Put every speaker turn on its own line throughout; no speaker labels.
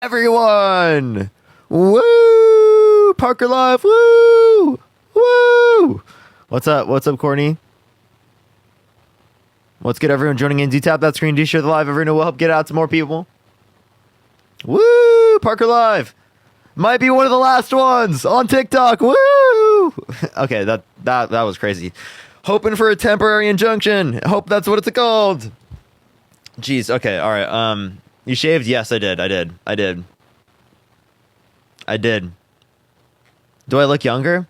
Everyone! Woo! Parker Live! Woo! Woo! What's up? What's up, Courtney? Let's get everyone joining in. Do tap that screen. Do share the live. Everyone will help get out to more people. Woo! Parker Live! Might be one of the last ones on TikTok. Woo! Okay, that was crazy. Hoping for a temporary injunction. Hope that's what it's called. Jeez. Okay. All right. You shaved? Yes, I did. I did. Do I look younger?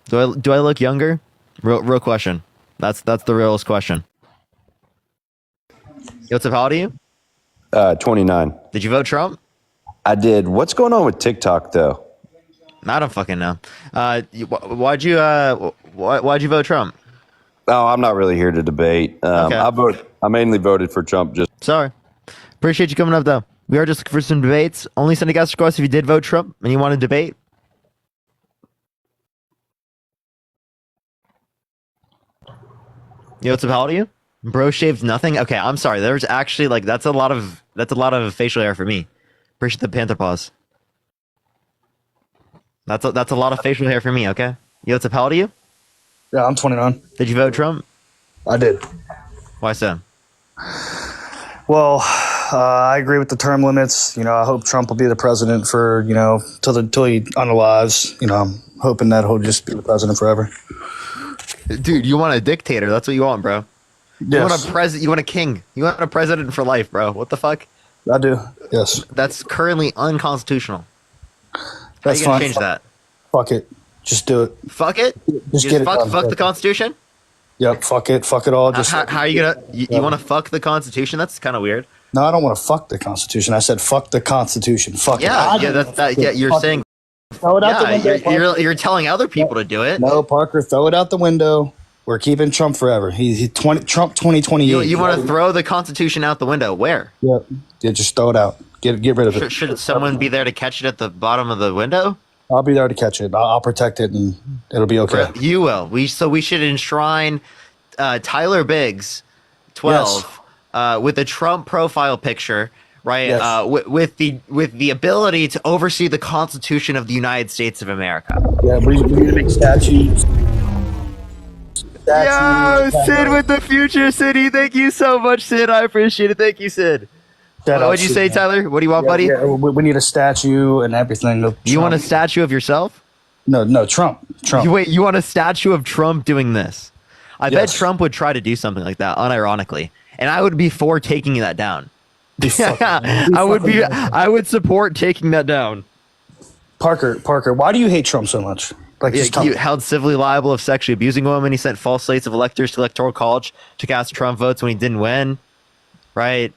Do I look younger? Real question. That's the realest question. Yo, what's up? How old are you?
29.
Did you vote Trump?
I did. What's going on with TikTok though?
I don't fucking know. Why'd you vote Trump?
Oh, I'm not really here to debate.
Okay.
I mainly voted for Trump.
Sorry. Appreciate you coming up though. We are just looking for some debates. Only send a guest request if you did vote Trump and you want to debate. Yo, what's up? How old are you? Bro shaved nothing. Okay, I'm sorry. There's actually that's a lot of facial hair for me. Appreciate the panther paws. That's a lot of facial hair for me. Okay. Yo, what's up? How old are you?
Yeah, I'm 29.
Did you vote Trump?
I did.
Why so?
Well, I agree with the term limits. I hope Trump will be the president for, till he unalives. I'm hoping that he'll just be the president forever.
Dude, you want a dictator. That's what you want, bro.
Yes.
You want a president. You want a king. You want a president for life, bro. What the fuck?
I do. Yes.
That's currently unconstitutional.
That's
How you gonna
fine.
change that?
Fuck it. Just do it.
Fuck it?
Just get it done.
Fuck the Constitution?
Yep. Fuck it. Fuck it all.
How are you gonna? You want to fuck the Constitution? That's kind of weird.
No, I don't want to fuck the Constitution. I said fuck the Constitution. Fuck it.
Yeah. You're saying.
Throw it out the window.
You're telling other people to do it.
No, Parker, throw it out the window. We're keeping Trump forever. He's Trump 2028.
You want to throw the Constitution out the window? Where?
Yep. Yeah, just throw it out. Get rid of it.
Should someone be there to catch it at the bottom of the window?
I'll be there to catch it. I'll protect it, and it'll be okay.
You will. We should enshrine Tyler Biggs, 12, with a Trump profile picture, right?
Yes.
With the ability to oversee the Constitution of the United States of America.
Yeah, we need to make statues.
Yo, Sid with the future city. Thank you so much, Sid. I appreciate it. Thank you, Sid. What'd you say, Tyler? What do you want, buddy?
Yeah, we need a statue and everything.
You want a statue of yourself?
No, Trump.
You want a statue of Trump doing this? I bet Trump would try to do something like that, unironically, and I would be for taking that down. I would support taking that down.
Parker, why do you hate Trump so much?
He held civilly liable of sexually abusing women. He sent false slates of electors to electoral college to cast Trump votes when he didn't win. Right?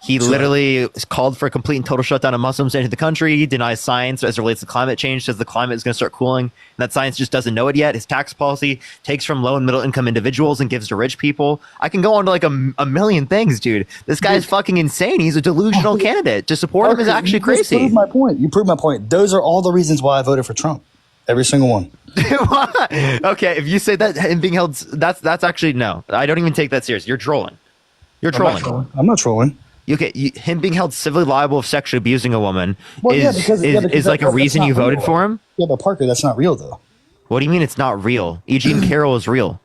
He literally called for a complete and total shutdown of Muslims into the country. He denies science as it relates to climate change, says the climate is going to start cooling, and that science just doesn't know it yet. His tax policy takes from low and middle income individuals and gives to rich people. I can go on to a million things, dude. This guy's fucking insane. He's a delusional candidate. To support him is actually crazy.
You proved my point. Those are all the reasons why I voted for Trump. Every single one.
Okay, if you say that him being held, that's actually no. I don't even take that serious. You're trolling.
I'm not trolling.
Okay, him being held civilly liable of sexually abusing a woman is like a reason you voted for him?
Yeah, but Parker, that's not real, though.
What do you mean it's not real? E. Jean Carroll is real.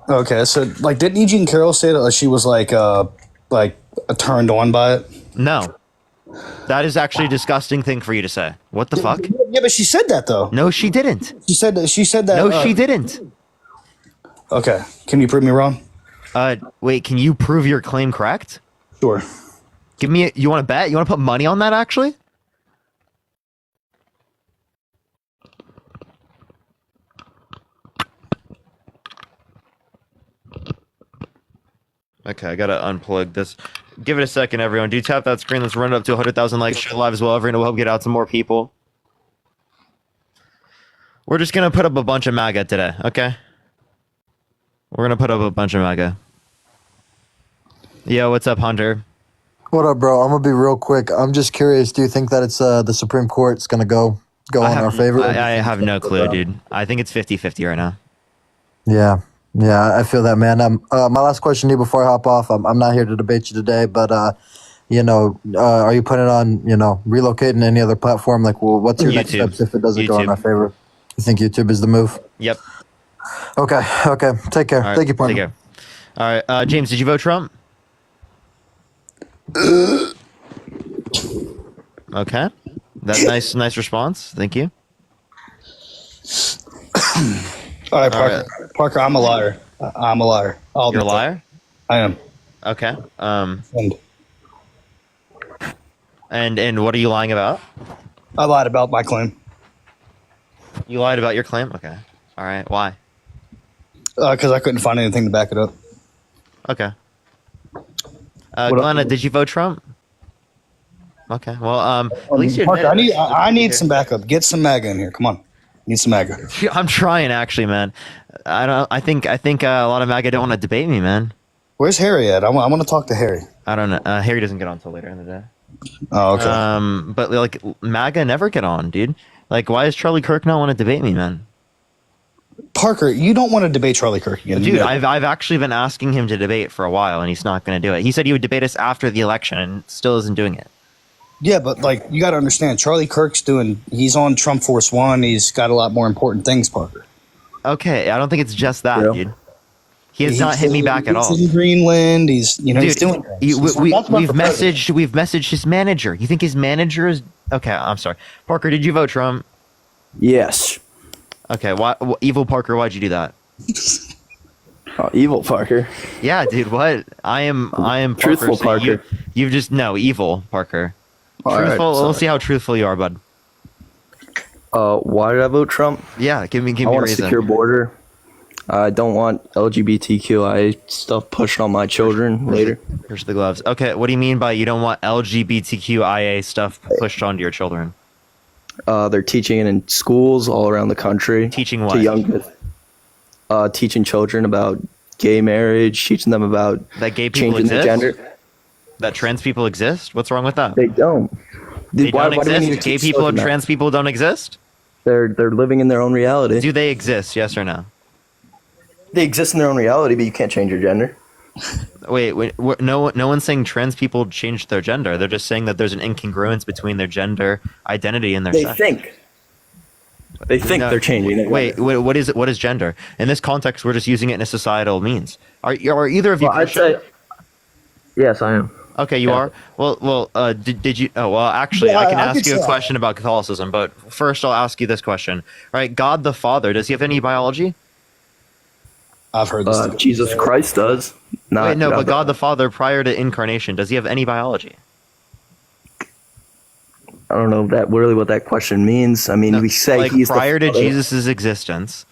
Okay, so, didn't E. Jean Carroll say that she was, turned on by it?
No. That is actually a disgusting thing for you to say. What the fuck?
Yeah, but she said that, though.
No, she didn't.
She said that.
No, she didn't.
Okay, can you prove me wrong?
Wait, can you prove your claim correct?
Sure.
You want to bet? You want to put money on that, actually? Okay, I gotta unplug this. Give it a second, everyone. Do tap that screen. Let's run it up to 100,000 likes. Share live as well. Everyone will help get out some more people. We're just gonna put up a bunch of MAGA today, okay? We're gonna put up a bunch of MAGA. Yo, what's up, Hunter?
What up, bro? I'm gonna be real quick. I'm just curious. Do you think that it's the Supreme Court's gonna go in our favor?
I have no clue, dude. I think it's 50-50 right now.
Yeah, I feel that, man. My last question to you before I hop off. I'm not here to debate you today, but Are you planning on relocating any other platform? Like, well, what's your next
YouTube.
steps if it doesn't go in
YouTube.
our favor? You think YouTube is the move?
Yep.
Okay. Take care.
All right.
Thank you, partner.
Take care. All right, James, did you vote Trump? Okay. That's nice response. Thank you.
All right, Parker. Parker, I'm a liar. I'm a liar.
You're a liar?
I am.
Okay.
And
what are you lying about?
I lied about my claim.
You lied about your claim? Okay. All right. Why?
Because I couldn't find anything to back it up.
Okay. Glenna, did you vote Trump? Okay. Well, at least you
Parker,
admit it.
I need some backup. Get some MAGA in here. Come on. Need some MAGA.
I'm trying, actually, man. I think a lot of MAGA don't want to debate me, man.
Where's Harry at? I want to talk to Harry.
I don't know. Harry doesn't get on until later in the day.
Oh, okay.
But like MAGA never get on, dude. Like, why does Charlie Kirk not want to debate me, man?
Parker, you don't want to debate Charlie Kirk again.
Dude, I've actually been asking him to debate for a while, and he's not going to do it. He said he would debate us after the election, and still isn't doing it.
Yeah, but like you got to understand, Charlie Kirk's he's on Trump Force One. He's got a lot more important things, Parker.
Okay, I don't think it's just that, dude. He has not hit me back at all.
He's in Greenland. He's
Dude,
he's doing things.
we've messaged his manager. You think his manager is okay? I'm sorry, Parker. Did you vote Trump?
Yes.
Okay, why evil Parker? Why'd you do that?
Oh, evil Parker.
Yeah, dude. What? I am Parker,
Truthful
so
Parker.
You just no evil Parker.
All right,
Truthful.
sorry.
We'll see how truthful you are, bud.
Why did I vote Trump?
Yeah, give me
I
a
want a
reason.
secure border. I don't want LGBTQIA stuff pushed on my children later.
Here's the gloves. Okay, what do you mean by you don't want LGBTQIA stuff pushed onto your children?
They're teaching it in schools all around the country.
Teaching what?
To young kids. Teaching children about gay marriage, teaching them about
That gay people
changing
exist?
their gender.
That trans people exist? What's wrong with that?
They don't.
They
Why
don't
do we need to
exist? Gay
teach
people and
children that?
trans people don't exist?
They're living in their own reality.
Do they exist? Yes or no?
They exist in their own reality, but you can't change your gender.
Wait, no one's saying trans people changed their gender. They're just saying that there's an incongruence between their gender identity and their
They
sex.
think. They think
No,
they're changing it.
Wait, what is gender? In this context, we're just using it in a societal means. Are either of you
Well, I'd
Christian?
say. Yes, I am.
Okay, you
Yeah.
are. Well, did you? Oh, well, actually,
Yeah,
I can
I
ask
could
you a
say-
question about Catholicism, but first, I'll ask you this question. All right, God the Father, does he have any biology?
I've heard this.
Jesus Christ does. Not,
Wait, no,
not
but God the Father, prior to incarnation, does he have any biology?
I don't know that really what that question means. I mean, we say
Like
he's
prior
the
to
Father.
Jesus' existence,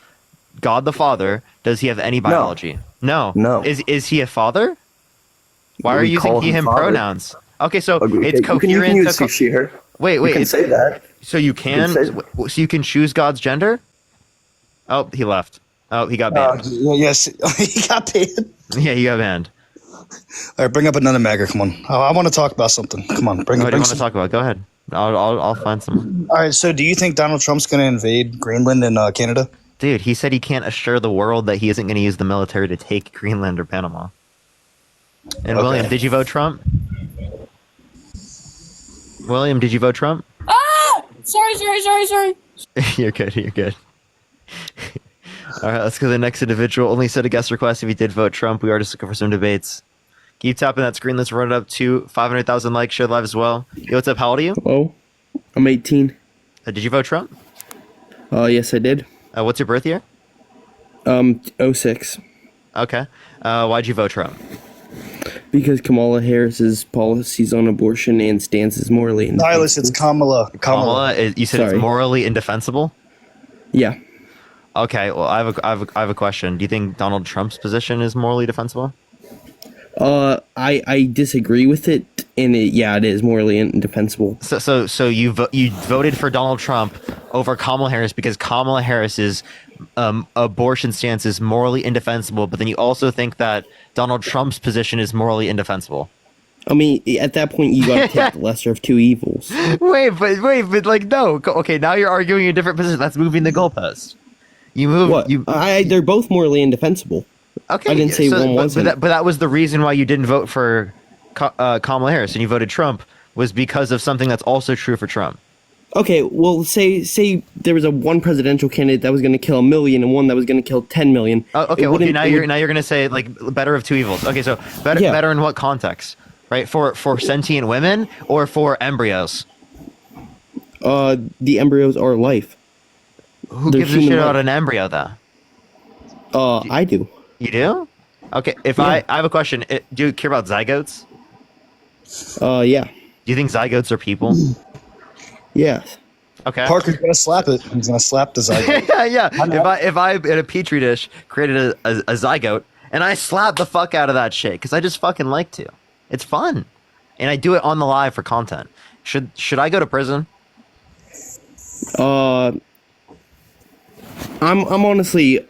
God the Father, does he have any biology? No.
No.
Is he a father? Why are
We
you
call
using he
him
him
father.
pronouns? Okay, so
Okay,
it's
you can
coherent.
use
to
he, she, her.
wait,
You can
it's,
say that.
so you can,
say-
so you can choose God's gender? Oh, he left. Oh, he got banned.
Yes, he got paid.
Yeah, he got banned.
All right, bring up another MAGA. Come on. I want to talk about something. Come on,
What do you
bring
want to
some.
talk about? Go ahead. I'll find some.
All right, so do you think Donald Trump's going to invade Greenland and Canada?
Dude, he said he can't assure the world that he isn't going to use the military to take Greenland or Panama. And
Okay.
William, did you vote Trump? William, did you vote Trump?
Sorry.
You're good. You're good. All right, let's go to the next individual. Only set a guest request if you did vote Trump. We are just looking for some debates. Keep tapping that screen. Let's run it up to 500,000 likes. Share live as well. Yo, what's up? How old are you?
Oh, I'm 18.
Did you vote Trump?
Yes, I did.
What's your birth year?
06.
Okay. Why'd you vote Trump?
Because Kamala Harris's policies on abortion and stances morally.
Silas, it's Kamala.
Kamala, you said
Sorry.
it's morally indefensible?
Yeah.
Okay, well, I have a question. Do you think Donald Trump's position is morally defensible?
I disagree with it, and it is morally indefensible.
So you voted for Donald Trump over Kamala Harris because Kamala Harris's abortion stance is morally indefensible, but then you also think that Donald Trump's position is morally indefensible.
I mean, at that point, you got to take the lesser of two evils.
Wait, but like no. Okay, now you're arguing a different position. That's moving the goalpost. You move.
What?
You
They're both morally indefensible.
okay?
I didn't say one
but
wasn't.
that was the reason why you didn't vote for Kamala Harris and you voted Trump was because of something that's also true for Trump.
Okay, well, say there was a one presidential candidate that was going to kill 1 million and one that was going to kill 10 million.
Okay, now you're gonna say like better of two evils. Okay, so better in what context, right? For sentient women or for embryos?
The embryos are life.
Who
They're
gives a shit
human
about
life.
an embryo though?
I do.
You do? Okay, if I have a question. Do you care about zygotes?
Yeah.
Do you think zygotes are people?
Yes.
Okay.
Parker's gonna slap it. He's gonna slap the zygote.
Yeah. If I in a petri dish created a zygote and I slap the fuck out of that shit because I just fucking like to. It's fun, and I do it on the live for content. Should I go to prison?
I'm honestly,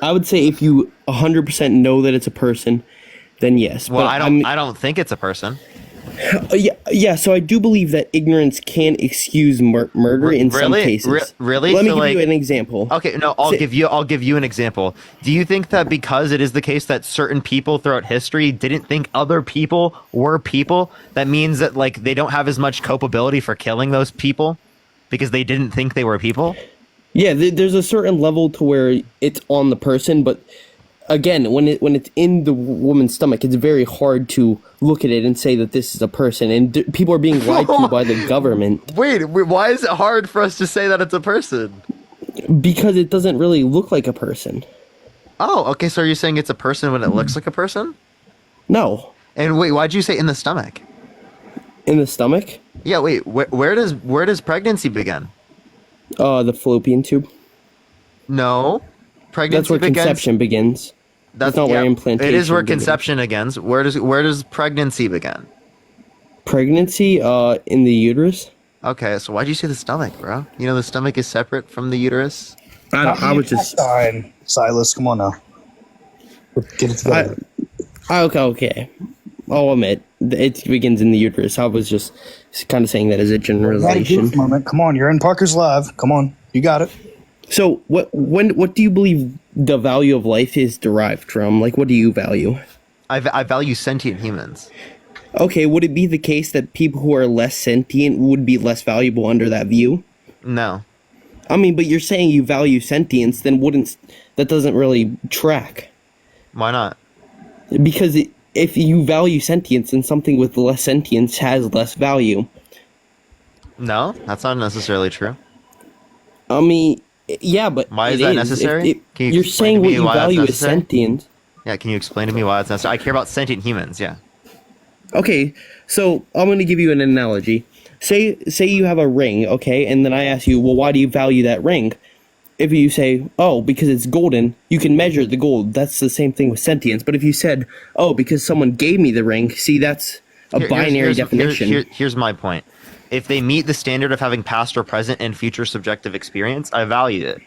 I would say if you 100% know that it's a person, then yes.
Well,
but
I don't think it's a person.
Yeah. So I do believe that ignorance can excuse murder in some cases.
Really?
Let me
So,
give
like,
you an example.
Okay, no, I'll give you an example. Do you think that because it is the case that certain people throughout history didn't think other people were people, that means that like they don't have as much culpability for killing those people because they didn't think they were people?
Yeah, there's a certain level to where it's on the person, but again, when it's in the woman's stomach, it's very hard to look at it and say that this is a person. And people are being lied to by the government
Wait, why is it hard for us to say that it's a person?
because it doesn't really look like a person.
Oh, okay, so are you saying it's a person when it looks like a person?
No,
And wait, why'd you say in the stomach?
in the stomach,
Yeah, wait, where does pregnancy begin?
the fallopian tube.
No. Pregnancy
That's where
begins.
conception begins. That's not where implantation.
It is where
begins.
conception begins. Where does pregnancy begin?
Pregnancy, in the uterus.
Okay, so why'd you say the stomach, bro? You know the stomach is separate from the uterus.
I was just.
Fine, Silas. Come on now. Get it together.
Okay. I'll admit it begins in the uterus. I was just kind of saying that as a generalization.
Moment. Come on, you're in Parker's live. Come on, you got it.
So, what do you believe the value of life is derived from? Like, what do you value?
I value sentient humans.
Okay, would it be the case that people who are less sentient would be less valuable under that view?
No.
I mean, but you're saying you value sentience, then that doesn't really track.
Why not?
Because if you value sentience, then something with less sentience has less value.
No, that's not necessarily true.
I mean, yeah, but
Why is
it
that necessary? Can you
You're
explain
saying
to
what
me
you
why that's
value is
necessary?
sentience.
Yeah, can you explain to me why that's necessary? I care about sentient humans, yeah.
Okay, so I'm going to give you an analogy. Say you have a ring, okay, and then I ask you, well, why do you value that ring? If you say, oh, because it's golden, you can measure the gold. That's the same thing with sentience. But if you said, oh, because someone gave me the ring, see, that's a binary definition.
Here's my point. If they meet the standard of having past or present and future subjective experience, I value it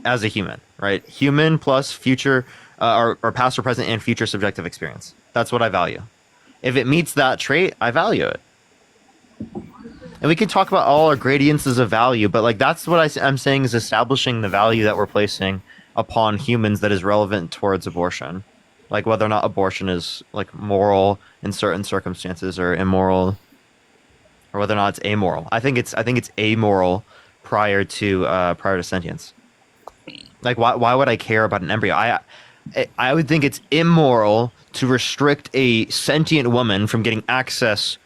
as a human, right? Human plus future, or past or present and future subjective experience. That's what I value. If it meets that trait, I value it. And we can talk about all our gradients of value, but like that's what I'm saying is establishing the value that we're placing upon humans that is relevant towards abortion. Like whether or not abortion is like moral in certain circumstances or immoral, or whether or not it's amoral. I think it's amoral prior to sentience. Like why would I care about an embryo? I would think it's immoral to restrict a sentient woman from getting access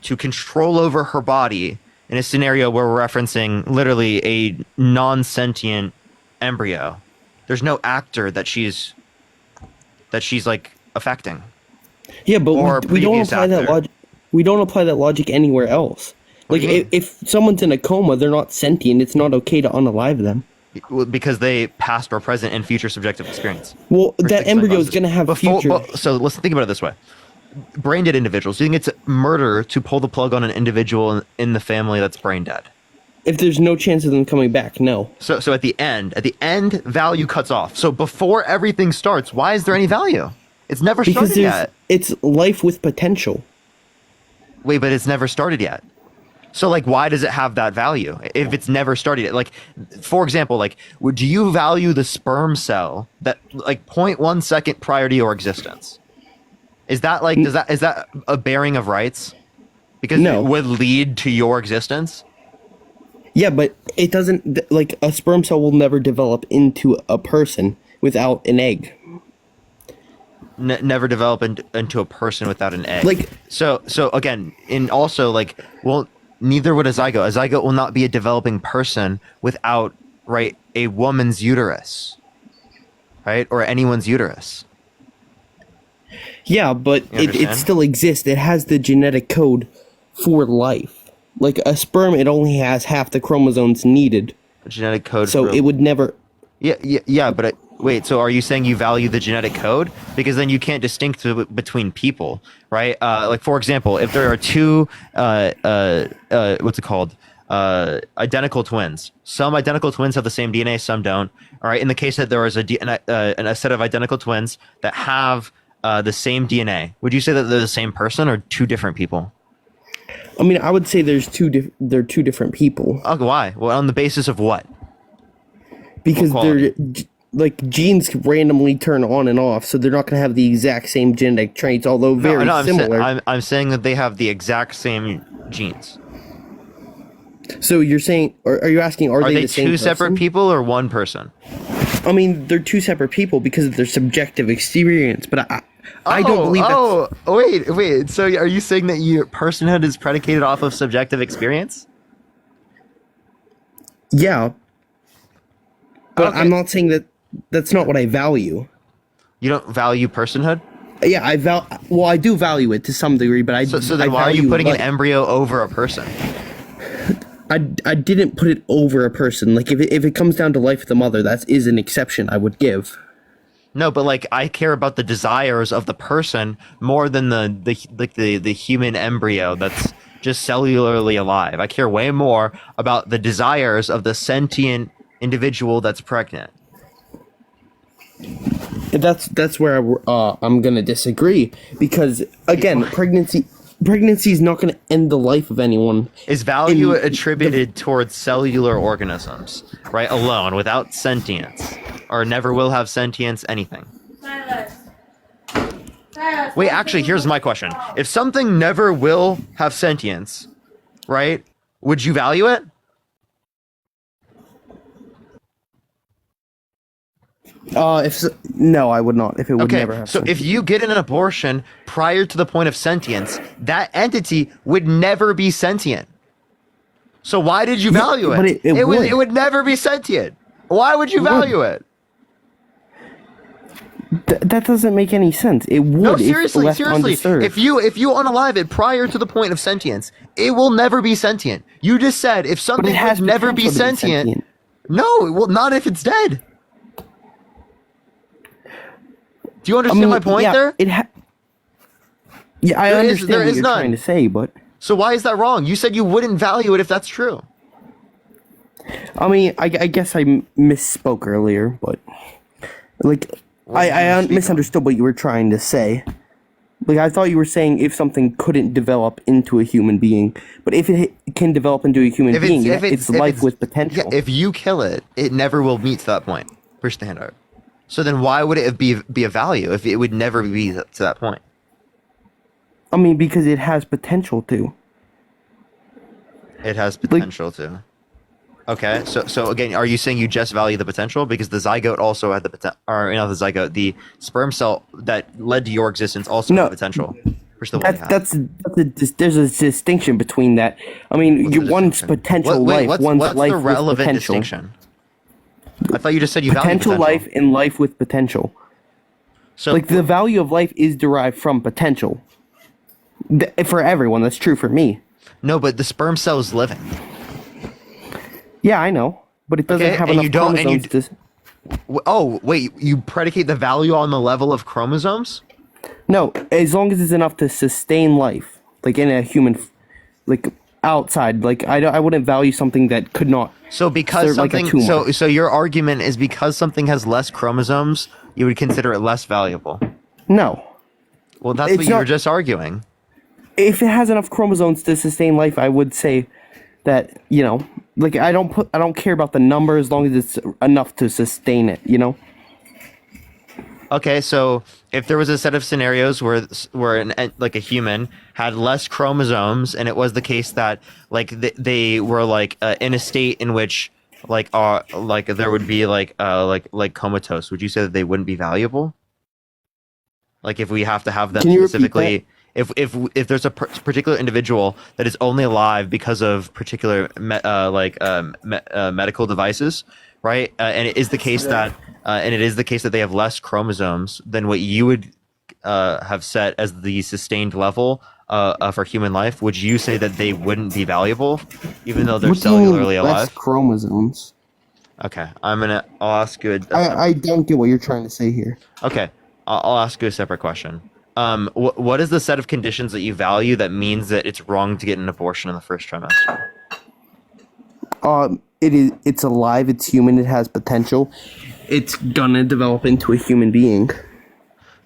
to control over her body in a scenario where we're referencing literally a non-sentient embryo. There's no actor that she's like affecting.
Yeah, but
Or
we don't
previous
apply that
actor.
logic. We don't apply that logic anywhere else.
What
Like
do you mean?
if someone's in a coma, they're not sentient. It's not okay to unalive them.
Because they past or present and future subjective experience.
Well, that
Restricts
embryo
life
is going to have
Before-
future.
So let's think about it this way. Brain dead individuals. Do you think it's murder to pull the plug on an individual in the family that's brain dead?
If there's no chance of them coming back, no.
So at the end, value cuts off. So before everything starts, why is there any value? It's never
Because
started yet.
it's life with potential.
Wait, but it's never started yet. So like, why does it have that value if it's never started yet? Like, for example, like, do you value the sperm cell that like 0.1 second prior to your existence? Is that like is that a bearing of rights? Because
No.
it would lead to your existence.
Yeah, but it doesn't, like, a sperm cell will never develop into a person without an egg.
Never develop into a person without an egg.
Like-
so again, in also like, well, neither would a zygote. A zygote will not be a developing person without, right, a woman's uterus, right, or anyone's uterus.
Yeah, but
You
it
understand?
still exists. It has the genetic code for life. Like a sperm, it only has half the chromosomes needed,
The genetic code.
so
for,
it would never.
Yeah. But wait, so are you saying you value the genetic code? Because then you can't distinct between people, right? Like for example, if there are two, what's it called? Identical twins. Some identical twins have the same DNA, some don't. All right. In the case that there is a set of identical twins that have the same DNA, would you say that they're the same person or two different people?
I mean, I would say they're two different people
Oh, why? Well, on the basis of what?
because
What
they're
quality?
like genes randomly turn on and off, so they're not going to have the exact same genetic traits, although very
No,
similar.
I'm saying that they have the exact same genes.
So you're saying, are you asking, are
Are they
the same
two separate
person?
people or one person?
I mean, they're two separate people because of their subjective experience, but I don't believe that.
Oh, wait. So are you saying that your personhood is predicated off of subjective experience?
Yeah, but
Okay.
I'm not saying that that's not what I value.
You don't value personhood?
Yeah, well, I do value it to some degree, but
So
I
then why are you
value
putting an
life.
embryo over a person?
I didn't put it over a person. Like if it comes down to life of the mother, that is an exception I would give.
No, but like I care about the desires of the person more than the human embryo that's just cellularly alive. I care way more about the desires of the sentient individual that's pregnant.
That's where I'm gonna disagree because again, pregnancy is not gonna end the life of anyone.
Is value
In
attributed towards cellular organisms, right? Alone, without sentience, or never will have sentience, anything. Wait, actually, here's my question. If something never will have sentience, right, would you value it?
No, I would not. If it would
Okay,
never have.
so
sentience.
if you get an abortion prior to the point of sentience, that entity would never be sentient. So why did you value it?
but it would.
It would never be sentient. Why would you value it?
That doesn't make any sense. It would.
No,
if
seriously.
left undisturbed.
If you unalive it prior to the point of sentience, it will never be sentient. You just said if
but
something
it has
would never be
potential to
sentient. No, it will not if it's dead. Do you understand my point
yeah,
there?
Yeah, I
There is-
understand
there
what
is
you're
none.
trying to say, but
So why is that wrong? You said you wouldn't value it if that's true.
I mean, I guess I misspoke earlier, but like I misunderstood what you were trying to say. Like I thought you were saying if something couldn't develop into a human being, but if it can develop into a human being, it's life with potential.
Yeah, if you kill it, it never will meet to that point. Push the hand out. So then why would it be a value if it would never be to that point?
I mean, because it has potential to.
It has potential to. Okay, so again, are you saying you just value the potential because the zygote also had the potential, or not the zygote, the sperm cell that led to your existence also
No.
had potential? Which the one you have.
There's a distinction between that. I mean,
What's the
one's
distinction?
potential
Wait,
life, one's
what's
life
the relevant
with potential.
distinction? I thought you just said you value
Potential life and life with potential.
So
Like the value of life is derived from potential. For everyone, that's true for me.
no, but the sperm cell is living.
Yeah, I know, but it doesn't
Okay,
have
and
enough
you don't- and you
chromosomes to.
Oh, wait, you predicate the value on the level of chromosomes?
No, as long as it's enough to sustain life, like in a human, like outside. Like I wouldn't value something that could not.
So because
serve like a
something,
tumor.
so your argument is because something has less chromosomes, you would consider it less valuable.
No,
Well, that's
It's
what you were
not-
just arguing.
if it has enough chromosomes to sustain life, I would say that like I don't care about the number as long as it's enough to sustain it.
Okay, so if there was a set of scenarios where like a human had less chromosomes, and it was the case that like they were like in a state in which like there would be like comatose, would you say that they wouldn't be valuable? Like if we have to have them
Can you repeat
specifically, if there's a particular individual that is only alive because of particular medical devices, right? And it is the case that they have less chromosomes than what you would have set as the sustained level for human life. Would you say that they wouldn't be valuable, even though they're
What do you mean
cellularly
less
alive?
chromosomes?
Okay, I'll ask you.
I don't get what you're trying to say here.
Okay, I'll ask you a separate question. What is the set of conditions that you value that means that it's wrong to get an abortion in the first trimester?
It's alive, it's human, it has potential. It's gonna develop into a human being.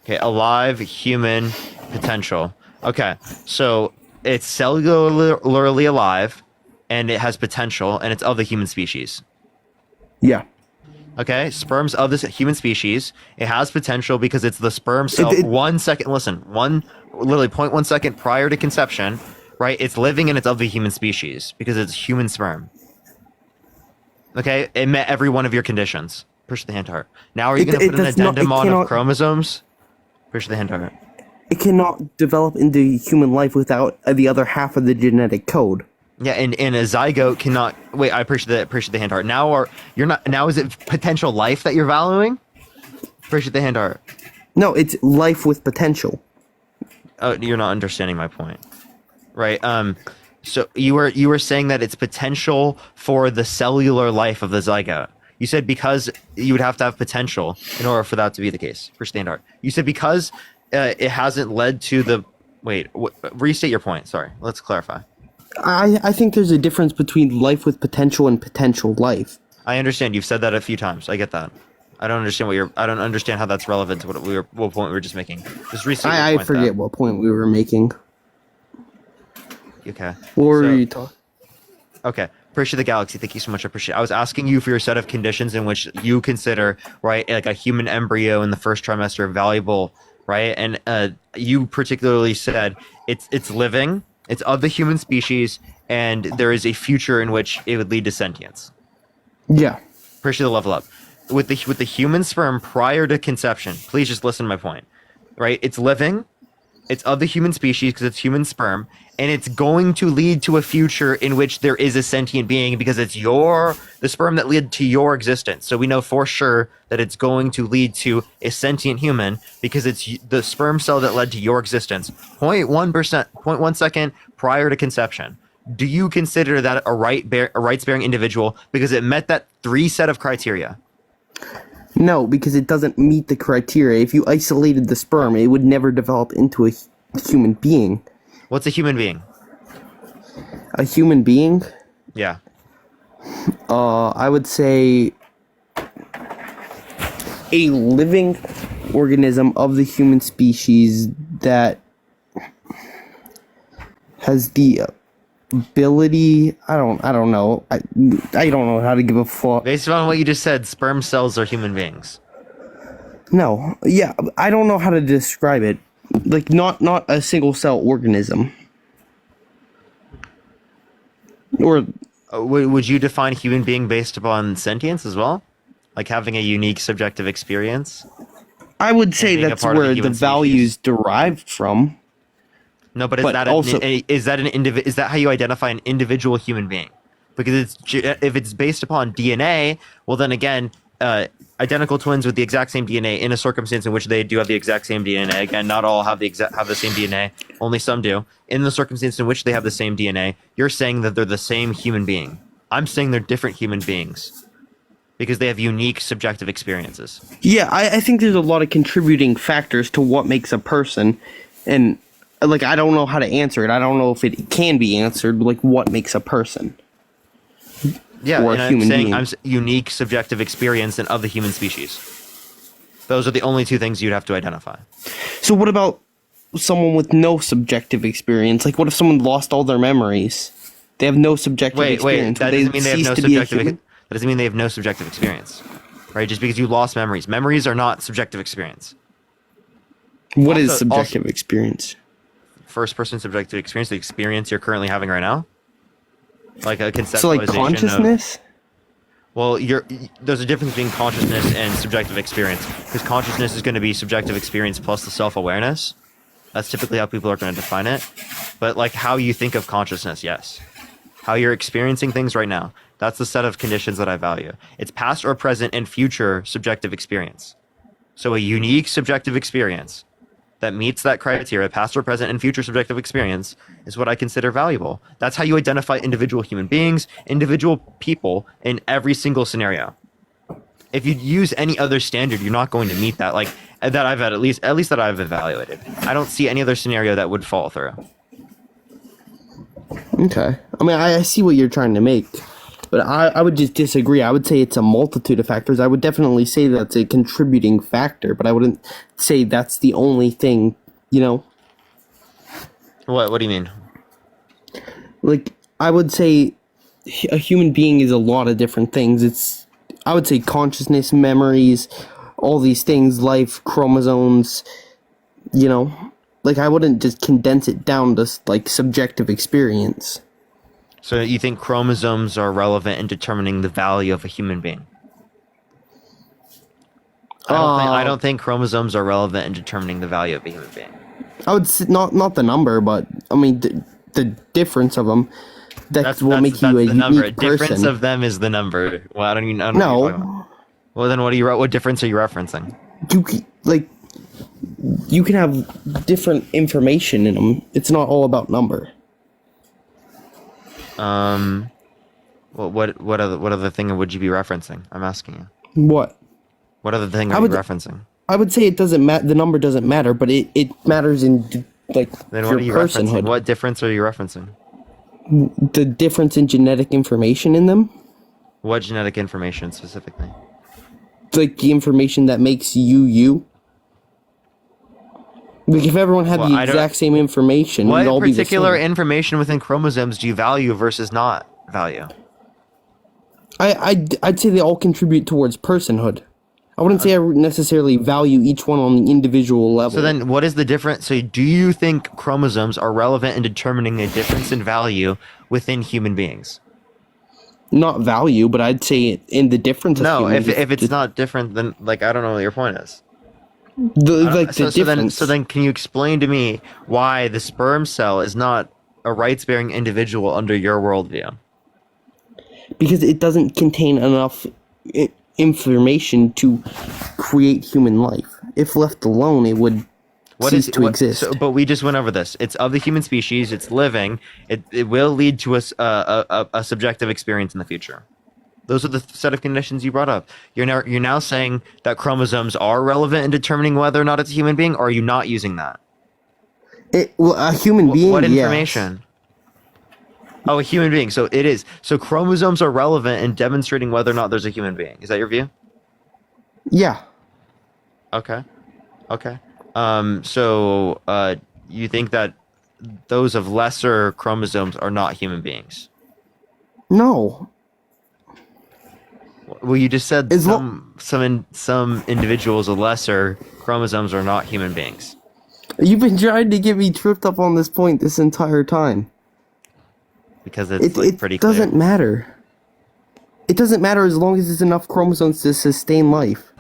Okay, alive, human, potential. Okay, so it's cellularly alive, and it has potential, and it's of the human species.
Yeah.
Okay, sperms of this human species. It has potential because it's the sperm cell. Literally 0.1 second prior to conception, right? It's living and it's of the human species because it's human sperm. Okay, it met every one of your conditions. Push the hand to heart. Now, are you going to put an addendum on of chromosomes? Push the hand to heart.
It cannot develop into human life without the other half of the genetic code.
Yeah, and a zygote cannot. Wait, I appreciate the hand heart. Now, now is it potential life that you're valuing? Appreciate the hand heart.
No, it's life with potential.
Oh, you're not understanding my point, right? So you were saying that it's potential for the cellular life of the zygote. You said because you would have to have potential in order for that to be the case. For standard, you said because it hasn't led to the. Wait, restate your point. Sorry, let's clarify.
I think there's a difference between life with potential and potential life.
I understand. You've said that a few times. I get that. I don't understand I don't understand how that's relevant to what point we were just making. Just restate your point.
I forget what point we were making.
Okay.
What were you talking?
Okay. Appreciate the galaxy. Thank you so much. I appreciate it. I was asking you for your set of conditions in which you consider, right, like a human embryo in the first trimester valuable, right? And you particularly said it's living. It's of the human species, and there is a future in which it would lead to sentience.
Yeah.
Appreciate the level up. With the human sperm prior to conception, please just listen to my point. Right? It's living. It's of the human species because it's human sperm, and it's going to lead to a future in which there is a sentient being because it's the sperm that led to your existence. So we know for sure that it's going to lead to a sentient human because it's the sperm cell that led to your existence. 0.1 second prior to conception. Do you consider that a rights-bearing individual because it met that 3 set of criteria?
No, because it doesn't meet the criteria. If you isolated the sperm, it would never develop into a human being.
What's a human being?
A human being?
Yeah.
I would say a living organism of the human species that has the ability. I don't know. I don't know how to give a fuck.
Based on what you just said, sperm cells are human beings.
No, yeah, I don't know how to describe it. Like not a single cell organism. Or
would you define human being based upon sentience as well, like having a unique subjective experience?
I would say
being a
that's
part of the
where the
human
values derived from.
No, but is
But
that
also-
is that how you identify an individual human being? Because if it's based upon DNA, well then again, identical twins with the exact same DNA in a circumstance in which they do have the exact same DNA. Again, not all have the same DNA. Only some do. In the circumstance in which they have the same DNA, you're saying that they're the same human being. I'm saying they're different human beings because they have unique subjective experiences.
Yeah, I think there's a lot of contributing factors to what makes a person, and like I don't know how to answer it. I don't know if it can be answered. Like what makes a person?
Yeah,
Or
and
a
I'm
human
saying
being.
unique subjective experience and of the human species. Those are the only 2 things you'd have to identify.
So what about someone with no subjective experience? Like what if someone lost all their memories? They have no subjective
Wait,
experience.
that
Would
doesn't mean they have
cease
no
to be a
subjective.
human?
That doesn't mean they have no subjective experience. right? Just because you lost memories. Memories are not subjective experience.
What is
Also-
subjective experience?
First person subjective experience, the experience you're currently having right now. Like a conceptualization
So like
of,
consciousness?
well, there's a difference between consciousness and subjective experience, because consciousness is going to be subjective experience plus the self-awareness. That's typically how people are going to define it. But like how you think of consciousness, yes. How you're experiencing things right now. That's the set of conditions that I value. It's past or present and future subjective experience. So a unique subjective experience that meets that criteria, past or present and future subjective experience, is what I consider valuable. That's how you identify individual human beings, individual people in every single scenario. If you use any other standard, you're not going to meet that. Like that I've at least that I've evaluated. I don't see any other scenario that would fall through.
Okay. I mean, I see what you're trying to make, but I would just disagree. I would say it's a multitude of factors. I would definitely say that's a contributing factor, but I wouldn't say that's the only thing, you know?
What do you mean?
Like, I would say a human being is a lot of different things. I would say consciousness, memories, all these things, life, chromosomes, you know? Like, I wouldn't just condense it down to, like, subjective experience.
So you think chromosomes are relevant in determining the value of a human being? I don't think chromosomes are relevant in determining the value of a human being.
I would say not the number, but, I mean, the difference of them. That's what makes you a
the
unique
number.
person.
Difference of them is the number. Well, I don't know what you're talking about. Well, then what difference are you referencing?
You can have different information in them. It's not all about number.
What other thing would you be referencing? I'm asking you.
What?
What other thing are you referencing?
I would say it doesn't matter. The number doesn't matter, but it matters in like
Then
your
what are you
personhood.
referencing? What difference are you referencing?
The difference in genetic information in them,
What genetic information specifically?
like the information that makes you you. Like if everyone had
Well,
the
I don't-
exact same information, we'd all
What
be the
particular
same.
information within chromosomes do you value versus not value?
I'd say they all contribute towards personhood. I wouldn't say I necessarily value each one on the individual level.
So then what is the difference? So do you think chromosomes are relevant in determining a difference in value within human beings?
Not value, but I'd say in the difference. Of
No,
humans,
if it's not different, then like I don't know what your point is.
the difference.
So then can you explain to me why the sperm cell is not a rights-bearing individual under your worldview?
Because it doesn't contain enough information to create human life. If left alone, it would cease to exist.
So, but we just went over this. It's of the human species. It's living. It will lead to a subjective experience in the future. Those are the set of conditions you brought up. You're now saying that chromosomes are relevant in determining whether or not it's a human being, or are you not using that?
Well, a human being.
What
yes.
information? Oh, a human being. So it is. So chromosomes are relevant in demonstrating whether or not there's a human being. Is that your view?
Yeah.
Okay. So you think that those of lesser chromosomes are not human beings?
No.
Well, you just said
Is
some individuals with lesser chromosomes are not human beings.
You've been trying to get me tripped up on this point this entire time.
Because it's
It
pretty clear.
doesn't matter. It doesn't matter as long as there's enough chromosomes to sustain life.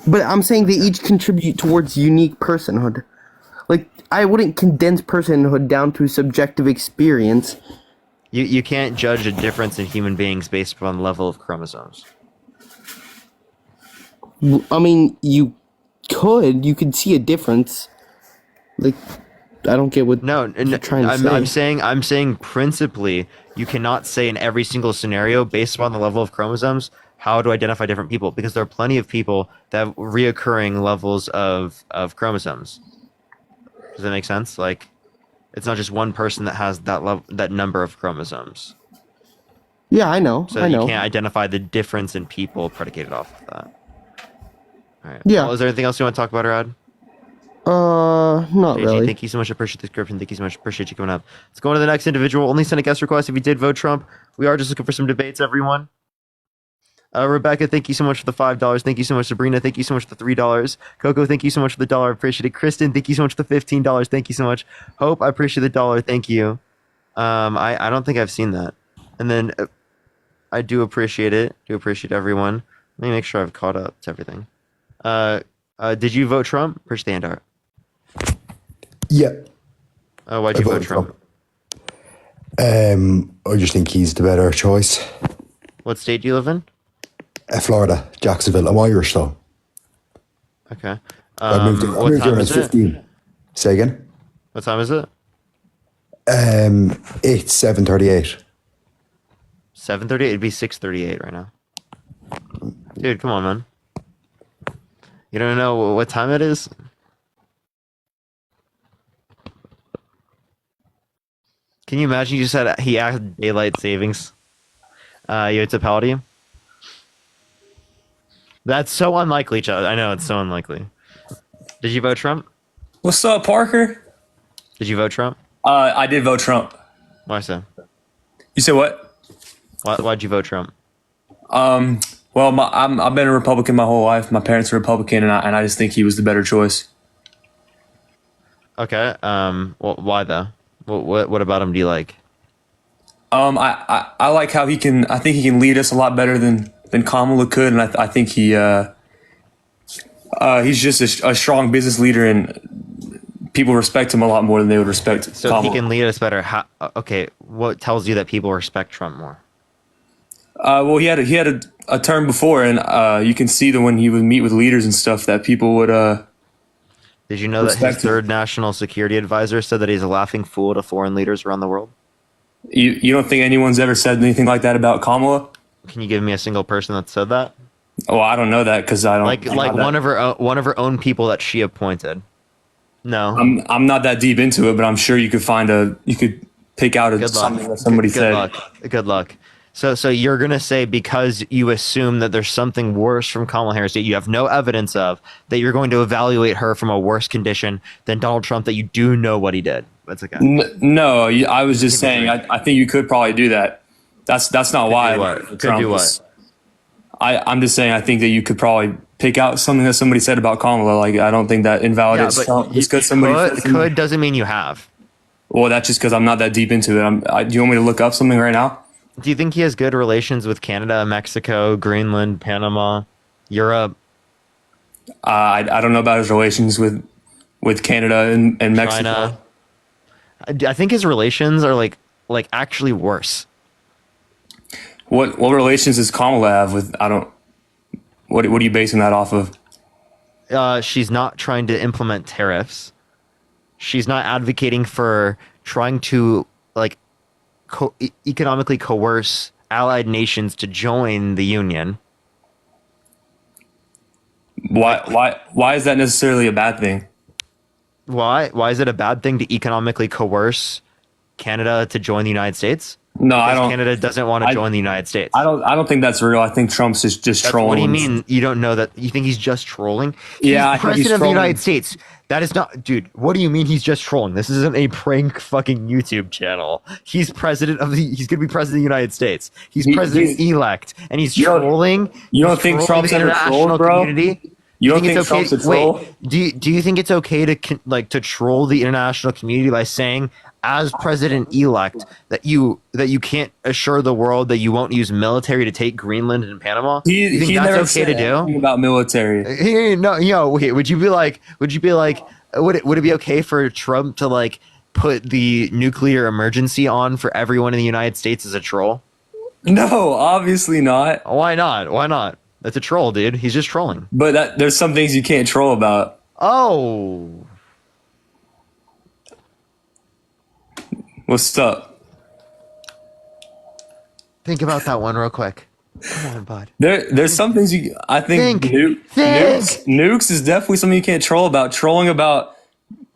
But I'm saying they each contribute towards unique personhood. Like, I wouldn't condense personhood down to subjective experience.
You can't judge a difference in human beings based upon the level of chromosomes.
I mean, you could see a difference. Like, I don't get what you're trying to say.
I'm saying principally you cannot say in every single scenario based upon the level of chromosomes how to identify different people, because there are plenty of people that have reoccurring levels of chromosomes. Does that make sense? Like, it's not just one person that has that number of chromosomes.
Yeah, I know.
So you can't identify the difference in people predicated off of that. All right.
Yeah.
Well, is there anything else you want to talk about, Rad?
Not
JG,
really.
thank you so much. Appreciate the description. Thank you so much. Appreciate you coming up. Let's go on to the next individual. Only send a guest request if you did vote Trump. We are just looking for some debates, everyone. Rebecca, thank you so much for the $5. Thank you so much, Sabrina. Thank you so much for the $3. Coco, thank you so much for the $1. Appreciate it. Kristen, thank you so much for the $15. Thank you so much. Hope, I appreciate the $1. Thank you. I don't think I've seen that. And then I do appreciate it. Do appreciate everyone. Let me make sure I've caught up to everything. Did you vote Trump? Appreciate the hand art.
Yeah.
Why'd
I
you vote
voted
Trump?
I just think he's the better choice.
What state do you live in?
Florida, Jacksonville. I'm Irish, though.
Okay.
I moved here
What
when
time
I
is
was
it?
15. Say again?
What time is it?
It's 7:38.
7:30. It'd be 6:38 right now. Dude, come on, man. You don't know what time it is? Can you imagine you said he added daylight savings? Yotapality? That's so unlikely, Chad. I know, it's so unlikely. Did you vote Trump?
What's up, Parker?
Did you vote Trump?
I did vote Trump.
Why so?
You said what?
Why'd you vote Trump?
Well, I've been a Republican my whole life. My parents are Republican, and I just think he was the better choice.
Okay. Well, why though? What about him do you like?
I like how he can. I think he can lead us a lot better than Kamala could, and I think he's just a strong business leader, and people respect him a lot more than they would respect
So
Kamala.
he can lead us better. Okay, what tells you that people respect Trump more?
Well, he had a term before, and you can see that when he would meet with leaders and stuff, that people would.
Did you know that his
Respect him.
third national security advisor said that he's a laughing fool to foreign leaders around the world?
You don't think anyone's ever said anything like that about Kamala?
Can you give me a single person that said that?
Oh, I don't know that because I don't
Like one of her own people that she appointed. No.
I'm not that deep into it, but I'm sure you could pick out
Good luck.
something that somebody
Good
said.
luck. Good luck. So you're gonna say because you assume that there's something worse from Kamala Harris that you have no evidence of, that you're going to evaluate her from a worse condition than Donald Trump that you do know what he did. That's okay.
No, I was just saying I think you could probably do that. That's not why.
do what? Could do what?
I'm just saying I think that you could probably pick out something that somebody said about Kamala. Like I don't think that invalidates Trump. Just because somebody said something.
could doesn't mean you have.
Well, that's just because I'm not that deep into it. Do you want me to look up something right now?
Do you think he has good relations with Canada, Mexico, Greenland, Panama, Europe,
I don't know about his relations with Canada and Mexico.
China? I think his relations are like actually worse.
What relations does Kamala have with? What are you basing that off of?
She's not trying to implement tariffs. She's not advocating for trying to economically coerce allied nations to join the union.
Why is that necessarily a bad thing?
Why is it a bad thing to economically coerce Canada to join the United States?
No, I
Because
don't.
Canada doesn't want to join the United States.
I don't think that's real. I think Trump's just trolling.
What do you mean you don't know that? You think he's just trolling?
Yeah, I
he's
think he's
president of the
trolling.
United States. That is not, dude. What do you mean he's just trolling? This isn't a prank fucking YouTube channel. He's president of the. He's gonna be president of the United States. He's president elect, and he's trolling.
You don't
he's
think
trolling
Trump's
the
ever
international
trolled, bro?
community?
You don't
it's
think Trump's a troll?
Wait, do you think it's okay to to troll the international community by saying, as president elect, that you can't assure the world that you won't use military to take Greenland and Panama? You think
He
that's
never
okay
said
to do?
anything about military.
Hey, no, okay. Would it be okay for Trump to put the nuclear emergency on for everyone in the United States as a troll?
No, obviously not.
Why not? Why not? That's a troll, dude. He's just trolling.
But there's some things you can't troll about.
Oh,
What's up?
think about that one real quick. Come on, bud.
There's some things I think
Think.
nukes is definitely something you can't troll about. Trolling about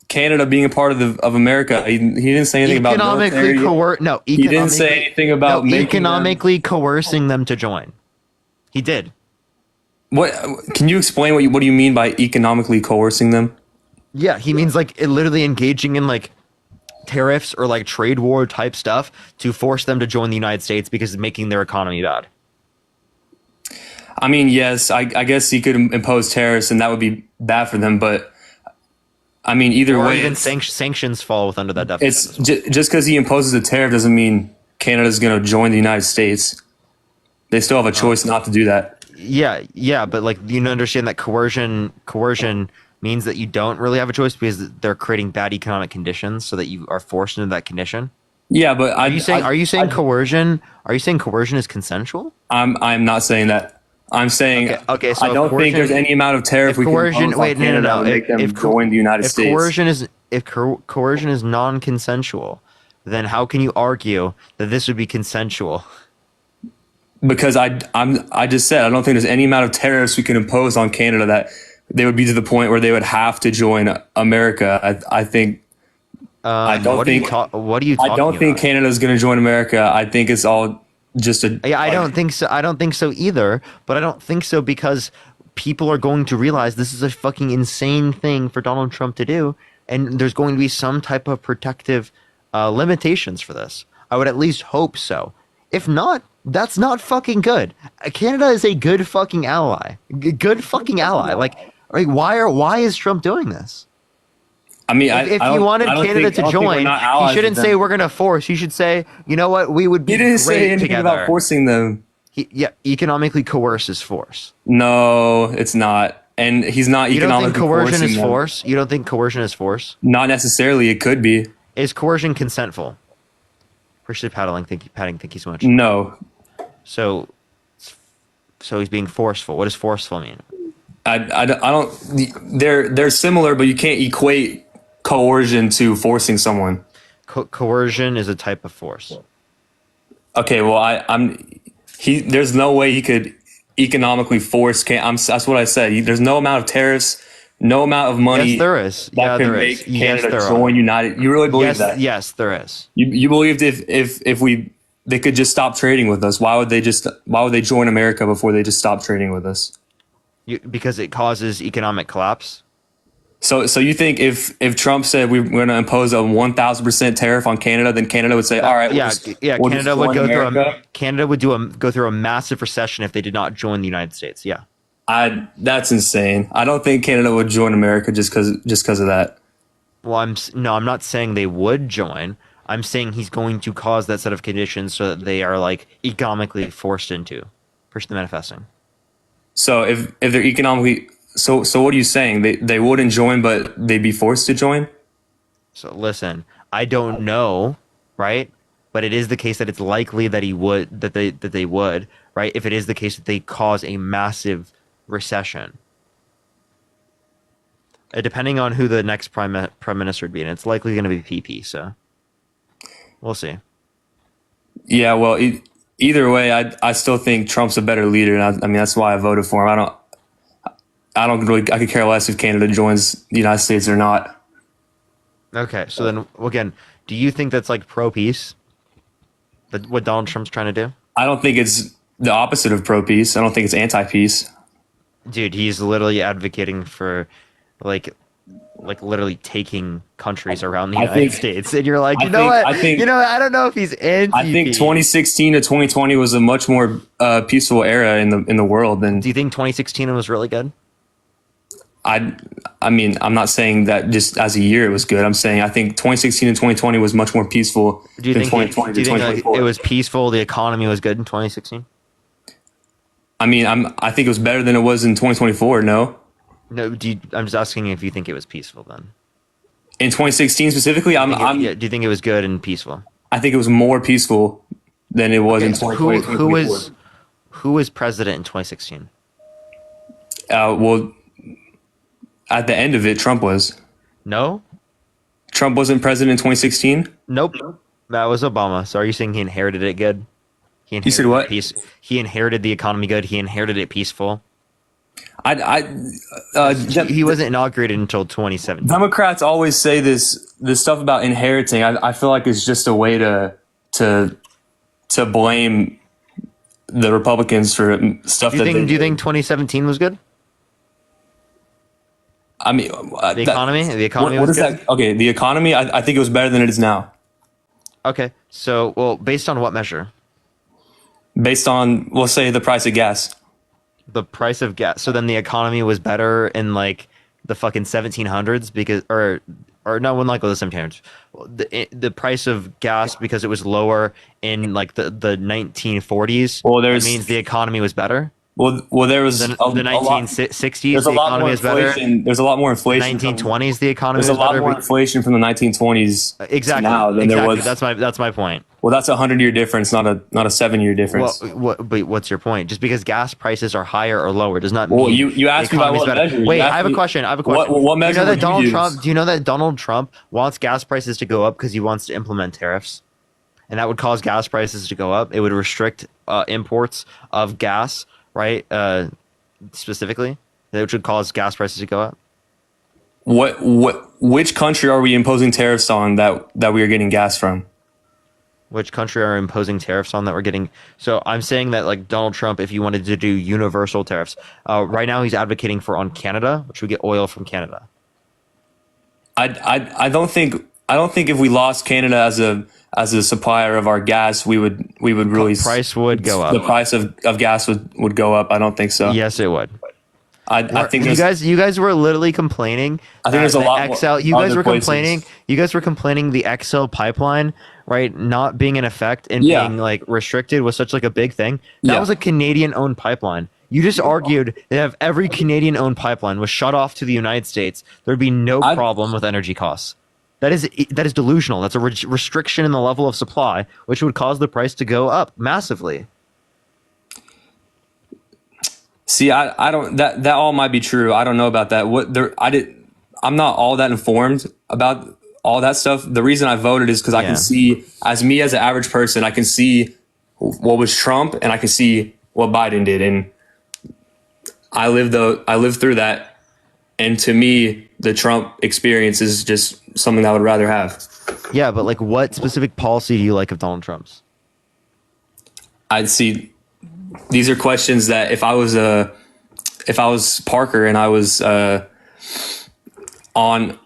Canada being a part of America. He didn't say anything about military.
He
He didn't say anything about making
economically coercing them to join. He did.
What can you explain what you mean by economically coercing them?
Yeah, he means like literally engaging in like tariffs or like trade war type stuff to force them to join the United States because it's making their economy bad.
I mean, yes, I guess he could impose tariffs, and that would be bad for them. But I mean, either
Or
way,
even
it's
sanctions fall with under that definition.
just because he imposes a tariff doesn't mean Canada's going to join the United States. They still have a choice not to do that.
Yeah, but like you understand that coercion means that you don't really have a choice because they're creating bad economic conditions so that you are forced into that condition.
Yeah, but
Are you saying coercion? Are you saying coercion is consensual?
I'm not saying that. I'm saying
Okay, so
I don't think there's any amount of tariff we can impose on Canada to make them join the United States.
If coercion is non-consensual, then how can you argue that this would be consensual?
Because I just said I don't think there's any amount of tariffs we can impose on Canada that they would be to the point where they would have to join America. I think I don't think
what are you talking
I don't think
about?
Canada's going to join America. I think it's all just a
Yeah, I don't think so. I don't think so either. But I don't think so because people are going to realize this is a fucking insane thing for Donald Trump to do, and there's going to be some type of protective limitations for this. I would at least hope so. If not, that's not fucking good. Canada is a good fucking ally. Good fucking ally. Like why is Trump doing this?
I mean,
If he wanted Canada to join, he shouldn't say we're going to force. He should say, you know what, we would be
He didn't
great
say anything
together.
about forcing them.
Economically coerce is force.
No, it's not. And he's not
You don't
economically
think coercion
forcing
is
them.
force? You don't think coercion is force?
Not necessarily. It could be.
Is coercion consentful? Appreciate paddling. Thank you so much.
No.
So he's being forceful. What does forceful mean?
I don't. They're similar, but you can't equate coercion to forcing someone.
Coercion is a type of force.
Okay, well, there's no way he could economically force. That's what I said. There's no amount of tariffs, no amount of money.
Yes, there is.
That can make Canada join United. You really believe that?
Yes, there is.
You believed if they could just stop trading with us, why would they join America before they just stop trading with us?
Because it causes economic collapse.
So you think if Trump said we're going to impose a 1,000% tariff on Canada, then Canada would say, all right, we'll
Canada would go through a massive recession if they did not join the United States. Yeah.
That's insane. I don't think Canada would join America just because of that.
Well, I'm not saying they would join. I'm saying he's going to cause that set of conditions so that they are like economically forced into. Push the manifesting.
So if they're economically so what are you saying? They wouldn't join, but they'd be forced to join?
So listen, I don't know, right? But it is the case that it's likely that they would, right? If it is the case that they cause a massive recession. Depending on who the next prime minister would be, and it's likely going to be PP, so we'll see.
Yeah, well, either way, I still think Trump's a better leader, and I mean that's why I voted for him. I could care less if Canada joins the United States or not.
Okay, so then again, do you think that's like pro peace? What Donald Trump's trying to do?
I don't think it's the opposite of pro peace. I don't think it's anti peace.
Dude, he's literally advocating for like literally taking countries around the United States, and you're like, I don't know if he's anti.
I think 2016 to 2020 was a much more peaceful era in the world than.
Do you think 2016 was really good?
I mean, I'm not saying that just as a year it was good. I'm saying I think 2016 and 2020 was much more peaceful than 2020 to 2024.
It was peaceful? The economy was good in 2016.
I mean, I think it was better than it was in 2024. No.
No. I'm just asking if you think it was peaceful then.
In 2016 specifically, do
you think it was good and peaceful?
I think it was more peaceful than it was in 2020.
Who was president in 2016?
Well. At the end of it, Trump was.
No?
Trump wasn't president in 2016?
Nope. That was Obama. So are you saying he inherited it good?
He said what?
He inherited the economy good. He inherited it peaceful.
He
wasn't inaugurated until 2017.
Democrats always say this stuff about inheriting. I feel like it's just a way to blame the Republicans for stuff
Do you think 2017 was good?
I mean,
The economy. The economy.
What
was
is
good?
that? Okay, the economy. I think it was better than it is now,
Okay. So, well, based on what measure?
based on we'll say the price of gas.
The price of gas. So then the economy was better in like the fucking 1700s because, or no, one like the 1700s. The price of gas because it was lower in like the 1940s.
Well,
that means the economy was better.
Well, there was
The
a lot.
1960s,
There's
the
a lot
economy
more
was better.
inflation. There's a lot more inflation.
1920s, the economy
There's
was
a lot
better.
more inflation from the 1920s
Exactly.
now than there was.
That's my point.
Well, that's a 100-year difference, not a 7-year difference.
But what's your point? Just because gas prices are higher or lower does not mean.
Well, you asked
the
me by
economy's
what
better.
measure. You
Wait,
asked
I have a
me-
question.
What measure
Do you know that
would you
Donald
use?
Trump? Do you know that Donald Trump wants gas prices to go up because he wants to implement tariffs, and that would cause gas prices to go up. It would restrict imports of gas, right? Specifically, which would cause gas prices to go up.
Which country are we imposing tariffs on that we are getting gas from?
Which country are imposing tariffs on that we're getting? So I'm saying that like Donald Trump, if you wanted to do universal tariffs, right now he's advocating for on Canada, which we get oil from Canada.
I don't think if we lost Canada as a supplier of our gas, we would really
Price would go
the
up.
price of gas would go up. I don't think so.
Yes, it would.
I think
you guys were literally complaining.
I think there's a
the
lot more
XL. You guys
other
were
places.
complaining. You guys were complaining the XL pipeline, right, not being in effect and
Yeah.
being like restricted was such like a big thing. That
Yeah.
was a Canadian-owned pipeline. You just argued that if every Canadian-owned pipeline was shut off to the United States, there'd be no problem with energy costs. That is delusional. That's a restriction in the level of supply, which would cause the price to go up massively.
See, I don't that all might be true. I don't know about that. I'm not all that informed about all that stuff. The reason I voted is because I can see, as an average person, I can see what was Trump and I can see what Biden did, and I lived through that. And to me, the Trump experience is just something I would rather have.
Yeah, but like, what specific policy do you like of Donald Trump's?
I'd see. These are questions that if I was Parker and I was on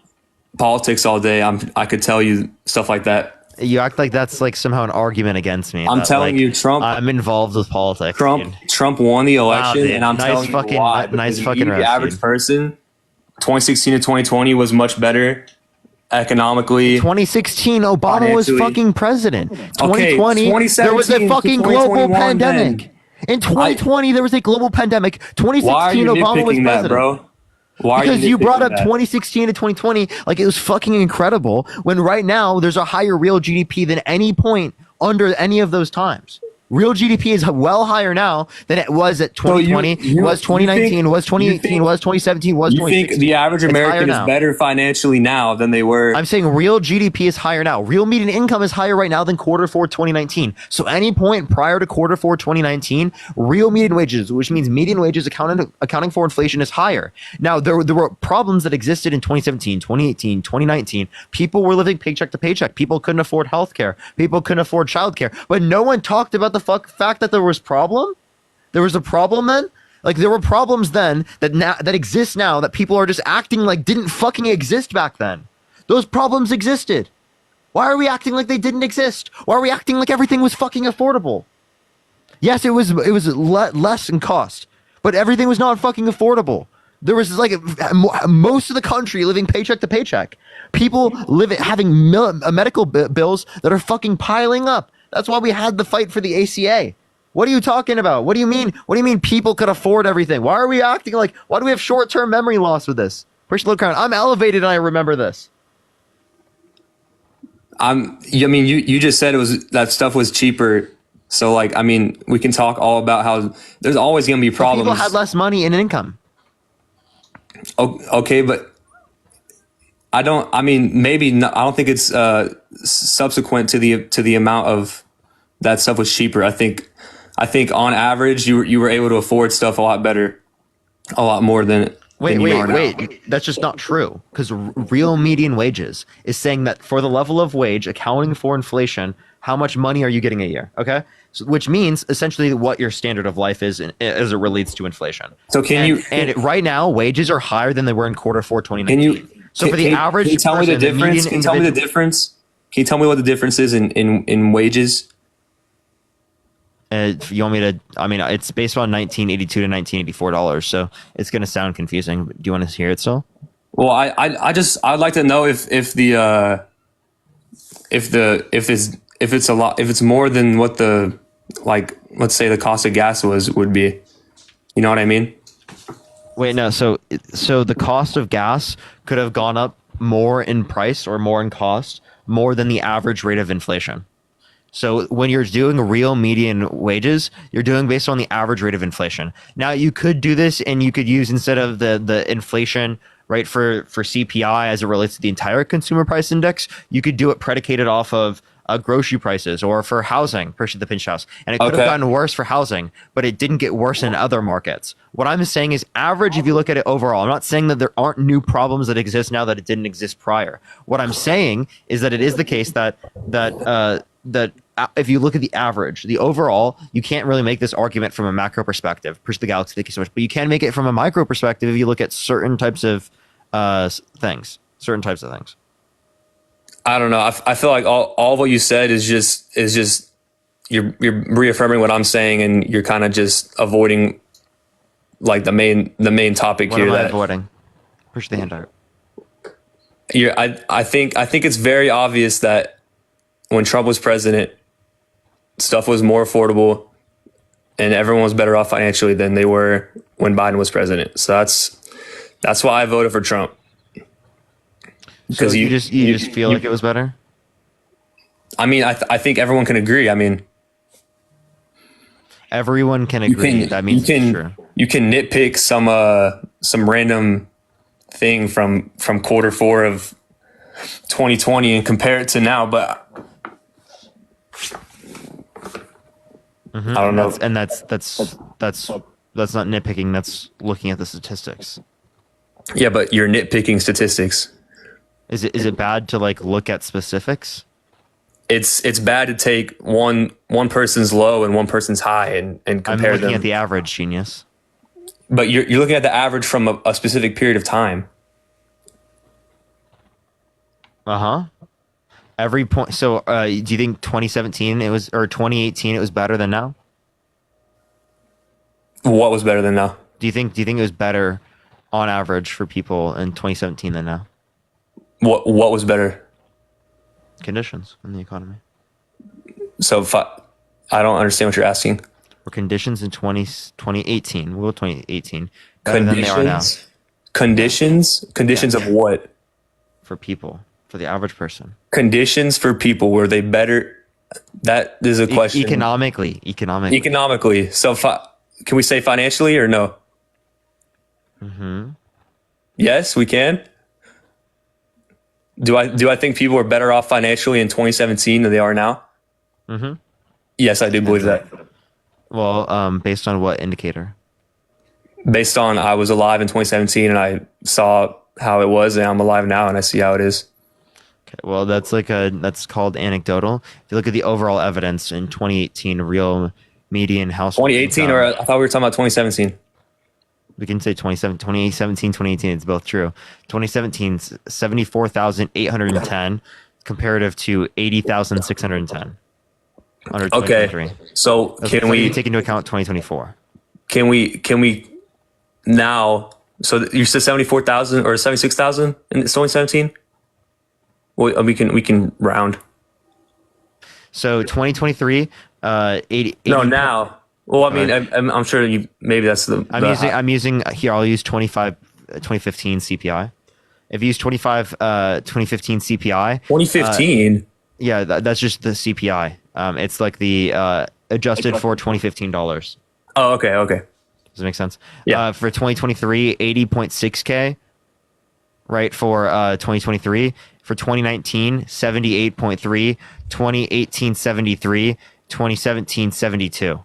politics all day, I could tell you stuff like that.
You act like that's like somehow an argument against me.
I'm
that,
telling
like,
you, Trump.
I'm involved with politics.
Trump won the election,
dude.
and I'm
Nice
telling
fucking-
you why.
nice
Because
fucking
the
roast,
average
dude.
person, 2016 to 2020 was much better economically.
2016, Obama was
Financially.
fucking president.
Okay,
2020, there was a
2017 to
fucking global
2021
pandemic.
then.
In 2020, there was a global pandemic.
Why are
2016,
you
Obama was
nitpicking
president.
that, bro? Why
Because
are
you brought up
nitpicking that?
2016 to 2020 like it was fucking incredible, when right now there's a higher real GDP than any point under any of those times. Real GDP is well higher now than it was at 2020, was 2019, was 2018, was 2017, was
You
2016.
think the average
It's higher
American is
now.
better financially now than they were?
I'm saying real GDP is higher now. Real median income is higher right now than Q4 2019. So any point prior to Q4 2019, real median wages, which means median wages accounting for inflation, is higher. Now, there were problems that existed in 2017, 2018, 2019. People were living paycheck to paycheck. People couldn't afford healthcare. People couldn't afford childcare. But no one talked about the fact that there was problem. There was a problem then. Like, there were problems then that exist now that people are just acting like didn't fucking exist back then. Those problems existed. Why are we acting like they didn't exist? Why are we acting like everything was fucking affordable? Yes, it was less in cost, but everything was not fucking affordable. There was like most of the country living paycheck to paycheck. People having medical bills that are fucking piling up. That's why we had the fight for the ACA. What are you talking about? What do you mean? What do you mean people could afford everything? Why are we acting like? Why do we have short-term memory loss with this? Push low crown. I'm elevated and I remember this.
I mean, you just said that stuff was cheaper. So, like, I mean, we can talk all about how there's always going to be problems.
People had less money and income.
Okay, but I don't think it's subsequent to the amount of that stuff was cheaper. I think on average you were able to afford stuff a lot better, a lot more than
Wait. That's just not true, because real median wages is saying that for the level of wage accounting for inflation, How much money are you getting a year? Okay, so, which means essentially what your standard of life is as it relates to inflation.
So
right now, wages are higher than they were in Q4 2019.
can you
So for the average
can you tell me the
person,
difference?
median
Can you tell me the
individual-
difference? Can you tell me what the difference is in wages?
If you want me to, I mean, it's based on 1982 to $1984, so it's going to sound confusing. But do you want to hear it still?
Well, I'd like to know if it's more than what the, like, let's say the cost of gas would be. You know what I mean?
Wait, no. So the cost of gas could have gone up more in price or more in cost, more than the average rate of inflation. So when you're doing real median wages, you're doing based on the average rate of inflation. Now you could do this, and you could use, instead of the inflation right for CPI as it relates to the entire consumer price index, you could do it predicated off of grocery prices, or for housing, purchase the pinch house. And it could have gotten worse for housing, but it didn't get worse in other markets. What I'm saying is average, if you look at it overall. I'm not saying that there aren't new problems that exist now that it didn't exist prior. What I'm saying is that it is the case that if you look at the average, the overall, you can't really make this argument from a macro perspective. Push the galaxy, thank you so much. But you can make it from a micro perspective if you look at certain types of things.
I don't know. I feel like all what you said is just you're reaffirming what I'm saying, and you're kind of just avoiding like the main topic
What
here.
am I
That
avoiding? Push the hand out.
I think it's very obvious that when Trump was president, stuff was more affordable, and everyone was better off financially than they were when Biden was president. So that's why I voted for Trump.
Because you just feel like it was better.
I mean, I think everyone can agree. I mean,
Everyone can agree. That means it's true.
you can nitpick some random thing from Q4 of 2020 and compare it to now, but I don't know.
That's not nitpicking. That's looking at the statistics.
Yeah, but you're nitpicking statistics.
Is it bad to like look at specifics?
It's bad to take one person's low and one person's high and compare
I'm looking
them.
at the average, genius.
But you're looking at the average from a specific period of time.
Every point. So, do you think 2017 or 2018 it was better than now?
What was better than now?
Do you think it was better on average for people in 2017 than now?
What was better?
Conditions in the economy.
So I don't understand what you're asking.
Or conditions in 2018. We'll go 2018. Better than they are now.
Conditions of what?
For people, for the average person.
Conditions for people, were they better? That is a question.
Economically.
So can we say financially or no? Yes, we can. Do I think people are better off financially in 2017 than they are now? Yes, I do believe that.
Well, based on what indicator?
Based on I was alive in 2017 and I saw how it was, and I'm alive now and I see how it is.
Okay, well, that's called anecdotal. If you look at the overall evidence in 2018, real median household
2018,
income,
or I thought we were talking about 2017.
we can say 2017, 2018. It's both true. 2017, 74,810 comparative to 80,610 under 2023.
Okay, so can we
take into account 2024?
Can we now? So you said 74,000 or 76,000 in 2017. Well, we can round.
So 2023, 80.
No, now. Well, I mean, I'm sure maybe that's the.
I'm using here. I'll use 2015 CPI. If you use 2015 CPI.
2015.
Yeah, that's just the CPI. It's like the adjusted for 2015 dollars.
Oh, okay.
Does it make sense?
Yeah.
For 2023, 80.6K. Right, for 2023. For 2019, 78.3. 2018, 73. 2017, 72.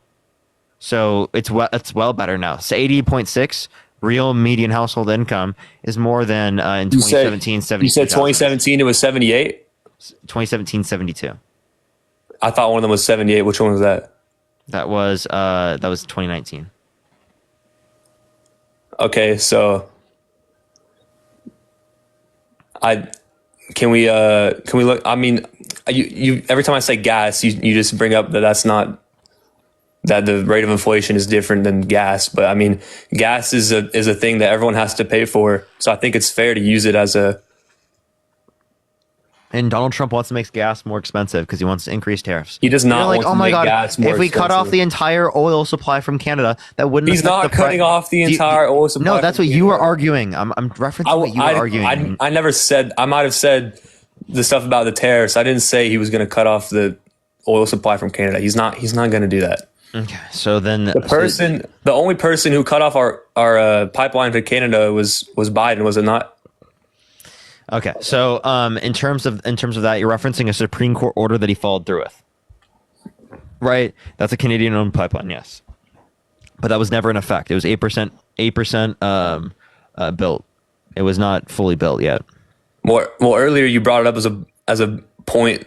So it's well better now. So 80.6 real median household income is more than in 2017, 72.
You said 2017 it was 78?
2017, 72.
I thought one of them was 78. Which one was that?
That was 2019.
Okay, so can we look? I mean, you every time I say gas, you just bring up that's not that the rate of inflation is different than gas. But I mean, gas is a thing that everyone has to pay for. So I think it's fair to use it as a.
And Donald Trump wants to make gas more expensive because he wants to increase tariffs.
He does not
You're like,
want
oh
to
my
make
god,
gas more
if we cut off
expensive.
the entire oil supply from Canada, that wouldn't.
He's
affect
not
the
cutting off the entire oil supply.
No, that's
from
what you were
Canada.
arguing. I'm referencing what you were arguing.
I never said. I might have said the stuff about the tariffs. I didn't say he was going to cut off the oil supply from Canada. He's not going to do that.
Okay, so then
The only person who cut off our pipeline to Canada was Biden, was it not?
Okay, so in terms of that, you're referencing a Supreme Court order that he followed through with, right? That's a Canadian-owned pipeline, yes, but that was never in effect. It was 8% built. It was not fully built yet.
Well, earlier you brought it up as a point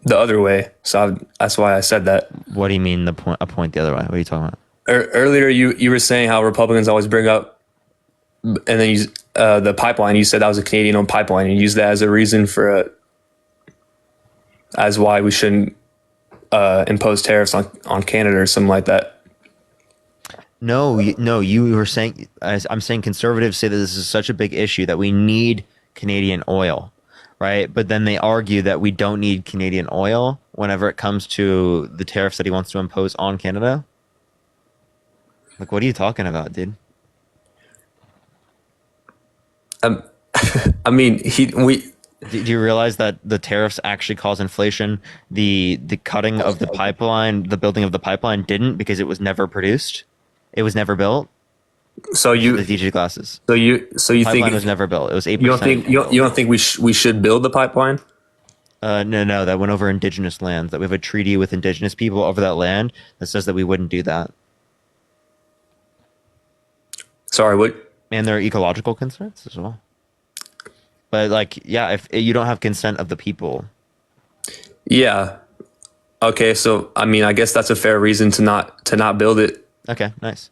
the other way, so that's why I said that.
What do you mean a point the other way? What are you talking about?
Earlier you were saying how Republicans always bring up, and then the pipeline. You said that was a Canadian-owned pipeline, and you used that as a reason as why we shouldn't impose tariffs on Canada or something like that.
No, you were saying. I'm saying conservatives say that this is such a big issue that we need Canadian oil, right? But then they argue that we don't need Canadian oil whenever it comes to the tariffs that he wants to impose on Canada. Like, what are you talking about, dude?
I mean,
Do you realize that the tariffs actually cause inflation? The cutting of the pipeline, the building of the pipeline didn't, because it was never produced. It was never built.
so
The
you
DG glasses.
so you
Pipeline
think
was never built. It was 8%.
you don't think we should build the pipeline?
No, that went over indigenous lands. That we have a treaty with indigenous people over that land that says that we wouldn't do that.
Sorry, what?
And there are ecological concerns as well. But like, yeah, if you don't have consent of the people,
Yeah. Okay, so I mean, I guess that's a fair reason to not build it.
okay, nice.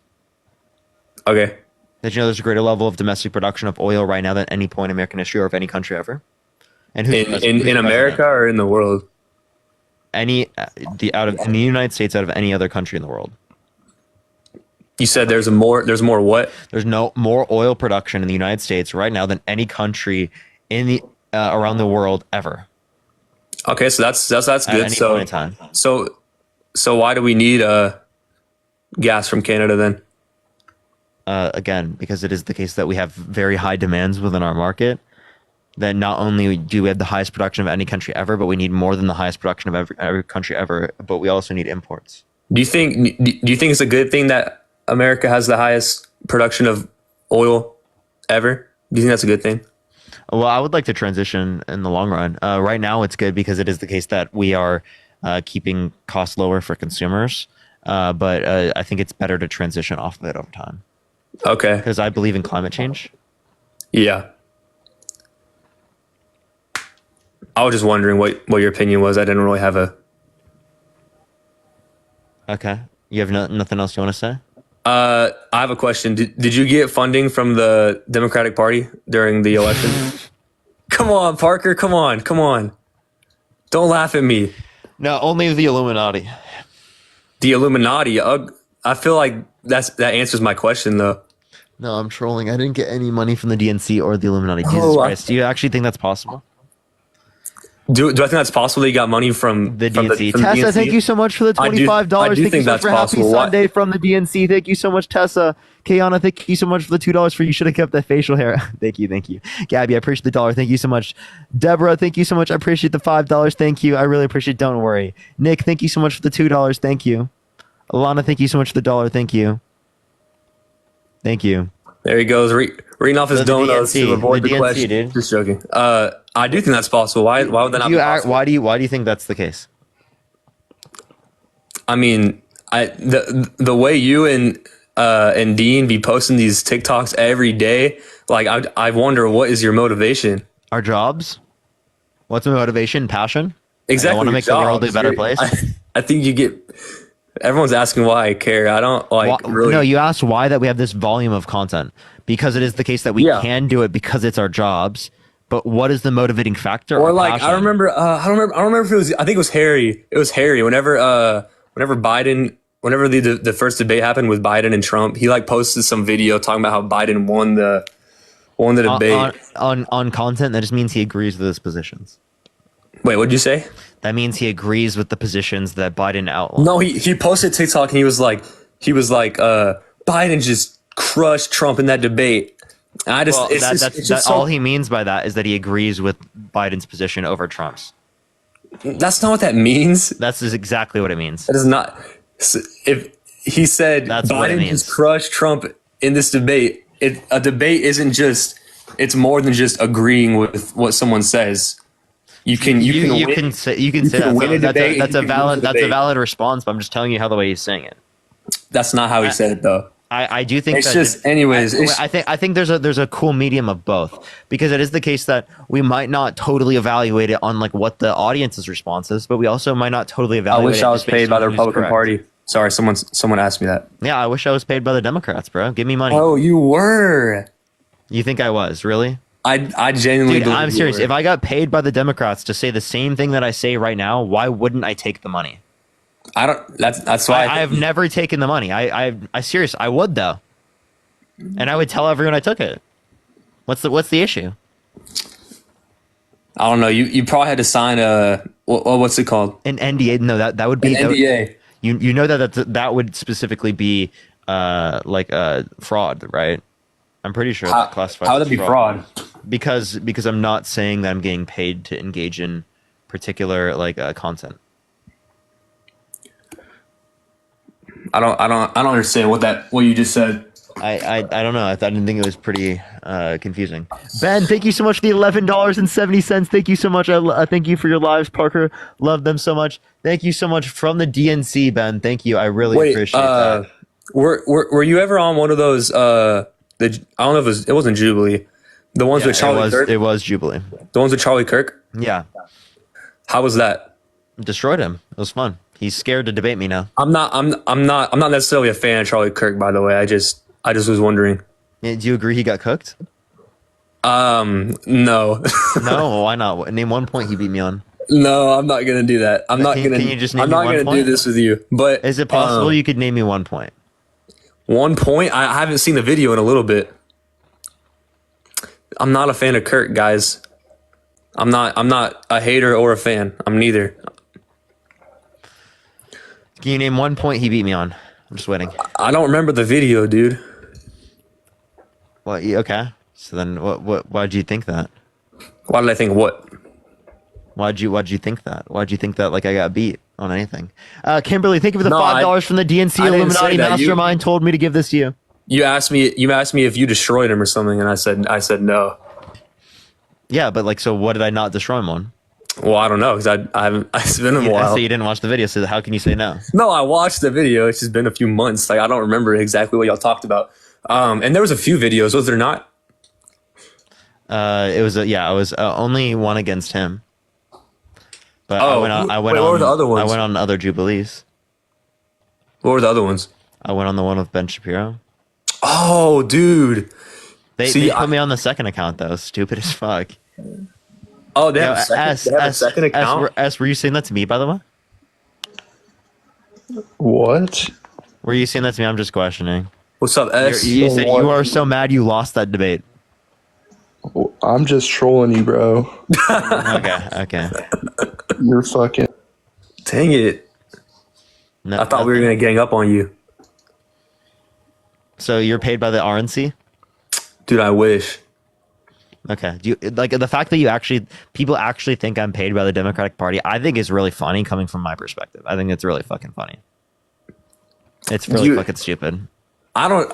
Okay.
Did you know there's a greater level of domestic production of oil right now than any point in American history or of any country ever? And who's
In America or in the world?
in the United States out of any other country in the world?
You said there's more what?
There's no more oil production in the United States right now than any country in the around the world ever.
Okay, so that's
At
good.
any
So
point in time.
so why do we need gas from Canada then?
Again, because it is the case that we have very high demands within our market. That not only do we have the highest production of any country ever, but we need more than the highest production of every country ever. But we also need imports.
Do you think it's a good thing that America has the highest production of oil ever? Do you think that's a good thing?
Well, I would like to transition in the long run. Right now, it's good because it is the case that we are keeping costs lower for consumers. But I think it's better to transition off of it over time
Okay.
because I believe in climate change.
Yeah. I was just wondering what your opinion was. I didn't really have a.
Okay. You have nothing else you want to say?
I have a question. Did you get funding from the Democratic Party during the election? Come on, Parker. Come on. Don't laugh at me.
No, only the Illuminati.
The Illuminati. I feel like that answers my question though.
No, I'm trolling. I didn't get any money from the DNC or the Illuminati. Jesus
Oh,
Christ. Do you actually think that's possible?
Do I think that's possible that you got money from
The
from
DNC.
from the
Tessa,
DNC?
thank you so much for the
I do-
$25.
I do
Thank you
think
so much
that's
for Happy
possible. Why-
Sunday from the DNC. Thank you so much, Tessa. Kayana, thank you so much for the $2 for you should have kept that facial hair. Thank you. Gabby, I appreciate the $1. Thank you so much. Deborah, thank you so much. I appreciate the $5. Thank you. I really appreciate it. Don't worry. Nick, thank you so much for the $2. Thank you. Alana, thank you so much for the $1. Thank you.
There he goes, reading off his
The
donuts
DNC,
to avoid
the
the
DNC,
question.
dude.
Just joking. I do think that's possible. Why would that not be possible?
Why do you think that's the case?
I mean, the way you and Dean be posting these TikToks every day, like I wonder what is your motivation?
Our jobs? What's my motivation? Passion?
Exactly.
I want to
your
make the world a
jobs.
better place.
I think you get. Everyone's asking why I care. I don't really.
No, you asked why that we have this volume of content, because it is the case that we
Yeah.
can do it because it's our jobs. But what is the motivating factor?
Or
Our
like
passion.
I don't remember. I don't remember if it was. I think it was Harry. It was Harry. Whenever Biden. Whenever the first debate happened with Biden and Trump, he like posted some video talking about how Biden won the debate.
On content. That just means he agrees with his positions.
Wait, what did you say?
That means he agrees with the positions that Biden outlined.
No, he posted TikTok and he was like Biden just crushed Trump in that debate. And I just
Well,
it's just so,
all he means by that is that he agrees with Biden's position over Trump's.
that's not what that means.
That's just exactly what it means.
That is not. If he said
That's what it
Biden
means.
just crushed Trump in this debate, a debate isn't just. It's more than just agreeing with what someone says. You can
say that.
win a debate
That's
and
a
you can lose
valid
a debate.
response. But I'm just telling you how the way he's saying it.
That's not how he said it though.
I do think
It's
that
just, anyways.
I think there's a cool medium of both, because it is the case that we might not totally evaluate it on like what the audience's response is, but we also might not totally
I
evaluate.
wish
it
I was
just based
paid by
on
the
who's
Republican
correct.
Party. Sorry, someone asked me that.
Yeah, I wish I was paid by the Democrats, bro. Give me money.
Oh, you were.
You think I was really?
I genuinely.
Dude,
believe
I'm
you
serious.
were.
If I got paid by the Democrats to say the same thing that I say right now, why wouldn't I take the money?
I don't. That's why
I have never taken the money. I serious. I would though, and I would tell everyone I took it. What's the issue?
I don't know. You probably had to sign a what's it called?
An NDA? No, that would be
An NDA.
You know that would specifically be like fraud, right? I'm pretty sure that's classified.
How would
as
that be fraud?
Because I'm not saying that I'm getting paid to engage in particular like content.
I don't understand what you just said.
I don't know. I didn't think it was pretty confusing. Ben, thank you so much for the $11.70. Thank you so much. I thank you for your lives, Parker. Love them so much. Thank you so much from the DNC, Ben. Thank you. I really appreciate that.
Were you ever on one of those? I don't know if it wasn't Jubilee. The ones with Charlie Kirk.
It was Jubilee.
The ones with Charlie Kirk.
Yeah,
How was that?
destroyed him. It was fun. He's scared to debate me now.
I'm not necessarily a fan of Charlie Kirk, by the way. I just was wondering.
Yeah, do you agree he got cooked?
No.
No, why not? Name one point he beat me on.
No, I'm not gonna do that. I'm not gonna.
Can you just name
I'm
me
not
one
gonna do
point?
this with you. But
Is it possible you could name me 1 point?
1 point? I haven't seen the video in a little bit. I'm not a fan of Kirk, guys. I'm not a hater or a fan. I'm neither.
Can you name 1 point he beat me on? I'm just waiting.
I don't remember the video, dude.
Well, okay. So then, why'd you think that?
Why did I think what?
Why'd you think that? Why'd you think that like I got beat on anything? Kimberly, thank you for the
No,
$5 from the DNC
I didn't
Illuminati
say that.
Mastermind. Told me to give this to you.
You asked me if you destroyed him or something, and I said no.
Yeah, but like, so what did I not destroy him on?
Well, I don't know because I haven't. It's been a
So
while.
you didn't watch the video. So how can you say no?
No, I watched the video. It's just been a few months. Like I don't remember exactly what y'all talked about. And there was a few videos. Was there not?
It was I was only one against him. But
Oh,
what
were the other ones?
I went on other Jubilees.
What were the other ones?
I went on the one with Ben Shapiro.
Oh, dude.
They put me on the second account though. Stupid as fuck.
Oh, they
Yo,
have a second account.
Were you saying that to me, by the way?
What?
Were you saying that to me? I'm just questioning.
What's up, S?
You said you are so mad you lost that debate.
I'm just trolling you, bro.
Okay.
You're fucking.
Dang it.
No,
I thought we were going to gang up on you.
So you're paid by the RNC?
Dude, I wish.
Okay. Do you like the fact that people actually think I'm paid by the Democratic Party? I think is really funny coming from my perspective. I think it's really fucking funny. It's really fucking stupid.
I kind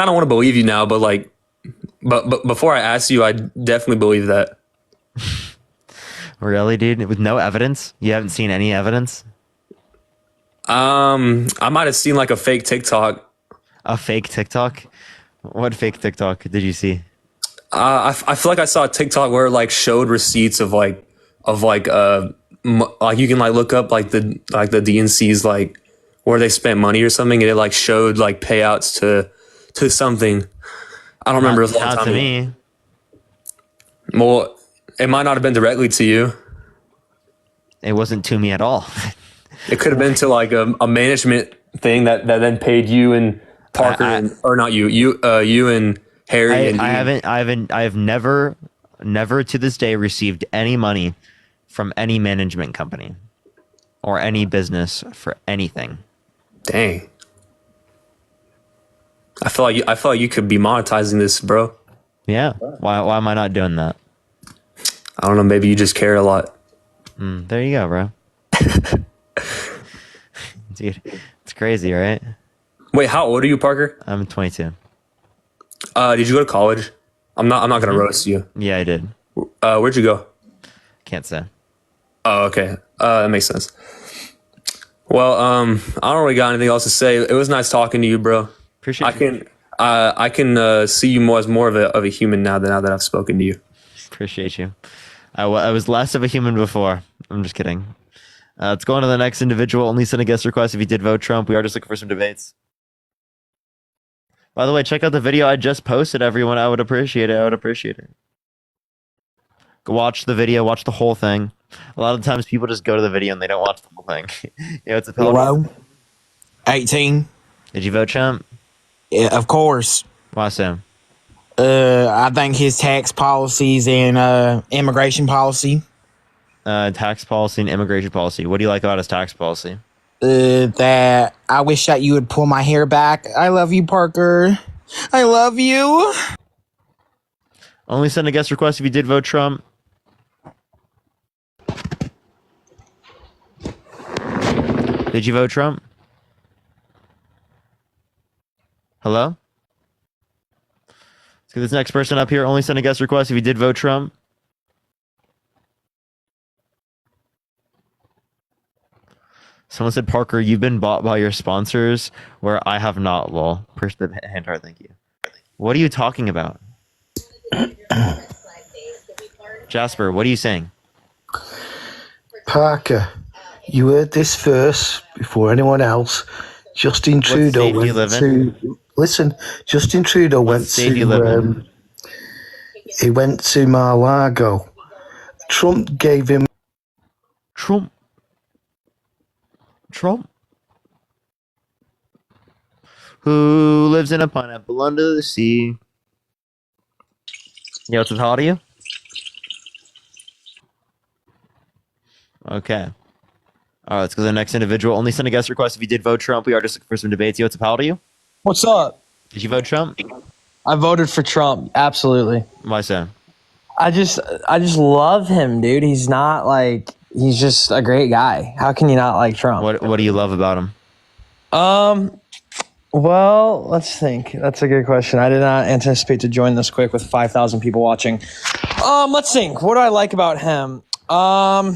of want to believe you now, but like, but before I ask you, I definitely believe that.
Really, dude? With no evidence? You haven't seen any evidence?
I might have seen like a fake TikTok.
A fake TikTok? What fake TikTok did you see?
I feel like I saw a TikTok where it like showed receipts of like of like like you can like look up like the DNC's like where they spent money or something, and it like showed like payouts to something. I don't remember. It was a long
Not
time
to
ago.
me.
Well, it might not have been directly to you.
It wasn't to me at all.
It could have been to like a management thing that then paid you and Parker or not you and Harry and Dean.
I have never to this day received any money from any management company or any business for anything.
Dang. I feel like you could be monetizing this, bro.
Yeah. Why am I not doing that?
I don't know. Maybe you just care a lot.
There you go, bro. Dude, it's crazy, right?
Wait, how old are you, Parker?
I'm 22.
Did you go to college? I'm not gonna roast you.
Yeah, I did.
Where'd you go?
Can't say.
Oh, okay. That makes sense. Well, I don't really got anything else to say. It was nice talking to you, bro.
Appreciate you.
I can see you more as more of a human now that I've spoken to you.
Appreciate you. I was less of a human before. I'm just kidding. Let's go on to the next individual. Only send a guest request if you did vote Trump. We are just looking for some debates. By the way, check out the video I just posted, everyone. I would appreciate it. Go watch the video. Watch the whole thing. A lot of times people just go to the video and they don't watch the whole thing. It's a
Hello? 18.
Did you vote Trump?
Yeah, of course.
Why so?
I think his tax policies and immigration policy.
Tax policy and immigration policy. What do you like about his tax policy?
That I wish that you would pull my hair back. I love you, Parker. I love you.
Only send a guest request if you did vote Trump. Did you vote Trump? Hello? Let's get this next person up here. Only send a guest request if you did vote Trump. Someone said, Parker, you've been bought by your sponsors, where I have not, lol. Push the hand heart, thank you. What are you talking about? Jasper, what are you saying?
Parker, you heard this first before anyone else. Justin Trudeau went to listen. Justin Trudeau went to he went to Mar-a-Lago. Trump gave him
Trump. Who lives in a pineapple under the sea? Yo, what's up? How old are you? Okay. All right, let's go to the next individual. Only send a guest request if you did vote Trump. We are just looking for some debates. Yo, what's up? How old are you?
What's up?
Did you vote Trump?
I voted for Trump. Absolutely.
Why so?
I just love him, dude. He's not like, he's just a great guy. How can you not like Trump?
What do you love about him?
Well, let's think. That's a good question. I did not anticipate to join this quick with 5,000 people watching. Let's think. What do I like about him? What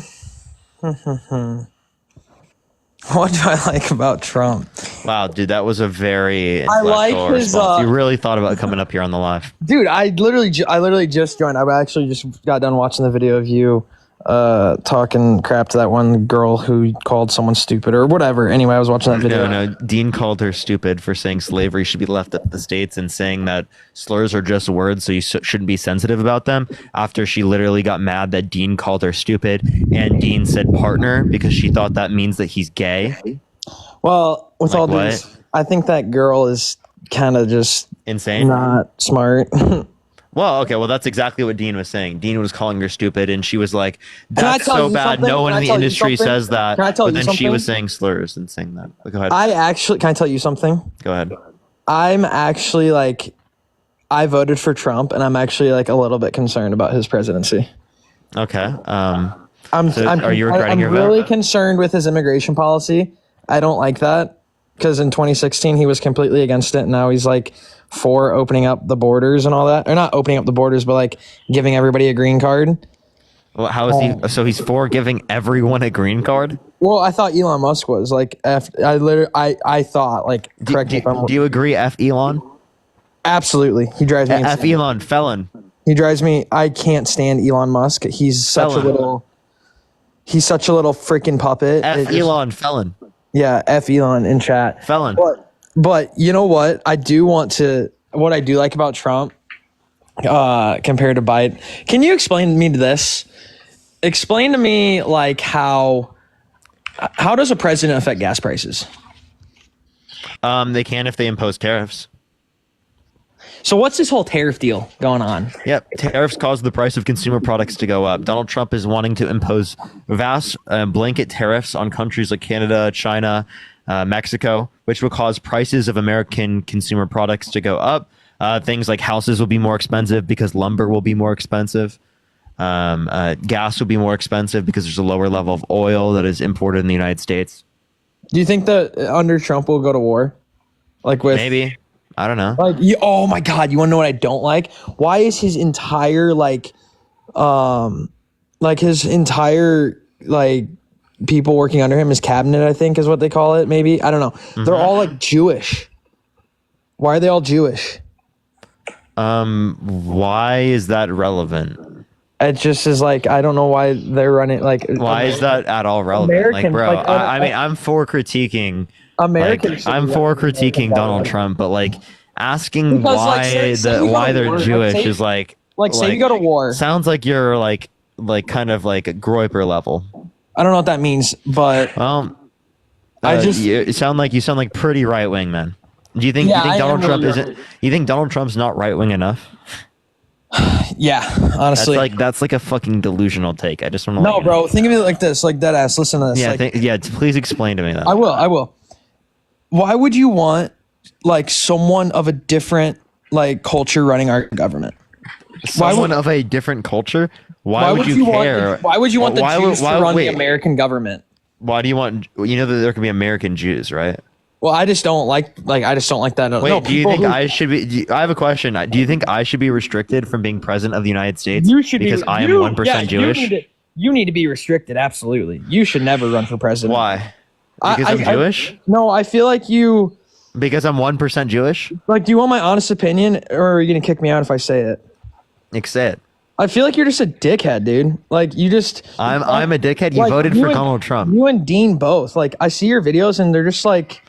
do I like about Trump?
Wow, dude, that was a very
I like his
response. You really thought about coming up here on the live.
Dude, I literally just joined. I actually just got done watching the video of you talking crap to that one girl who called someone stupid or whatever. Anyway, I was watching that video.
No, Dean called her stupid for saying slavery should be left at the states and saying that slurs are just words, so you shouldn't be sensitive about them, after she literally got mad that Dean called her stupid and Dean said partner because she thought that means that he's gay.
Well, with
like
all this, I think that girl is kind of just
insane,
not smart.
Well, okay, well, that's exactly what Dean was saying. Dean was calling her stupid, and she was like, that's so bad. No one in the industry says that. But then she was saying slurs and saying that. But go ahead.
Can I tell you something?
Go ahead.
I'm actually like, I voted for Trump, and I'm actually like a little bit concerned about his presidency.
Okay.
Are
you regretting your vote?
I'm really concerned with his immigration policy. I don't like that because in 2016 he was completely against it, and now he's like for opening up the borders and all that, or not opening up the borders, but like giving everybody a green card.
Well, how is he? So he's for giving everyone a green card?
Well, I thought Elon Musk was like. I thought like. Correct me if I'm wrong.
Do you agree? F Elon?
Absolutely, he drives me.
F
insane.
Elon, felon.
He drives me. I can't stand Elon Musk. He's such a little. He's such a little freaking puppet.
F Elon, felon.
Yeah, F Elon in chat.
Felon.
But you know what? What I do like about Trump compared to Biden. Can you explain to me this? Explain to me like how does a president affect gas prices?
They can if they impose tariffs.
So what's this whole tariff deal going on?
Yep, tariffs cause the price of consumer products to go up. Donald Trump is wanting to impose vast blanket tariffs on countries like Canada, China, Mexico, which will cause prices of American consumer products to go up. Things like houses will be more expensive because lumber will be more expensive. Gas will be more expensive because there's a lower level of oil that is imported in the United States.
Do you think that under Trump we'll go to war? Like with
Maybe. I don't know.
Like, oh my God, you want to know what I don't like? Why is his entire people working under him, his cabinet, I think is what they call it, maybe? I don't know.
Mm-hmm.
They're all like Jewish. Why are they all Jewish?
Why is that relevant?
It just is like, I don't know why they're running like.
Why is that at all relevant?
American,
like, bro,
like,
I mean, I'm for critiquing.
Americans.
I'm for critiquing Donald Trump, but like asking
Because,
why
say we go
why
to
they're
war,
Jewish
say-
is like
say you go to war.
Sounds like you're like kind of like a Groiper level.
I don't know what that means, but
Well, you sound like pretty right wing, man. Do you think
Yeah,
you think
I
Donald
am
Trump
really
isn't? You think Donald Trump's not right wing enough?
yeah, honestly.
That's like a fucking delusional take. I just want to.
No, bro, think of it like this, like dead ass. Listen to this.
Yeah,
like,
please explain to me that.
I will. Why would you want like someone of a different like culture running our government?
Someone of a different culture? Why would you care?
Why would you want the Jews to run
wait,
the American government?
Why do you want? You know that there can be American Jews, right?
Well, I just don't like that.
Wait,
No,
do you
people
think
who-
I should be? I have a question. Do you think I should be restricted from being president of the United States
You should
because I am 1% Jewish?
You need to be restricted. Absolutely, you should never run for president.
Why? Because I'm Jewish?
No, I feel like you.
Because I'm 1% Jewish?
Like, do you want my honest opinion, or are you gonna kick me out if I say it?
Say it.
I feel like you're just a dickhead, dude. Like you just.
I'm a dickhead. You
like,
voted
you
for
and-
Donald Trump.
You and Dean both. Like I see your videos, and they're just like.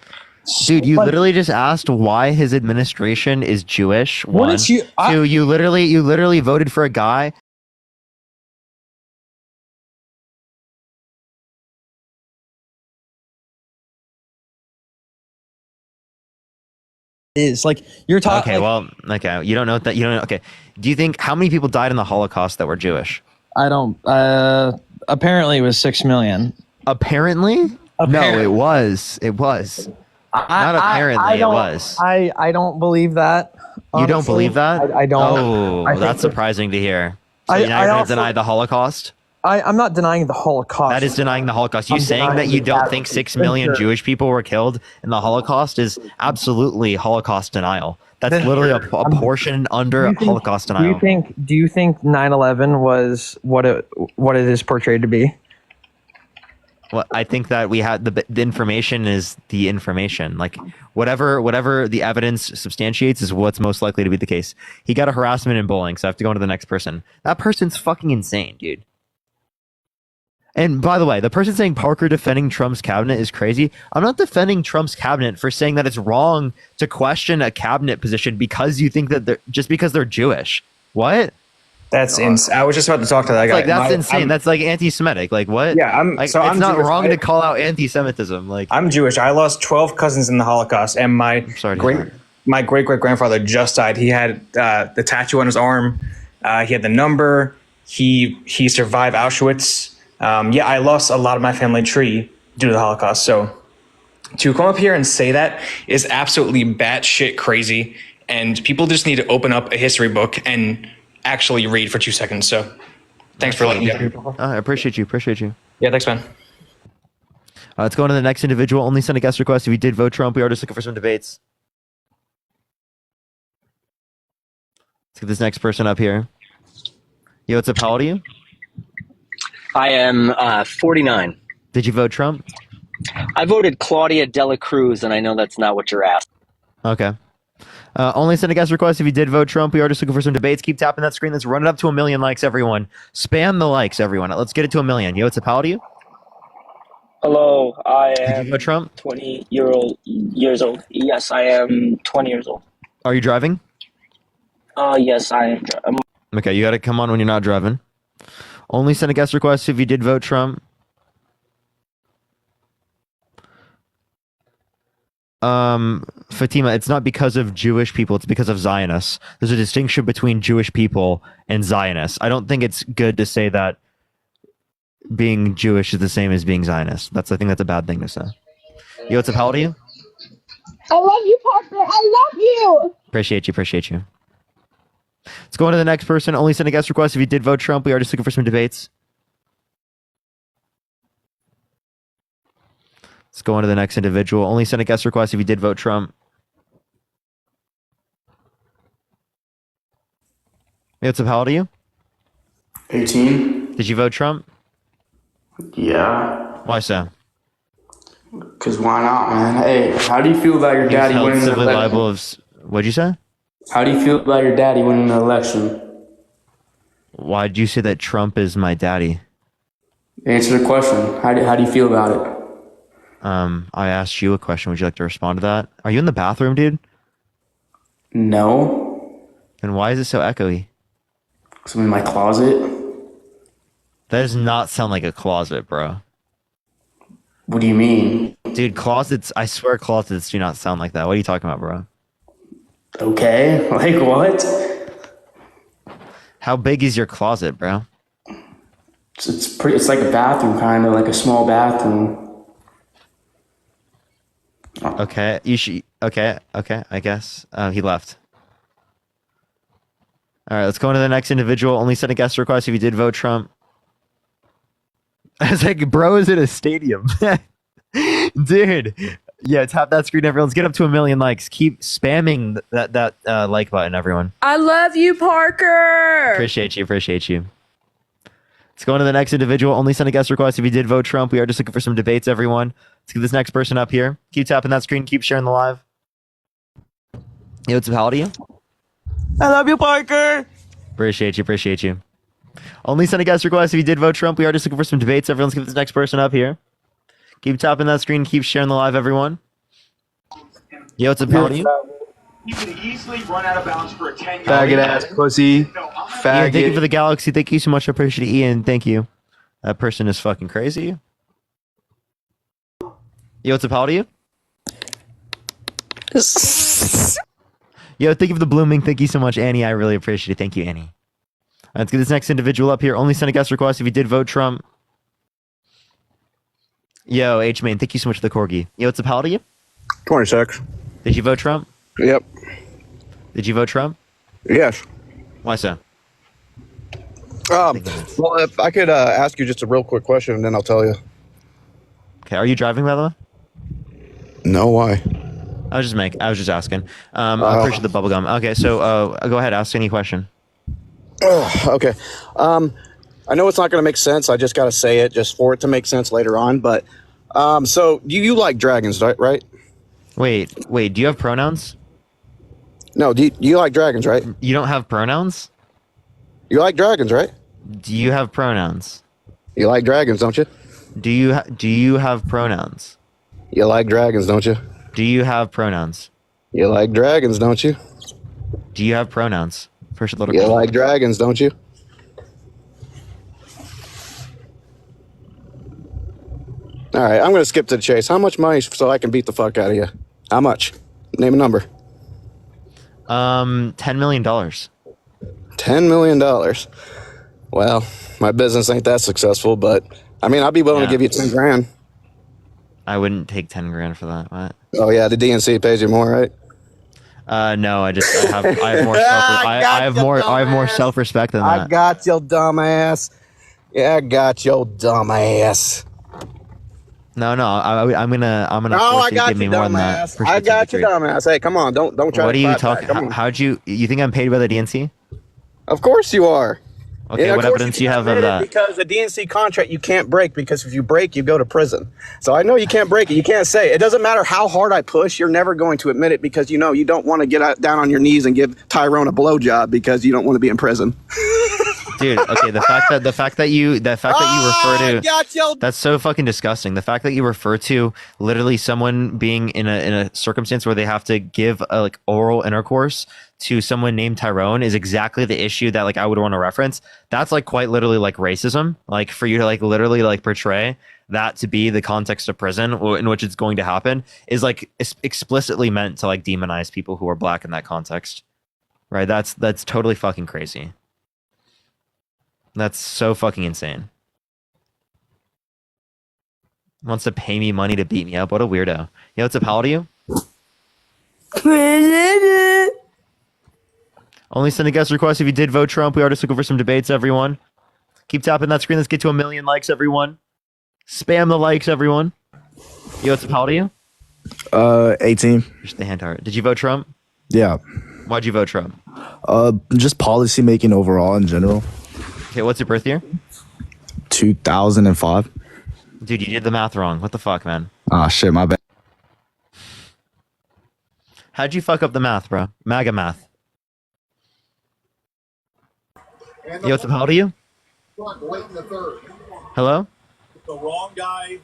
Dude, you
like-
literally just asked why his administration is Jewish.
What
One.
is you-
Two, you literally voted for a guy.
Is like you're talking.
Okay. You don't know that. You don't know. Okay. Do you think how many people died in the Holocaust that were Jewish?
I don't. Apparently, it was 6 million.
Apparently? No, it was. It was. Not apparently. It was.
I don't believe that.
You don't believe that?
I don't.
Oh,
I think
that's
that-
surprising to hear. So
I-
you're not
I
going to
also-
deny the Holocaust?
I'm not denying the Holocaust.
That is denying the Holocaust. You
I'm
saying that
denying
you
the
don't
fact
think
that
6
it's
million
been-
Jewish people were killed in the Holocaust is absolutely Holocaust denial. That's literally a portion under Holocaust denial.
Do you think 9/11 was what it is portrayed to be?
Well, I think that we had the information is the information. Like whatever the evidence substantiates is what's most likely to be the case. He got a harassment in bowling, so I have to go on to the next person. That person's fucking insane, dude. And by the way, the person saying Parker defending Trump's cabinet is crazy. I'm not defending Trump's cabinet for saying that it's wrong to question a cabinet position because you think that they're just because they're Jewish. What?
That's insane. I was just about to talk to that guy.
Like that's insane. That's like anti-Semitic. Like what?
Yeah,
it's not
Jewish.
wrong to call out anti-Semitism. Like
I'm Jewish. I lost 12 cousins in the Holocaust, and my great grandfather just died. He had the tattoo on his arm. He had the number. He survived Auschwitz. I lost a lot of my family tree due to the Holocaust. So to come up here and say that is absolutely batshit crazy. And people just need to open up a history book and actually read for 2 seconds. So thanks for letting me go.
I appreciate you.
Yeah, thanks, man.
Let's go on to the next individual. Only send a guest request if you did vote Trump. We are just looking for some debates. Let's get this next person up here. Yo, what's up? How old are you?
I am 49.
Did you vote Trump?
I voted Claudia Dela Cruz, and I know that's not what you're asking.
Okay. Only send a guest request if you did vote Trump. We are just looking for some debates. Keep tapping that screen. Let's run it up to 1 million likes, everyone. Spam the likes, everyone. Let's get it to 1 million. Yo, what's up? How old are you?
Hello, I
Did
am
you vote Trump?
20 years old. Yes, I am 20 years old.
Are you driving?
Yes, I am.
Okay, you got to come on when you're not driving. Only send a guest request if you did vote Trump. Fatima, it's not because of Jewish people, it's because of Zionists. There's a distinction between Jewish people and Zionists. I don't think it's good to say that being Jewish is the same as being Zionist. I think that's a bad thing to say. Yo, what's up? How old are you?
I love you, Parker. I love you.
Appreciate you. Let's go on to the next person. Only send a guest request if you did vote Trump. We are just looking for some debates. Let's go on to the next individual. Only send a guest request if you did vote Trump. Hey, what's up? How old are you?
18.
Did you vote Trump?
Yeah.
Why so?
Because why not, man? Hey, how do you feel about your daddy winning the election?
What'd you say?
How do you feel about your daddy winning the election?
Why did you say that Trump is my daddy?
Answer the question. How do you feel about it?
I asked you a question. Would you like to respond to that? Are you in the bathroom, dude?
No.
Then why is it so echoey?
Because I'm in my closet.
That does not sound like a closet, bro.
What do you mean?
Dude, closets, I swear closets do not sound like that. What are you talking about, bro?
Okay, like what?
How big is your closet, bro?
It's like a bathroom, kind of like a small bathroom.
Okay, okay, I guess. He left. All right, let's go on to the next individual. Only send a guest request if you did vote Trump. I was like, bro is in a stadium. Dude. Yeah, tap that screen, everyone. Let's get up to 1 million likes. Keep spamming that like button, everyone.
I love you, Parker.
Appreciate you. Let's go on to the next individual. Only send a guest request if you did vote Trump. We are just looking for some debates, everyone. Let's get this next person up here. Keep tapping that screen. Keep sharing the live. Yo, what's up? How old are you?
I love you, Parker.
Appreciate you. Only send a guest request if you did vote Trump. We are just looking for some debates. Everyone, let's get this next person up here. Keep tapping that screen. Keep sharing the live, everyone. Yo, what's up? How old are you?
You can easily run out of bounds for a 10
Faggot ass pussy.
Ian, thank you for the galaxy. Thank you so much. I appreciate it, Ian. Thank you. That person is fucking crazy. Yo, what's up? How old are you? Yo, thank you for the blooming. Thank you so much, Annie. I really appreciate it. Thank you, Annie. Let's get this next individual up here. Only send a guest request if you did vote Trump. Yo, H-Man, thank you so much for the corgi. Yo, what's up? How old are you?
26.
Did you vote Trump?
Yep.
Did you vote Trump?
Yes.
Why so?
Well, if I could ask you just a real quick question, and then I'll tell you.
Okay, are you driving, by the way?
No, why?
I was just asking. I appreciate the bubblegum. Okay, so go ahead, ask any question.
Okay. I know it's not going to make sense. I just got to say it just for it to make sense later on. But so you like dragons, right?
Wait. Do you have pronouns?
No. Do you like dragons, right?
You don't have pronouns?
You like dragons, right?
Do you have pronouns?
You like dragons, don't you?
Do you have pronouns?
You like dragons, don't you?
Do you have pronouns?
You like dragons, don't you?
Do you have pronouns? First little.
You like dragons, don't you? All right, I'm going to skip to the chase. How much money so I can beat the fuck out of you? How much? Name a number.
$10 million.
$10 million. Well, my business ain't that successful, but I mean, I'd be willing to give you 10 grand.
I wouldn't take 10 grand for that. What?
Oh yeah, the DNC pays you more, right?
No, I have more self-respect than that.
I got your dumbass. Yeah, I got your dumbass.
No, I'm gonna
No,
force
I
you to
got
give me
you,
more than that.
dumbass.
for
I
shits
got
and
you,
giggles.
dumbass. Hey, come on, don't try.
What
to
are you
fight
talking?
back.
How'd you think I'm paid by the DNC?
Of course you are.
Okay,
Yeah, of
what
course
evidence do you have
can't
of
admit it
that?
Because the DNC contract you can't break, because if you break, you go to prison. So I know you can't break it. You can't say it. It doesn't matter how hard I push. You're never going to admit it because you know you don't want to get down on your knees and give Tyrone a blowjob because you don't want to be in prison.
Dude, okay, the fact that you refer to that's so fucking disgusting. The fact that you refer to literally someone being in a circumstance where they have to give a, like, oral intercourse to someone named Tyrone is exactly the issue that, like, I would want to reference. That's, like, quite literally, like, racism. Like, for you to, like, literally, like, portray that to be the context of prison in which it's going to happen is, like, explicitly meant to, like, demonize people who are black in that context. Right? That's totally fucking crazy. That's so fucking insane. Wants to pay me money to beat me up. What a weirdo. Yo, what's up? How old are you? Only send a guest request if you did vote Trump. We are just looking for some debates, everyone. Keep tapping that screen. Let's get to 1 million likes, everyone. Spam the likes, everyone. Yo, what's up? How old are you?
18.
Just the hand heart. Did you vote Trump?
Yeah.
Why'd you vote Trump?
Just policy making overall in general.
Okay, what's your birth year?
2005.
Dude, you did the math wrong. What the fuck, man?
Ah, shit, my bad.
How'd you fuck up the math, bro? MAGA math. Yo, what's up? How old are you? Hello?
The wrong guy.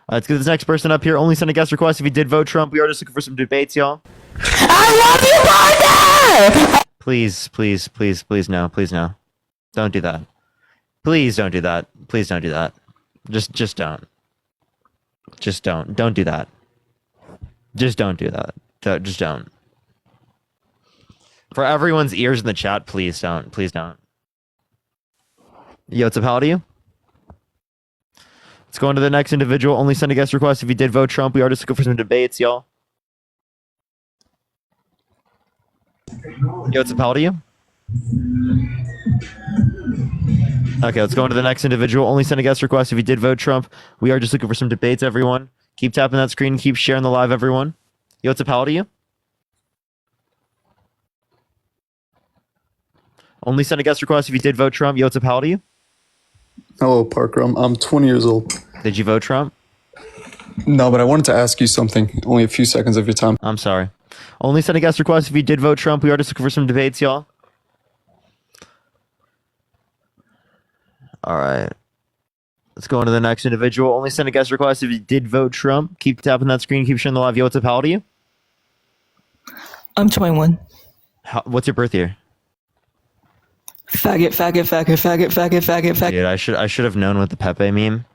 Let's get this next person up here. Only send a guest request if you did vote Trump. We are just looking for some debates, y'all.
I love you, partner!
Please, please, please, please, no. Please, no. Don't do that. Please don't do that. Please don't do that. Just don't. Just don't. Don't do that. Just don't do that. Just don't. For everyone's ears in the chat, please don't. Please don't. Yo, what's up? How old are you? Let's go on to the next individual. Only send a guest request if you did vote Trump. We are just looking for some debates, y'all. Yo, what's up? How old are you? Okay, let's go on to the next individual. Only send a guest request if you did vote Trump. We are just looking for some debates, everyone. Keep tapping that screen. Keep sharing the live, everyone. Yo, what's up? How old are you? Only send a guest request if you did vote Trump. Yo, what's up? How old are you?
Hello, Parker. I'm 20 years old.
Did you vote Trump?
No, but I wanted to ask you something. Only a few seconds of your time.
I'm sorry. Only send a guest request if you did vote Trump. We are just looking for some debates, y'all. All right. Let's go on to the next individual. Only send a guest request if you did vote Trump. Keep tapping that screen. Keep sharing the live. Yo, what's up? How old are you?
I'm 21.
What's your birth year?
Faggot, faggot, faggot, faggot, faggot, faggot, faggot.
Dude, I should have known with the Pepe meme.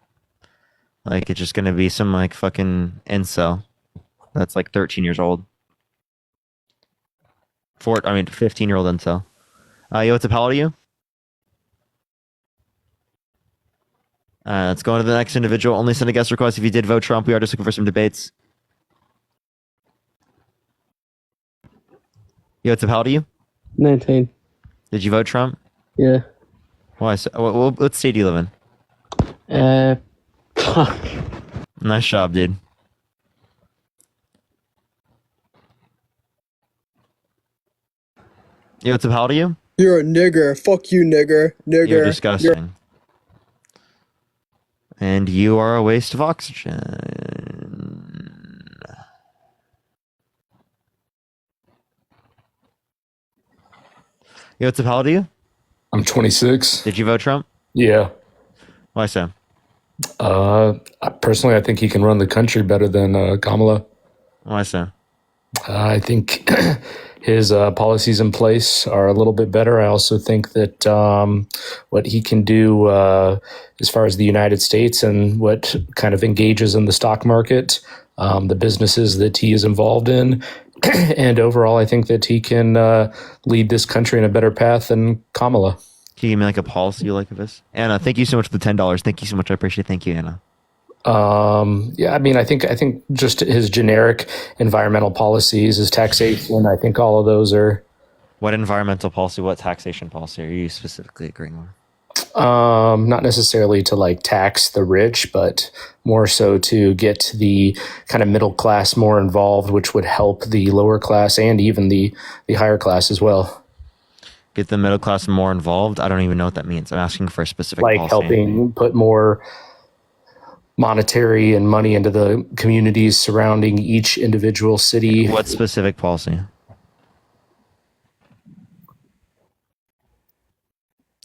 Like, it's just gonna be some, like, fucking incel that's like 13 years old. 15-year-old incel. Yo, what's up? How old are you? Let's go on to the next individual. Only send a guest request if you did vote Trump. We are just looking for some debates. Yo, what's up? How old are you?
19.
Did you vote Trump?
Yeah.
Why? What state do you live in?
Fuck.
Nice job, dude. Yo, what's up? How old are you?
You're a nigger. Fuck you, nigger. Nigger.
You're disgusting. And you are a waste of oxygen. Yo, what's up? How old are you?
I'm 26.
Did you vote Trump?
Yeah.
Why so?
Personally, I think he can run the country better than Kamala.
Why so?
I think his policies in place are a little bit better. I also think that what he can do as far as the United States and what kind of engages in the stock market, the businesses that he is involved in, and overall, I think that he can lead this country in a better path than Kamala.
Can you give me like a policy you like of this? Anna, thank you so much for the $10. Thank you so much. I appreciate it. Thank you, Anna.
Yeah, I mean, I think just his generic environmental policies, his taxation, I think all of those are.
What environmental policy, what taxation policy are you specifically agreeing with?
Not necessarily to like tax the rich, but more so to get the kind of middle class more involved, which would help the lower class and even the higher class as well.
Get the middle class more involved? I don't even know what that means. I'm asking for a specific
like
policy.
Helping put more monetary and money into the communities surrounding each individual city.
What specific policy?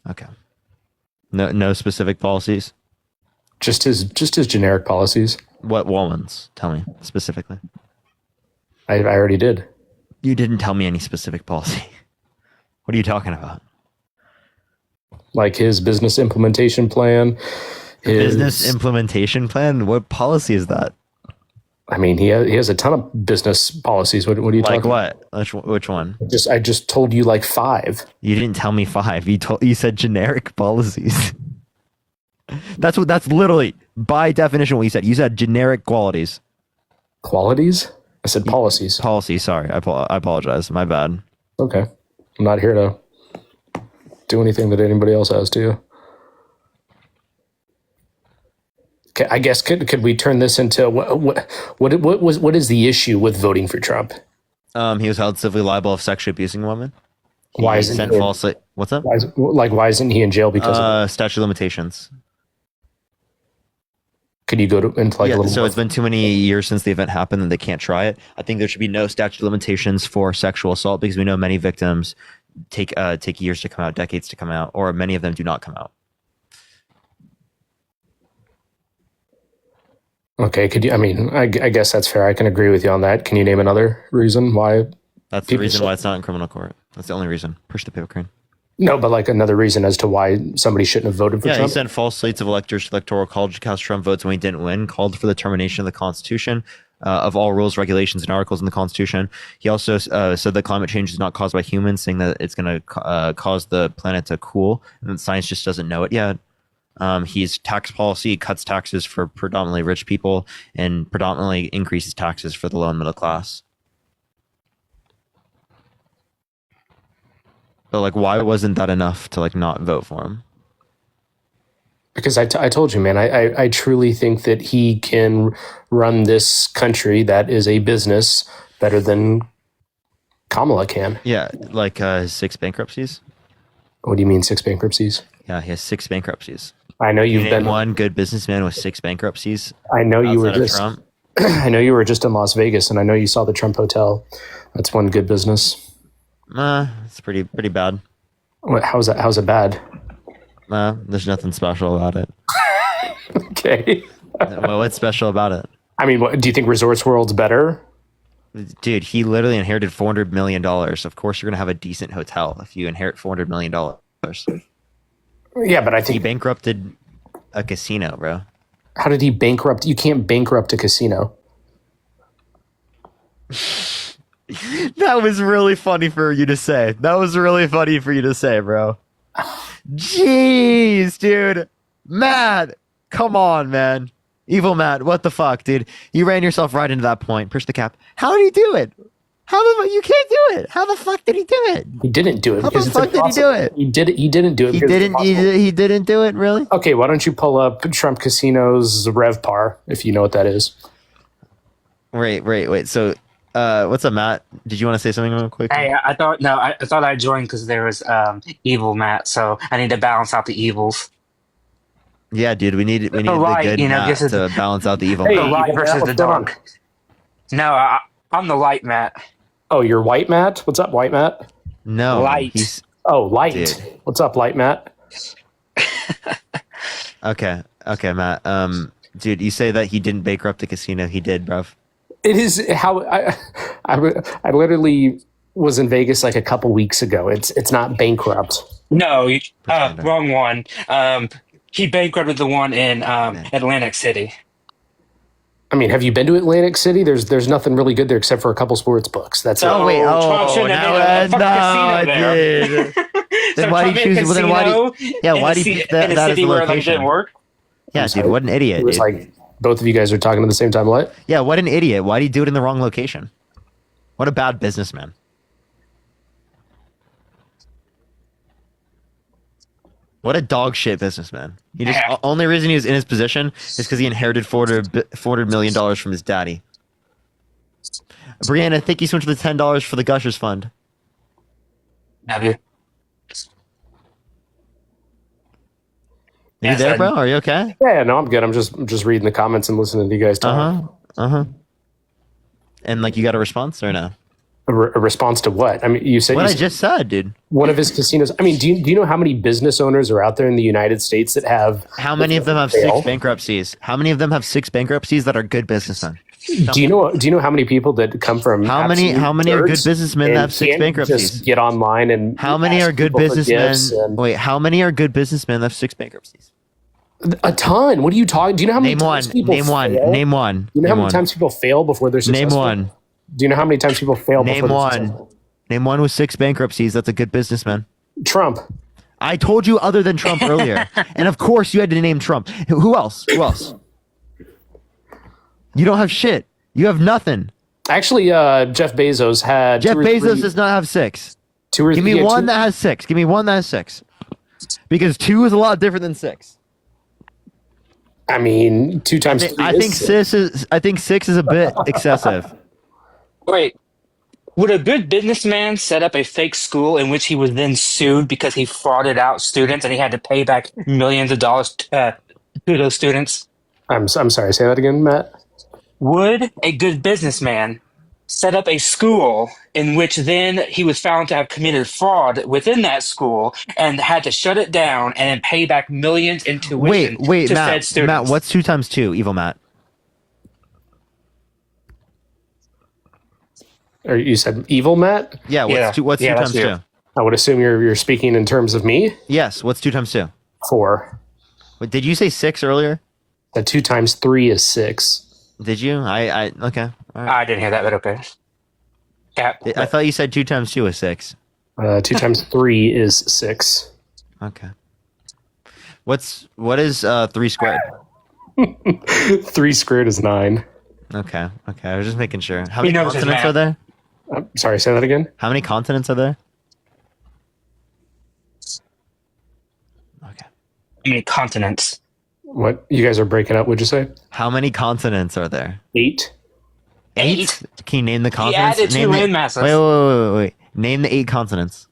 Okay. No specific policies.
Just his generic policies.
What ones? Tell me specifically.
I already did.
You didn't tell me any specific policy. What are you talking about?
Like his business implementation plan.
Business implementation plan? What policy is that?
I mean, he has a ton of business policies. What are you talking about?
Like what? Which one?
I just told you like 5.
You didn't tell me 5. You said generic policies. That's literally by definition what you said. You said generic qualities.
Qualities? I said policies.
Policies. Sorry, I apologize. My bad.
Okay, I'm not here to do anything that anybody else has to. Okay, I guess could we turn this into what is the issue with voting for Trump?
He was held civilly liable of sexually abusing a woman.
Why isn't
falsely? What's up?
Why isn't he in jail because of
statute of limitations?
Could you go into like a little?
So it's been too many years since the event happened that they can't try it. I think there should be no statute of limitations for sexual assault because we know many victims take years to come out, decades to come out, or many of them do not come out.
Okay, could you? I mean, I guess that's fair. I can agree with you on that. Can you name another reason why?
That's the reason why it's not in criminal court. That's the only reason. Push the paper crane.
No, but like another reason as to why somebody shouldn't have voted for Trump.
He sent false slates of electors to electoral college to cast Trump votes when he didn't win. Called for the termination of the Constitution, of all rules, regulations, and articles in the Constitution. He also said that climate change is not caused by humans, saying that it's going to cause the planet to cool, and that science just doesn't know it yet. His tax policy cuts taxes for predominantly rich people and predominantly increases taxes for the low and middle class. But like, why wasn't that enough to like not vote for him?
Because I told you, man, I truly think that he can run this country that is a business better than Kamala can.
Yeah, like 6 bankruptcies.
What do you mean 6 bankruptcies?
Yeah, he has 6 bankruptcies.
I know you've been
one good businessman with 6 bankruptcies.
I know you were just.
Trump.
I know you were just in Las Vegas, and I know you saw the Trump Hotel. That's one good business.
It's pretty bad.
How's it bad?
There's nothing special about it.
Okay.
Well, what's special about it?
I mean, do you think Resorts World's better?
Dude, he literally inherited $400 million. Of course, you're gonna have a decent hotel if you inherit $400 million.
Yeah, but I think
he bankrupted a casino, bro.
How did he bankrupt? You can't bankrupt a casino.
That was really funny for you to say. Bro. Jeez, dude. Matt, come on, man. Evil Matt, what the fuck, dude? You ran yourself right into that point. Push the cap. How did he do it? You can't do it. How the fuck did he do it?
He didn't do it.
How the fuck did he do it?
He didn't do it.
He didn't do it, really?
Okay, why don't you pull up Trump Casino's RevPAR, if you know what that is?
Wait. So, what's up, Matt? Did you want to say something real quick?
Hey, I thought I joined because there was evil Matt, so I need to balance out the evils.
Yeah, dude, we need the good Matt to balance out the evil.
The
Matt.
light versus the dark. No, I'm the light Matt.
Oh, you're White Matt? What's up, White Matt?
No,
light.
Light.
Dude.
What's up, Light Matt?
Okay, Matt. Dude, you say that he didn't bankrupt the casino. He did, bruv.
It is how I literally was in Vegas like a couple weeks ago. It's not bankrupt.
No, wrong one. He bankrupted the one in Atlantic City.
I mean, have you been to Atlantic City? There's nothing really good there except for a couple sports books. That's
Trump
it.
shouldn't have made a casino there. Then why do you choose? Why do you pick that as a location?
Didn't work.
Yeah, dude, what an idiot.
It was like both of you guys are talking at the same time. What?
Yeah, what an idiot. Why did he do it in the wrong location? What a bad businessman. What a dog shit businessman. He just only reason he was in his position is because he inherited $400 million from his daddy. Brianna, thank you so much for the $10 for the Gushers Fund.
Have you?
You there, bro? Are you okay?
Yeah, no, I'm good. I'm just reading the comments and listening to you guys talk.
And like, you got a response or no?
A response to what? I mean, you said
what I just said, dude.
One of his casinos. I mean, do you know how many business owners are out there in the United States that have?
How many of them have 6 bankruptcies? How many of them have 6 bankruptcies that are good businessmen?
Do you know how many people that come from
how many are good businessmen that have 6 bankruptcies?
Just get online and
how many are good businessmen? Wait, how many are good businessmen that have 6 bankruptcies?
A ton. What are you talking? Do you know how many times people
Name one.
fail?
Name one.
Do you know how many times people fail before they're successful?
Name one.
Do you know how many times people fail before they're successful?
Name one with 6 bankruptcies. That's a good businessman.
Trump.
I told you other than Trump earlier, and of course you had to name Trump. Who else? Who else? You don't have shit. You have nothing.
Actually, Jeff Bezos had.
Jeff Bezos does not have 6. Give me one that has 6. Give me one that has 6. Because 2 is a lot different than 6.
I mean, 2 times 3
I think 6 is a bit excessive.
Wait, would a good businessman set up a fake school in which he was then sued because he frauded out students and he had to pay back millions of dollars to those students?
I'm sorry. Say that again, Matt.
Would a good businessman set up a school in which then he was found to have committed fraud within that school and had to shut it down and then pay back millions in tuition to said students?
Matt, what's 2 times 2? Evil Matt.
Or you said evil Matt?
Yeah. What's 2 times 2?
I would assume you're speaking in terms of me.
Yes. What's 2 times 2?
4.
Wait, did you say 6 earlier?
2 times 3 is 6.
Did you? I okay. All right.
I didn't hear that, but okay. Yeah.
I thought you said 2 times 2 is 6.
2 times 3 is 6.
Okay. What is 3 squared?
3 squared is 9.
Okay. I was just making sure. How many continents are there?
Sorry, say that again.
How many continents are there? Okay.
How many continents?
What? You guys are breaking up, would you say?
How many continents are there?
8.
8? Can you name the continents?
He added 2 landmasses.
Wait. Name the 8 continents.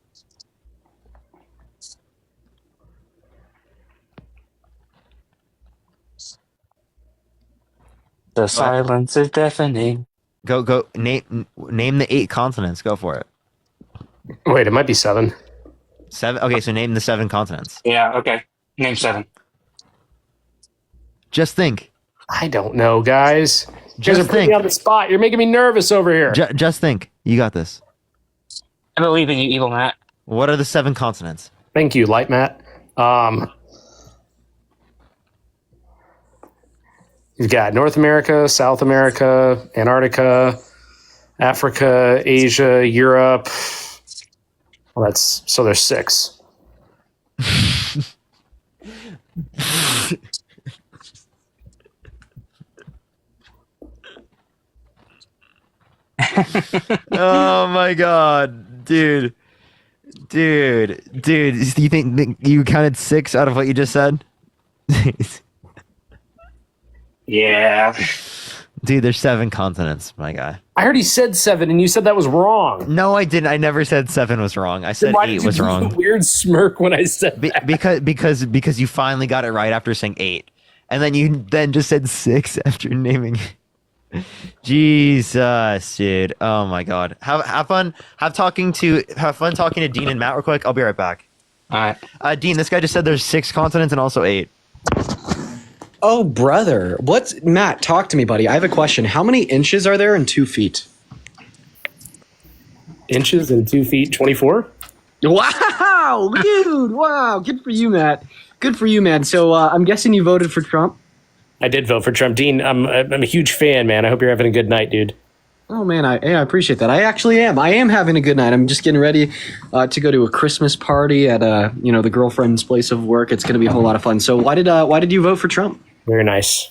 The silence is deafening.
Go. Name the 8 continents. Go for it.
Wait, it might be 7.
7? Okay, so name the 7 continents.
Yeah, okay. Name 7.
Just think.
I don't know, guys. You guys are putting
think.
me on the spot. You're making me nervous over here.
Just think. You got this.
I believe in you, evil Matt.
What are the 7 continents?
Thank you, Light Matt. You've got North America, South America, Antarctica, Africa, Asia, Europe. Well, there's 6.
Oh my god, dude. Do you think you counted 6 out of what you just said?
Yeah.
Dude, there's 7 continents, my guy.
I already said 7, and you said that was wrong.
No, I didn't. I never said 7 was wrong. I said 8 was wrong.
Why did you do a weird smirk when I said that?
Because you finally got it right after saying 8, and then you just said 6 after naming it. Jesus, dude. Oh my god. Have fun talking to Dean and Matt real quick. I'll be right back.
All right.
Dean, this guy just said there's 6 continents and also 8.
Oh, brother. Matt, talk to me, buddy. I have a question. How many inches are there in 2 feet?
Inches and 2 feet, 24?
Wow, dude. Wow. Good for you, Matt. Good for you, man. So I'm guessing you voted for Trump?
I did vote for Trump. Dean, I'm a huge fan, man. I hope you're having a good night, dude.
Oh, man, I appreciate that. I actually am. I am having a good night. I'm just getting ready to go to a Christmas party at the girlfriend's place of work. It's going to be a whole lot of fun. So why did you vote for Trump?
Very nice.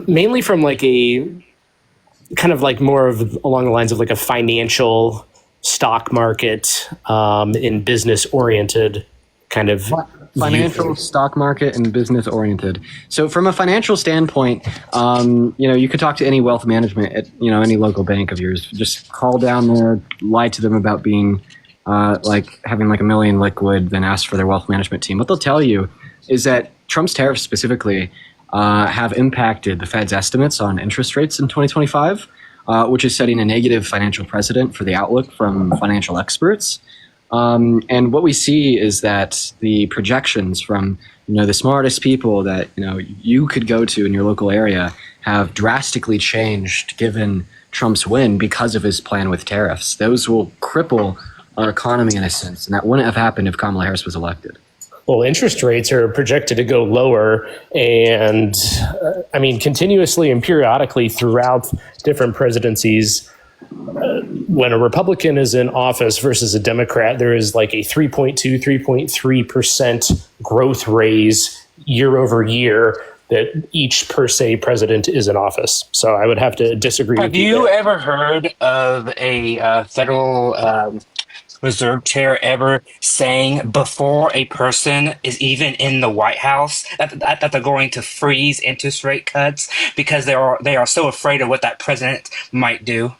Mainly from like a kind of like more of along the lines of like a financial stock market in business oriented kind of
financial stock market and business oriented. So from a financial standpoint, you could talk to any wealth management at any local bank of yours. Just call down there, lie to them about being having like $1 million liquid, then ask for their wealth management team. What they'll tell you is that Trump's tariffs specifically have impacted the Fed's estimates on interest rates in 2025. which is setting a negative financial precedent for the outlook from financial experts. And what we see is that the projections from the smartest people that you could go to in your local area have drastically changed given Trump's win because of his plan with tariffs. Those will cripple our economy in a sense, and that wouldn't have happened if Kamala Harris was elected.
Well, interest rates are projected to go lower, and continuously and periodically throughout different presidencies. When a Republican is in office versus a Democrat, there is like a 3.2, 3.3% growth raise year over year that each per se president is in office. So I would have to disagree with you.
Have you ever heard of a federal reserve chair ever saying before a person is even in the White House that they're going to freeze interest rate cuts because they are so afraid of what that president might do?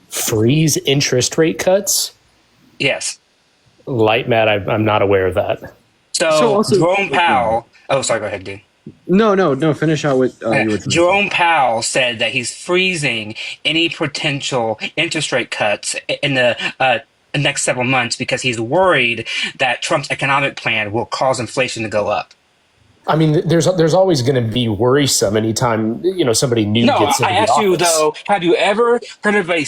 Freeze interest rate cuts?
Yes.
Light Matt, I'm not aware of that.
So also, Jerome Powell. Oh, sorry. Go ahead, dude.
No. Finish out what you were saying.
Jerome Powell said that he's freezing any potential interest rate cuts in the next several months because he's worried that Trump's economic plan will cause inflation to go up.
I mean, there's always going to be worrisome anytime somebody new gets into the office. No, I asked you though,
have you ever heard of a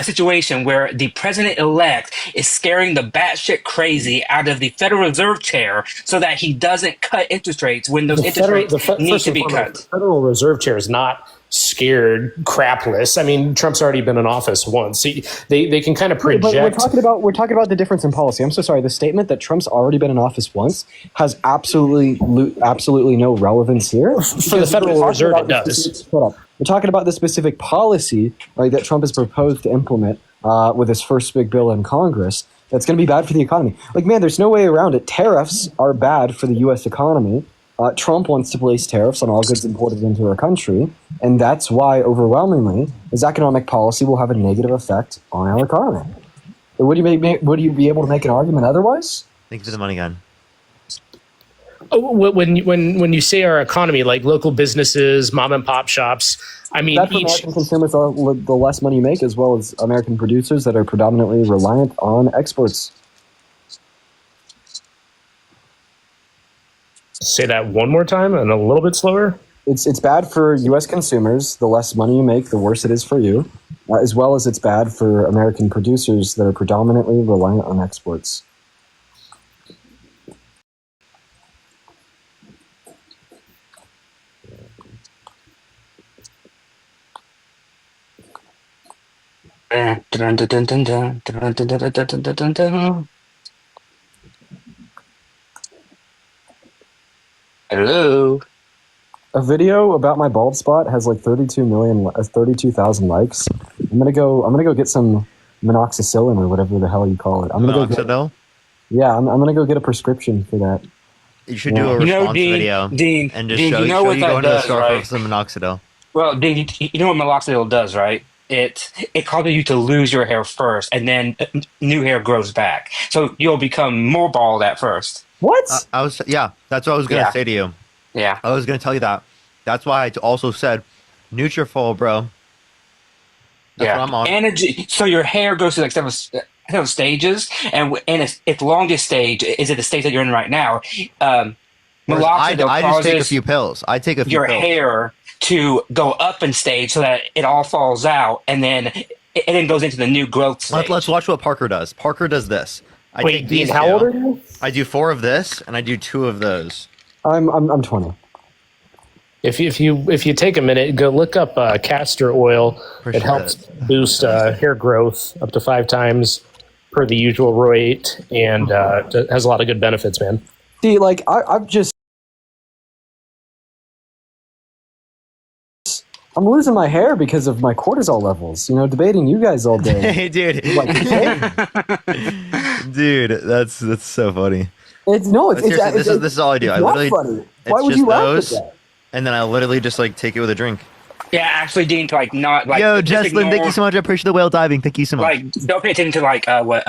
situation where the president-elect is scaring the batshit crazy out of the Federal Reserve Chair so that he doesn't cut interest rates when those interest rates need to be cut?
The Federal Reserve Chair is not scared crapless. I mean, Trump's already been in office once. They can kind of project.
But we're talking about the difference in policy. I'm so sorry. The statement that Trump's already been in office once has absolutely no relevance here.
For the Federal Reserve, it does.
We're talking about the specific policy, right, that Trump has proposed to implement with his first big bill in Congress. That's going to be bad for the economy. Like, man, there's no way around it. Tariffs are bad for the U.S. economy. Trump wants to place tariffs on all goods imported into our country, and that's why, overwhelmingly, his economic policy will have a negative effect on our economy. Would you be able to make an argument otherwise?
Thank you for the money gun.
When you say our economy, like local businesses, mom and pop shops, I mean,
that's American consumers, the less money you make, as well as American producers that are predominantly reliant on exports.
Say that one more time and a little bit slower.
It's bad for U.S. consumers. The less money you make, the worse it is for you, as well as it's bad for American producers that are predominantly reliant on exports.
Hello.
A video about my bald spot has like 32,000 likes. I'm gonna go get some minoxidil or whatever the hell you call it. I'm gonna
Minoxidil?
I'm gonna go get a prescription for that.
You should do a response video,
Dean,
and just
Dean,
show
you know
you
what that
going to the
does,
store
right?
for some minoxidil.
Well, Dean, you know what minoxidil does, right? It causes you to lose your hair first, and then new hair grows back. So you'll become more bald at first.
What?
That's what I was gonna say to you.
Yeah,
I was gonna tell you that. That's why I also said Nutrafol, bro. That's what I'm on.
Energy. So your hair goes through like several stages, and its longest stage is at the stage that you're in right now. Minoxidil
I just take a few pills. I take a few
your
pills.
hair to go up in stage so that it all falls out, and then it then goes into the new growth stage.
Let's watch what Parker does. Parker does this.
Wait, Dean, how old are you?
I do 4 of this, and I do 2 of those.
I'm 20.
If you take a minute, go look up castor oil. It helps boost hair growth up to 5 times per the usual rate, and it has a lot of good benefits, man.
See, like I'm losing my hair because of my cortisol levels. Debating you guys all day.
Hey, dude. Dude, that's so funny.
This
is all I do. I literally,
funny. Why would you laugh at that?
And then I literally just like take it with a drink.
Yeah, actually, Dean, to like not like.
Yo, Jesslyn, thank you so much. I appreciate the whale diving. Thank you so much.
Like, don't pay attention to like what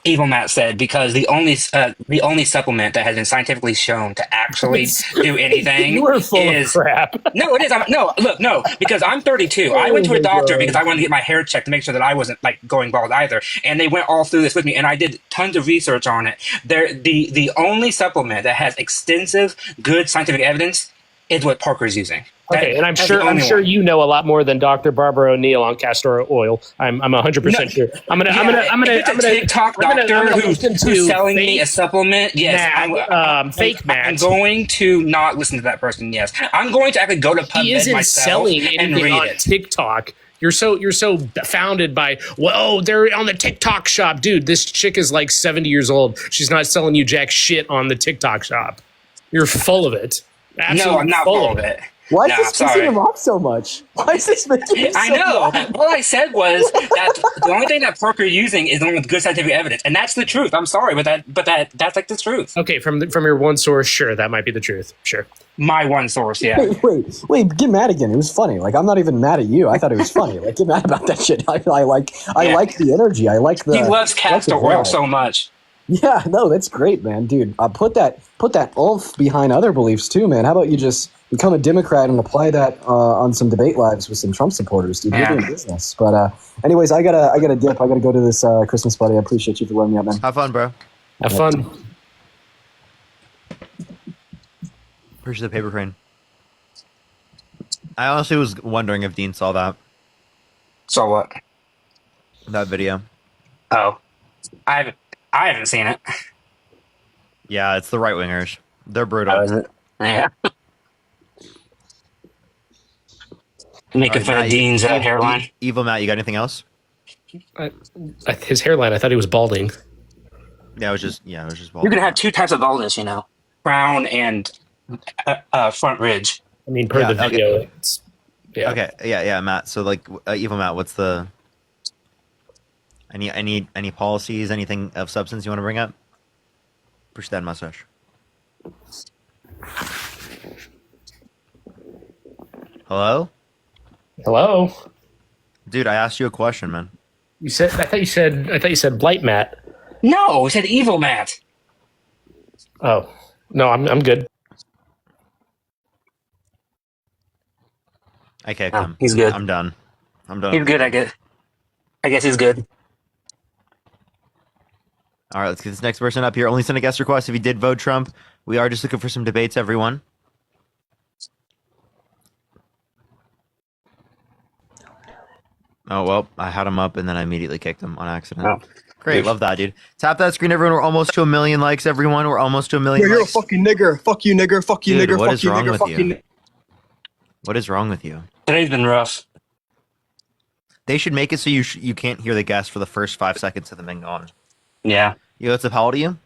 Evil Matt said, because the only supplement that has been scientifically shown to actually do anything
You are full
is
of crap.
no, it is. No, because I'm 32. I went to a doctor because I wanted to get my hair checked to make sure that I wasn't like going bald either, and they went all through this with me, and I did tons of research on it. The only supplement that has extensive good scientific evidence is what Parker's using.
Okay, and I'm
That's
sure
the only one.
you know a lot more than Dr. Barbara O'Neill on castor oil. I'm 100% sure. I'm gonna
If it's a TikTok doctor who's selling me a supplement, yes,
fake Matt.
I'm going to not listen to that person. Yes, I'm going to actually go to PubMed
He isn't
myself
selling
and
anything
read
on
it.
TikTok. You're so founded by, well, they're on the TikTok shop. Dude, this chick is like 70 years old. She's not selling you jack shit on the TikTok shop. You're full of it. Absolutely
No, I'm not full of it.
Why is
No,
this pissing him off so much? Why is this making him so
I know.
mad?
All I said was that the only thing that Parker using is the one with good scientific evidence, and that's the truth. I'm sorry, but that's like the truth.
Okay, from your one source, sure, that might be the truth. Sure.
My one source, yeah.
Wait, get mad again. It was funny. Like, I'm not even mad at you. I thought it was funny. Like, get mad about that shit. I like the energy. I like the.
He loves castor oil so much.
Yeah, no, that's great, man, dude. Put that oomph behind other beliefs too, man. How about you just become a Democrat and apply that on some debate lives with some Trump supporters, dude? You're doing business. But anyways, I gotta dip. I gotta go to this Christmas party. I appreciate you for letting me out, man.
Have fun, bro.
Have fun.
Appreciate the paper crane. I honestly was wondering if Dean saw that.
Saw what?
That video.
Oh, I haven't seen it.
Yeah, it's the right wingers. They're brutal.
Oh, is it? Yeah. Making fun of Dean's hairline.
Evil Matt, you got anything else?
His hairline, I thought he was balding.
Yeah, it was just balding.
You're gonna have two types of baldness, crown and front ridge.
I mean, per the video, it's
Okay, yeah, Matt. So, like, Evil Matt, what's the any policies, anything of substance you want to bring up? Push that mustache. Hello?
Hello?
Dude, I asked you a question, man.
I thought you said Blight Matt.
No, I said Evil Matt.
Oh. No, I'm good.
I kicked him.
He's good.
I'm done.
He's good, I guess he's good.
All right, let's get this next person up here. Only send a guest request if you did vote Trump. We are just looking for some debates, everyone. Oh, well, I had him up and then I immediately kicked him on accident.
Oh.
Great, love that, dude. Tap that screen, everyone. We're almost to 1 million likes, everyone. We're almost to 1 million
You're a
likes.
fucking nigger. Fuck you, nigger. Fuck you,
Dude,
nigger.
what
Fuck
is
you,
wrong
nigger.
with
Fuck
you?
you.
What is wrong with you?
Today's been rough.
They should make it so you can't hear the guest for the first 5 seconds of them being gone.
Yeah.
Yo, what's up? How old are you?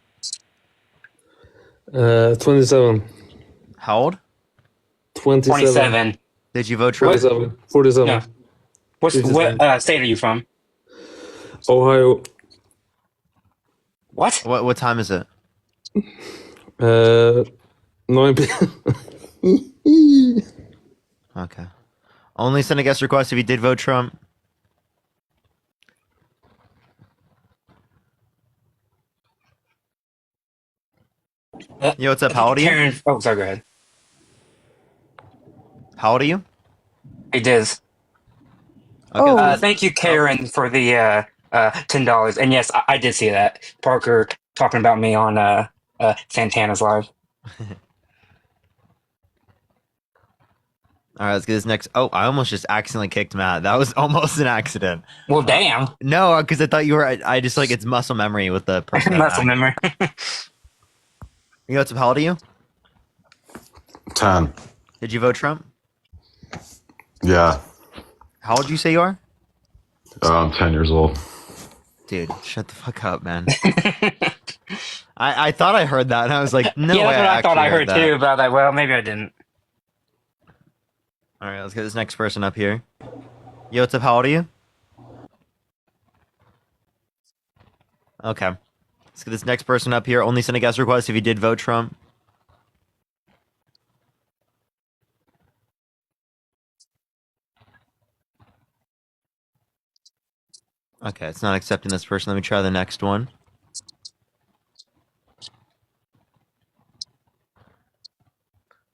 27.
How old?
27.
Did you vote Trump?
47.
No. What state are you from?
Ohio.
What time is it?
9 p.m.
Okay. Only send a guest request if you did vote Trump. Yo, what's up? How old are you?
Karen. Oh, sorry, go ahead.
How old are you?
It is.
Okay.
Thank you, Karen, for the $10. And yes, I did see that. Parker talking about me on Santana's live.
All right, let's get this next. Oh, I almost just accidentally kicked Matt. That was almost an accident.
Well, damn.
No, because I thought you were. I just like it's muscle memory with the person.
Muscle memory.
You know what's up? How old are you?
10.
Did you vote Trump?
Yeah.
How old do you say you are?
I'm 10 years old.
Dude, shut the fuck up, man. I thought I heard that, and I was like, no
yeah,
way.
that's what I thought I heard
that.
too, but I was like, well, maybe I didn't.
All right, let's get this next person up here. Yo, what's up? How old are you? Okay. Let's get this next person up here. Only send a guest request if you did vote Trump. Okay, it's not accepting this person. Let me try the next one.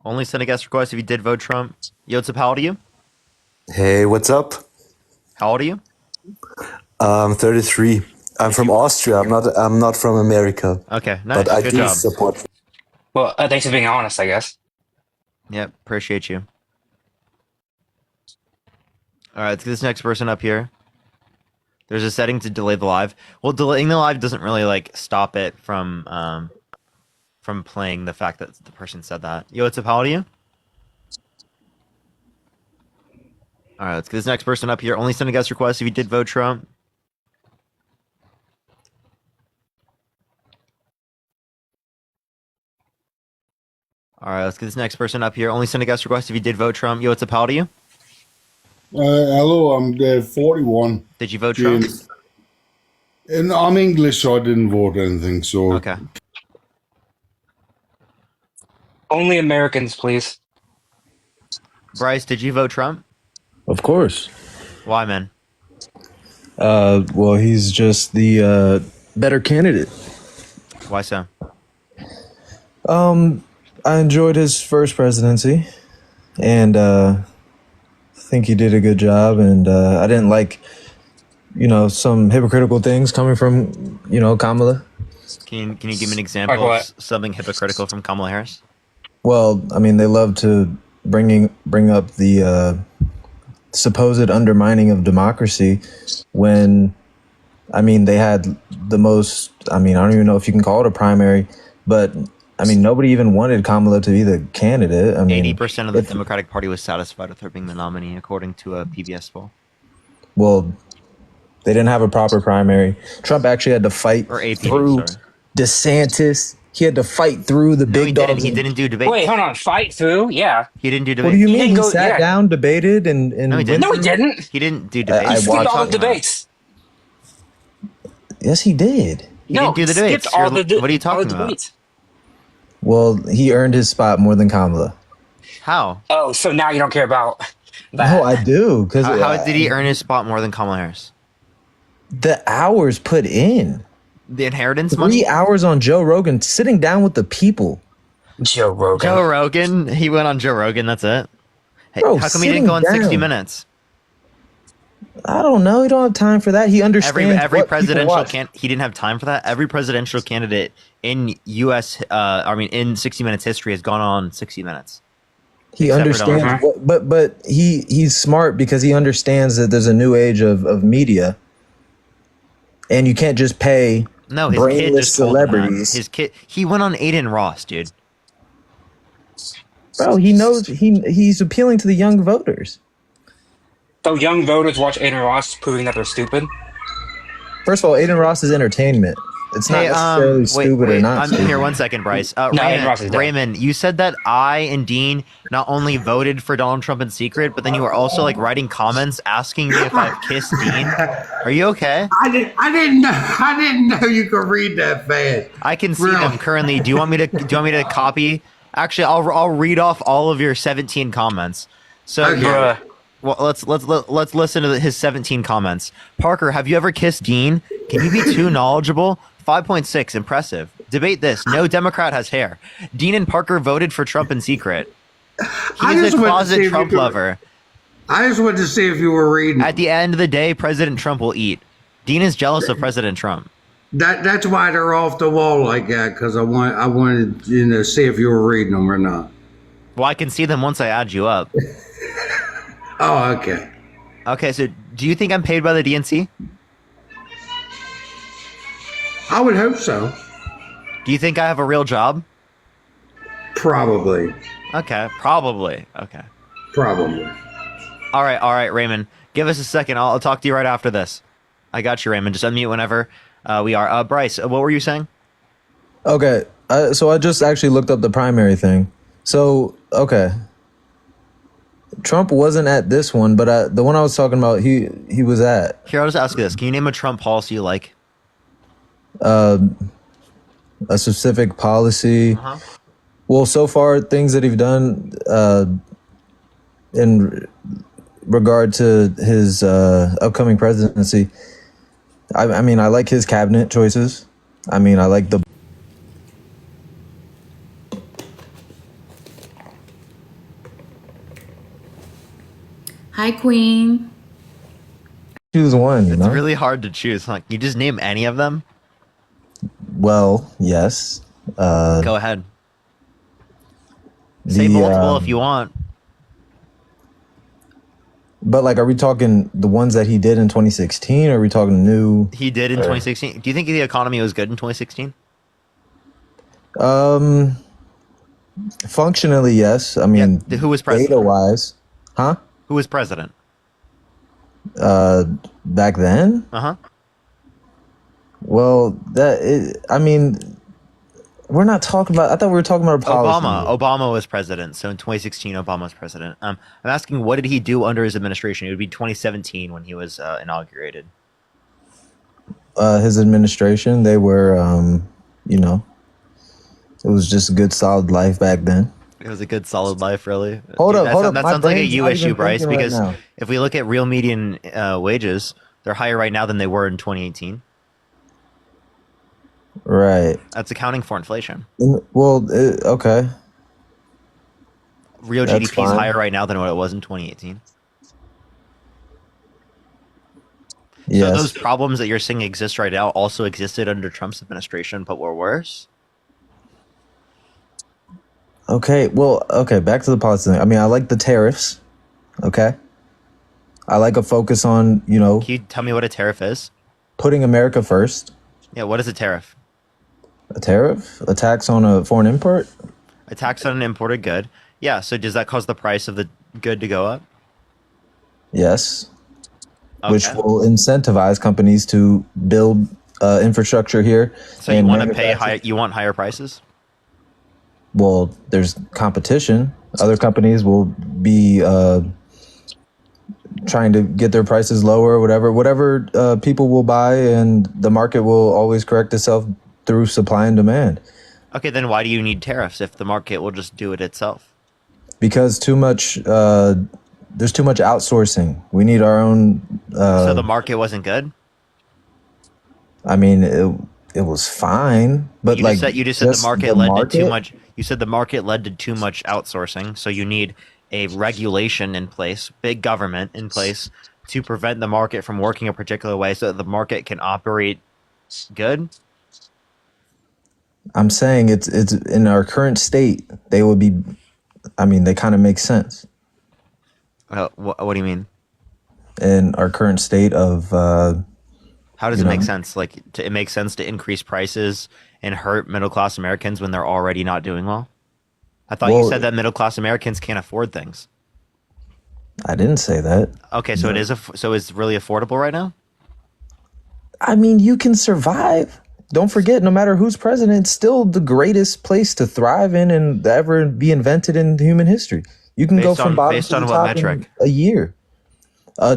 Only send a guest request if you did vote Trump. Yotsup, how old are you?
Hey, what's up?
How old are you?
33. I'm from Austria. I'm not from America.
Okay, nice.
But I
Good
do
job.
support.
Well, thanks for being honest, I guess.
Yep, appreciate you. All right, let's get this next person up here. There's a setting to delay the live. Well, delaying the live doesn't really like stop it from playing the fact that the person said that. Yo, what's up? How old are you? All right, let's get this next person up here. Only send a guest request if you did vote Trump. All right, let's get this next person up here. Only send a guest request if you did vote Trump. Yo, what's up? How old are you?
Hello, I'm 41.
Did you vote Trump?
And I'm English, so I didn't vote anything. So
okay.
Only Americans, please.
Bryce, did you vote Trump?
Of course.
Why, man?
Well, he's just the better candidate.
Why so?
I enjoyed his first presidency, and think he did a good job. And I didn't like, some hypocritical things coming from, Kamala.
Can you give me an example of something hypocritical from Kamala Harris?
Well, I mean, they love to bring up the supposed undermining of democracy when, I mean, they had the most, I mean, I don't even know if you can call it a primary, but I mean, nobody even wanted Kamala to be the candidate. I mean,
80% of the Democratic Party was satisfied with her being the nominee, according to a PBS poll.
Well, they didn't have a proper primary. Trump actually had to fight through DeSantis. He had to fight through the big dogs.
He didn't do debates.
Wait, hold on. Fight through? Yeah.
He didn't do debates.
What do you mean? He sat down, debated, and
no, he didn't.
No, he didn't.
He didn't do debates.
He skipped all the debates.
Yes, he did.
He didn't do the debates. What are you talking about?
Well, he earned his spot more than Kamala.
How?
Oh, so now you don't care about that?
No, I do. Because
how did he earn his spot more than Kamala Harris?
The hours put in.
The inheritance money?
3 hours on Joe Rogan, sitting down with the people.
Joe Rogan.
He went on Joe Rogan. That's it. Hey,
Bro,
how come he didn't go on 60 Minutes?
I don't know. He don't have time for that. He understands
every presidential he didn't have time for that. Every presidential candidate in in 60 Minutes history has gone on 60 Minutes.
He understands, but he's smart because he understands that there's a new age of media, and you can't just pay
his
brainless
kid just
celebrities.
His kid, he went on Aiden Ross, dude.
Bro, he knows he's appealing to the young voters.
So young voters watch Aiden Ross, proving that they're stupid.
First of all, Aiden Ross is entertainment. It's not necessarily stupid or not.
I'm
stupid.
here 1 second, Bryce.
Raymond,
Raymond, you said that I and Dean not only voted for Donald Trump in secret, but then you were also like writing comments asking me if I've kissed Dean. Are you okay?
I didn't know you could read that fast.
I can see them currently. Do you want me to copy? Actually, I'll read off all of your 17 comments. So well, let's listen to his 17 comments. Parker, have you ever kissed Dean? Can you be too knowledgeable? 5.6, impressive. Debate this. No Democrat has hair. Dean and Parker voted for Trump in secret. He's a closet Trump lover.
I just wanted to see if you were reading.
At the end of the day, President Trump will eat. Dean is jealous of President Trump.
That's why they're off the wall like that, because I wanted to see if you were reading them or not.
Well, I can see them once I add you up.
Oh, okay.
Okay, so do you think I'm paid by the DNC?
I would hope so.
Do you think I have a real job?
Probably.
Okay, probably. Okay.
Probably.
All right, Raymond. Give us a second. I'll talk to you right after this. I got you, Raymond. Just unmute whenever we are. Bryce, what were you saying?
Okay, so I just actually looked up the primary thing. So, okay. Trump wasn't at this one, but the one I was talking about, he was at.
Here, I'll just ask you this. Can you name a Trump policy you like?
A specific policy. Well, so far, things that he's done in regard to his upcoming presidency, I mean, I like his cabinet choices. I mean, I like the...
Hi, Queen.
Choose one, you
It's
know?
really hard to choose. Like, you just name any of them.
Well, yes.
Go ahead. Say multiple if you want.
But like, are we talking the ones that he did in 2016? Or are we talking new?
He did in 2016. Do you think the economy was good in 2016?
Functionally, yes. I mean,
who was president?
Data wise, huh?
Who was president?
Back then?
Uh-huh.
Well, I mean, we're not talking about. I thought we were talking about a policy.
Obama was president. So in 2016, Obama was president. I'm asking, what did he do under his administration? It would be 2017 when he was inaugurated.
His administration, they were, you know, it was just a good, solid life back then.
It was a good, solid life, really.
Hold up.
That sounds like a you issue, Bryce,
right
because
now.
if we look at real median wages, they're higher right now than they were in 2018.
Right.
That's accounting for inflation.
Well, okay.
Real
That's
GDP is
fine.
higher right now than what it was in 2018.
Yes.
So those problems that you're saying exist right now also existed under Trump's administration, but were worse?
Okay, well, okay, back to the policy thing. I mean, I like the tariffs, okay? I like a focus on, you know...
Can you tell me what a tariff is?
Putting America first.
Yeah, what is a tariff?
A tariff? A tax on a foreign import?
A tax on an imported good. Yeah, so does that cause the price of the good to go up?
Yes.
Okay.
Which will incentivize companies to build infrastructure here.
So you want to pay higher? You want higher prices?
Well, there's competition. Other companies will be trying to get their prices lower, whatever people will buy, and the market will always correct itself through supply and demand.
Okay, then why do you need tariffs if the market will just do it itself?
Because there's too much outsourcing. We need our own.
So the market wasn't good?
I mean, it was fine, but
you
like
just said the market led to too much. You said the market led to too much outsourcing, so you need a regulation in place, big government in place, to prevent the market from working a particular way, so that the market can operate good.
I'm saying it's in our current state. They would be. I mean, they kind of make sense.
What do you mean?
In our current state of.
How does it make sense? Like, it makes sense to increase prices and hurt middle-class Americans when they're already not doing well? I thought you said that middle-class Americans can't afford things.
I didn't say that.
Okay, so it's really affordable right now?
I mean, you can survive. Don't forget, no matter who's president, it's still the greatest place to thrive in and ever be invented in human history. You can go from bottom to the top in a year.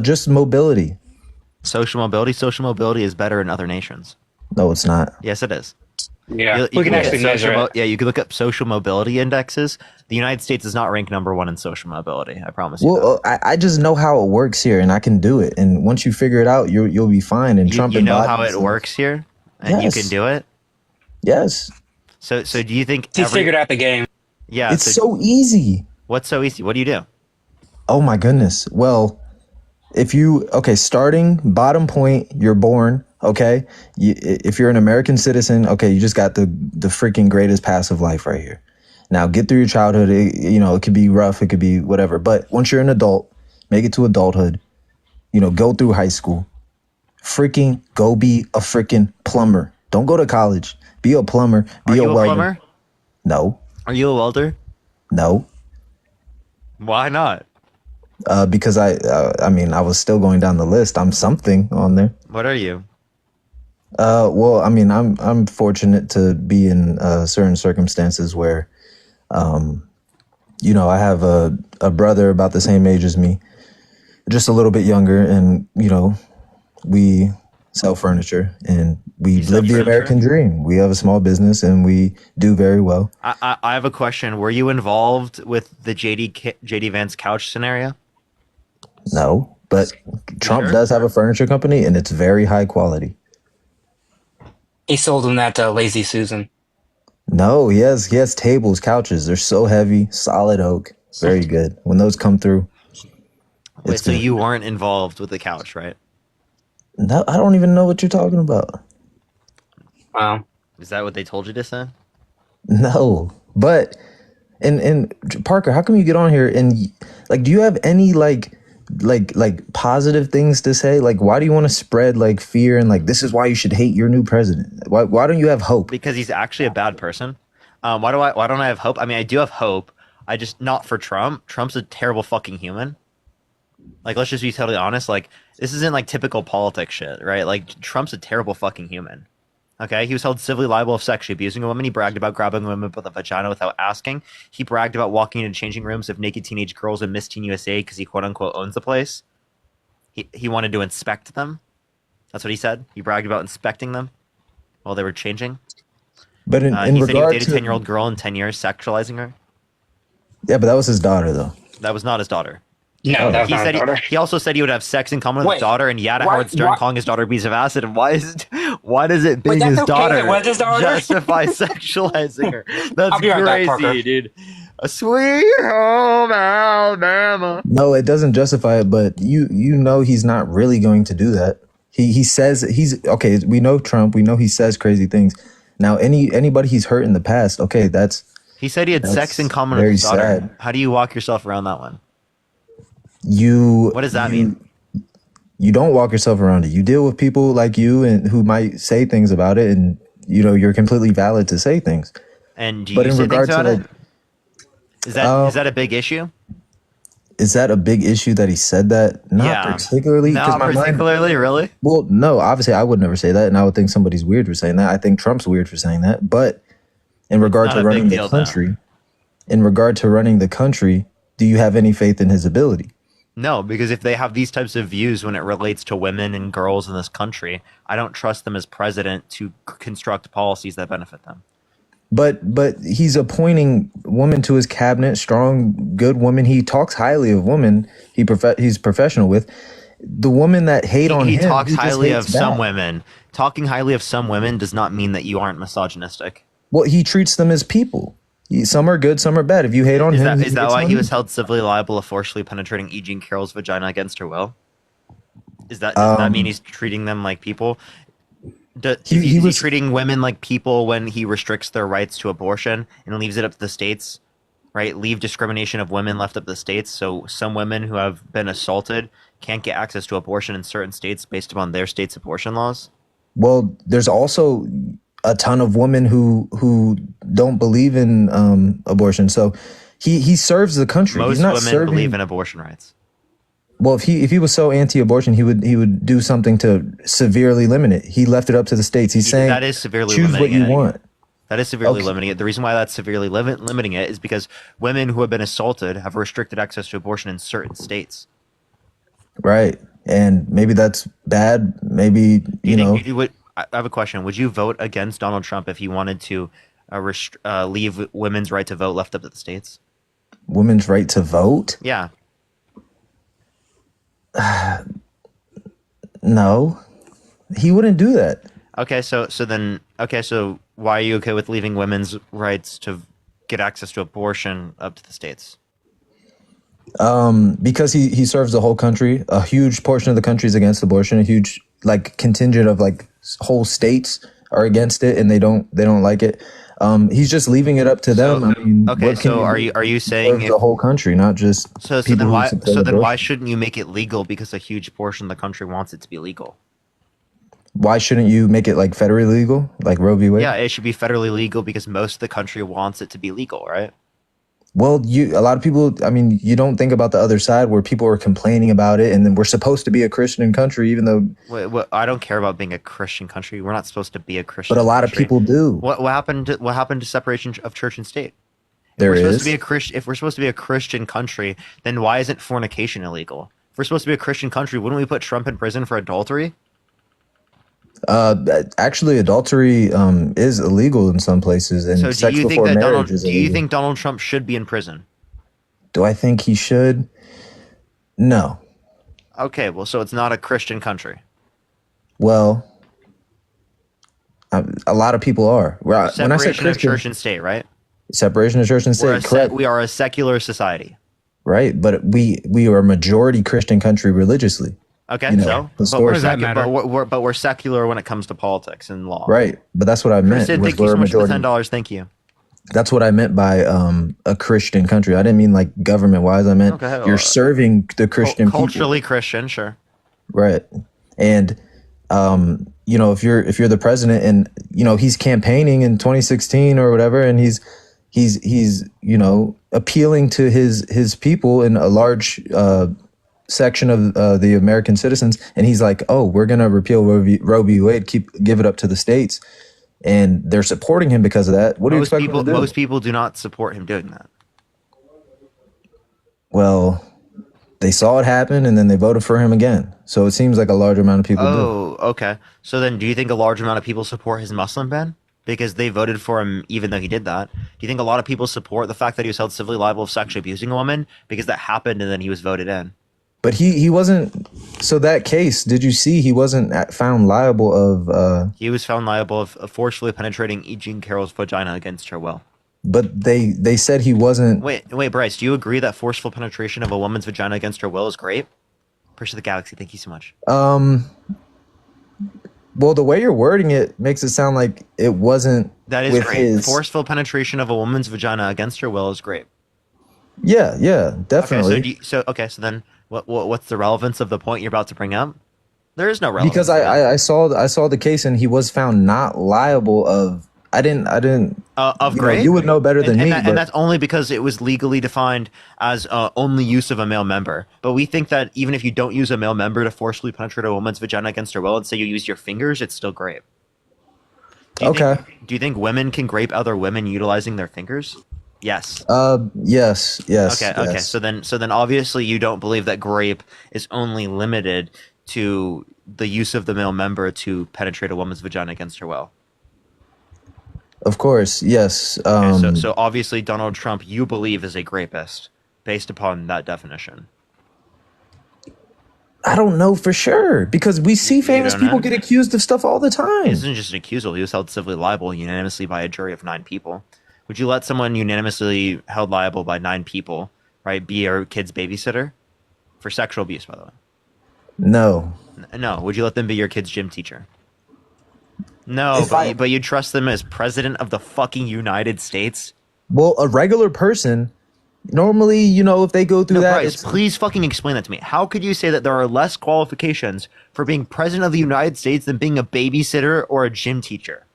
Just mobility.
Social mobility is better in other nations.
No, it's not.
Yes, it is.
Yeah, we can actually measure it.
Yeah, you can look up social mobility indexes. The United States does not rank number one in social mobility. I promise you.
Well, I just know how it works here, and I can do it. And once you figure it out, you'll be fine. And Trump,
you know how it works here, and you can do it.
Yes.
So do you think
he figured out the game?
Yeah,
it's so easy.
What's so easy? What do you do?
Oh my goodness. Well, starting bottom point, you're born. Okay, if you're an American citizen, okay, you just got the freaking greatest passive life right here. Now get through your childhood. It could be rough, it could be whatever. But once you're an adult, make it to adulthood. Go through high school. Freaking go be a freaking plumber. Don't go to college. Be a plumber. Be a welder. Are you a plumber? No.
Are you a welder?
No.
Why not?
Because I was still going down the list. I'm something on there.
What are you?
Well, I mean, I'm fortunate to be in certain circumstances where, I have a brother about the same age as me, just a little bit younger, and we sell furniture and we live the American dream. We have a small business and we do very well.
I have a question. Were you involved with the JD Vance couch scenario?
No, but Trump does have a furniture company and it's very high quality.
He sold him that Lazy Susan.
No, he has tables, couches. They're so heavy, solid oak. Very good. When those come through.
Wait, so you weren't involved with the couch, right?
No, I don't even know what you're talking about.
Wow.
Is that what they told you to say?
No, but and Parker, how come you get on here and like, do you have any like positive things to say? Like, why do you want to spread like fear and like this is why you should hate your new president? Why don't you have hope?
Because he's actually a bad person. Why don't I have hope? I mean, I do have hope. I just not for Trump. Trump's a terrible fucking human. Like, let's just be totally honest. Like, this isn't like typical politics shit, right? Like, Trump's a terrible fucking human. Okay, he was held civilly liable of sexually abusing a woman. He bragged about grabbing a woman by the vagina without asking. He bragged about walking into changing rooms of naked teenage girls in Miss Teen USA because he quote unquote owns the place. He wanted to inspect them. That's what he said. He bragged about inspecting them while they were changing.
But in
he said he would
regard
date a
to
10-year-old girl in 10 years, sexualizing her.
yeah, but that was his daughter though.
That was not his daughter.
No, that was not his daughter.
He also said he would have sex in common with
Wait,
his daughter, and yada
why-
Howard Stern
why-
calling his daughter a piece of acid. And why does it being
that's
his
okay,
daughter
it was his daughter?
justify sexualizing her? That's
I'll be right back, Parker.
crazy, dude. A sweet home Alabama.
No, it doesn't justify it, but you know he's not really going to do that. He says he's okay. We know Trump. We know he says crazy things. Now anybody he's hurt in the past, okay,
He said he had
that's
sex in common with
very
his daughter.
sad.
How do you walk yourself around that one?
What
does that mean?
You don't walk yourself around it. You deal with people like you and who might say things about it, and you know you're completely valid to say things.
And do
But
you
in
say
regard
things
to
about
like,
it? Is that a big issue?
is that a big issue that he said that? Not particularly. 'cause
Not
my mind-
particularly, really.
Well, no, obviously I would never say that, and I would think somebody's weird for saying that. I think Trump's weird for saying that. But in regard
not
to
a
running
big
the
deal,
country, do you have any faith in his ability?
No, because if they have these types of views when it relates to women and girls in this country, I don't trust them as president to construct policies that benefit them.
But he's appointing women to his cabinet, strong, good women. He talks highly of women. He's professional with. The women that hate on
He
him,
talks
he just
highly of
hates
some
back.
women. Talking highly of some women does not mean that you aren't misogynistic.
Well, he treats them as people. Some are good, some are bad. If you hate on him,
Is that
hates
why
on
he
you.
was held civilly liable of forcibly penetrating E. Jean Carroll's vagina against her will? Does that mean he's treating them like people? Is he treating women like people when he restricts their rights to abortion and leaves it up to the states? Right? Leave discrimination of women left up to the states. So some women who have been assaulted can't get access to abortion in certain states based upon their state's abortion laws.
Well, there's also a ton of women who don't believe in abortion. So he serves the country.
Most
He's not
women
serving.
believe in abortion rights.
Well, if he was so anti-abortion, he would do something to severely limit it. He left it up to the states. He's saying
that is severely
choose what
limiting
you
it.
want.
That is severely
Okay.
limiting it. The reason why that's severely limiting it is because women who have been assaulted have restricted access to abortion in certain states.
Right. And maybe that's bad. Maybe,
I have a question. Would you vote against Donald Trump if he wanted to leave women's right to vote left up to the states?
Women's right to vote?
Yeah.
No, he wouldn't do that.
So why are you okay with leaving women's rights to get access to abortion up to the states?
Because he serves the whole country. A huge portion of the country is against abortion. A huge contingent of whole states are against it, and they don't like it. He's just leaving it up to them. I mean,
Okay, so are you saying
the whole country, not just people who support abortion.
why shouldn't you make it legal because a huge portion of the country wants it to be legal?
Why shouldn't you make it federally legal, like Roe v. Wade?
Yeah, it should be federally legal because most of the country wants it to be legal, right?
Well, a lot of people, I mean, you don't think about the other side where people are complaining about it, and then we're supposed to be a Christian country, even though.
Well, I don't care about being a Christian country. We're not supposed to be a Christian.
But a lot of
country.
people do.
What happened to separation of church and state?
There
If
is.
we're supposed to be a Christian country, then why isn't fornication illegal? If we're supposed to be a Christian country, wouldn't we put Trump in prison for adultery?
Actually, adultery is illegal in some places, and
So
sex before marriage is illegal.
do you think Donald Trump should be in prison?
Do I think he should? No.
Okay, well, so it's not a Christian country.
Well, a lot of people are. When I say
Separation of
Christian,
church and state, right?
separation of church and state, correct.
We are a secular society.
right? But we are a majority Christian country religiously.
Okay,
you know,
so
historically.
but we're secular when it comes to politics and law.
Right, but that's what I meant.
Kristen,
was
thank you
we're
so
a
much for the
majority.
$10. Thank you.
That's what I meant by a Christian country. I didn't mean like government wise. I meant
Okay,
you're serving the Christian people.
Culturally Christian, sure.
Right. And you know, if you're the president and you know he's campaigning in 2016 or whatever, and he's you know appealing to his people in a large section of the American citizens, and he's like, oh, we're gonna repeal Roe v. Wade, give it up to the states, and they're supporting him because of that. What do you expect him to do?
Most people do not support him doing that.
Well, they saw it happen and then they voted for him again. So it seems like a large amount of people do.
Oh, okay. So then do you think a large amount of people support his Muslim ban? Because they voted for him even though he did that. Do you think a lot of people support the fact that he was held civilly liable of sexually abusing a woman because that happened and then he was voted in?
But he wasn't. So that case, did you see he wasn't found liable of...
He was found liable of forcefully penetrating E. Jean Carroll's vagina against her will.
But they said he wasn't...
Wait, Bryce, do you agree that forceful penetration of a woman's vagina against her will is great? Push of the Galaxy, thank you so much.
Well, the way you're wording it makes it sound like it wasn't.
That is
with
great.
his...
Forceful penetration of a woman's vagina against her will is great.
Yeah, definitely.
So then what's the relevance of the point you're about to bring up? There is no relevance.
Because I saw the case and he was found not liable of... I didn't.
Of
you
grape?
know, you would know better than me.
And that's only because it was legally defined as only use of a male member. But we think that even if you don't use a male member to forcibly penetrate a woman's vagina against her will, and say you use your fingers, it's still grape. Do you think women can grape other women utilizing their fingers? Yes.
Yes.
Okay. So then obviously you don't believe that grape is only limited to the use of the male member to penetrate a woman's vagina against her will.
Of course, yes.
So obviously Donald Trump, you believe, is a rapist based upon that definition.
I don't know for sure because we see famous people get accused of stuff all the time.
This isn't just an accusal. He was held civilly liable unanimously by a jury of 9 people. Would you let someone unanimously held liable by 9 people, right, be your kid's babysitter? For sexual abuse, by the way.
No.
No. Would you let them be your kid's gym teacher? No, but you trust them as president of the fucking United States?
Well, a regular person, normally, you know, if they go through that...
Bryce, please fucking explain that to me. How could you say that there are less qualifications for being president of the United States than being a babysitter or a gym teacher?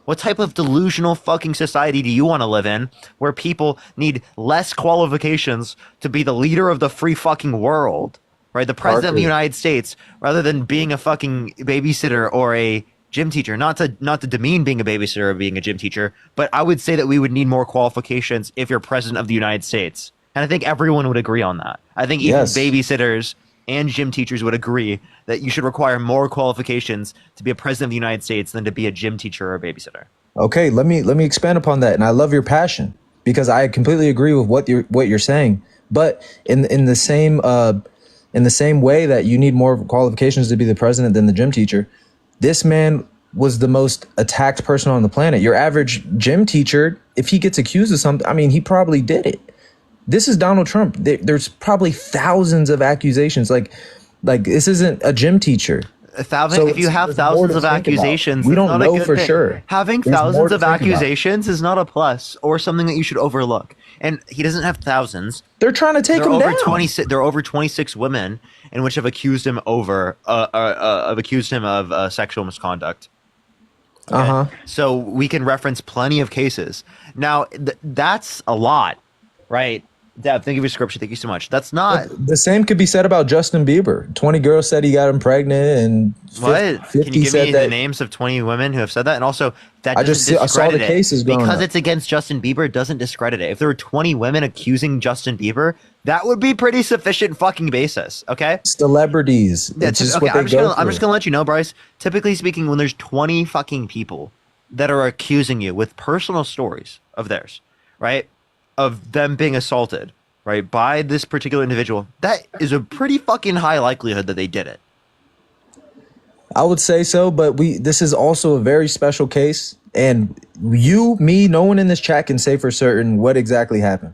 What type of delusional fucking society do you want to live in where people need less qualifications to be the leader of the free fucking world, right? The president of the United States, rather than being a fucking babysitter or a gym teacher. Not to demean being a babysitter or being a gym teacher, but I would say that we would need more qualifications if you're president of the United States. And I think everyone would agree on that. I think even babysitters and gym teachers would agree that you should require more qualifications to be a president of the United States than to be a gym teacher or a babysitter.
Okay, let me expand upon that. And I love your passion because I completely agree with what you're saying. But in the same way that you need more qualifications to be the president than the gym teacher, this man was the most attacked person on the planet. Your average gym teacher, if he gets accused of something, I mean, he probably did it. This is Donald Trump. There's probably thousands of accusations. Like this isn't a gym teacher.
If you have thousands of accusations,
we don't know for sure.
Having thousands of accusations is not a plus or something that you should overlook. And he doesn't have thousands.
They're trying to take him down.
There are over 26 women in which have accused him of sexual misconduct. Okay? So we can reference plenty of cases. Now that's a lot, right? Deb, thank you for your description. Thank you so much. That's not...
The same could be said about Justin Bieber. 20 girls said he got him pregnant, and 50
Can you give
said
me
that...
the names of 20 women who have said that? And also, that
I
doesn't
saw the
discredit
cases
it.
going
Because
up.
it's against Justin Bieber, it doesn't discredit it. If there were 20 women accusing Justin Bieber, that would be pretty sufficient fucking basis, okay?
Celebrities. That's just what they
I'm just gonna let you know, Bryce. Typically speaking, when there's 20 fucking people that are accusing you with personal stories of theirs, right? Of them being assaulted, right, by this particular individual, that is a pretty fucking high likelihood that they did it.
I would say so, but this is also a very special case, and me, no one in this chat can say for certain what exactly happened.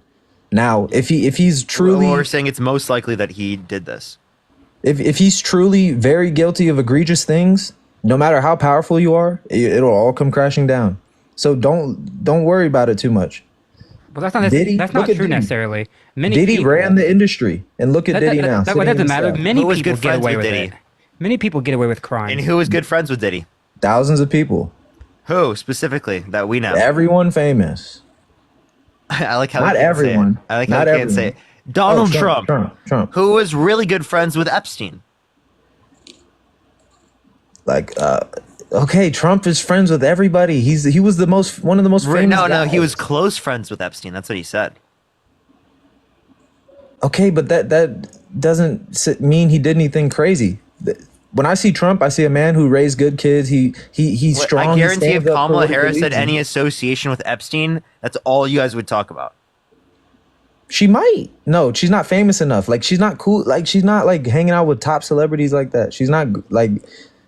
Now, if he's truly,
we're saying it's most likely that he did this.
if he's truly very guilty of egregious things, no matter how powerful you are, it'll all come crashing down. So don't worry about it too much.
Well, that's not
Diddy,
that's not
look at
true
Diddy.
necessarily. Many
Diddy
people,
ran the industry, and look at Diddy now.
That
sitting in
doesn't
the
matter.
cell.
Many
Who was
people
good
get
friends
away
with
with
Diddy?
it. Many people get away with crime.
And who was good friends with Diddy?
Thousands of people.
Who specifically that we know?
Everyone famous.
I like how
Not
he can't
everyone.
Say it. I like how
Not
he can't say
everyone.
it. Donald
Oh,
Trump, who was really good friends with Epstein.
Like, okay, Trump is friends with everybody. He was one of the most famous.
No,
guys.
he was close friends with Epstein. That's what he said.
Okay, but that doesn't mean he did anything crazy. When I see Trump, I see a man who raised good kids. He's strong.
I
he
guarantee if
stands up for
Kamala
what he
Harris had
believes in.
any association with Epstein, that's all you guys would talk about.
She might. No, she's not famous enough. Like, she's not cool. Like, she's not like hanging out with top celebrities like that. She's not like,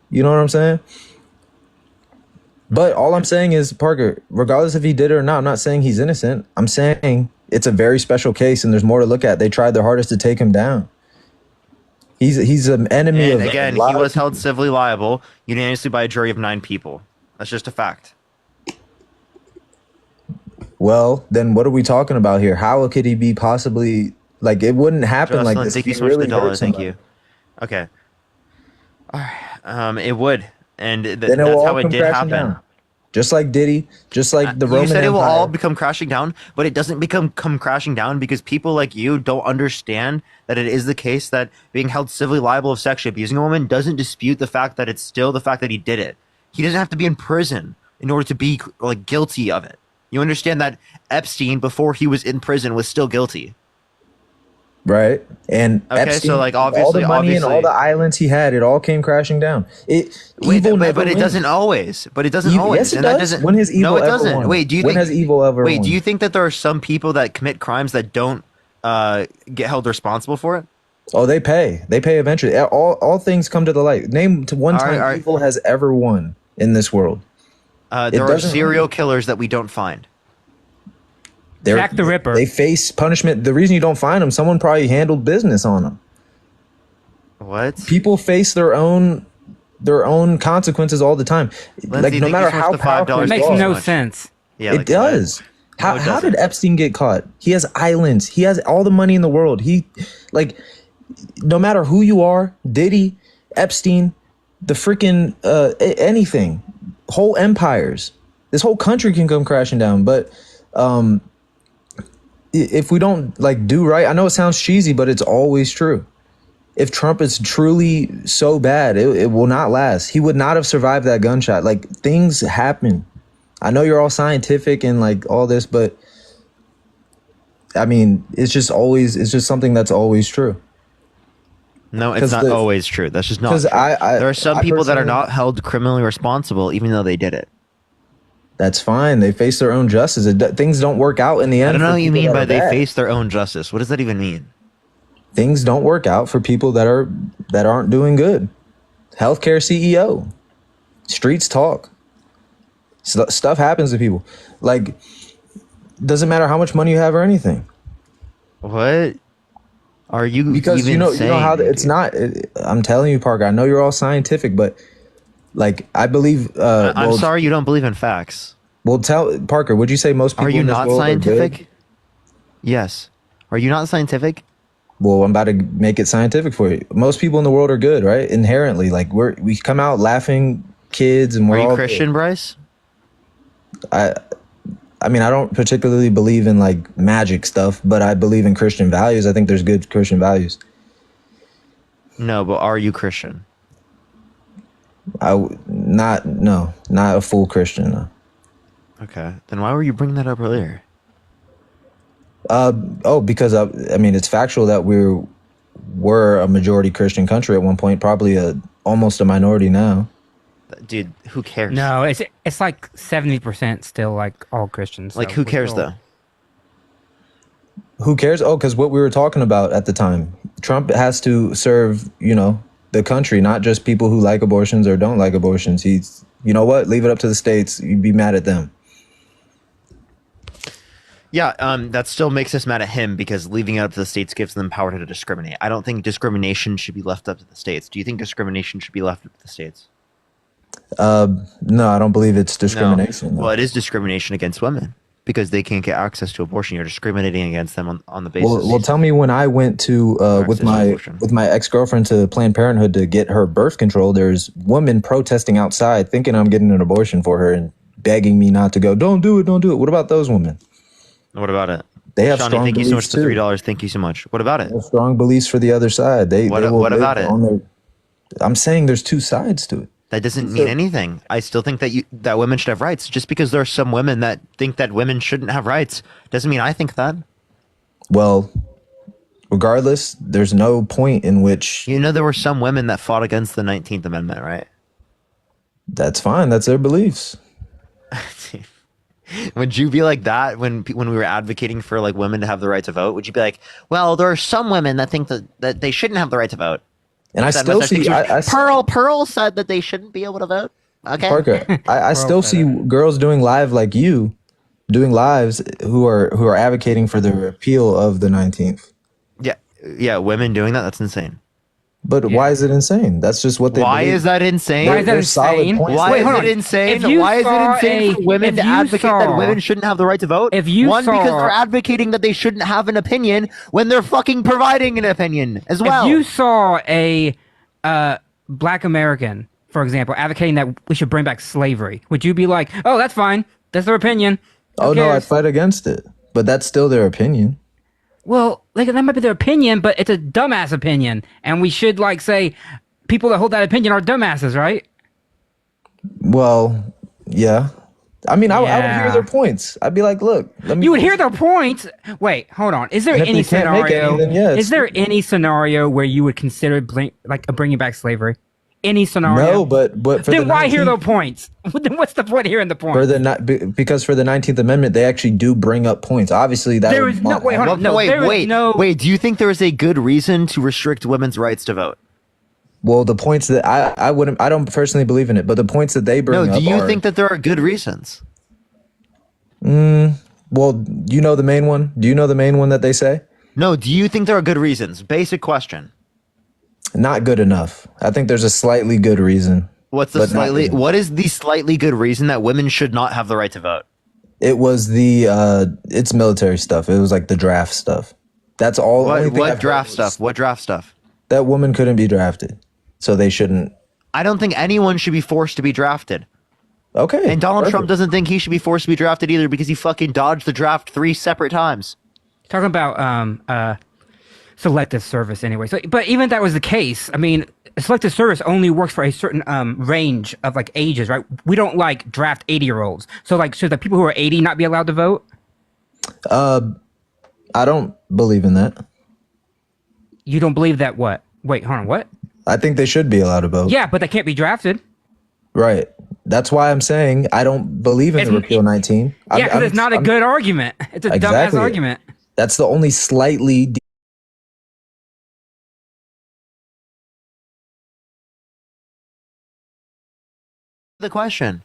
you know what I'm saying? But all I'm saying is, Parker, regardless if he did it or not, I'm not saying he's innocent. I'm saying it's a very special case and there's more to look at. They tried their hardest to take him down. He's an enemy
And
of
again,
a
he
lot of
was held civilly liable unanimously by a jury of 9 people. That's just a fact.
Well, then what are we talking about here? How could he be possibly like it wouldn't happen
Jocelyn,
like this?
thank you
He
so much for
really
the dollar.
hurt
Thank
somebody.
you. Okay. All right. It would, and
Then it
that's
will all
how it
come
did
crashing
happen.
down. Just like Diddy, just like the Roman
You said
Empire.
it will all become crashing down, but it doesn't come crashing down because people like you don't understand that it is the case that being held civilly liable of sexually abusing a woman doesn't dispute the fact that it's still the fact that he did it. He doesn't have to be in prison in order to be like guilty of it. You understand that Epstein, before he was in prison, was still guilty.
Right. And
Okay,
Epstein,
so, like,
all
obviously-
the money and all the islands he had, it all came crashing down. Evil never
but it
wins.
doesn't always. But it doesn't always.
Yes, it
and
does.
That doesn't,
When has evil
no, it
ever
doesn't.
won?
Wait, do you
When
think
has evil ever
Wait,
won?
do you think that there are some people that commit crimes that don't get held responsible for it?
Oh, they pay. They pay eventually. All things come to the light. Name to one time
All right.
evil has ever won in this world.
There are
doesn't
serial killers that we don't find.
Jack the Ripper.
They face punishment. The reason you don't find them, someone probably handled business on them.
What?
People face their own consequences all the time.
Lindsay,
like no
thank
matter
you so much
how
for the
powerful
$5.
It makes
you are,
no sense.
Yeah,
it
like,
does.
No, it
How did
doesn't.
Epstein get caught? He has islands. He has all the money in the world. He, like, no matter who you are, Diddy, Epstein, the freaking anything, whole empires. This whole country can come crashing down. But if we don't like do right, I know it sounds cheesy, but it's always true. If Trump is truly so bad, it will not last. He would not have survived that gunshot. Like, things happen. I know you're all scientific and like all this, but I mean, it's just something that's always true.
No, it's not always true. That's just not true.
Because
There are some people that are
personally-
not held criminally responsible, even though they did it.
That's fine. They face their own justice. Things don't work out in the end.
I don't know
for
what you
people
mean
that
by
are
they
bad.
face their own justice. What does that even mean?
Things don't work out for people that aren't doing good. Healthcare CEO, streets talk. Stuff happens to people. Like, doesn't matter how much money you have or anything.
What are you?
Because
even
you know
saying,
how
dude?
it's not. I'm telling you, Parker. I know you're all scientific, but like I believe.
I'm sorry you don't believe in facts.
Well, tell Parker. Would you say most people
Are you
in this
not
world are
scientific?
good?
Yes. Are you not scientific?
Well, I'm about to make it scientific for you. Most people in the world are good, right? Inherently, like we come out laughing kids, and we're
Are you
all
Christian,
good.
Bryce?
I mean, I don't particularly believe in like magic stuff, but I believe in Christian values. I think there's good Christian values.
No, but are you Christian?
Not a full Christian. No.
Okay. Then why were you bringing that up earlier?
Because I mean, it's factual that we're a majority Christian country at one point, probably almost a minority now.
Dude, who cares?
No, it's like 70% still like all Christians.
Like,
so
who
we're
cares
still-
though?
Who cares? Oh, because what we were talking about at the time, Trump has to serve, the country, not just people who like abortions or don't like abortions. He's, you know what? Leave it up to the states. You'd be mad at them.
Yeah, that still makes us mad at him because leaving it up to the states gives them power to discriminate. I don't think discrimination should be left up to the states. Do you think discrimination should be left up to the states?
No, I don't believe it's discrimination.
No. Well, it is discrimination against women because they can't get access to abortion. You're discriminating against them on the basis.
Well, tell me when I went to with my ex-girlfriend to Planned Parenthood to get her birth control, there's women protesting outside thinking I'm getting an abortion for her and begging me not to go. Don't do it. Don't do it. What about those women?
What about it?
They have
Shawnee,
strong
thank you so much
beliefs
for
too.
$3. Thank you so much. What about it?
They have strong beliefs for the other side.
What about it?
I'm saying there's two sides to it.
That doesn't mean anything. I still think that women should have rights. Just because there are some women that think that women shouldn't have rights doesn't mean I think that.
Well, regardless, there's no point in which...
You know, there were some women that fought against the 19th Amendment, right?
That's fine. That's their beliefs.
Would you be like that when we were advocating for like women to have the right to vote? Would you be like, well, there are some women that think that they shouldn't have the right to vote?
And I still see...
Pearl said that they shouldn't be able to vote. Okay.
Parker, I still see girls doing live like you, doing lives who are advocating for the repeal of the 19th.
Yeah, women doing that, that's insane.
But why is it insane? That's just what they
Why
believe.
Is that insane?
Why is that insane?
Why is it insane? Why is it insane for women to advocate that women shouldn't have the right to vote? Because they're advocating that they shouldn't have an opinion when they're fucking providing an opinion as well.
If you saw a black American, for example, advocating that we should bring back slavery, would you be like, oh, that's fine. That's their opinion.
Oh, no, I'd fight against it. But that's still their opinion.
Well, like that might be their opinion, but it's a dumbass opinion, and we should like say people that hold that opinion are dumbasses, right?
Well, yeah. I mean, I would hear their points. I'd be like, look, let me.
You would hear their points. Wait, hold on. Is there any scenario? Is there any scenario where you would consider bringing back slavery? Any scenario?
No, but for
then why hear their points? Then what's the point of hearing the points?
Because for the 19th Amendment, they actually do bring up points. Obviously, that
there is no wait. Hold on. No,
wait. Do you think there is a good reason to restrict women's rights to vote?
Well, the points that I don't personally believe in it, but the points that they bring up.
No, do you think that there are good reasons?
Well, do you know the main one? Do you know the main one that they say?
No, do you think there are good reasons? Basic question.
Not good enough. I think there's a slightly good reason.
What is the slightly good reason that women should not have the right to vote?
It was it's military stuff. It was like the draft stuff. That's all.
What draft stuff? What draft stuff?
That woman couldn't be drafted, so they shouldn't.
I don't think anyone should be forced to be drafted.
Okay.
And Donald Trump doesn't think he should be forced to be drafted either because he fucking dodged the draft 3 separate times.
Talking about selective service anyway. So, but even if that was the case, I mean, selective service only works for a certain range of like ages, right? We don't like draft 80-year-olds. So like, should the people who are 80 not be allowed to vote?
I don't believe in that.
You don't believe that what? Wait, hold on, what?
I think they should be allowed to vote.
Yeah, but they can't be drafted.
Right. That's why I'm saying I don't believe in the repeal 19.
Yeah, because it's not a good argument. It's a dumbass argument.
That's the only slightly...
The question.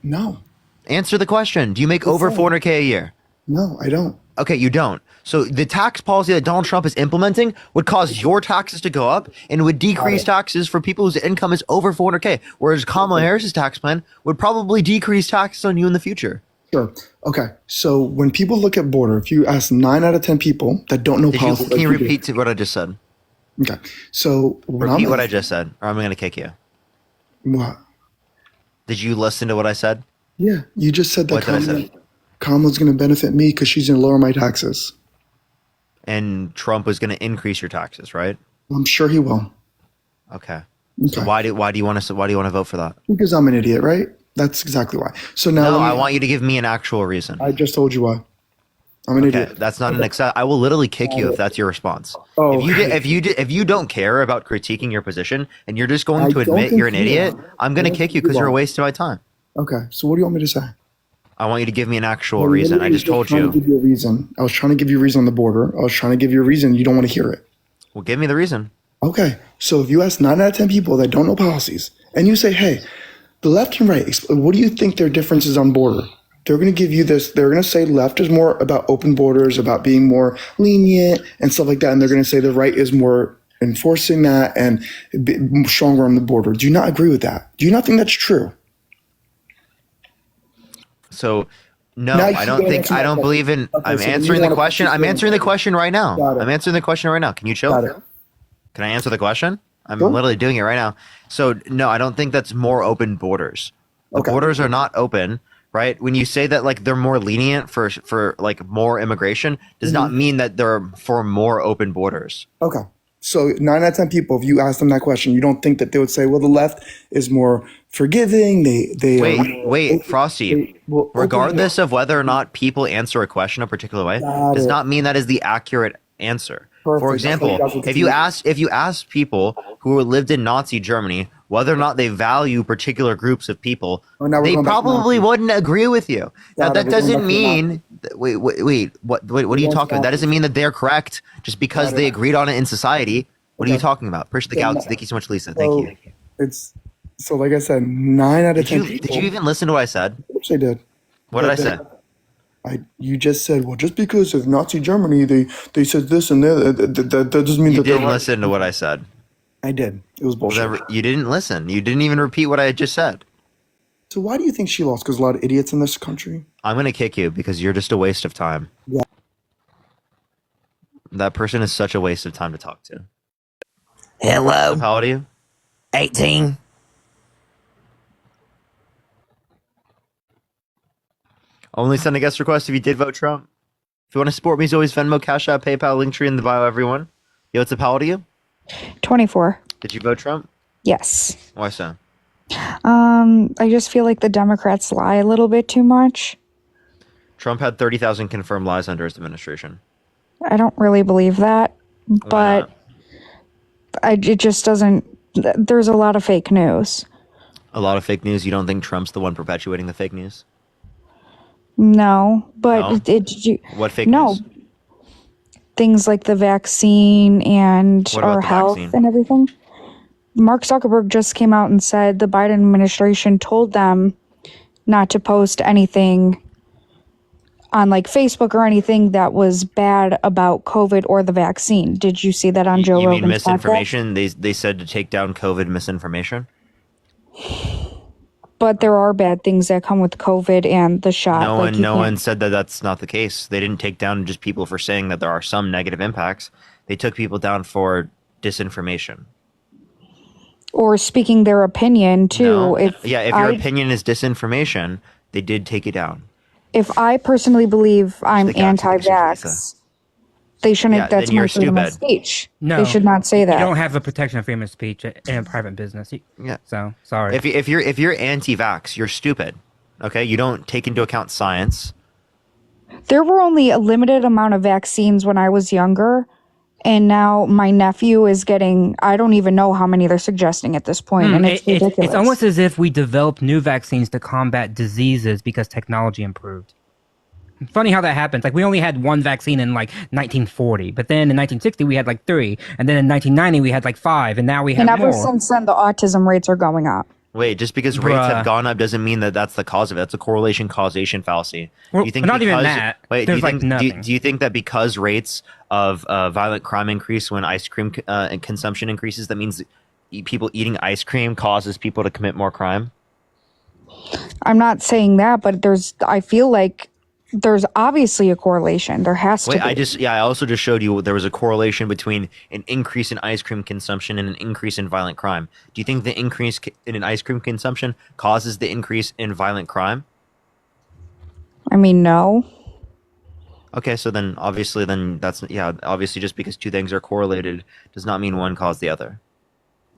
No.
Answer the question. Do you make over $400K a year?
No, I don't.
Okay, you don't. So the tax policy that Donald Trump is implementing would cause your taxes to go up and would decrease taxes for people whose income is over $400K, whereas Kamala Harris's tax plan would probably decrease taxes on you in the future.
Sure. Okay. So when people look at border, if you ask 9 out of 10 people that don't know policy,
can you repeat what I just said?
Okay. So
repeat what I just said, or I'm going to kick you.
What?
Did you listen to what I said?
Yeah, you just said that Kamala's going to benefit me because she's going to lower my taxes.
And Trump was going to increase your taxes, right?
I'm sure he will.
Okay. So why do you want to vote for that?
Because I'm an idiot, right? That's exactly why. So now
I want you to give me an actual reason.
I just told you why. I'm an idiot.
That's not an accept. I will literally kick you if that's your response.
Oh,
if you don't care about critiquing your position and you're just going to admit you're an idiot, I'm going to kick you because you're a waste of my time.
Okay. So what do you want me to say?
I want you to give me an actual reason. I just told you.
To give you a reason. I was trying to give you a reason on the border. I was trying to give you a reason. You don't want to hear it.
Well, give me the reason.
Okay. So if you ask 9 out of 10 people that don't know policies and you say, hey, the left and right, what do you think their differences on border? they're going to give you this. They're going to say left is more about open borders, about being more lenient and stuff like that. And they're going to say the right is more enforcing that and stronger on the border. Do you not agree with that? Do you not think that's true?
So, no,
Now
I don't think, I don't believe in,
Okay,
I'm
so then
answering
you
the
wanna
question. I'm
participate
answering the question right now.
Got it.
I'm answering the question right now. Can you chill?
Got it.
Can I answer the question? I'm
Sure.
literally doing it right now. So, no, I don't think that's more open borders. The borders are not open, right? When you say that like they're more lenient for like more immigration, does not mean that they're for more open borders.
Okay. So 9 out of 10 people, if you ask them that question, you don't think that they would say, well, the left is more forgiving. They
Wait, Frosty. Regardless of whether or not people answer a question a particular way,
Got
does
it.
not mean that is the accurate answer.
Perfect.
For
That's what
example,
you guys were
if you ask people who lived in Nazi Germany whether or not they value particular groups of people,
now we're
they
going back to
probably
Nazis.
wouldn't agree with you. Now
Got it.
that
We're going
doesn't
back to
mean wait, what are you
going
talking about? That
back.
doesn't mean that they're correct just because
Got it.
they agreed on it in society. What are you
Okay.
talking about? Appreciate the
So
galaxy.
now-
Thank you so much, Lisa. Thank
So
you.
it's so like I said, 9 out of 10 people.
Did you even listen to what I said?
Of course I did.
What did I
But
say?
you just said, well, just because of Nazi Germany, they said this and that doesn't mean
You
that they're
didn't
right.
listen to what I said.
I did. It was bullshit.
You didn't listen. You didn't even repeat what I just said.
So why do you think she lost? Because a lot of idiots in this country.
I'm gonna kick you because you're just a waste of time.
Yeah.
That person is such a waste of time to talk to.
Hello.
How old are you?
18.
Only send a guest request if you did vote Trump. If you want to support me, as always, Venmo, Cash App, PayPal, Linktree in the bio, everyone. Yo, what's up? How old are you?
24.
Did you vote Trump?
Yes.
Why so?
I just feel like the Democrats lie a little bit too much.
Trump had 30,000 confirmed lies under his administration.
I don't really believe that, but it just doesn't. There's a lot of fake news.
A lot of fake news. You don't think Trump's the one perpetuating the fake news?
No, but
No? What fake
no.
news?
Things like the vaccine and
What about
our
the
health
vaccine?
and everything. Mark Zuckerberg just came out and said the Biden administration told them not to post anything on like Facebook or anything that was bad about COVID or the vaccine. Did you see that on Joe
You mean
Rogan's podcast?
misinformation? They said to take down COVID misinformation?
But there are bad things that come with COVID and the shot.
No
like
one,
you
no
can't-
one said that that's not the case. They didn't take down just people for saying that there are some negative impacts. They took people down for disinformation.
Or speaking their opinion too.
No.
If
If your opinion is disinformation, they did take it down.
If I personally believe I'm
The galaxy thinks you're
anti-vax, they shouldn't.
Yeah,
that's
then you're
my freedom of
stupid.
speech.
No,
they should not say that.
You don't have the protection of freedom of speech in a private business.
Yeah.
So sorry.
If you're anti-vax, you're stupid. Okay, you don't take into account science.
There were only a limited amount of vaccines when I was younger, and now my nephew is getting. I don't even know how many they're suggesting at this point, and it's ridiculous.
It's almost as if we developed new vaccines to combat diseases because technology improved. Funny how that happens. Like we only had one vaccine in like 1940, but then in 1960 we had like 3, and then in 1990 we had like 5, and now we have
and ever
more.
since then, the autism rates are going up.
Wait, just because rates
Bruh.
have gone up doesn't mean that that's the cause of it. That's a correlation causation fallacy.
Well,
you think
not even
because-
that.
Wait, do you
There's,
think
like,
do you,
nothing.
do you think that because rates of violent crime increase when ice cream consumption increases, that means people eating ice cream causes people to commit more crime?
I'm not saying that, but I feel like there's obviously a correlation. There has to
Wait,
be.
I also just showed you there was a correlation between an increase in ice cream consumption and an increase in violent crime. Do you think the increase in an ice cream consumption causes the increase in violent crime?
I mean, no.
Okay, so then obviously obviously just because two things are correlated does not mean one caused the other.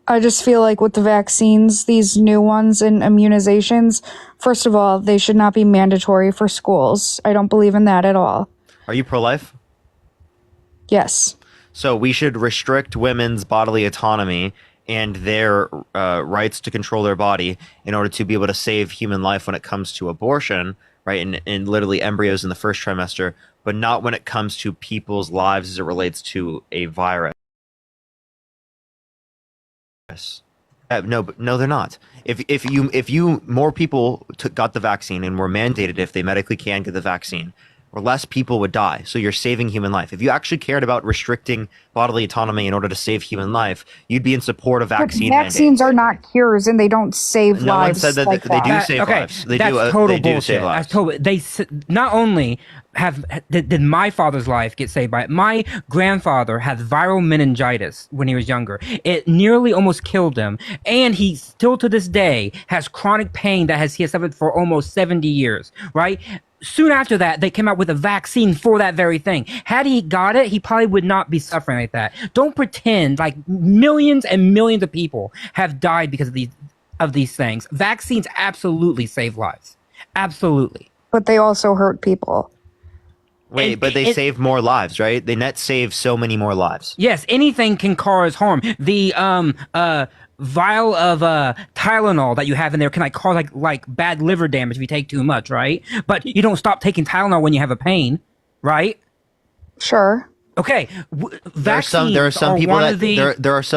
I just feel like with the vaccines, these new ones and immunizations, first of all, they should not be mandatory for schools. I don't believe in that at all.
Are you pro-life?
Yes.
So we should restrict women's bodily autonomy and their rights to control their body in order to be able to save human life when it comes to abortion, right? And literally embryos in the first trimester, but not when it comes to people's lives as it relates to a virus. No, they're not. If you more people got the vaccine and were mandated if they medically can get the vaccine, or less people would die. So you're saving human life. If you actually cared about restricting bodily autonomy in order to save human life, you'd be in support of vaccine mandates.
Vaccines are not cures, and they don't save lives.
No one said that
like
they do save lives. They
that's
do.
Total
they do
bullshit.
save lives.
That's total. Not only did my father's life get saved by it. My grandfather had viral meningitis when he was younger. It nearly almost killed him, and he still to this day has chronic pain he has suffered for almost 70 years. Right. Soon after that, they came out with a vaccine for that very thing. Had he got it, he probably would not be suffering like that. Don't pretend like millions and millions of people have died because of these things. Vaccines absolutely save lives. Absolutely.
But they also hurt people.
Wait, but they save more lives, right? They net save so many more lives.
Yes, anything can cause harm. The vial of Tylenol that you have in there can cause like bad liver damage if you take too much, right? But you don't stop taking Tylenol when you have a pain, right?
Sure.
Okay.
There are some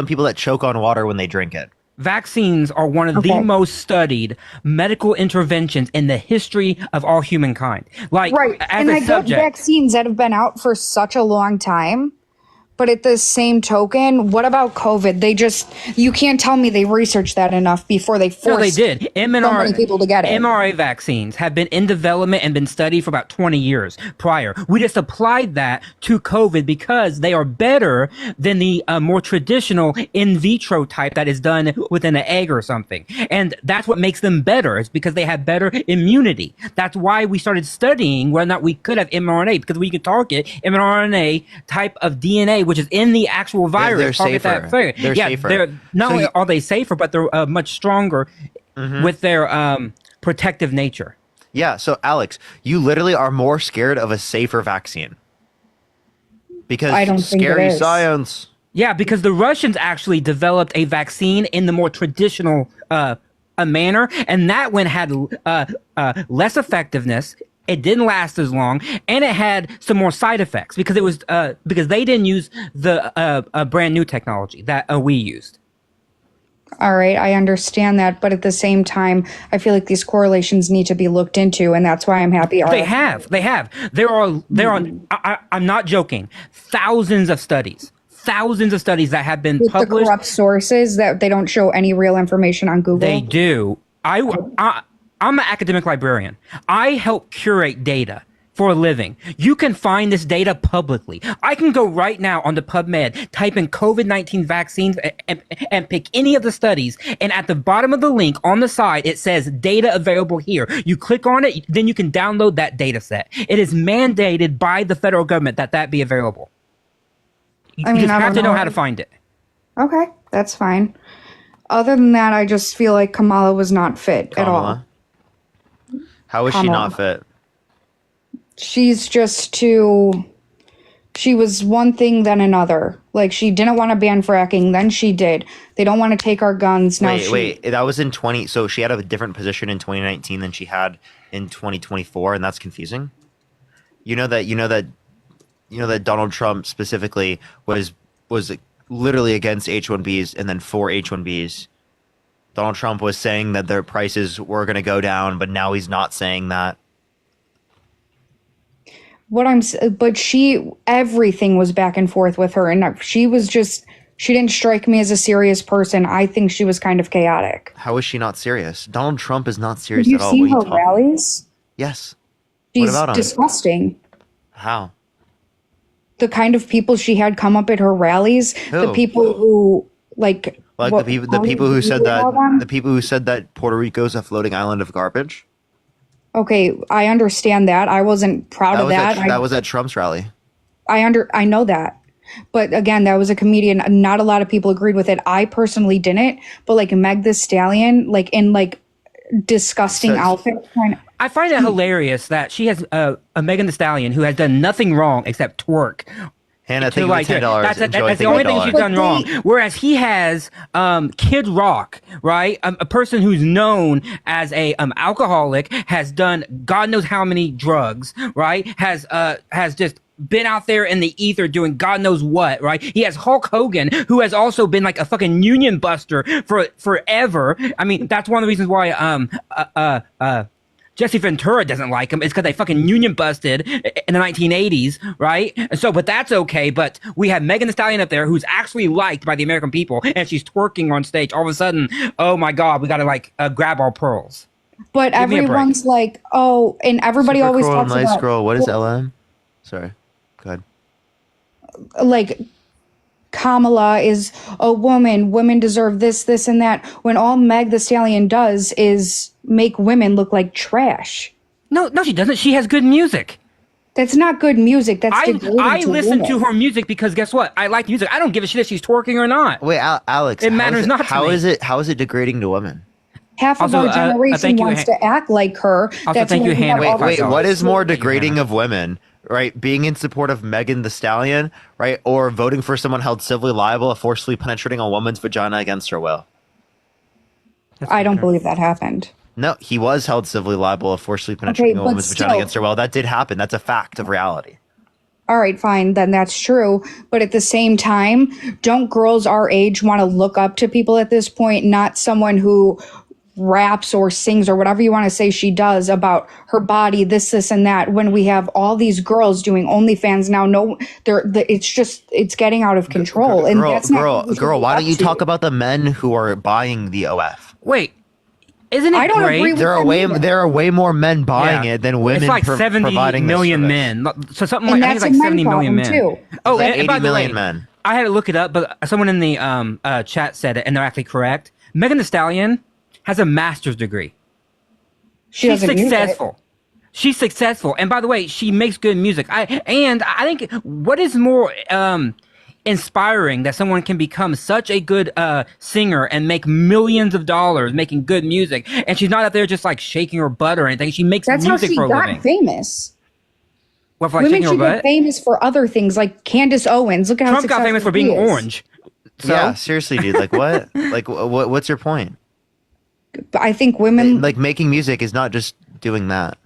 people that choke on water when they drink it.
Vaccines are one of the most studied medical interventions in the history of all humankind. Like,
right.
As
I get vaccines that have been out for such a long time. But at the same token, what about COVID? You can't tell me they researched that enough before they forced
so they did.
so many people to get it.
mRNA vaccines have been in development and been studied for about 20 years prior. We just applied that to COVID because they are better than the more traditional in vitro type that is done within an egg or something. And that's what makes them better. It's because they have better immunity. That's why we started studying whether or not we could have mRNA, because we could target mRNA type of DNA, which is in the actual virus.
They're safer. They're safer.
Not only are they safer, but they're much stronger with their protective nature.
Yeah. So, Alex, you literally are more scared of a safer vaccine because
I don't think
scary
it is.
science.
Yeah, because the Russians actually developed a vaccine in the more traditional a manner, and that one had less effectiveness. It didn't last as long, and it had some more side effects because it was because they didn't use the brand new technology that we used.
All right, I understand that, but at the same time, I feel like these correlations need to be looked into, and that's why I'm happy.
They have. There are. I'm not joking. Thousands of studies that have been
with
published.
The corrupt sources that they don't show any real information on Google.
They do. I'm an academic librarian. I help curate data for a living. You can find this data publicly. I can go right now onto PubMed, type in COVID-19 vaccines, and pick any of the studies. And at the bottom of the link on the side, it says data available here. You click on it, then you can download that data set. It is mandated by the federal government that be available. You just have to know how to find it.
Okay, that's fine. Other than that, I just feel like Kamala was not fit at all.
How is she not fit?
She's just too... She was one thing, then another. Like, she didn't want to ban fracking, then she did. They don't want to take our guns. Now
Wait, that was in 20... So she had a different position in 2019 than she had in 2024, and that's confusing? You know that Donald Trump specifically was literally against H-1Bs and then for H-1Bs. Donald Trump was saying that their prices were going to go down, but now he's not saying that.
Everything was back and forth with her, and she didn't strike me as a serious person. I think she was kind of chaotic.
How is she not serious? Donald Trump is not serious
Have
at all.
you seen her rallies?
Yes.
She's
what about
disgusting.
How?
The kind of people she had come up at her rallies,
Who?
the people who
the people who said that Puerto Rico's a floating island of garbage.
Okay, I understand that. I wasn't proud of that.
That was at Trump's rally.
I know that. But again, that was a comedian. Not a lot of people agreed with it. I personally didn't. But like Meg the Stallion, like in like disgusting outfits.
I find it hilarious that she has a Megan Thee Stallion who has done nothing wrong except twerk.
Hannah, thank you for $10.
That's the only thing she's done wrong. Whereas he has Kid Rock, right? A person who's known as a alcoholic, has done God knows how many drugs, right? Has just been out there in the ether doing God knows what, right? He has Hulk Hogan, who has also been like a fucking union buster for forever. I mean, that's one of the reasons why Jesse Ventura doesn't like him. It's because they fucking union busted in the 1980s, right? And so, but that's okay. But we have Megan Thee Stallion up there who's actually liked by the American people, and she's twerking on stage. All of a sudden, oh my God, we got to like grab our pearls.
But
Give me a break.
everyone's like, oh, and everybody
Super
always
Cruel
talks
Nice
about
Girl. What is LM? Sorry. Go ahead.
like Kamala is a woman. Women deserve this, this, and that. When all Meg Thee Stallion does is make women look like trash.
No, she doesn't. She has good music.
That's not good music. That's
I
degrading
listen
women.
to her music because guess what? I like music. I don't give a shit if she's twerking or not.
Wait, Alex.
It matters not to
How
me.
is it? How is it degrading to women?
Half of
Also,
our generation
thank you,
wants to act like her.
Also,
That's
thank
why
you,
we have
Hannah.
all
Wait,
these
what is more
things.
degrading of women? Right, being in support of Megan Thee Stallion, right, or voting for someone held civilly liable of forcibly penetrating a woman's vagina against her will?
I don't believe that happened.
No, he was held civilly liable of forcibly penetrating a
but
woman's vagina
still-
against her will. That did happen. That's a fact of reality.
All right, fine, then that's true. But at the same time, don't girls our age want to look up to people at this point, not someone who raps or sings or whatever you want to say she does about her body, this, and that, when we have all these girls doing OnlyFans now. No, it's getting out of control. And that's not
Girl, why don't you talk about the men who are buying the OF?
Wait, isn't it
I don't
great?
agree with
There are
them
way
either.
there are way more men buying
Yeah.
it than women.
It's like
providing
70
this
million
service.
men. So something
And
like I think
that's
it's
a
like
men
70 million men.
problem, too.
Oh,
Like
and
80
by the
million
way,
men.
I had to look it up, but someone in the chat said it, and they're actually correct. Megan Thee Stallion has a master's degree. She's
doesn't use it.
successful. She's successful, and by the way, she makes good music. I think what is more inspiring that someone can become such a good singer and make millions of dollars making good music, and she's not out there just like shaking her butt or anything. She makes
That's how
music
she
for a
got
living.
famous.
What, for like
Women
shaking her
should
butt?
get famous for other things, like Candace Owens. Look at how
Trump got famous
successful
for being
she is.
orange. So
Yeah, seriously, dude. Like what? What's your point?
I think women.
Like making music is not just doing that.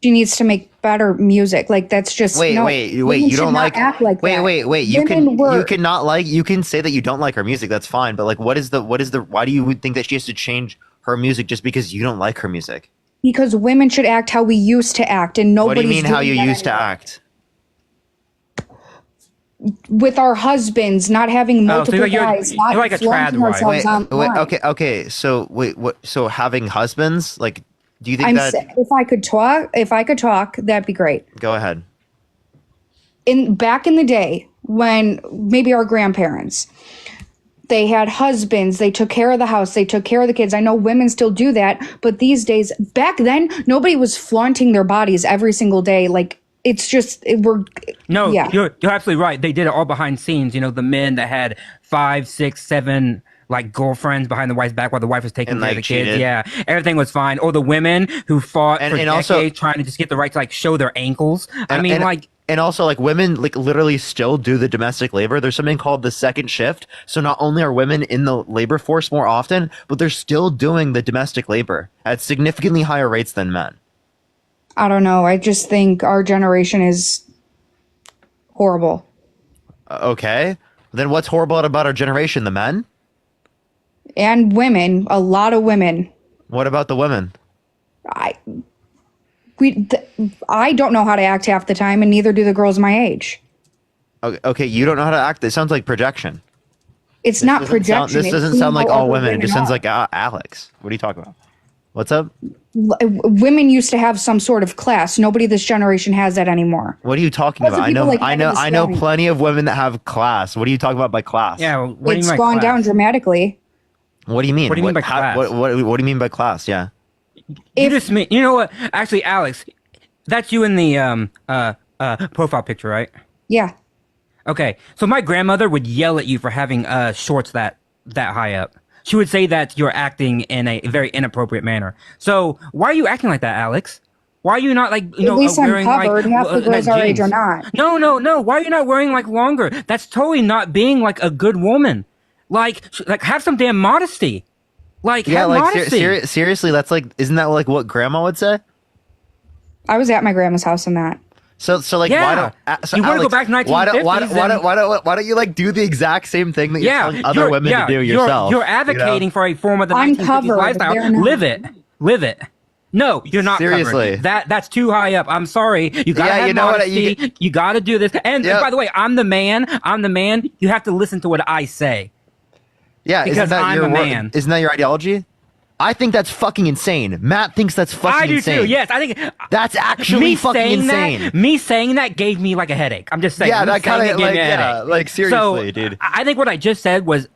She needs to make better music. Like that's just
Wait.
women
You
should
don't
not
like?
act like
wait.
that.
You
Women were-
cannot like. You can say that you don't like her music. That's fine. But like, what is the? Why do you think that she has to change her music just because you don't like her music?
Because women should act how we used to act, and
What do
nobody's
you mean how
doing
you
that
used to
anymore.
act?
With our husbands, not having multiple guys, not
you're like a trad
flaunting
wife.
ourselves online.
Okay. So wait, what? So having husbands, like, do you think that?
If I could talk, that'd be great.
Go ahead.
Back in the day, when maybe our grandparents, they had husbands, they took care of the house, they took care of the kids. I know women still do that, but these days, back then, nobody was flaunting their bodies every single day. Like, it's just
No,
yeah.
you're absolutely right. They did it all behind scenes. You know, the men that had 5, 6, 7 like girlfriends behind the wife's back while the wife was taking
And,
care
like,
of the kids.
cheated.
Yeah, everything was fine. Or the women who fought for decades
also-
trying to just get the right to like show their ankles.
And also, like, women, like, literally still do the domestic labor. There's something called the second shift. So not only are women in the labor force more often, but they're still doing the domestic labor at significantly higher rates than men.
I don't know. I just think our generation is horrible.
Okay. Then what's horrible about our generation? The men?
And women, a lot of women.
What about the women?
I don't know how to act half the time, and neither do the girls my age.
Okay, you don't know how to act. It sounds like projection.
It's not projection.
This
It's
doesn't
who
sound like
other
all women. It just sounds
are.
like Alex. What are you talking about? What's up?
Women used to have some sort of class. Nobody this generation has that anymore.
What are you talking
Because of
about?
people like Megan Thee
I know
Stallion.
plenty of women that have class. What are you talking about by class?
Yeah, what do you
It's
mean by
gone
class?
down dramatically.
What do you mean?
What do you mean by class?
What do you mean by class? Yeah.
You just mean, you know what? Actually, Alex, that's you in the profile picture, right?
Yeah.
Okay, so my grandmother would yell at you for having shorts that high up. She would say that you're acting in a very inappropriate manner. So why are you acting like that, Alex? Why are you not like
At least I'm
wearing
covered.
like
Half the girls
like
our age
jeans?
are not.
No. Why are you not wearing like longer? That's totally not being like a good woman. Like have some damn modesty. Like
Yeah,
have
like
modesty.
seriously, that's like, isn't that like what grandma would say?
I was at my grandma's house in that.
So like
Yeah.
why don't so
You wanna go
Alex,
back to
why don't
1950s
why don't you like do the exact same thing that you're telling other women to do yourself?
You're advocating for a form of the
I'm
1950s
covered.
lifestyle.
They're not.
Live it. No, you're not
Seriously.
covered. That's too high up. I'm sorry. You gotta have modesty. You gotta do this. And by the way, I'm the man. You have to listen to what I say.
Yeah,
because I'm a man.
Isn't that your ideology? I think that's fucking insane. Matt thinks that's fucking
I do
insane.
too. Yes, I think
that's actually fucking insane.
Me saying that gave me like a headache. I'm just saying.
Yeah, that kind of
like
seriously, dude.
I think what I just said was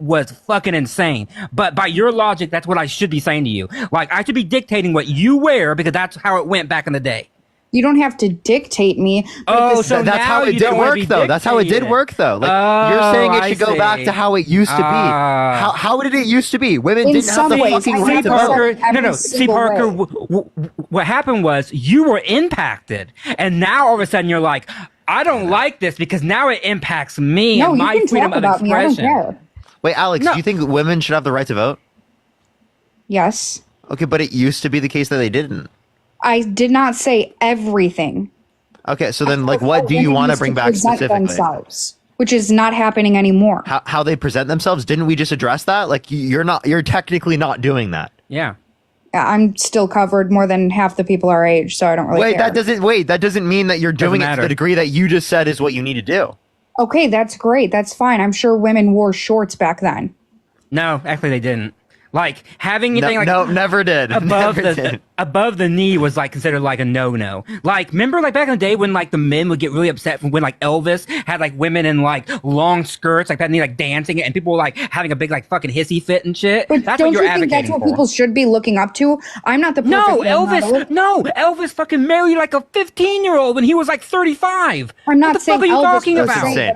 fucking insane. But by your logic, that's what I should be saying to you. Like I should be dictating what you wear because that's how it went back in the day.
You don't have to dictate me.
So
that's how it did work, though. That's how it did work, though. Like you're saying, it should go back to how it used to be. How did it used to be? Women didn't have the fucking right to vote.
No. See, Parker, what happened was you were impacted, and now all of a sudden you're like, I don't like this because now it impacts me and my freedom of expression.
I don't care.
Wait, Alex, do you think women should have the right to vote?
Yes.
Okay, but it used to be the case that they didn't.
I did not say everything.
Okay, so then, like, what do you want to bring back specifically?
Themselves, which is not happening anymore.
How they present themselves? Didn't we just address that? Like, you're technically not doing that.
Yeah.
I'm still covered more than half the people our age, so I don't really care.
That doesn't mean that you're doing it to the degree that you just said is what you need to do.
Okay, that's great. That's fine. I'm sure women wore shorts back then.
No, actually they didn't. Like having anything
never did.
Above the knee was like considered like a no. Like remember like back in the day when like the men would get really upset when like Elvis had like women in like long skirts like that and like dancing and people were like having a big like fucking hissy fit and shit.
But
that's
don't
what you're
you think that's what people should be looking up to? I'm not the perfect
Elvis fucking married like a 15-year-old when he was like 35.
I'm not
what the
saying
fuck are you
Elvis
talking
was
about?
insane,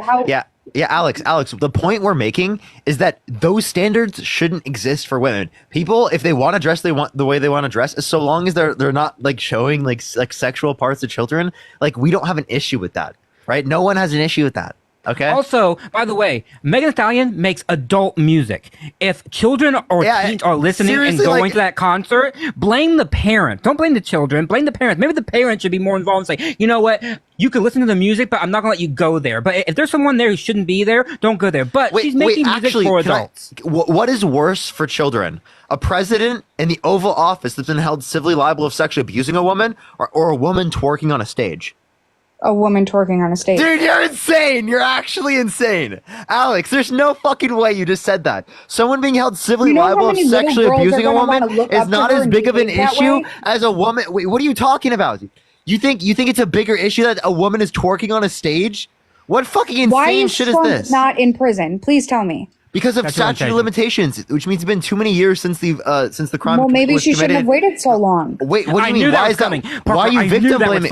Yeah, Alex, the point we're making is that those standards shouldn't exist for women. People, if they want to dress, they want the way they want to dress, so long as they're not like showing like sexual parts of children, like we don't have an issue with that, right? No one has an issue with that. Okay.
Also, by the way, Megan Thee Stallion makes adult music. If children or teens are listening and going to that concert, blame the parent. Don't blame the children. Blame the parents. Maybe the parents should be more involved and say, you know what? You can listen to the music, but I'm not going to let you go there. But if there's someone there who shouldn't be there, don't go there. But she's making music for adults.
What is worse for children? A president in the Oval Office that's been held civilly liable of sexually abusing a woman or a woman twerking on a stage?
A woman twerking on a stage.
Dude, you're insane. You're actually insane. Alex, there's no fucking way you just said that. Someone being held civilly liable of sexually abusing a woman is not as big of an issue as a woman. Wait, what are you talking about? You think it's a bigger issue that a woman is twerking on a stage? What fucking insane shit is this?
Not in prison. Please tell me.
Because of statute of limitations, which means it's been too many years since the crime.
Well, maybe she shouldn't have waited so long.
Wait, what do you mean? Why is that? Why are you victim blaming?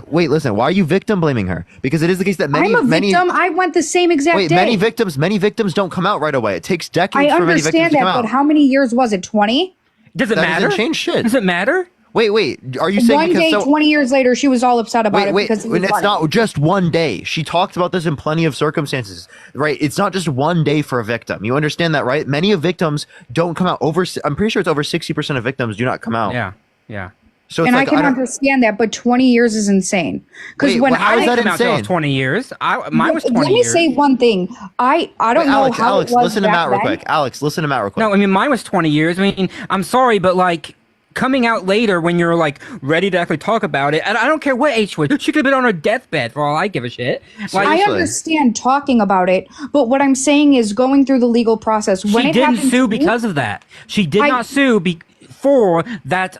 Wait, listen. Why are you victim blaming her? Because it is the case that many.
I'm a victim. I went the same exact day.
Many victims don't come out right away. It takes decades for many victims to come out.
But how many years was it? 20?
Does it matter?
Doesn't change shit.
Does it matter?
Wait. Are you saying
one day, 20 years later, she was all upset about it because
it's not just one day. She talked about this in plenty of circumstances, right? It's not just one day for a victim. You understand that, right? Many of victims don't come out. I'm pretty sure it's over 60% of victims do not come out.
Yeah.
So
and I can understand that, but 20 years is insane. Because when
how is that insane?
20 years. Mine was 20 years.
Let me say one thing. I don't know how
Alex,
it was
listen to Matt real quick. Alex, listen to Matt real quick.
No, I mean mine was 20 years. I mean, I'm sorry, but like coming out later when you're like ready to actually talk about it, and I don't care what age she was. She could have been on her deathbed for all I give a shit.
Like, I understand talking about it, but what I'm saying is going through the legal process. When
she didn't sue because of that. She did not sue for that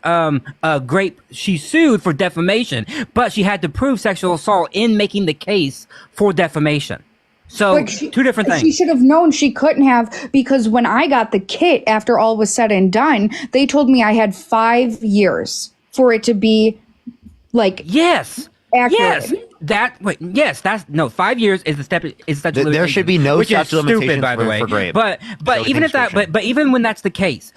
she sued for defamation, but she had to prove sexual assault in making the case for defamation. So two different things.
She should have known she couldn't have, because when I got the kit after all was said and done, they told me I had 5 years for it to be like accurate.
Yes, 5 years is the step. Is statute of limitations,
there should be no statute of limitations
by the way.
for rape.
But even if that, but even when that's the case,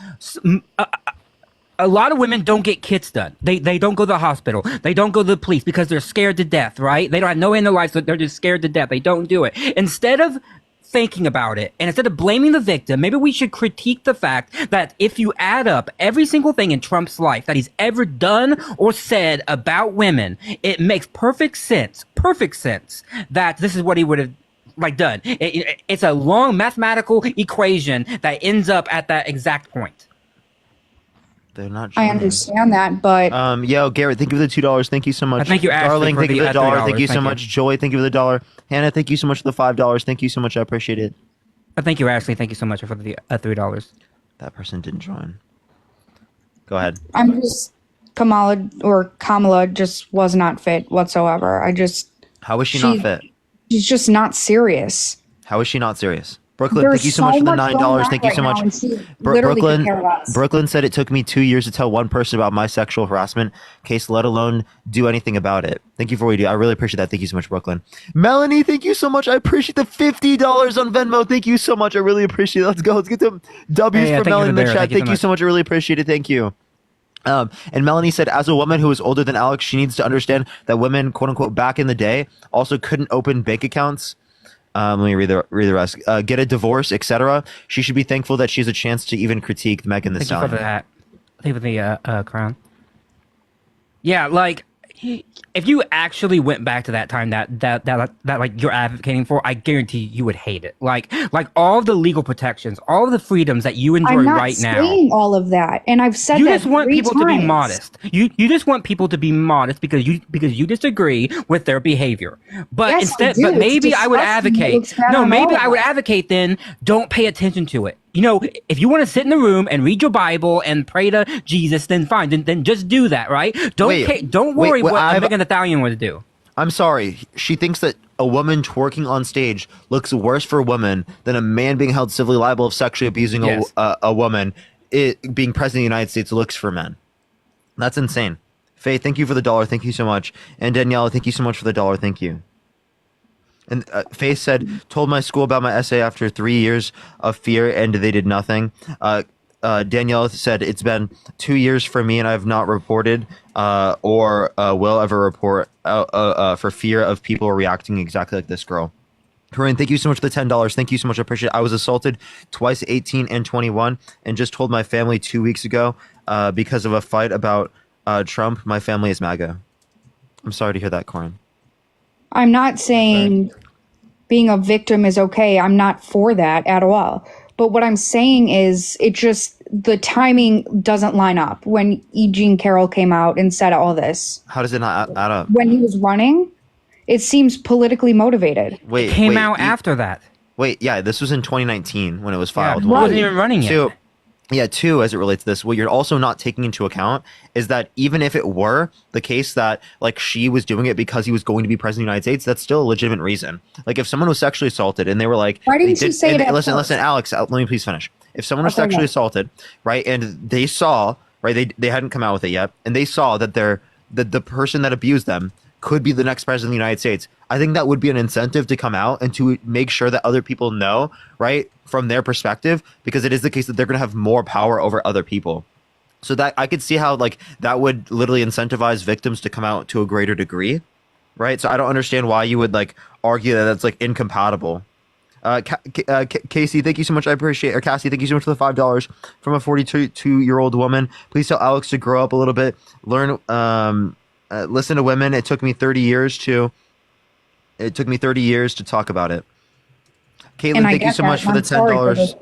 a lot of women don't get kits done. They don't go to the hospital. They don't go to the police because they're scared to death, right? They don't have no way in their life, so they're just scared to death. They don't do it. Instead of thinking about it, and instead of blaming the victim, maybe we should critique the fact that if you add up every single thing in Trump's life that he's ever done or said about women, it makes perfect sense that this is what he would have done. It's a long mathematical equation that ends up at that exact point.
They're not.
I understand that, but
Yo, Garrett, thank you for the $2. Thank you so much.
Thank you, Ashley,
Darling,
for
thank you
the
for the $1. Thank you so
$3.
much. Joy, thank you for the $1. Hannah, thank you so much for the $5. Thank you so much. I appreciate it.
Thank you, Ashley. Thank you so much for the $3.
That person didn't join. Go ahead.
I'm just Kamala just was not fit whatsoever.
How is she not fit?
She's just not serious.
How is she not serious? Brooklyn,
There's
thank you so much for the
much
$9.
going on
Thank you
right
so
now,
much.
and she literally could care less.
Brooklyn said it took me 2 years to tell one person about my sexual harassment case, let alone do anything about it. Thank you for what you do. I really appreciate that. Thank you so much, Brooklyn. Melanie, thank you so much. I appreciate the $50 on Venmo. Thank you so much. I really appreciate it. Let's go. Let's get some W's for Melanie in the chat. Thank you so much. I really appreciate it. Thank you. And Melanie said, as a woman who is older than Alex, she needs to understand that women, quote unquote, back in the day also couldn't open bank accounts. Let me read the rest. Get a divorce, etc. She should be thankful that she has a chance to even critique Megan Thee Stallion.
Thank you for that. Thank you for the crown. Yeah, if you actually went back to that time that you're advocating for, I guarantee you would hate it. Like all the legal protections, all of the freedoms that you enjoy
I'm not
right now.
saying all of that, and I've said
You
that
just want
3
people
times.
to be modest. You just want people to be modest because you disagree with their behavior. But
Yes,
instead,
I do.
but maybe
It's
I would
disgusting. It
advocate.
looks bad
No,
on
maybe
all
I
of
would
us.
advocate then don't pay attention to it. You know, if you want to sit in the room and read your Bible and pray to Jesus, then fine. Then just do that, right? Don't worry what Megan Thee Stallion would do.
I'm sorry. She thinks that a woman twerking on stage looks worse for a woman than a man being held civilly liable of sexually abusing a woman. It being president of the United States looks for men. That's insane. Faye, thank you for the $1. Thank you so much. And Daniela, thank you so much for the $1. Thank you. And Faye said, told my school about my essay after 3 years of fear and they did nothing. Danielle said, it's been 2 years for me and I have not reported or will ever report for fear of people reacting exactly like this girl. Corinne, thank you so much for the $10. Thank you so much. I appreciate it. I was assaulted twice, 18 and 21, and just told my family 2 weeks ago because of a fight about Trump. My family is MAGA. I'm sorry to hear that, Corinne.
I'm not saying being a victim is okay. I'm not for that at all. But what I'm saying is the timing doesn't line up when E. Jean Carroll came out and said all this.
How does it not add up?
When he was running, it seems politically motivated.
Wait,
it came out after that.
Wait, yeah, this was in 2019 when it was filed.
Yeah, he wasn't even running yet.
Yeah, two, as it relates to this, what you're also not taking into account is that even if it were the case that she was doing it because he was going to be president of the United States, that's still a legitimate reason. Like if someone was sexually assaulted and they were like,
why didn't you say it?
Listen, Alex, let me please finish. If someone was sexually assaulted, right, and they saw, right, they hadn't come out with it yet, and they saw that the person that abused them could be the next president of the United States, I think that would be an incentive to come out and to make sure that other people know, right, from their perspective, because it is the case that they're going to have more power over other people. So that I could see how that would literally incentivize victims to come out to a greater degree, right? So I don't understand why you would argue that that's incompatible. Casey, thank you so much. I appreciate, or Cassie, thank you so much for the $5 from a 42-year-old woman. Please tell Alex to grow up a little bit, learn, listen to women. It took me 30 years to talk about it. Caitlin, thank you so much for the $10.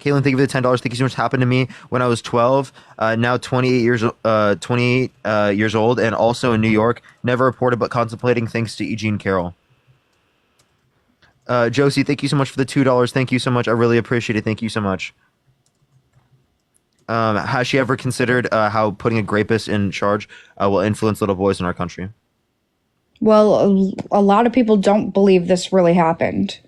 Caitlin, thank you for the $10. Thank you so much. Happened to me when I was 12. Now 28 years old, and also in New York. Never reported, but contemplating. Thanks to E. Jean Carroll. Josie, thank you so much for the $2. Thank you so much. I really appreciate it. Thank you so much. Has she ever considered how putting a rapist in charge will influence little boys in our country?
Well, a lot of people don't believe this really happened.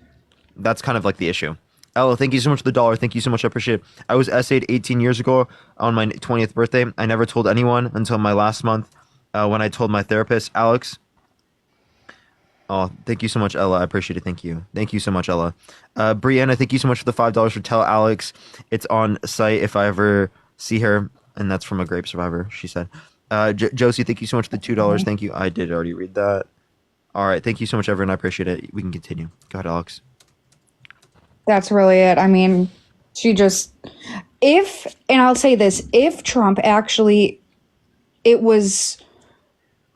That's kind of the issue. Ella, thank you so much for the $1. Thank you so much. I appreciate it. I was essayed 18 years ago on my 20th birthday. I never told anyone until my last month when I told my therapist, Alex. Oh, thank you so much, Ella. I appreciate it. Thank you. Thank you so much, Ella. Brianna, thank you so much for the $5 for tell Alex it's on site if I ever see her. And that's from a grape survivor, she said. Josie, thank you so much for the $2. Thank you. I did already read that. All right. Thank you so much, everyone. I appreciate it. We can continue. Go ahead, Alex.
That's really it. I mean, she just, and I'll say this, if Trump actually, it was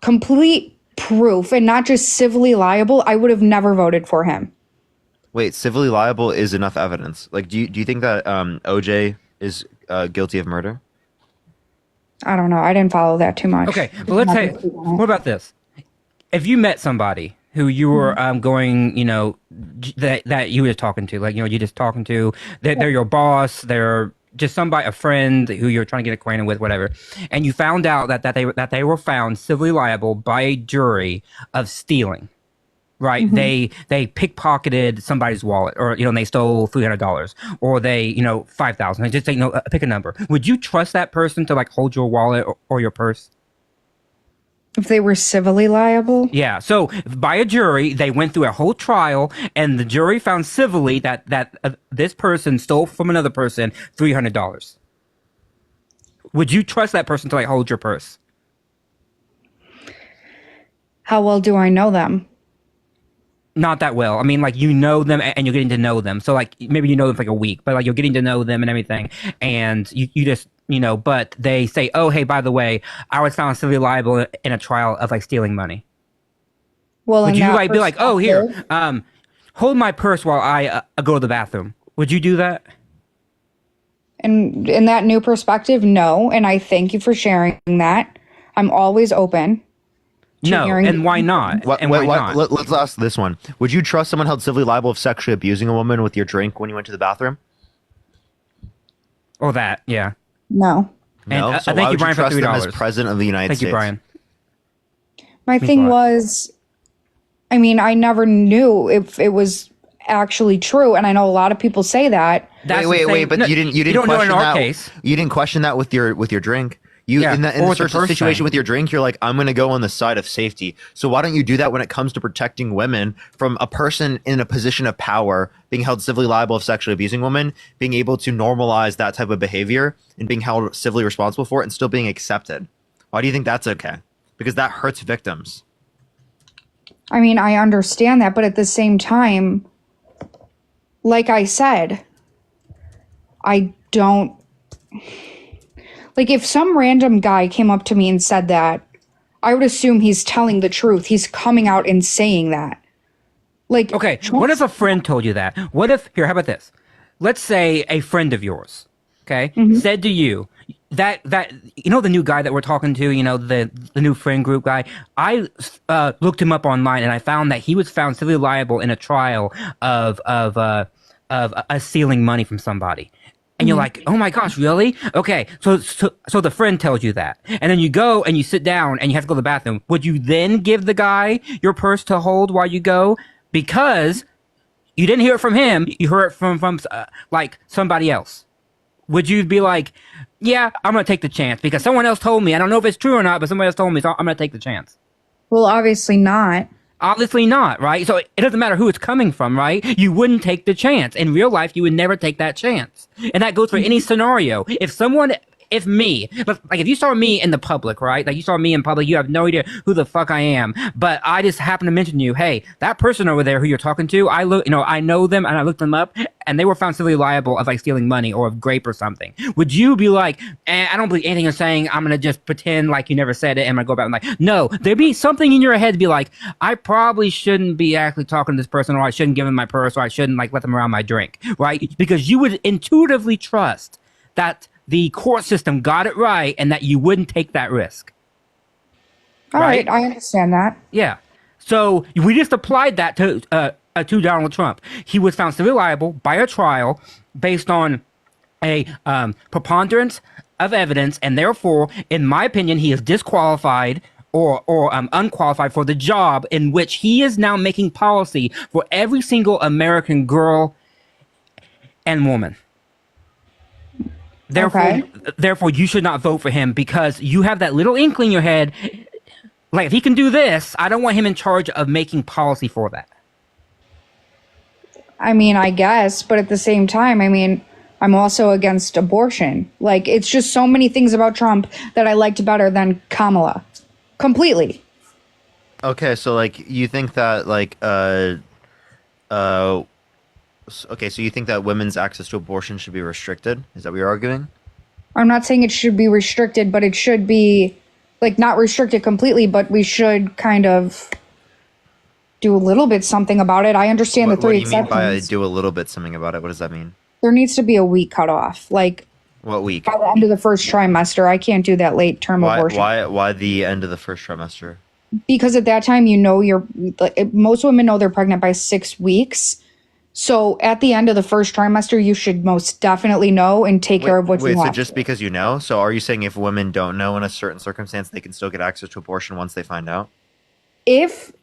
complete proof and not just civilly liable, I would have never voted for him.
Wait, civilly liable is enough evidence. Like, do you think that OJ is guilty of murder?
I don't know. I didn't follow that too much.
Okay, but let's say, what about this? If you met somebody who you were going, that you were talking to, like, you're just talking to, they're your boss, they're just somebody, a friend who you're trying to get acquainted with, whatever, and you found out that they were found civilly liable by a jury of stealing, right?
Mhm.
They pickpocketed somebody's wallet, or they stole $300, or they $5,000. They just say pick a number. Would you trust that person to like hold your wallet or your purse?
If they were civilly liable?
Yeah. So by a jury, they went through a whole trial, and the jury found civilly that this person stole from another person $300. Would you trust that person to like hold your purse?
How well do I know them?
Not that well. I mean, like, you know them and you're getting to know them. So like maybe you know them for like a week, but like you're getting to know them and everything, and you just but they say, oh hey, by the way, I was found civilly liable in a trial of like stealing money.
Well,
Would
in
you
that
like be like, oh here,
perspective-
hold my purse while I go to the bathroom? Would you do that?
And in that new perspective, no. And I thank you for sharing that. I'm always open to
No,
hearing.
and why not? And why not?
Let's ask this one. Would you trust someone held civilly liable of sexually abusing a woman with your drink when you went to the bathroom?
Or that, yeah.
No.
No.
And,
So
thank
why
you,
would
Brian,
you
for
trust them
$3.
as president of the United
Thank
States?
you, Brian.
My
Means
thing
a lot.
was, I mean, I never knew if it was actually true, and I know a lot of people say that.
Wait, but you didn't
don't know
question
in our
that.
case.
You didn't question that with your drink.
Yeah,
In
or
the
with the
sort of
purse
situation
thing.
with your drink, you're like, I'm going to go on the side of safety. So why don't you do that when it comes to protecting women from a person in a position of power being held civilly liable of sexually abusing women, being able to normalize that type of behavior and being held civilly responsible for it and still being accepted? Why do you think that's okay? Because that hurts victims.
I mean, I understand that, but at the same time, like I said, I don't. Like, if some random guy came up to me and said that, I would assume he's telling the truth. He's coming out and saying that. Like,
okay, what if a friend told you that? What if, here, how about this? Let's say a friend of yours, okay, said to you, that the new guy that we're talking to, the new friend group guy, I looked him up online and I found that he was found civilly liable in a trial of stealing money from somebody. And you're like, oh my gosh, really? Okay, so the friend tells you that. And then you go and you sit down and you have to go to the bathroom. Would you then give the guy your purse to hold while you go? Because you didn't hear it from him, you heard it from like somebody else. Would you be like, yeah, I'm going to take the chance because someone else told me. I don't know if it's true or not, but somebody else told me, so I'm going to take the chance.
Well, obviously not.
Obviously not, right? So it doesn't matter who it's coming from, right? You wouldn't take the chance. In real life, you would never take that chance. And that goes for any scenario. If you saw me in the public, right? Like you saw me in public, you have no idea who the fuck I am. But I just happen to mention you, hey, that person over there who you're talking to, I know them and I looked them up and they were found civilly liable of like stealing money or of grape or something. Would you be like, I don't believe anything you're saying, I'm gonna just pretend like you never said it and I'm gonna go back and like, no, there'd be something in your head to be like, I probably shouldn't be actually talking to this person, or I shouldn't give them my purse, or I shouldn't like let them around my drink, right? Because you would intuitively trust that the court system got it right and that you wouldn't take that risk.
All right, I understand that.
Yeah. So we just applied that to Donald Trump. He was found civilly liable by a trial based on a preponderance of evidence, and therefore, in my opinion, he is disqualified or unqualified for the job in which he is now making policy for every single American girl and woman. Therefore, you should not vote for him because you have that little inkling in your head. Like, if he can do this, I don't want him in charge of making policy for that.
I mean, I guess, but at the same time, I mean, I'm also against abortion. Like, it's just so many things about Trump that I liked better than Kamala. Completely.
Okay, so like you think that like Okay, so you think that women's access to abortion should be restricted? Is that what you're arguing?
I'm not saying it should be restricted, but it should be like not restricted completely, but we should kind of do a little bit something about it. I understand the
What
three
do you mean by
exceptions.
do a little bit something about it? What does that mean?
There needs to be a week cutoff. Like
What week?
by the end of the first trimester, I can't do that late term
Why?
abortion.
Why the end of the first trimester?
Because at that time, most women know they're pregnant by 6 weeks. So at the end of the first trimester, you should most definitely know and take care of what you
So
have.
just because you know, so are you saying if women don't know in a certain circumstance, they can still get access to abortion once they find out?
If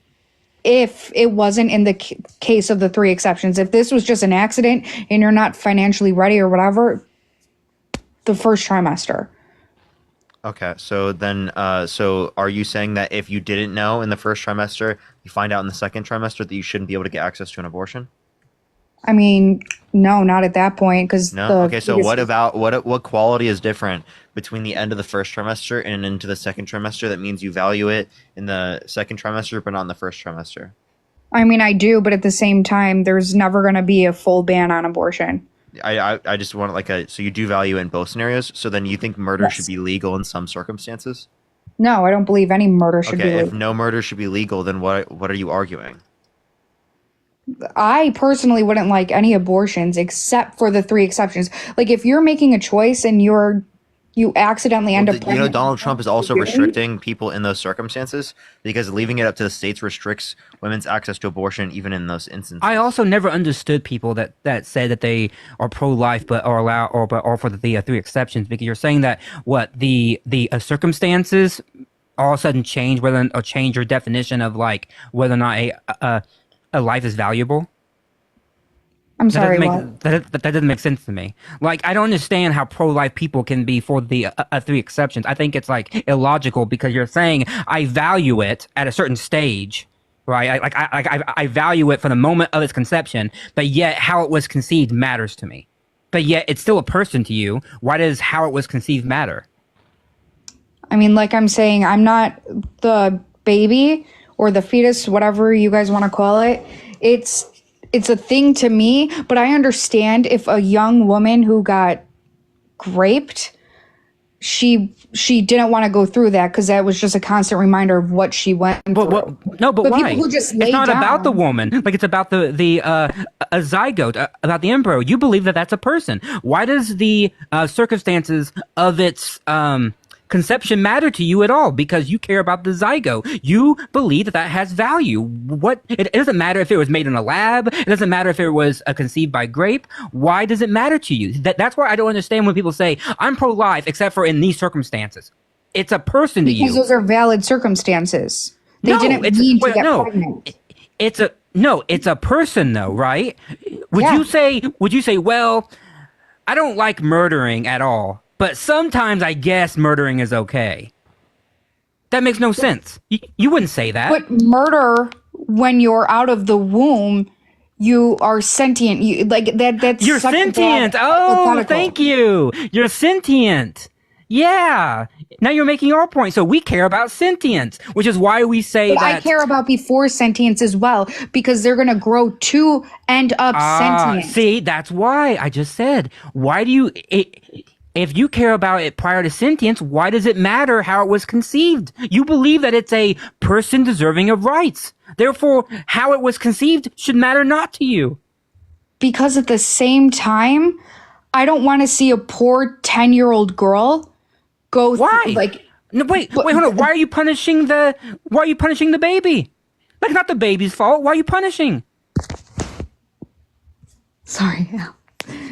it wasn't in the case of the three exceptions, if this was just an accident and you're not financially ready or whatever, the first trimester.
Okay, so then, so are you saying that if you didn't know in the first trimester, you find out in the second trimester that you shouldn't be able to get access to an abortion?
I mean, no, not at that point, because
No. Okay, so what about what quality is different between the end of the first trimester and into the second trimester that means you value it in the second trimester but not in the first trimester?
I mean, I do, but at the same time, there's never going to be a full ban on abortion.
I just want so you do value it in both scenarios. So then you think murder should be legal in some circumstances?
No, I don't believe any murder should be
Okay, if
legal.
no murder should be legal, then what are you arguing?
I personally wouldn't like any abortions except for the three exceptions. Like if you're making a choice and you accidentally end up
You know, Donald Trump is also restricting people in those circumstances because leaving it up to the states restricts women's access to abortion even in those instances.
I also never understood people that say that they are pro-life but are for the three exceptions, because you're saying that the circumstances all of a sudden change or change your definition of like whether or not a life is valuable.
I'm sorry,
that doesn't make sense to me. Like, I don't understand how pro-life people can be for the three exceptions. I think it's like illogical because you're saying I value it at a certain stage, right? I value it from the moment of its conception, but yet how it was conceived matters to me. But yet it's still a person to you. Why does how it was conceived matter?
I mean, like I'm saying, I'm not the baby or the fetus, whatever you guys want to call it. It's a thing to me, but I understand if a young woman who got raped, she didn't want to go through that because that was just a constant reminder of what she went through.
But why?
People who just
it's not
down,
about the woman. Like, it's about a zygote, about the embryo. You believe that that's a person. Why does the circumstances of its conception matter to you at all? Because you care about the zygote. You believe that has value. It doesn't matter if it was made in a lab. It doesn't matter if it was conceived by grape. Why does it matter to you? That's why I don't understand when people say I'm pro-life except for in these circumstances. It's a person to you.
Because those are valid circumstances. They didn't mean to get pregnant.
It's a person though, right? Would you say, well, I don't like murdering at all, but sometimes I guess murdering is okay? That makes no sense. You wouldn't say that.
But murder, when you're out of the womb, you are sentient. You're
sentient. Oh, thank you. You're sentient. Yeah. Now you're making our point. So we care about sentience, which is why we say
that. I care about before sentience as well, because they're going to grow to end up sentient.
See, that's why I just said, why do you... If you care about it prior to sentience, why does it matter how it was conceived? You believe that it's a person deserving of rights. Therefore, how it was conceived should matter not to you.
Because at the same time, I don't want to see a poor 10-year-old girl go
through, no, wait, hold on. Why are you punishing the baby? Like, not the baby's fault. Why are you punishing?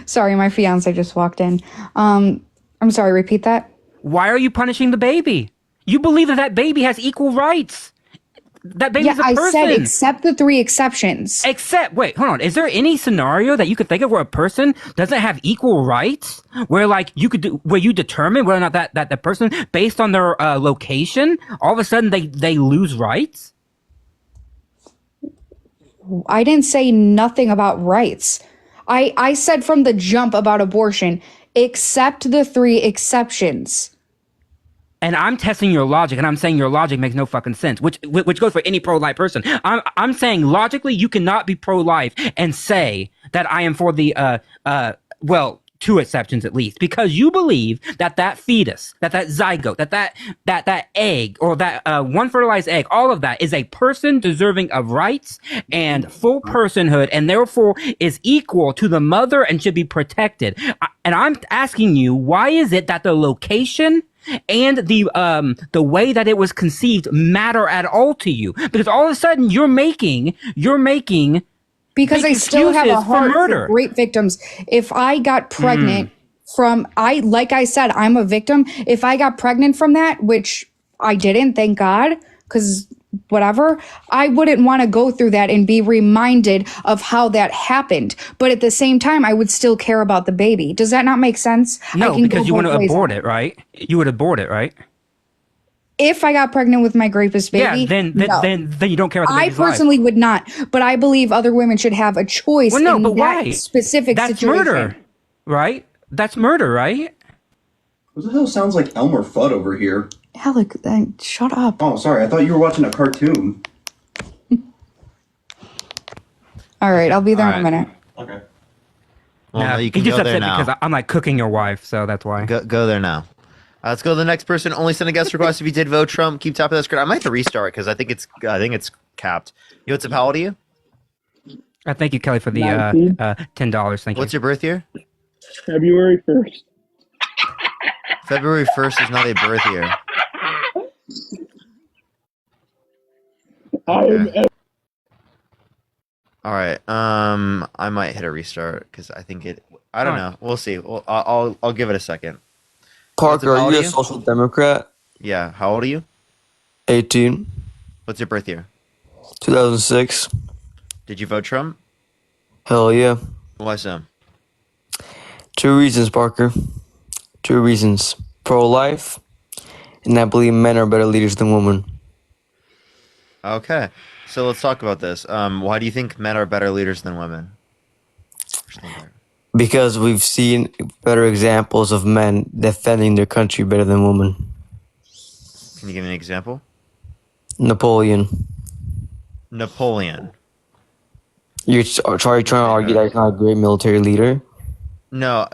Sorry, my fiance just walked in. I'm sorry, repeat that.
Why are you punishing the baby? You believe that baby has equal rights. That baby's a person.
I said except the three exceptions.
Wait, hold on. Is there any scenario that you could think of where a person doesn't have equal rights? Where where you determine whether or not that the person, based on their location, all of a sudden they lose rights?
I didn't say nothing about rights. I said from the jump about abortion, except the three exceptions.
and I'm testing your logic, and I'm saying your logic makes no fucking sense, which goes for any pro-life person. I'm saying logically you cannot be pro-life and say that I am for the well, two exceptions at least, because you believe that fetus, that zygote, that egg, or that one fertilized egg, all of that is a person deserving of rights and full personhood, and therefore is equal to the mother and should be protected. And I'm asking you, why is it that the location and the way that it was conceived matter at all to you? Because all of a sudden you're making
because I still have a
excuses for
heart
murder.
for rape victims. If I got pregnant like I said, I'm a victim. If I got pregnant from that, which I didn't, thank God, because whatever, I wouldn't want to go through that and be reminded of how that happened. But at the same time, I would still care about the baby. Does that not make sense?
No, because you want to abort it, right? You would abort it, right?
If I got pregnant with my rapist baby,
yeah, then you don't care about the
I
baby's life.
personally would not, but I believe other women should have a choice in that specific
That's
situation.
murder, right? That's murder, right?
What the hell sounds like Elmer Fudd over here?
Alec, then shut up.
Oh, sorry. I thought you were watching a cartoon.
All right, I'll be there in a minute.
Okay.
Well,
Nah,
no, you
he
can
just
go there
upset
now.
because I'm like cooking your wife, so that's why.
Go there now. Let's go to the next person. Only send a guest request if you did vote Trump. Keep tapping that screen. I might have to restart because I think it's capped. Yo, what's up? How old are you?
Thank you, Kelly, for the $10. Thank you.
What's your birth year?
February 1st.
February 1st is not a birth year. Okay. All right. I might hit a restart because I think it. I don't know. We'll see. Well, I'll give it a second.
Parker,
How
are
old
you
are
a social democrat?
Yeah. How old are you?
18.
What's your birth year?
2006.
Did you vote Trump?
Hell yeah.
Why so?
2 reasons, Parker. 2 reasons. Pro-life, and I believe men are better leaders than women.
Okay. So let's talk about this. Why do you think men are better leaders than women?
Because we've seen better examples of men defending their country better than women.
Can you give me an example?
Napoleon.
Napoleon.
You're trying to argue that he's not a great military leader?
No.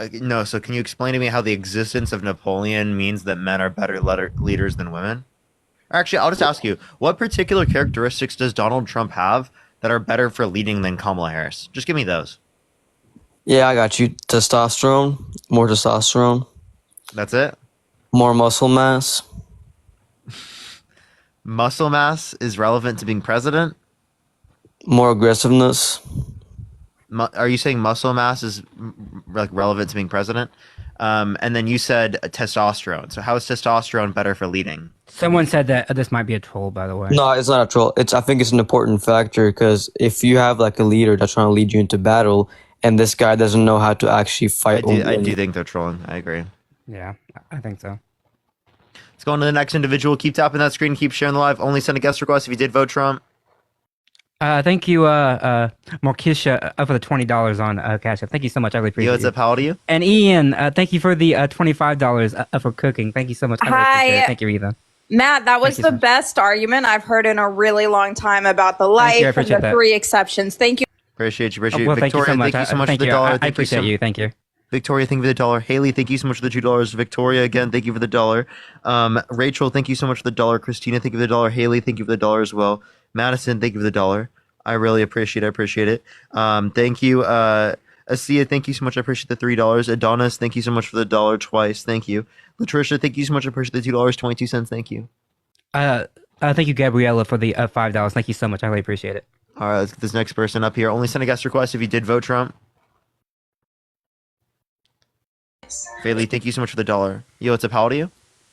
So can you explain to me how the existence of Napoleon means that men are better leaders than women? Actually, I'll just ask you, what particular characteristics does Donald Trump have that are better for leading than Kamala Harris? Just give me those.
Yeah, I got you. Testosterone. More testosterone.
That's it?
More muscle mass.
Muscle mass is relevant to being president?
More aggressiveness.
Are you saying muscle mass is like relevant to being president? And then you said testosterone. So how is testosterone better for leading?
Someone said that this might be a troll, by the way.
No, it's not a troll. I think it's an important factor because if you have like a leader that's trying to lead you into battle, and this guy doesn't know how to actually fight.
I do think they're trolling. I agree.
Yeah, I think so.
Let's go on to the next individual. Keep tapping that screen. Keep sharing the live. Only send a guest request if you did vote Trump.
Thank you, Morkisha, for the $20 on Cash App. Thank you so much. I really appreciate it.
Yo, what's up? How old are you?
And Ian, thank you for the $25 for cooking. Thank you so much. I really appreciate it. Thank you, Ethan.
Matt, that was the best argument I've heard in a really long time about the life and the 3 exceptions. Thank you.
Appreciate you.
Well,
Victoria,
thank you so much.
Thank you so much for the dollar.
I appreciate you. Thank you.
Victoria, thank you for the dollar. Haley, thank you so much for the $2. Victoria, again, thank you for the dollar. Rachel, thank you so much for the dollar. Christina, thank you for the dollar. Haley, thank you for the dollar as well. Madison, thank you for the dollar. I really appreciate it. I appreciate it. Thank you. Asia, thank you so much. I appreciate the $3. Adonis, thank you so much for the dollar twice. Thank you. Latricia, thank you so much. I appreciate the $2.22. Thank you.
Thank you, Gabriella, for the $5. Thank you so much. I really appreciate it.
All right, let's get this next person up here. Only send a guest request if you did vote Trump. Bailey, thank you so much for the dollar. Yo, what's up? How old are you?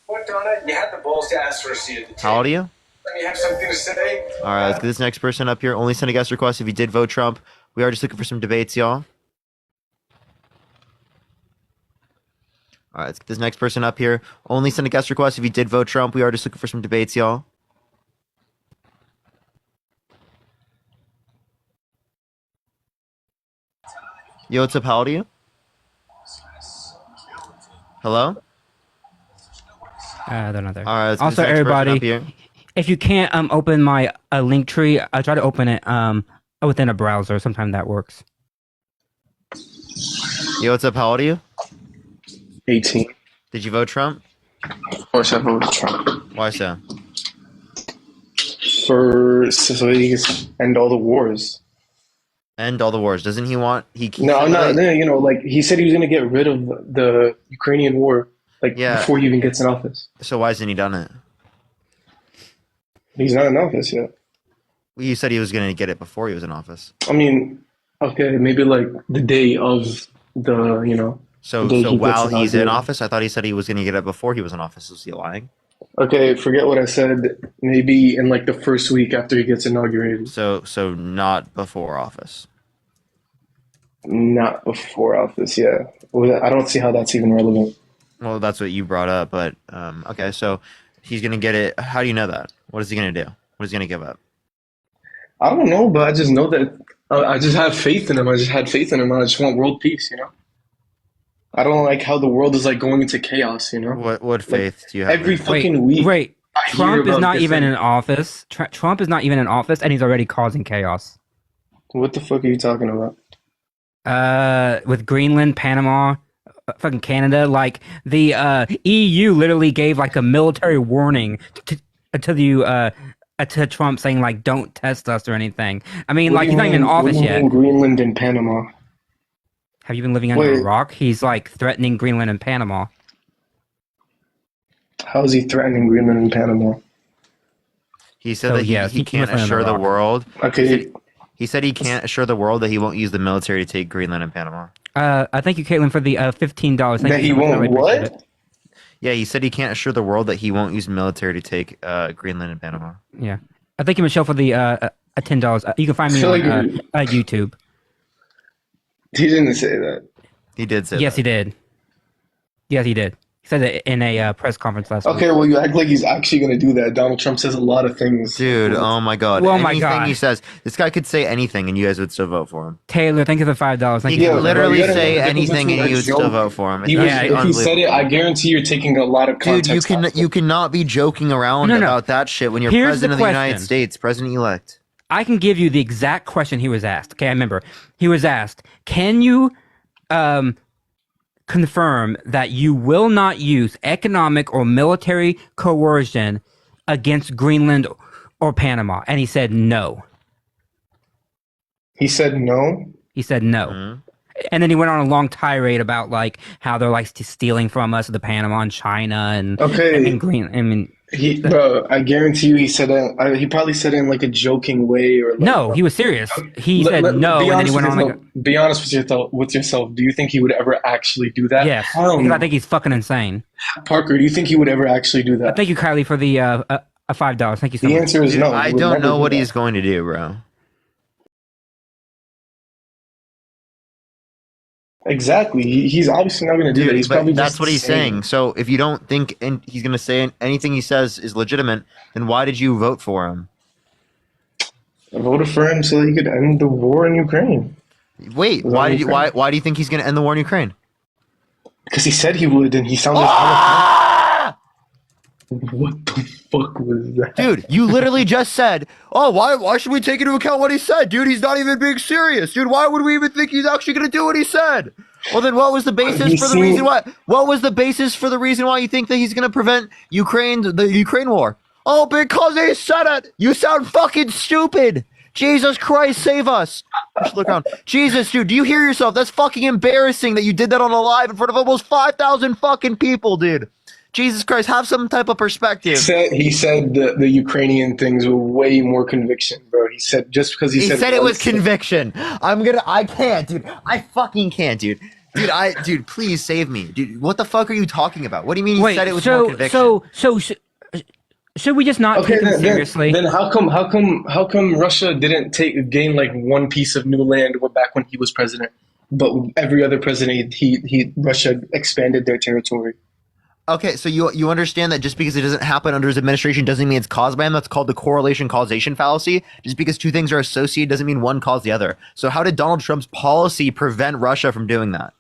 What, Donna? You had the balls to ask for a seat at the table.
How old are you?
Let me have something to say.
All right, let's get this next person up here. Only send a guest request if you did vote Trump. We are just looking for some debates, y'all. All right, let's get this next person up here. Only send a guest request if you did vote Trump. We are just looking for some debates, y'all. Yo, what's up? How old are you? Hello?
They're not there.
All right. Let's get
Also,
this next person
everybody,
up here.
if you can't open my link tree, I try to open it within a browser. Sometimes that works.
Yo, what's up? How old are you?
18.
Did you vote Trump?
Of course I voted Trump.
Why so?
So he can end all the wars.
End all the wars. Doesn't he want?
No, I'm not. You know, like he said he was going to get rid of the Ukrainian war, before he even gets in office.
So why hasn't he done it?
He's not in office yet.
Well, you said he was going to get it before he was in office.
I mean, okay, maybe like the day of the, you know.
So while he's in office, I thought he said he was going to get it before he was in office. Was he lying?
Okay, forget what I said. Maybe in like the first week after he gets inaugurated.
So not before office.
Not before office, yeah. Well, I don't see how that's even relevant.
Well, that's what you brought up, but okay. So he's going to get it. How do you know that? What is he going to do? What is he going to give up?
I don't know, but I just know that I just have faith in him. I just had faith in him. I just want world peace, you know? I don't like how the world is like going into chaos, you know?
What faith do you have?
Every fucking week.
Wait,
I hear
Trump is
about
not even
different-
in office. Trump is not even in office, and he's already causing chaos.
What the fuck are you talking about?
With Greenland, Panama, fucking Canada, like the EU literally gave like a military warning to Trump, saying like, "Don't test us or anything." I mean,
What
like
do
he's
you
not even in
mean- what
office
do you
yet.
mean Greenland and Panama.
Have you been living under
Wait.
a rock? He's like threatening Greenland and Panama.
How is he threatening Greenland and Panama?
He said
So,
that
yeah,
he
he
can't
must have
assure
been
the
on the rock.
world.
Okay.
He said he can't assure the world that he won't use the military to take Greenland and Panama.
Thank you, Caitlin, for the $15. Thank
That
you
he
so much. I
won't
really appreciate
what?
it.
Yeah, he said he can't assure the world that he won't use military to take Greenland and Panama.
Yeah, thank you, Michelle, for the $10. You can find me
I feel
on
like
YouTube.
He didn't say that.
He did say
Yes,
that.
he did. Yes, he did. He said it in a press conference last week.
Okay, well, you act like he's actually going to do that. Donald Trump says a lot of things.
Dude, oh my god.
Oh my
Anything
God.
he says, this guy could say anything and you guys would still vote for him.
Taylor, thank you for $5. Thank
He
you.
could
for
literally
you gotta
say
remember, this
anything
was
and
a
you would still
joke.
vote for him. It's
He was,
actually
if he said it,
unbelievable.
I guarantee you're taking a lot of
Dude,
context.
you cannot be joking around
No, no.
about that shit when you're
Here's
president
the
of the United
question.
States, president-elect.
I can give you the exact question he was asked. Okay, I remember. He was asked, can you confirm that you will not use economic or military coercion against Greenland or Panama? And he said no.
He said no.
He said no.
Mm-hmm.
And then he went on a long tirade about like how they're like stealing from us, the Panama and China and
Okay.
and Green. I mean,
Bro, I guarantee you he said that. He probably said it in like a joking way or like,
no, he was serious. He said no,
be
and then he
honest
went
with
on like,
yourself. Be honest with yourself. Do you think he would ever actually do that?
yes,
Hell
because
no.
I think he's fucking insane.
Parker, do you think he would ever actually do that?
Thank you, Kylie, for the $5. Thank you so
The
much.
answer is
Dude,
no.
I
He would
don't
never
know
do
what
that.
he's going to do, bro.
Exactly. He's obviously not going to do that.
Dude,
He's
but
probably
that's
just
what he's
saying.
saying. So if you don't think he's going to say anything he says is legitimate, then why did you vote for him?
I voted for him so he could end the war in Ukraine.
Wait, why do you think he's going to end the war in Ukraine?
Because he said he would, and he sounded.
Ah!
What the fuck was that?
Dude, you literally just said, "Oh, why should we take into account what he said, dude? He's not even being serious, dude. Why would we even think he's actually going to do what he said?" Well, then, what was the basis for the reason why? What was the basis for the reason why you think that he's going to prevent the Ukraine war? Oh, because he said it. You sound fucking stupid. Jesus Christ, save us. I should look around. Jesus, dude, do you hear yourself? That's fucking embarrassing that you did that on a live in front of almost 5,000 fucking people, dude. Jesus Christ, have some type of perspective.
He said the Ukrainian things were way more conviction, bro. He said just because he said
it was conviction. I can't, dude. I fucking can't, dude. Dude, please save me. Dude, what the fuck are you talking about? What do you mean he said it was more conviction?
Should we just not take him seriously?
Then how come Russia didn't gain like one piece of new land back when he was president, but every other president Russia expanded their territory?
Okay, so you understand that just because it doesn't happen under his administration doesn't mean it's caused by him. That's called the correlation causation fallacy. Just because two things are associated doesn't mean one caused the other. So how did Donald Trump's policy prevent Russia from doing that?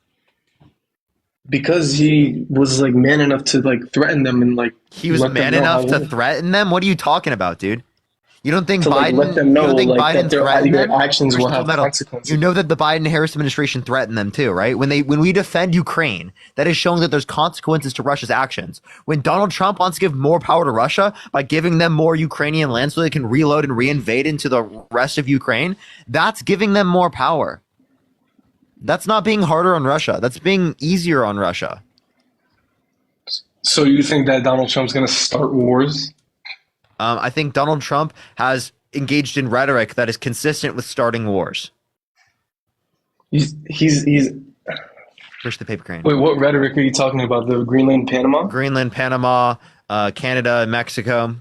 because he was like man enough to like threaten them and like
He was
let them
man
know
enough
how-
to threaten them? What are you talking about, dude? You don't think
to like
Biden?
let them know
you don't think
like
Biden
that their
threatened them?
actions will
Crystal
have
Metal,
consequences.
you know that the Biden-Harris administration threatened them too, right? When we defend Ukraine, that is showing that there's consequences to Russia's actions. When Donald Trump wants to give more power to Russia by giving them more Ukrainian land so they can reload and reinvade into the rest of Ukraine, that's giving them more power. That's not being harder on Russia. That's being easier on Russia.
So you think that Donald Trump's going to start wars?
I think Donald Trump has engaged in rhetoric that is consistent with starting wars.
He's
Push the paper crane.
Wait, what rhetoric are you talking about? The Greenland, Panama?
Greenland, Panama, Canada, and Mexico.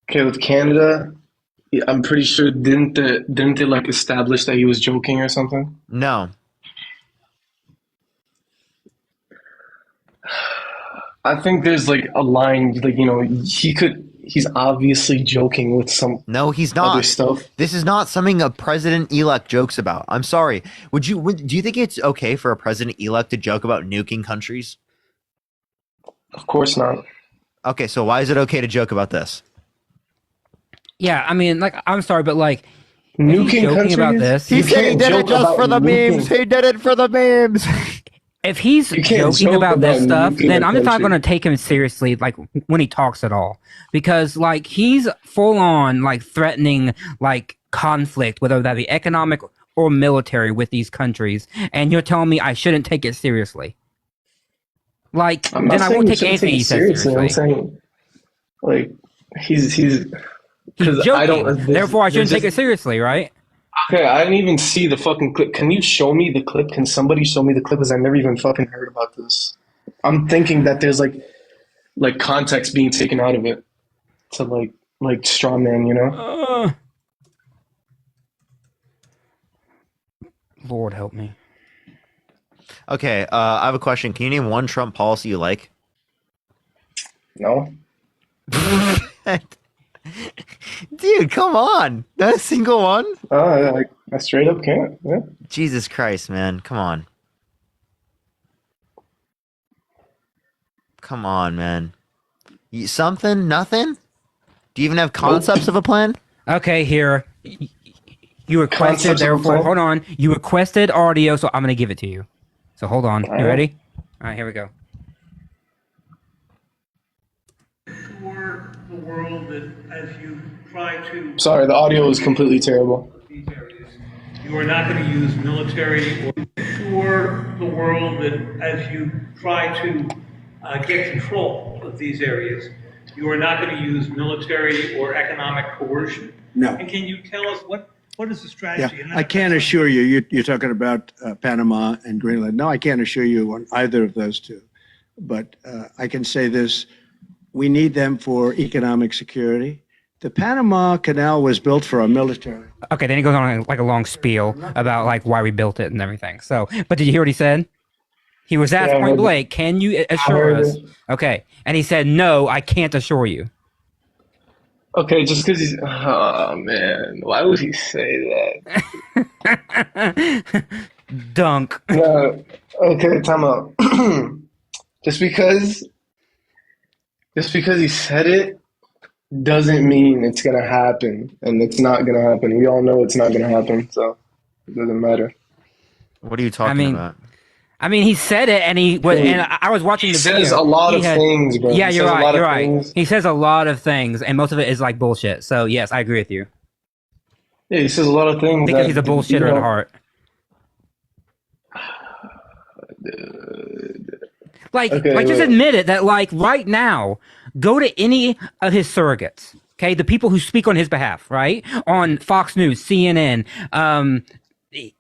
Okay, with Canada, I'm pretty sure didn't they like establish that he was joking or something?
No.
I think there's like a line, like, you know, he's obviously joking with some
No, he's not.
other stuff.
This is not something a president-elect jokes about. I'm sorry. Do you think it's okay for a president-elect to joke about nuking countries?
Of course not.
Okay, so why is it okay to joke about this?
Yeah, I mean, like, I'm sorry, but like,
nuking
if he's joking
countries?
about this.
He said he did it just for the memes. He did it for the memes.
If he's joking
joke
about this
about
stuff,
nuking
then
a
I'm just not
country.
going to take him seriously, like when he talks at all, because like he's full on like threatening like conflict, whether that be economic or military, with these countries, and you're telling me I shouldn't take it seriously. Like
I'm not
then I
saying
won't
you
take
shouldn't
anything he says
seriously. I'm
seriously.
saying like he's
He's joking, therefore I shouldn't take it seriously, right?
Okay, I didn't even see the fucking clip. Can you show me the clip? Can somebody show me the clip? Because I never even fucking heard about this. I'm thinking that there's like context being taken out of it to like straw man, you know?
Lord help me.
Okay, I have a question. Can you name one Trump policy you like?
No.
Dude, come on. Not a single one?
I straight up can't. Yeah.
Jesus Christ, man. Come on. Come on, man. Something? Nothing? Do you even have concepts of a plan?
Okay, here. You requested,
Concepts of a
therefore,
plan?
hold on. You requested audio, so I'm going to give it to you. So hold on. You
right.
ready? All right, here we go.
Tour the world that as you try to
Sorry, the audio is completely terrible.
these areas, you are not going to use military or tour the world that as you try to get control of these areas, you are not going to use military or economic coercion.
No.
And can you tell us what is the strategy?
Yeah, I can't assure you, you're talking about Panama and Greenland. No, I can't assure you on either of those two. But I can say this, we need them for economic security. The Panama Canal was built for our military.
Okay, then he goes on like a long spiel about like why we built it and everything. So, but did you hear what he said? He was asked
Yeah, I
point
heard
blank, "Can you assure
heard
us?" Okay, and he said, "No, I can't assure you."
Okay, just because he's... Oh, man. Why would he say that?
Dunk.
No. Okay, time out. Just because he said it doesn't mean it's going to happen. And it's not going to happen. We all know it's not going to happen, so it doesn't matter.
What are you talking about?
I mean, he said it, and I was watching the video.
He says a lot of things, bro.
Yeah,
He
you're
says a
right.
lot of
You're right.
things.
He says a lot of things, and most of it is like bullshit. So yes, I agree with you.
Yeah, he says a lot of things.
Because
that,
he's a bullshitter at heart. Like, just admit it that like right now, go to any of his surrogates. Okay, the people who speak on his behalf, right? On Fox News, CNN,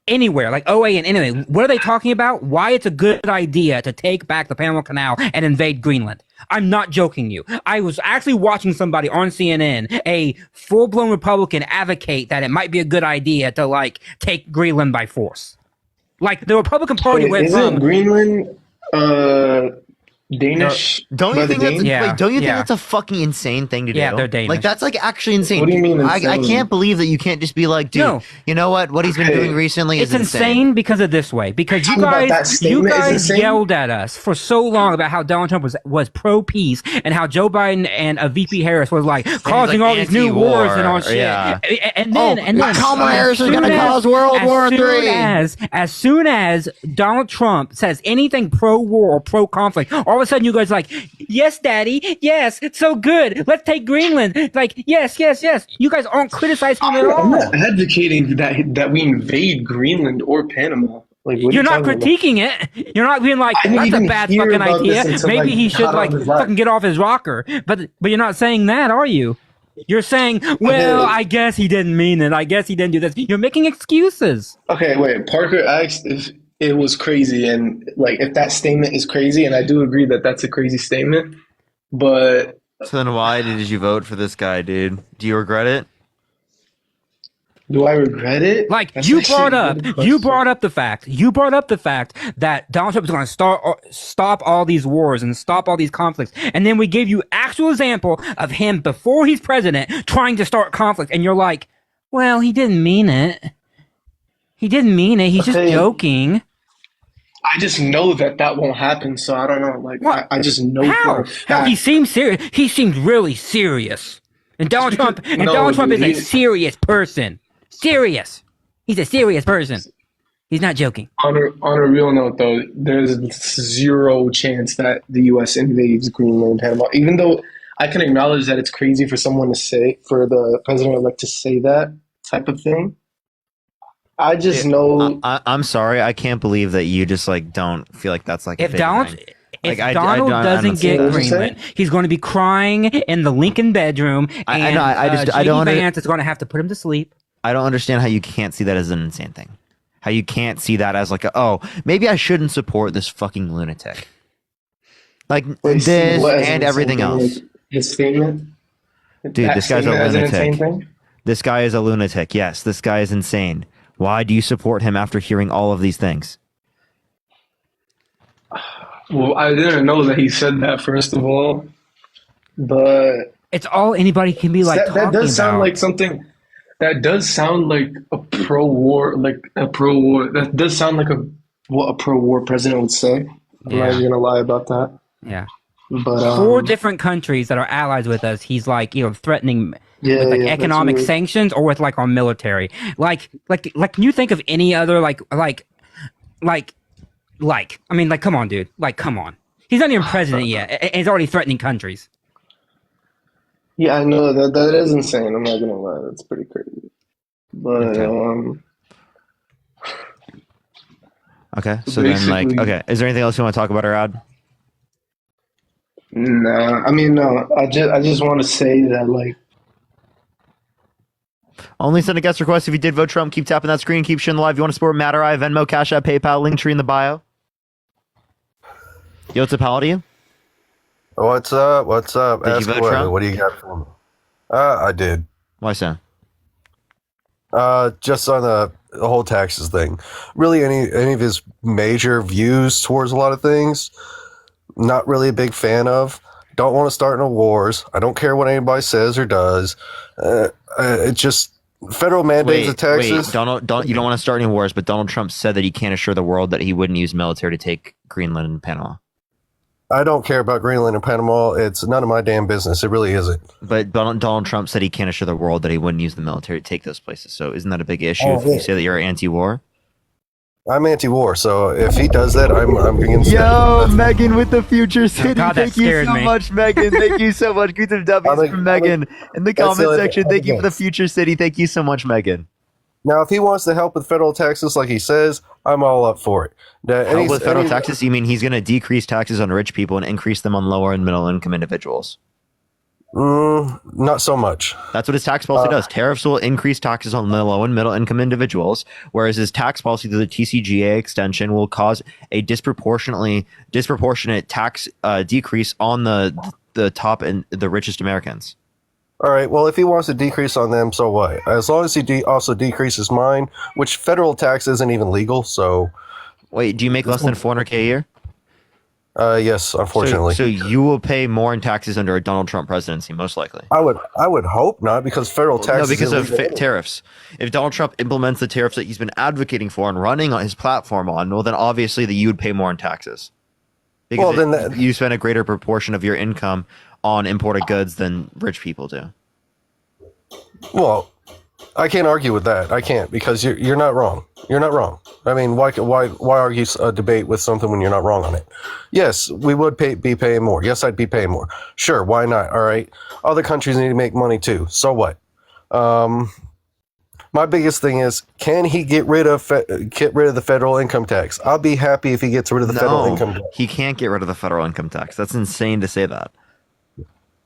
anywhere, like OA and anyway, what are they talking about? Why it's a good idea to take back the Panama Canal and invade Greenland. I'm not joking you. I was actually watching somebody on CNN, a full-blown Republican, advocate that it might be a good idea to like take Greenland by force. Like the Republican Party went
isn't
from
Greenland Danish?
Don't
By
you
the
think that's
Danes?
wait, don't you think that's a fucking insane thing to do?
Yeah, they're Danish.
Like that's like actually insane.
What do you mean
I
insane?
can't believe that you can't just be like, dude,
No.
you know what he's been doing recently
It's
is
insane because of this way. Because you
Talking about that
guys
statement is insane?
yelled at us for so long about how Donald Trump was pro peace and how Joe Biden and VP Harris was like causing all these new wars and all shit.
Yeah.
And then
Kamala Harris is going to cause World War III.
As soon as Donald Trump says anything pro war or pro conflict, all of a sudden you guys are like, yes, Daddy, yes, it's so good. Let's take Greenland. Like, yes. You guys aren't criticizing him at all.
I'm not advocating that we invade Greenland or Panama. Like, what are
You're
you
not
talking about?
critiquing it. You're not being like,
I didn't
that's a
even
bad
hear
fucking
about this
idea.
until,
Maybe
like,
he should
got
like
on his lap.
fucking get off his rocker. But you're not saying that, are you? You're saying, well, I guess he didn't mean it. I guess he didn't do this. You're making excuses.
Okay, wait. Parker asked if it was crazy, and like if that statement is crazy, and I do agree that that's a crazy statement. But
So then why did you vote for this guy, dude? Do you regret it?
do I regret it?
Like
That's
you
actually
brought
a
up,
good
you
question.
brought up the fact that Donald Trump is going to stop all these wars and stop all these conflicts, and then we gave you actual example of him before he's president trying to start conflict, and you're like, well, he didn't mean it. He didn't mean it. He's just
Okay.
joking.
I just know that won't happen, so I don't know. Like I just know
How?
for a
How?
fact.
He seems serious. He seems really serious. And Donald Trump. And
No,
Donald Trump
dude,
is a
he's-
serious person. Serious. He's a serious person. He's not joking.
On a real note, though, there's zero chance that the U.S. invades Greenland and Panama. Even though I can acknowledge that it's crazy for someone to say, for the president-elect to say that type of thing. I just know.
I'm sorry, I can't believe that you just like don't feel like that's like a
If
big
Donald,
thing.
if
Like,
Donald
I
doesn't
don't see
get
that.
Greenland, he's going to be crying in the Lincoln bedroom, and
I know, I just- I
J.D.
don't under-
Vance is going to have to put him to sleep.
I don't understand how you can't see that as an insane thing. How you can't see that as like, maybe I shouldn't support this fucking lunatic. Like
Wait,
this
what, as an
and everything
insane thing,
else.
like, his statement?
Dude,
That
this guy's a
statement as an insane
lunatic.
thing?
This guy is a lunatic. Yes, this guy is insane. Why do you support him after hearing all of these things?
Well, I didn't know that he said that, first of all. But
It's all anybody can be like
that
talking
does sound
about.
like something. That does sound like a pro-war, That does sound like what a pro-war president would say. I'm not even gonna lie about that.
Yeah.
But
4 different countries that are allies with us, he's like, threatening
Yeah,
with like
yeah, that's
economic
weird.
sanctions or with like our military. Like, can you think of any other I mean, like, come on, dude. Like, come on. He's not even president yet, and he's already threatening countries.
yeah, I know that is insane. I'm not gonna lie, that's pretty crazy. But
Okay, so then like,
basically-
okay, is there anything else you want to talk about, Arad?
nah, I mean, no. I just want to say that, like,
Only send a guest request if you did vote Trump. Keep tapping that screen. Keep sharing the live. You want to support Matter Eye, Venmo, Cash App, PayPal, link tree in the bio. Yo, what's up, how old are you?
What's up? What's up?
Did you
Ask
vote
away.
Trump?
What do you got for me? I did.
Why so?
Just on the whole taxes thing. Really, any of his major views towards a lot of things, not really a big fan of. Don't want to start no wars. I don't care what anybody says or does. It just federal mandates of taxes.
You don't want to start any wars, but Donald Trump said that he can't assure the world that he wouldn't use military to take Greenland and Panama.
I don't care about Greenland and Panama. It's none of my damn business. It really isn't.
But Donald Trump said he can't assure the world that he wouldn't use the military to take those places. So isn't that a big issue if you say that you're anti-war?
I'm anti-war, so if he does that, I'm against
Yo, Megan with the Future City.
God, that
Thank you
scared
so
me.
much, Megan. Thank you so much. Greet some W's from Megan in the
That's
comment
the-
section. Thank you for the Future City. Thank you so much, Megan.
Now, if he wants to help with federal taxes like he says, I'm all up for it.
Help with federal taxes? You mean he's going to decrease taxes on rich people and increase them on lower and middle income individuals?
Not so much.
That's what his tax policy does. Tariffs will increase taxes on the low and middle income individuals, whereas his tax policy through the TCGA extension will cause a disproportionate tax decrease on the top and the richest Americans.
All right, well, if he wants to decrease on them, so what? As long as he also decreases mine, which federal tax isn't even legal, so...
Wait, do you make less than $400K a year?
Yes, unfortunately.
So you will pay more in taxes under a Donald Trump presidency, most likely.
I would hope not, because federal taxes.
No, because of tariffs. If Donald Trump implements the tariffs that he's been advocating for and running on his platform on, well, then obviously you would pay more in taxes. Because you spend a greater proportion of your income on imported goods than rich people do.
Well, I can't argue with that. I can't, because you're not wrong. You're not wrong. I mean, why argue a debate with something when you're not wrong on it? Yes, we would be paying more. Yes, I'd be paying more. Sure, why not? All right. Other countries need to make money too. So what? My biggest thing is, can he get rid of the federal income tax? I'll be happy if he gets rid of the federal income tax.
He can't get rid of the federal income tax. That's insane to say that.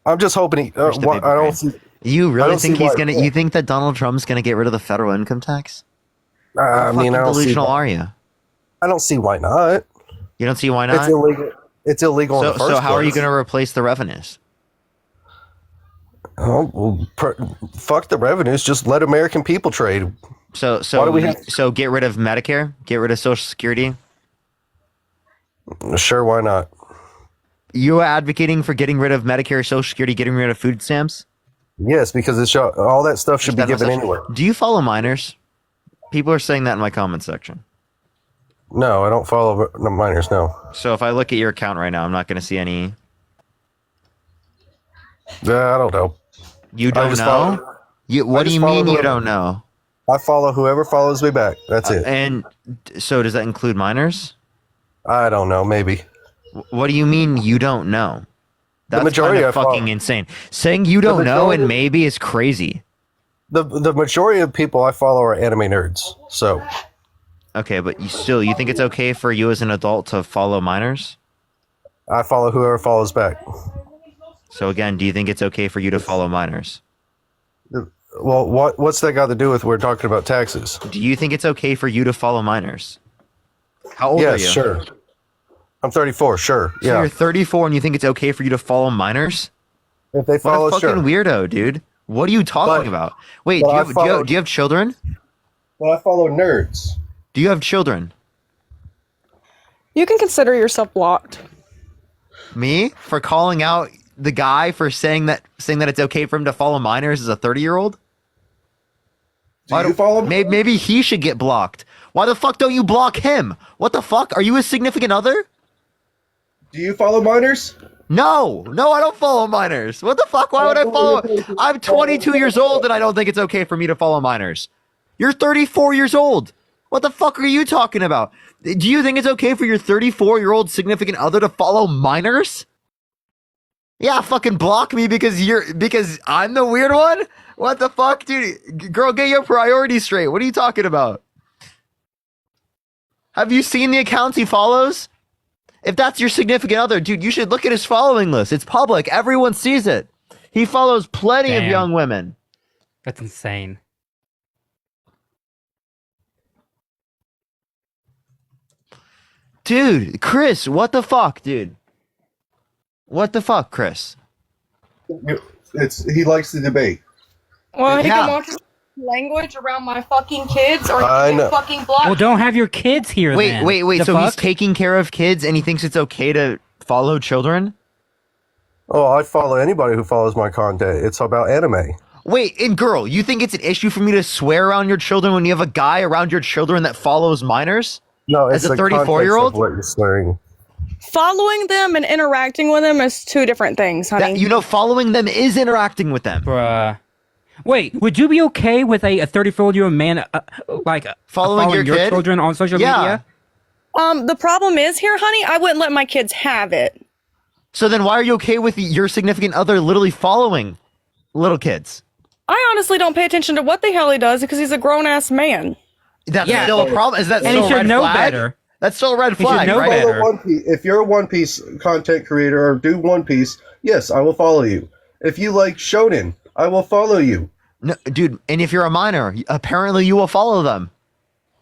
I'm just hoping he. I don't see.
You really think he's gonna? You think that Donald Trump's gonna get rid of the federal income tax?
I mean,
how delusional are you?
I don't see why not.
You don't see why not?
It's illegal. It's illegal. in the first
so how are you
place.
going to replace the revenues?
Oh, well, fuck the revenues. Just let American people trade.
So get rid of Medicare. Get rid of Social Security.
Sure, why not?
You advocating for getting rid of Medicare, Social Security, getting rid of food stamps?
Yes, because all that stuff should be given anyway.
Do you follow minors? People are saying that in my comment section.
No, I don't follow minors. No.
So if I look at your account right now, I'm not going to see any.
I don't know.
You don't know? What do you mean you don't know?
I follow whoever follows me back. That's it.
And so does that include minors?
I don't know. Maybe.
What do you mean you don't know? That's
the majority
kind of fucking insane. Saying you don't know and maybe is crazy.
The majority of people I follow are anime nerds. So.
Okay, but you think it's okay for you as an adult to follow minors?
I follow whoever follows back.
So again, do you think it's okay for you to follow minors?
Well, what's that got to do with we're talking about taxes?
Do you think it's okay for you to follow minors? How old are you?
Yes, sure. I'm 34, sure.
So
yeah.
You're 34 and you think it's okay for you to follow minors?
If they follow,
what a fucking weirdo, dude. What are you talking about? Wait, do you have children?
Well, I follow nerds.
Do you have children?
You can consider yourself blocked.
Me? For calling out the guy for saying that it's okay for him to follow minors as a 30-year-old?
Do you follow him?
Maybe he should get blocked. Why the fuck don't you block him? What the fuck? Are you his significant other?
Do you follow minors?
No, I don't follow minors. What the fuck? Why would I follow? I'm 22 years old and I don't think it's okay for me to follow minors. You're 34 years old. What the fuck are you talking about? Do you think it's okay for your 34-year-old significant other to follow minors? Yeah, fucking block me because I'm the weird one? What the fuck, dude? Girl, get your priorities straight. What are you talking about? Have you seen the accounts he follows? If that's your significant other, dude, you should look at his following list. It's public. Everyone sees it. He follows plenty of young women.
That's insane.
Dude, Chris, what the fuck, dude? What the fuck, Chris?
He likes to debate.
Well, he can watch language around my fucking kids or
I
he
know.
can fucking block.
Well, don't have your kids here.
Wait.
The
So he's
fuck?
taking care of kids and he thinks it's okay to follow children?
Oh, I follow anybody who follows my content. It's about anime.
Wait, and girl, you think it's an issue for me to swear around your children when you have a guy around your children that follows minors?
No, it's
as a
the context
34-year-old?
of what you're swearing.
Following them and interacting with them is two different things, honey.
Following them is interacting with them.
Bruh. Wait, would you be okay with a 34-year-old man
following your kid?
children on social media?
The problem is here, honey, I wouldn't let my kids have it.
So then why are you okay with your significant other literally following little kids?
I honestly don't pay attention to what the hell he does because he's a grown-ass man.
That's still a problem? Is that
And
still
he
a
should
red
know
flag?
better.
That's still a red
He should
flag,
know
right?
better.
If you're a One Piece content creator or do One Piece, yes, I will follow you. If you like Shonen, I will follow you.
No, dude, and if you're a minor, apparently you will follow them.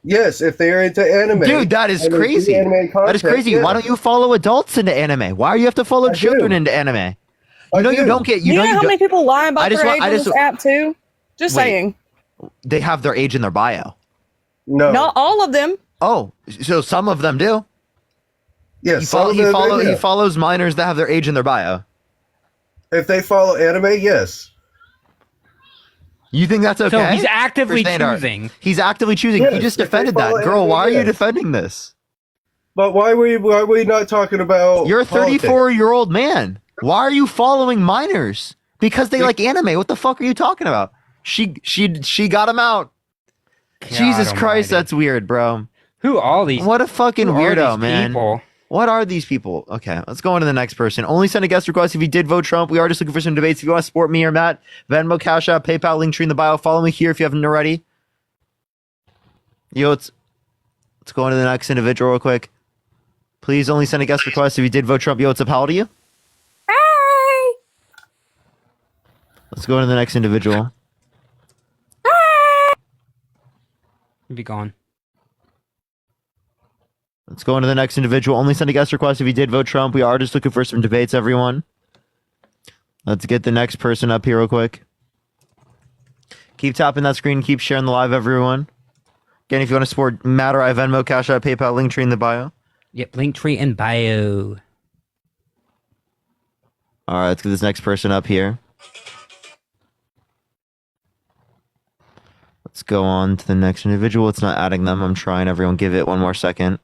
Yes, if they're into anime.
Dude, that is
and they do
crazy.
anime content,
That is crazy.
yeah.
Why don't you follow adults into anime? Why do you have to follow children into anime? You know you don't get.
You know how many people lie about their age on this app too? Just
Wait.
saying.
They have their age in their bio.
No.
Not all of them.
Oh, so some of them do.
Yes,
He follows minors that have their age in their bio.
If they follow anime, yes.
You think that's okay?
So he's actively
For Standard.
choosing.
He's actively choosing.
Yes,
You just
if they
defended that.
follow
Girl,
anime,
why are you
yes.
defending this?
But why are we not talking about
You're a
politics?
34-year-old man. Why are you following minors? Because they like anime. What the fuck are you talking about? She got him out. Jesus Christ, that's weird, bro.
Who are these?
What a fucking
who are
weirdo,
these
man.
people?
What are these people? Okay, let's go on to the next person. Only send a guest request if you did vote Trump. We are just looking for some debates. If you want to support me or Matt, Venmo, Cash App, PayPal, link tree in the bio. Follow me here if you haven't already. Yo, let's go on to the next individual real quick. Please only send a guest request if you did vote Trump. Yo, what's up? How old are you?
Hi.
Let's go on to the next individual.
Be gone.
Let's go on to the next individual. Only send a guest request if you did vote Trump. We are just looking for some debates, everyone. Let's get the next person up here real quick. Keep tapping that screen. Keep sharing the live, everyone. Again, if you want to support Matt or I, Venmo, Cash App, PayPal, link tree in the bio.
Yep, link tree in bio.
All right, let's get this next person up here. Let's go on to the next individual. It's not adding them. I'm trying. Everyone give it one more second.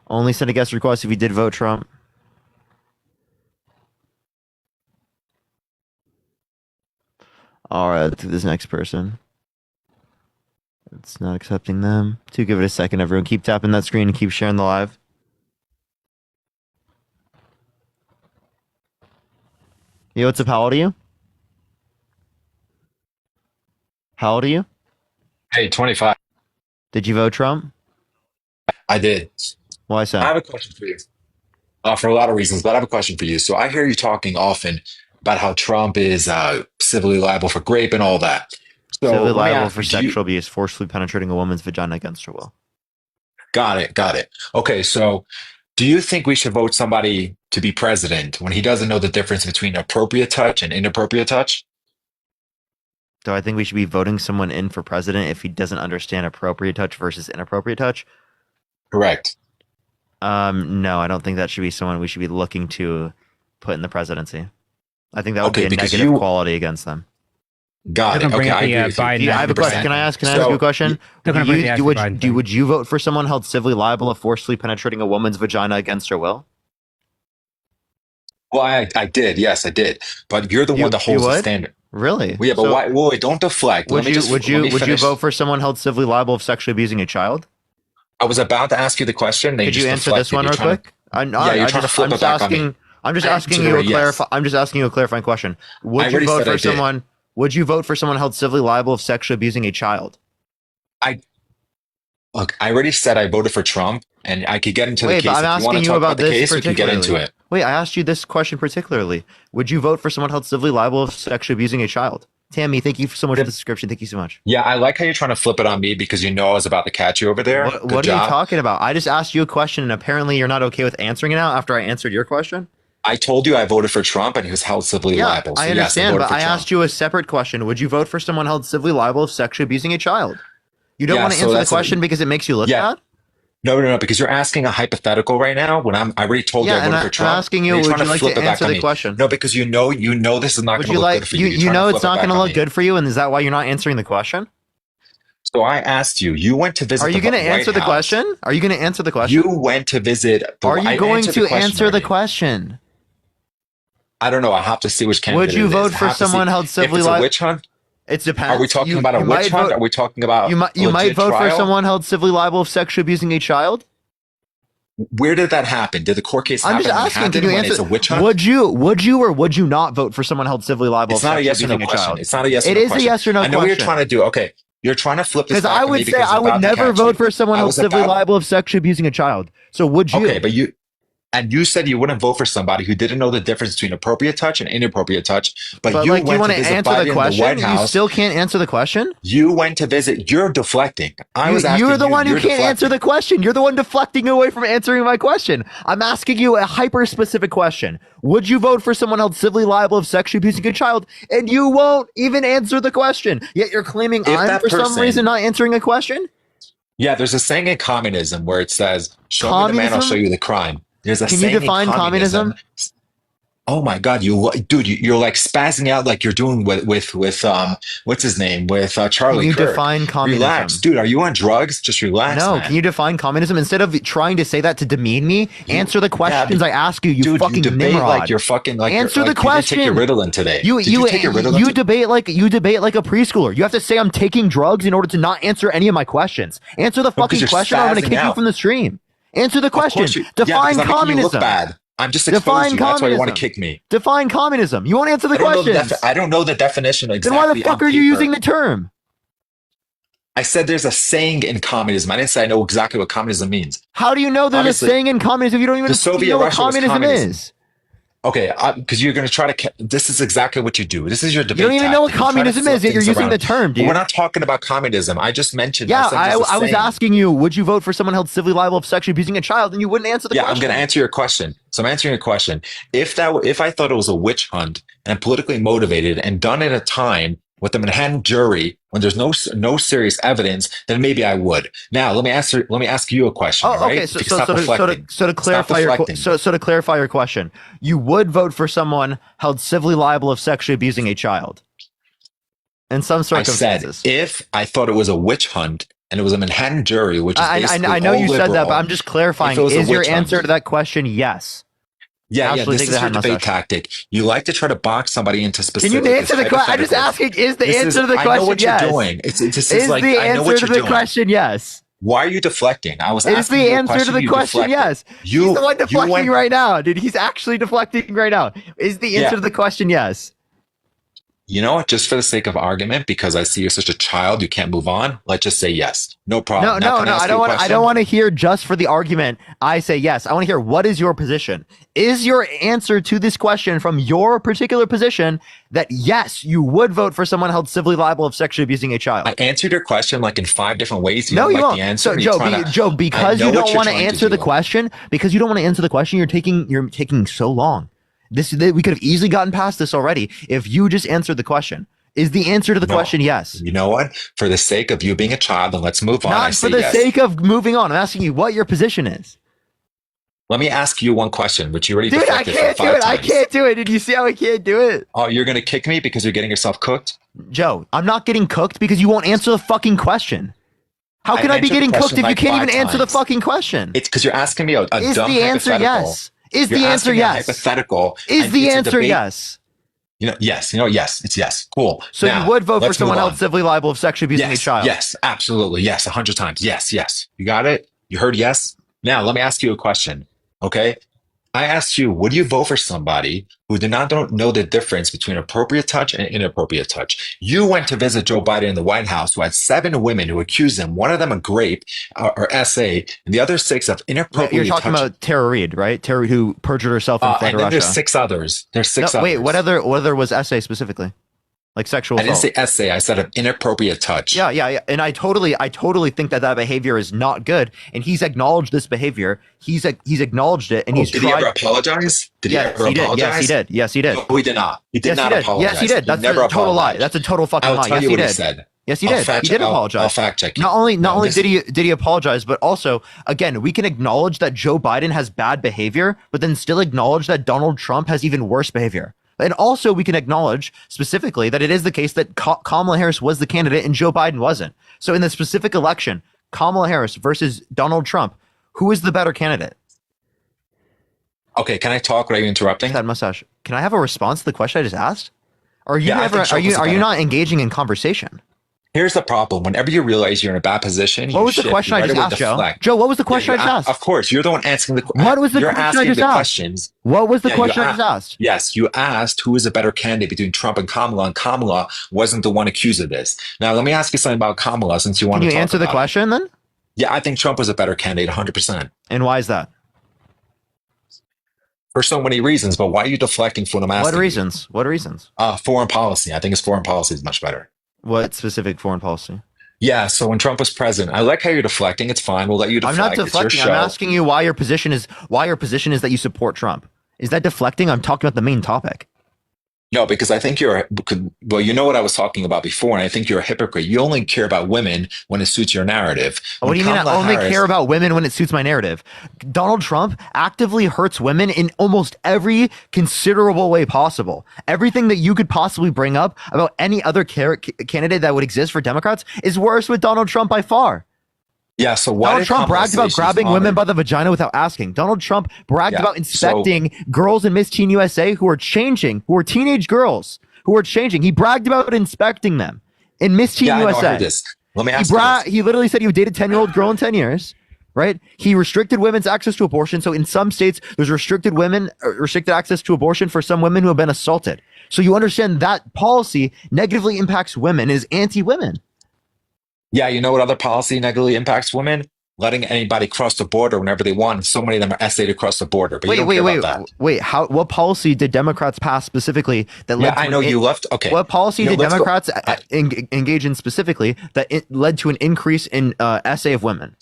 Only send a guest request if you did vote Trump. All right, let's do this next person. It's not accepting them. To give it a second, everyone. Keep tapping that screen and keep sharing the live. Yo, what's up? How old are you? How old are you?
Hey, 25.
Did you vote Trump?
I did.
Why so?
I have a question for you. For a lot of reasons, but I have a question for you. So I hear you talking often about how Trump is civilly liable for rape and all that. So
Civilly
let me
liable
ask
for
you, do you-
sexual abuse, forcefully penetrating a woman's vagina against her will.
Got it. Got it. Okay, so do you think we should vote somebody to be president when he doesn't know the difference between appropriate touch and inappropriate touch?
Do I think we should be voting someone in for president if he doesn't understand appropriate touch versus inappropriate touch?
Correct.
No, I don't think that should be someone we should be looking to put in the presidency. I think that would
Okay,
be a
because
negative
you-
quality against them.
Got it. Okay, I agree with you.
I have a question. Can I ask you a question? Would you vote for someone held civilly liable of forcefully penetrating a woman's vagina against her will?
Well, I did. Yes, I did. But you're the one that holds the standard.
Really?
Well, yeah, but why? Wait, don't deflect.
Would you
finish.
vote for someone held civilly liable of sexually abusing a child?
I was about to ask you the question.
Could you answer this one real quick?
You're trying to flip it back on me.
I'm just asking you a clarifying question. Would you vote for someone? Would you vote for someone held civilly liable of sexually abusing a child?
Look, I already said I voted for Trump, and I could get into the case.
But I'm
if you want
asking
to
you
talk
about
the
this
case, we can get into
particularly.
it.
Wait, I asked you this question particularly. Would you vote for someone held civilly liable of sexually abusing a child? Tammy, thank you so much for the subscription. Thank you so much.
Yeah, I like how you're trying to flip it on me because you know I was about to catch you over there.
What are you talking about? I just asked you a question, and apparently you're not okay with answering it now after I answered your question?
I told you I voted for Trump, and he was held civilly liable. So
I understand,
yes,
but I
Trump.
asked you a separate question. Would you vote for someone held civilly liable of sexually abusing a child? You don't want to answer the question because it makes you look bad?
No, because you're asking a hypothetical right now when I already told you I voted for Trump.
I'm asking you,
and
would
you're
you
trying
like
flip
to
it back
answer
on
the
me.
question?
No, because you know this is not going to look good for you.
You know it's not going to look good for you, and is that why you're not answering the question?
So I asked you. You went to visit.
Are you
going to
answer the question? Are you going to answer the question?
You went to visit.
Are you going to answer the question?
I don't know. I have to see which candidate.
Would you vote for someone held civilly liable?
If it's a witch hunt.
It depends.
Are we talking about a witch hunt? Are we talking about
you might vote for someone held civilly liable of sexually abusing a child?
Where did that happen? Did the court case happen?
I'm just asking. Can you answer?
It's a witch hunt?
Would you or would you not vote for someone held civilly liable?
It's not a yes or no question. It's not a yes or no question.
It is a yes or no question.
I know what you're trying to do. Okay, you're trying to flip this.
Because I would say I would never vote for someone held civilly liable of sexually abusing a child. So would you?
Okay, but you said you wouldn't vote for somebody who didn't know the difference between appropriate touch and inappropriate touch. But you
like,
went
you want
to
to
visit
answer
Biden
the
in
question?
the White House.
You still can't answer the question?
You went to visit. You're deflecting. I was asking
You're the one who can't
deflecting.
answer the question. You're the one deflecting away from answering my question. I'm asking you a hyper-specific question. Would you vote for someone held civilly liable of sexually abusing a child? And you won't even answer the question. Yet you're claiming I'm, for some reason, not answering a question?
Yeah, there's a saying in communism where it says, "Show me the man, I'll show you the crime." There's a
Can you
saying in
define communism?
Oh my God, dude, you're like spazzing out like you're doing with what's his name with Charlie
Can you
Kirk.
define communism?
Relax, dude. Are you on drugs? Just relax.
No,
man.
can you define communism instead of trying to say that to demean me? Answer the questions I ask you. You
dude,
fucking
you debate
Nimrod.
like you're fucking like.
Answer
you're,
the
like,
question.
You didn't take your Ritalin today.
You
take your Ritalin?
You debate like a preschooler. You have to say I'm taking drugs in order to not answer any of my questions. Answer the fucking question, or I'm going to kick you from the stream. Answer the question. Define communism.
You look bad. I'm just exposing you. That's why you want to kick me.
Define communism. You won't answer the questions.
I don't know the definition exactly.
Then why the fuck are you using the term?
I said there's a saying in communism. I didn't say I know exactly what communism means.
How do you know there's a saying in communism if you don't even know what communism is?
Okay, because you're going to try to. This is exactly what you do. This is your debate.
You don't even know what communism is, yet you're using the term, dude.
We're not talking about communism. I just mentioned.
Yeah, I was asking you, would you vote for someone held civilly liable of sexually abusing a child, and you wouldn't answer the question.
Yeah, I'm going to answer your question. So I'm answering your question. If I thought it was a witch hunt and politically motivated and done at a time with a Manhattan jury when there's no serious evidence, then maybe I would. Now let me ask you a question.
Oh,
right?
okay. So to clarify your question, you would vote for someone held civilly liable of sexually abusing a child. In some circumstances,
I said if I thought it was a witch hunt and it was a Manhattan jury, which is basically
I know you
liberal,
said that, but I'm just clarifying. Is your answer to that question yes?
Yeah, this is your debate tactic. You like to try to box somebody into specific.
Can you answer the question? I'm just asking, is the answer to the question yes? I know what you're doing.
Is the
answer to the question yes?
Why are you deflecting? I was asking.
Is the answer to the question yes? He's the one deflecting right now, dude. He's actually deflecting right now. Is the answer to the question yes?
You know what? Just for the sake of argument, because I see you're such a child, you can't move on. Let's just say yes. No problem.
No. I don't want to hear just for the argument. I say yes. I want to hear what is your position. Is your answer to this question from your particular position that yes, you would vote for someone held civilly liable of sexually abusing a child?
I answered your question like in 5 different ways. You
no,
don't
you
like
won't.
the answer.
So, Joe, because you don't want to answer the question, you're taking so long. We could have easily gotten past this already if you just answered the question. Is the answer to the question yes?
You know what? For the sake of you being a child, then let's move on.
Not for the sake of moving on. I'm asking you what your position is.
Let me ask you one question, which you already deflected
I can't do it. I can't do it. Did you see how I can't do it?
Oh, you're going to kick me because you're getting yourself cooked?
Joe, I'm not getting cooked because you won't answer the fucking question. How can I be getting cooked if you can't even answer the fucking question?
It's because you're asking me a dumb hypothetical.
Is the answer yes? Is the answer yes?
Hypothetical.
Is the answer yes?
Yes. Yes. It's yes. Cool.
So now, you would vote for someone held civilly liable of sexually abusing a child?
Yes, absolutely. Yes, 100 times. Yes. You got it? You heard yes? Now, let me ask you a question. Okay? I asked you, would you vote for somebody who did not know the difference between appropriate touch and inappropriate touch? You went to visit Joe Biden in the White House, who had 7 women who accused him, one of them of grape or SA, and the other 6 of inappropriate touch.
You're talking about Tara Reid, right? Tara Reid, who perjured herself in flight to Russia.
There's 6 others.
Wait, what other was SA specifically? Like sexual assault.
I didn't say SA. I said an inappropriate touch.
Yeah. And I totally think that behavior is not good. And he's acknowledged this behavior. He's acknowledged it. And did
he ever apologize? Did he ever apologize?
Yes, he did.
No, he did not. He did not apologize.
Yes, he did. That's a total lie. That's a total fucking lie.
I'll tell you what he said.
Yes, he did. He did apologize.
I'll fact check you.
Not only did he apologize, but also, again, we can acknowledge that Joe Biden has bad behavior, but then still acknowledge that Donald Trump has even worse behavior. And also, we can acknowledge specifically that it is the case that Kamala Harris was the candidate and Joe Biden wasn't. So in the specific election, Kamala Harris versus Donald Trump, who is the better candidate?
Okay, can I talk? Are you interrupting?
That mustache. Can I have a response to the question I just asked? Are you not engaging in conversation?
Here's the problem. Whenever you realize you're in a bad position,
what was the question I just asked, Joe? Joe, what was the question I just asked?
Of course, you're the one answering the question.
What was the question I just asked? What was the question I just asked?
Yes, you asked who is a better candidate between Trump and Kamala wasn't the one accused of this. Now, let me ask you something about Kamala since you want to talk about it.
Can you answer the question then?
Yeah, I think Trump was a better candidate, 100%.
And why is that?
For so many reasons, but why are you deflecting from what I'm asking?
What reasons?
Foreign policy. I think his foreign policy is much better.
What specific foreign policy?
Yeah, so when Trump was president, I like how you're deflecting. It's fine. We'll let you deflect.
I'm not deflecting. I'm asking you why your position is that you support Trump. Is that deflecting? I'm talking about the main topic.
No, because I think well, you know what I was talking about before, and I think you're a hypocrite. You only care about women when it suits your narrative.
What do you mean I only care about women when it suits my narrative? Donald Trump actively hurts women in almost every considerable way possible. Everything that you could possibly bring up about any other candidate that would exist for Democrats is worse with Donald Trump by far.
Yeah, so why
Donald Trump bragged about grabbing women by the vagina without asking. Donald Trump bragged about inspecting girls in Miss Teen USA who are changing, who are teenage girls who are changing. He bragged about inspecting them in Miss Teen USA.
I heard this. Let me ask you this.
He literally said he would date a 10-year-old girl in 10 years, right? He restricted women's access to abortion. So in some states, there's restricted access to abortion for some women who have been assaulted. So you understand that policy negatively impacts women, is anti-women.
Yeah, you know what other policy negatively impacts women? Letting anybody cross the border whenever they want. So many of them are essayed across the border. But
wait. What policy did Democrats pass specifically that led?
Yeah, I know you left. Okay.
What policy did Democrats engage in specifically that it led to an increase in essay of women?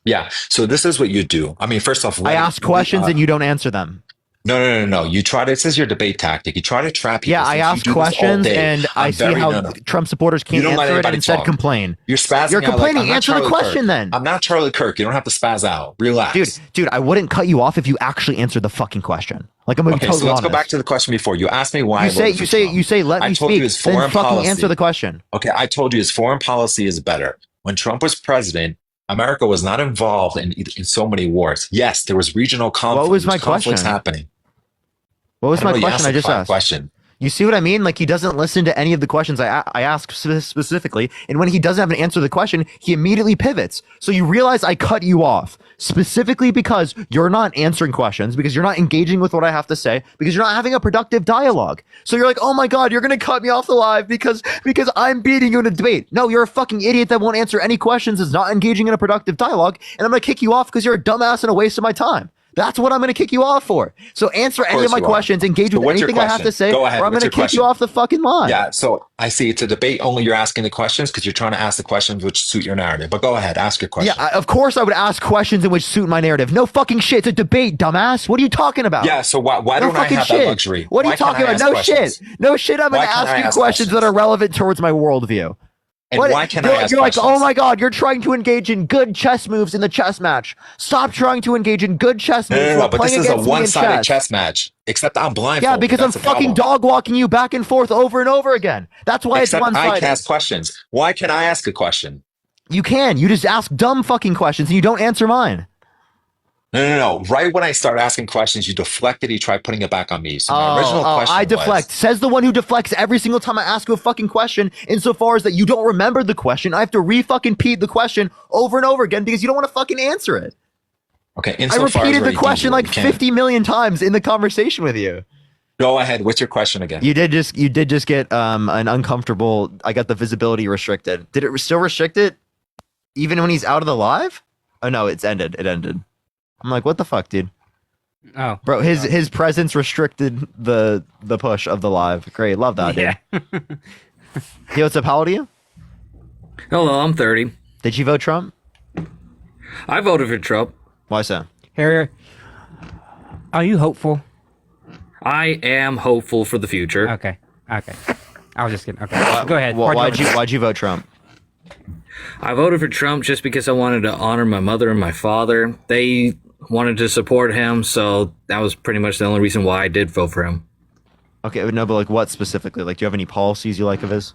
Yeah. So this is what you do. I mean, first off,
I ask questions and you don't answer them.
No. You try to. This is your debate tactic. You try to trap people.
Yeah, I ask questions and I see how Trump supporters can't answer it and instead complain.
You're spazzing.
You're complaining. Answer the question then.
I'm not Charlie Kirk. You don't have to spaz out. Relax,
dude. I wouldn't cut you off if you actually answered the fucking question. Like I'm gonna be totally
so let's
honest.
go back to the question before. You asked me why.
You say. Let me speak. Then fucking answer the question.
Okay, I told you his foreign policy is better. When Trump was president, America was not involved in so many wars. Yes, there was regional conflict.
What was my question?
Happening.
What was my question? I just asked.
Question.
You see what I mean? Like he doesn't listen to any of the questions I ask specifically, and when he doesn't have an answer to the question, he immediately pivots. So you realize I cut you off specifically because you're not answering questions, because you're not engaging with what I have to say, because you're not having a productive dialogue. So you're like, oh my god, you're gonna cut me off the live because I'm beating you in a debate. No, you're a fucking idiot that won't answer any questions, is not engaging in a productive dialogue, and I'm gonna kick you off because you're a dumbass and a waste of my time. That's what I'm going to kick you off for. So answer any of my questions, engage with anything I have to say, or I'm going to kick you off the fucking line.
Yeah, so I see it's a debate only. You're asking the questions because you're trying to ask the questions which suit your narrative. But go ahead, ask your question.
Yeah, of course I would ask questions in which suit my narrative. No fucking shit. It's a debate, dumbass. What are you talking about?
Yeah, so why don't I have that luxury?
What are you talking about? No shit. No shit. I'm going to ask you questions that are relevant towards my worldview.
And why can I ask
You're like,
questions?
oh my god, you're trying to engage in good chess moves in the chess match. Stop trying to engage in good chess moves.
No, but this is a one-sided chess match. Except I'm blindfolded.
Yeah, because I'm fucking dog walking you back and forth over and over again. That's why it's one-sided.
I can ask questions. Why can I ask a question?
You can. You just ask dumb fucking questions and you don't answer mine.
No. Right when I start asking questions, you deflect it. You try putting it back on me. So my original question
I deflect. Says the one who deflects every single time I ask you a fucking question. Insofar as that you don't remember the question, I have to fucking repeat the question over and over again because you don't want to fucking answer it.
Okay.
I repeated the question like 50 million times in the conversation with you.
Go ahead. What's your question again?
You did just get an uncomfortable. I got the visibility restricted. Did it still restrict it even when he's out of the live? Oh no, it's ended. It ended. I'm like, what the fuck, dude?
Oh,
bro, his presence restricted the push of the live. Great, love that, dude. Yeah. Hey, what's up? How old are you?
Hello, I'm 30.
Did you vote Trump?
I voted for Trump.
Why so?
Harry, are you hopeful?
I am hopeful for the future.
Okay. I was just kidding. Okay, go ahead.
Why'd you vote Trump?
I voted for Trump just because I wanted to honor my mother and my father. They wanted to support him, so that was pretty much the only reason why I did vote for him.
Okay, no, but like what specifically? Like, do you have any policies you like of his?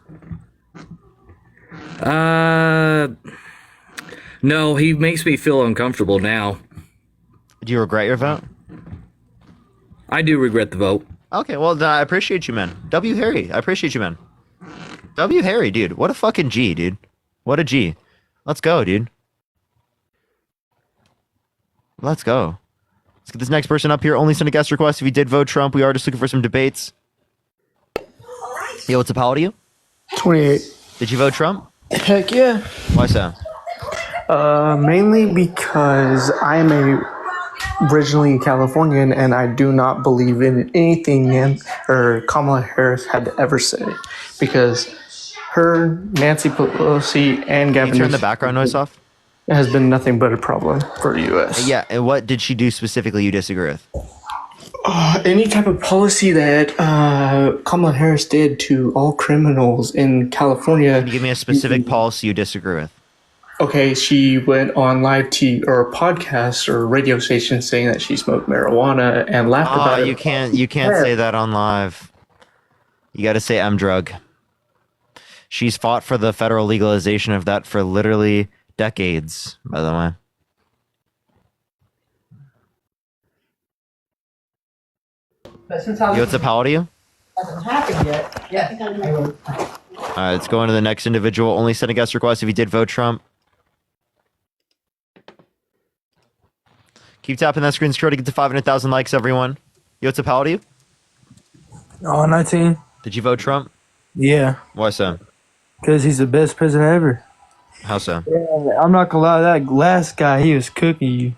No, he makes me feel uncomfortable now.
Do you regret your vote?
I do regret the vote.
Okay, well, then I appreciate you, man. W. Harry, I appreciate you, man. W. Harry, dude. What a fucking G, dude. What a G. Let's go, dude. Let's go. Let's get this next person up here. Only send a guest request if you did vote Trump. We are just looking for some debates. Yo, what's up? How old are you?
28.
Did you vote Trump?
Heck yeah.
Why so?
Mainly because I'm originally Californian and I do not believe in anything Kamala Harris had to ever say. Because her, Nancy Pelosi, and Gavin...
Can you turn the background noise off?
It has been nothing but a problem for the U.S.
Yeah, and what did she do specifically you disagree with?
Any type of policy that Kamala Harris did to all criminals in California.
Can you give me a specific policy you disagree with?
Okay, she went on live TV or podcast or radio station saying that she smoked marijuana and laughed about it.
You can't say that on live. You got to say M drug. She's fought for the federal legalization of that for literally decades, by the way. What's up, how old are you?
Hasn't happened yet. Yeah.
All right, let's go on to the next individual. Only send a guest request if you did vote Trump. Keep tapping that screen scroll to get to 500,000 likes, everyone. What's up, how old are you?
Oh, 19.
Did you vote Trump?
Yeah.
Why so?
Because he's the best president ever.
How so?
Yeah, I'm not gonna lie, that last guy, he was cooking you.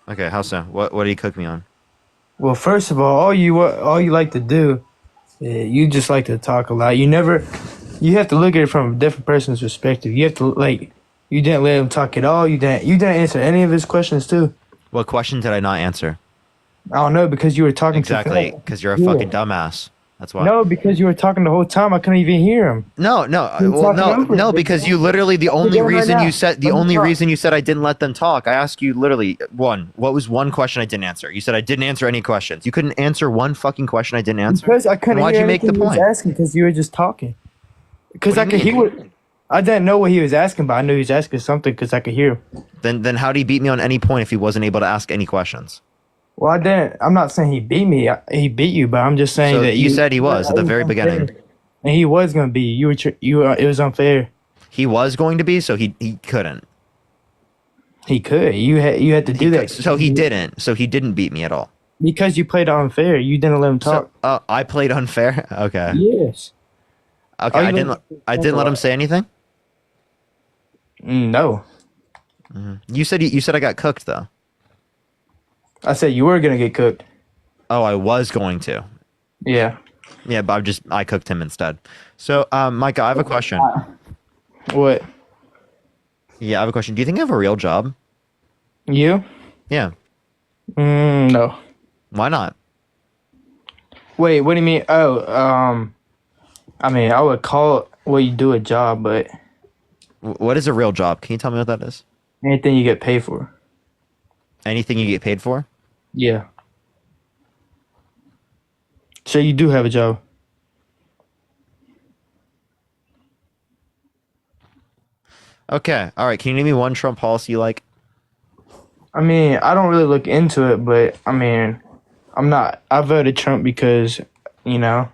Okay, how so? What did he cook me on?
Well, first of all you like to do, you just like to talk a lot. You have to look at it from a different person's perspective. You have to you didn't let him talk at all. You didn't answer any of his questions too.
What question did I not answer?
I don't know, because you were talking
exactly because you're a fucking dumbass. That's why.
No, because you were talking the whole time. I couldn't even hear him.
No, because you literally the only reason you said I didn't let them talk. I asked you literally what was one question I didn't answer? You said I didn't answer any questions. You couldn't answer one fucking question I didn't answer.
Because I couldn't
why'd
hear
you make the
anything he
point?
was asking, because you were just talking. Because I didn't know what he was asking, but I knew he was asking something because I could hear him.
Then how did he beat me on any point if he wasn't able to ask any questions?
Well, I didn't. I'm not saying he beat me. He beat you, but I'm just saying that
you said he was at the very beginning, and
he was going to be. You were. It was unfair.
He was going to be, so he couldn't.
He could. You had to do that.
So he didn't. So he didn't beat me at all.
Because you played unfair. You didn't let him talk.
So, I played unfair. Okay.
Yes.
Okay. I didn't let him say anything.
No.
You said I got cooked though.
I said you were gonna get cooked.
Oh, I was going to.
Yeah.
Yeah, but I cooked him instead. So, Micah, I have a question.
What?
Yeah, I have a question. Do you think I have a real job?
You?
Yeah.
No.
Why not?
Wait, what do you mean? Oh, I mean, I would call what you do a job, but
what is a real job? Can you tell me what that is?
Anything you get paid for.
Anything you get paid for?
Yeah. So you do have a job.
Okay. All right. Can you name me one Trump policy you like?
I mean, I don't really look into it, but I mean, I voted Trump because, you know.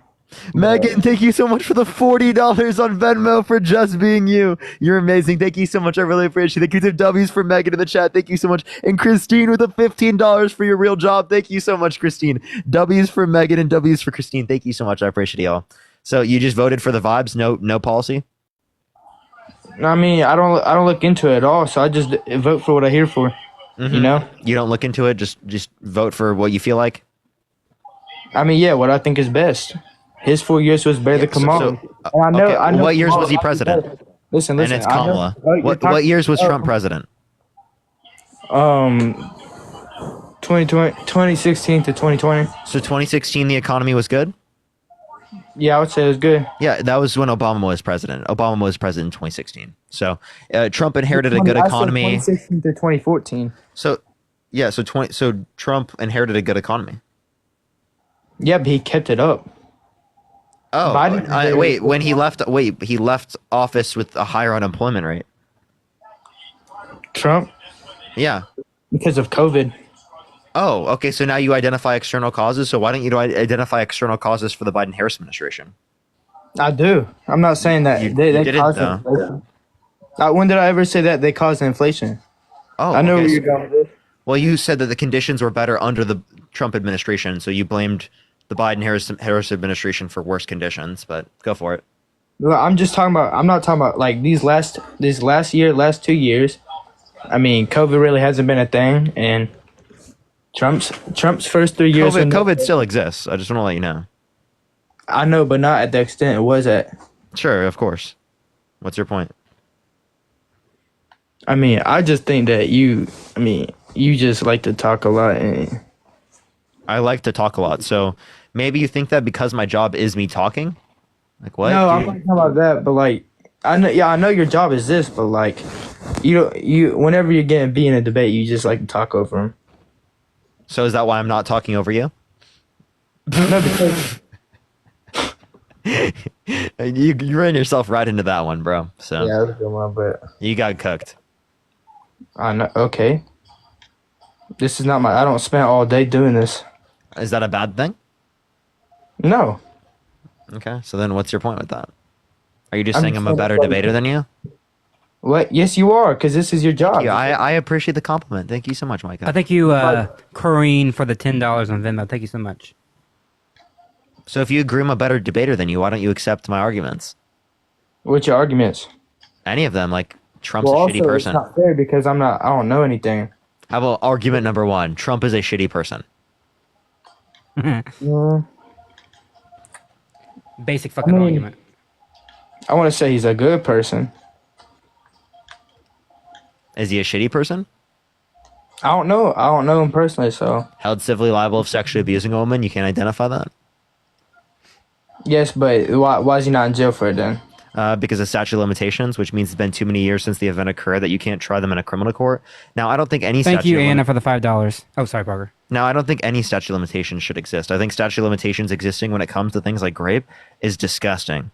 Megan, thank you so much for the $40 on Venmo for just being you. You're amazing. Thank you so much. I really appreciate it. Thank you to W's for Megan in the chat. Thank you so much. And Christine with the $15 for your real job. Thank you so much, Christine. W's for Megan and W's for Christine. Thank you so much. I appreciate y'all. So you just voted for the vibes? No policy?
I mean, I don't look into it at all. So I just vote for what I hear for.
Mm-hmm.
You know?
You don't look into it. Just vote for what you feel like.
I mean, yeah, what I think is best. His 4 years was better than Kamala. I know.
What years was he president?
Listen.
And it's Kamala. What years was Trump president?
2016 to 2020.
So 2016, the economy was good?
Yeah, I would say it was good.
Yeah, that was when Obama was president. Obama was president in 2016. So Trump inherited a good economy.
2016 to 2014.
So yeah, so Trump inherited a good economy.
Yeah, but he kept it up.
Oh, he left office with a higher unemployment rate.
Trump?
Yeah.
Because of COVID.
Oh, okay. So now you identify external causes. So why don't you identify external causes for the Biden-Harris administration?
I do. I'm not saying that they caused inflation. When did I ever say that they caused inflation?
Oh,
I know where you're going with this.
Well, you said that the conditions were better under the Trump administration, so you blamed the Biden-Harris administration for worse conditions. But go for it.
Well, I'm not talking about like these last 2 years. I mean, COVID really hasn't been a thing, and Trump's first 3 years.
COVID still exists. I just want to let you know.
I know, but not at the extent it was at.
Sure, of course. What's your point?
I mean, I just think that you just like to talk a lot, and
I like to talk a lot. So maybe you think that because my job is me talking? Like what?
No, I'm not talking about that, but like, I know your job is this, but like, whenever you're getting be in a debate, you just like to talk over them.
So is that why I'm not talking over you?
No, because
you ran yourself right into that one, bro. So
yeah, that's a good one, but
you got cooked.
I know. Okay, this is not my. I don't spend all day doing this.
Is that a bad thing?
No.
Okay, so then what's your point with that? Are you just
I'm
saying I'm a better debater than you?
What? Yes, you are, because this is your job.
Yeah, I appreciate the compliment. Thank you so much, Micah.
I thank you, Corrine, for the $10 on Venmo. Thank you so much.
So if you agree I'm a better debater than you, why don't you accept my arguments?
What's your arguments?
Any of them, like Trump's
Well,
a shitty
also,
person.
it's not fair because I don't know anything.
How about argument number 1? Trump is a shitty person.
Basic fucking argument.
I want to say he's a good person.
Is he a shitty person?
I don't know. I don't know him personally, so.
Held civilly liable of sexually abusing a woman. You can't identify that?
Yes, but why is he not in jail for it then?
Because of statute of limitations, which means it's been too many years since the event occurred that you can't try them in a criminal court. Now, I don't think any
Thank
statute
you,
of
Anna, for the $5. Oh, sorry, Parker.
Now, I don't think any statute of limitations should exist. I think statute of limitations existing when it comes to things like rape is disgusting.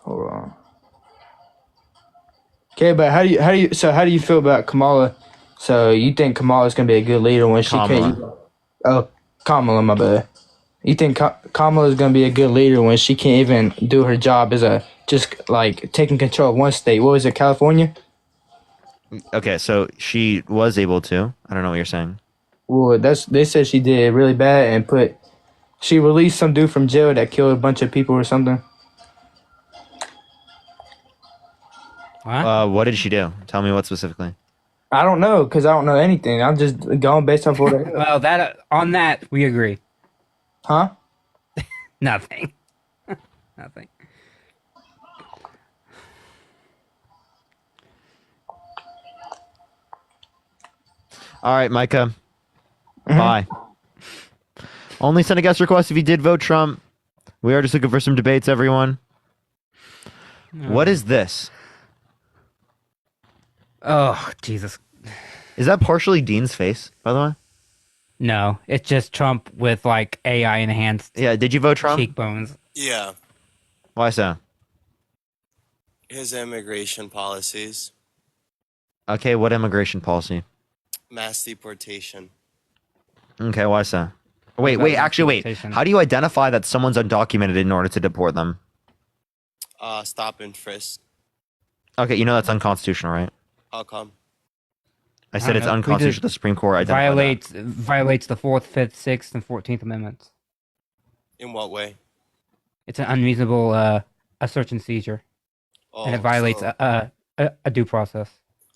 Hold on. Okay, but how do you feel about Kamala? So you think Kamala's gonna be a good leader when she can't? Oh, Kamala, my bad. You think Kamala is gonna be a good leader when she can't even do her job as just like taking control of one state? What was it, California?
Okay, so she was able to. I don't know what you're saying.
Well, they said she did really bad and she released some dude from jail that killed a bunch of people or something.
What did she do? Tell me what specifically.
I don't know because I don't know anything. I'm just going based off what I heard.
Well, on that we agree.
Huh?
Nothing. Nothing.
All right, Micah. Bye. Only send a guest request if you did vote Trump. We are just looking for some debates, everyone. What is this?
Oh, Jesus.
Is that partially Dean's face, by the way?
No, it's just Trump with like AI enhanced.
Yeah, did you vote Trump?
Cheekbones.
Yeah.
Why so?
His immigration policies.
Okay, what immigration policy?
Mass deportation.
Okay, why so? Wait. How do you identify that someone's undocumented in order to deport them?
Stop and frisk.
Okay, you know that's unconstitutional, right?
How come?
I said it's unconstitutional. The Supreme Court identified
violates the 4th, 5th, 6th, and 14th Amendments.
In what way?
It's an unreasonable a search and seizure, and it violates a due process.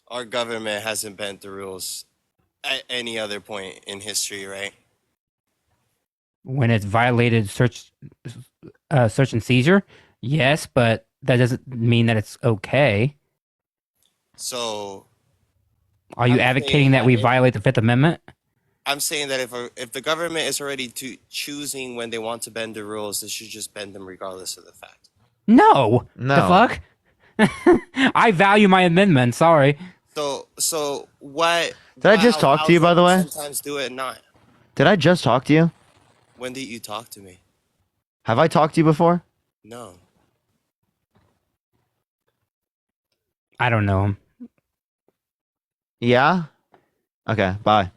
Our government hasn't bent the rules at any other point in history, right?
When it's violated search and seizure, yes, but that doesn't mean that it's okay.
So,
are you advocating that we violate the 5th Amendment?
I'm saying that if the government is already choosing when they want to bend the rules, they should just bend them regardless of the fact.
No. The fuck? I value my amendment. Sorry.
So what?
Did I just talk to you, by the way?
Sometimes do it and not.
Did I just talk to you?
When did you talk to me?
Have I talked to you before?
No.
I don't know him.
Yeah? Okay, bye.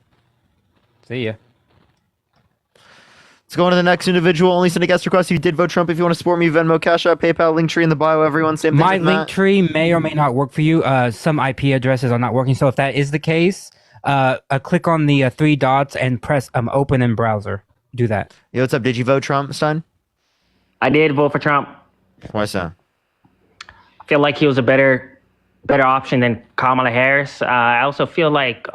See ya.
Let's go on to the next individual. Only send a guest request if you did vote Trump. If you want to support me, Venmo, Cash App, PayPal, Linktree in the bio. Everyone, same thing.
My Linktree may or may not work for you. Some IP addresses are not working. So if that is the case, click on the 3 dots and press open in browser. Do that.
Yo, what's up? Did you vote Trump, Stein?
I did vote for Trump.
Why so?
I feel like he was a better option than Kamala Harris. I also feel like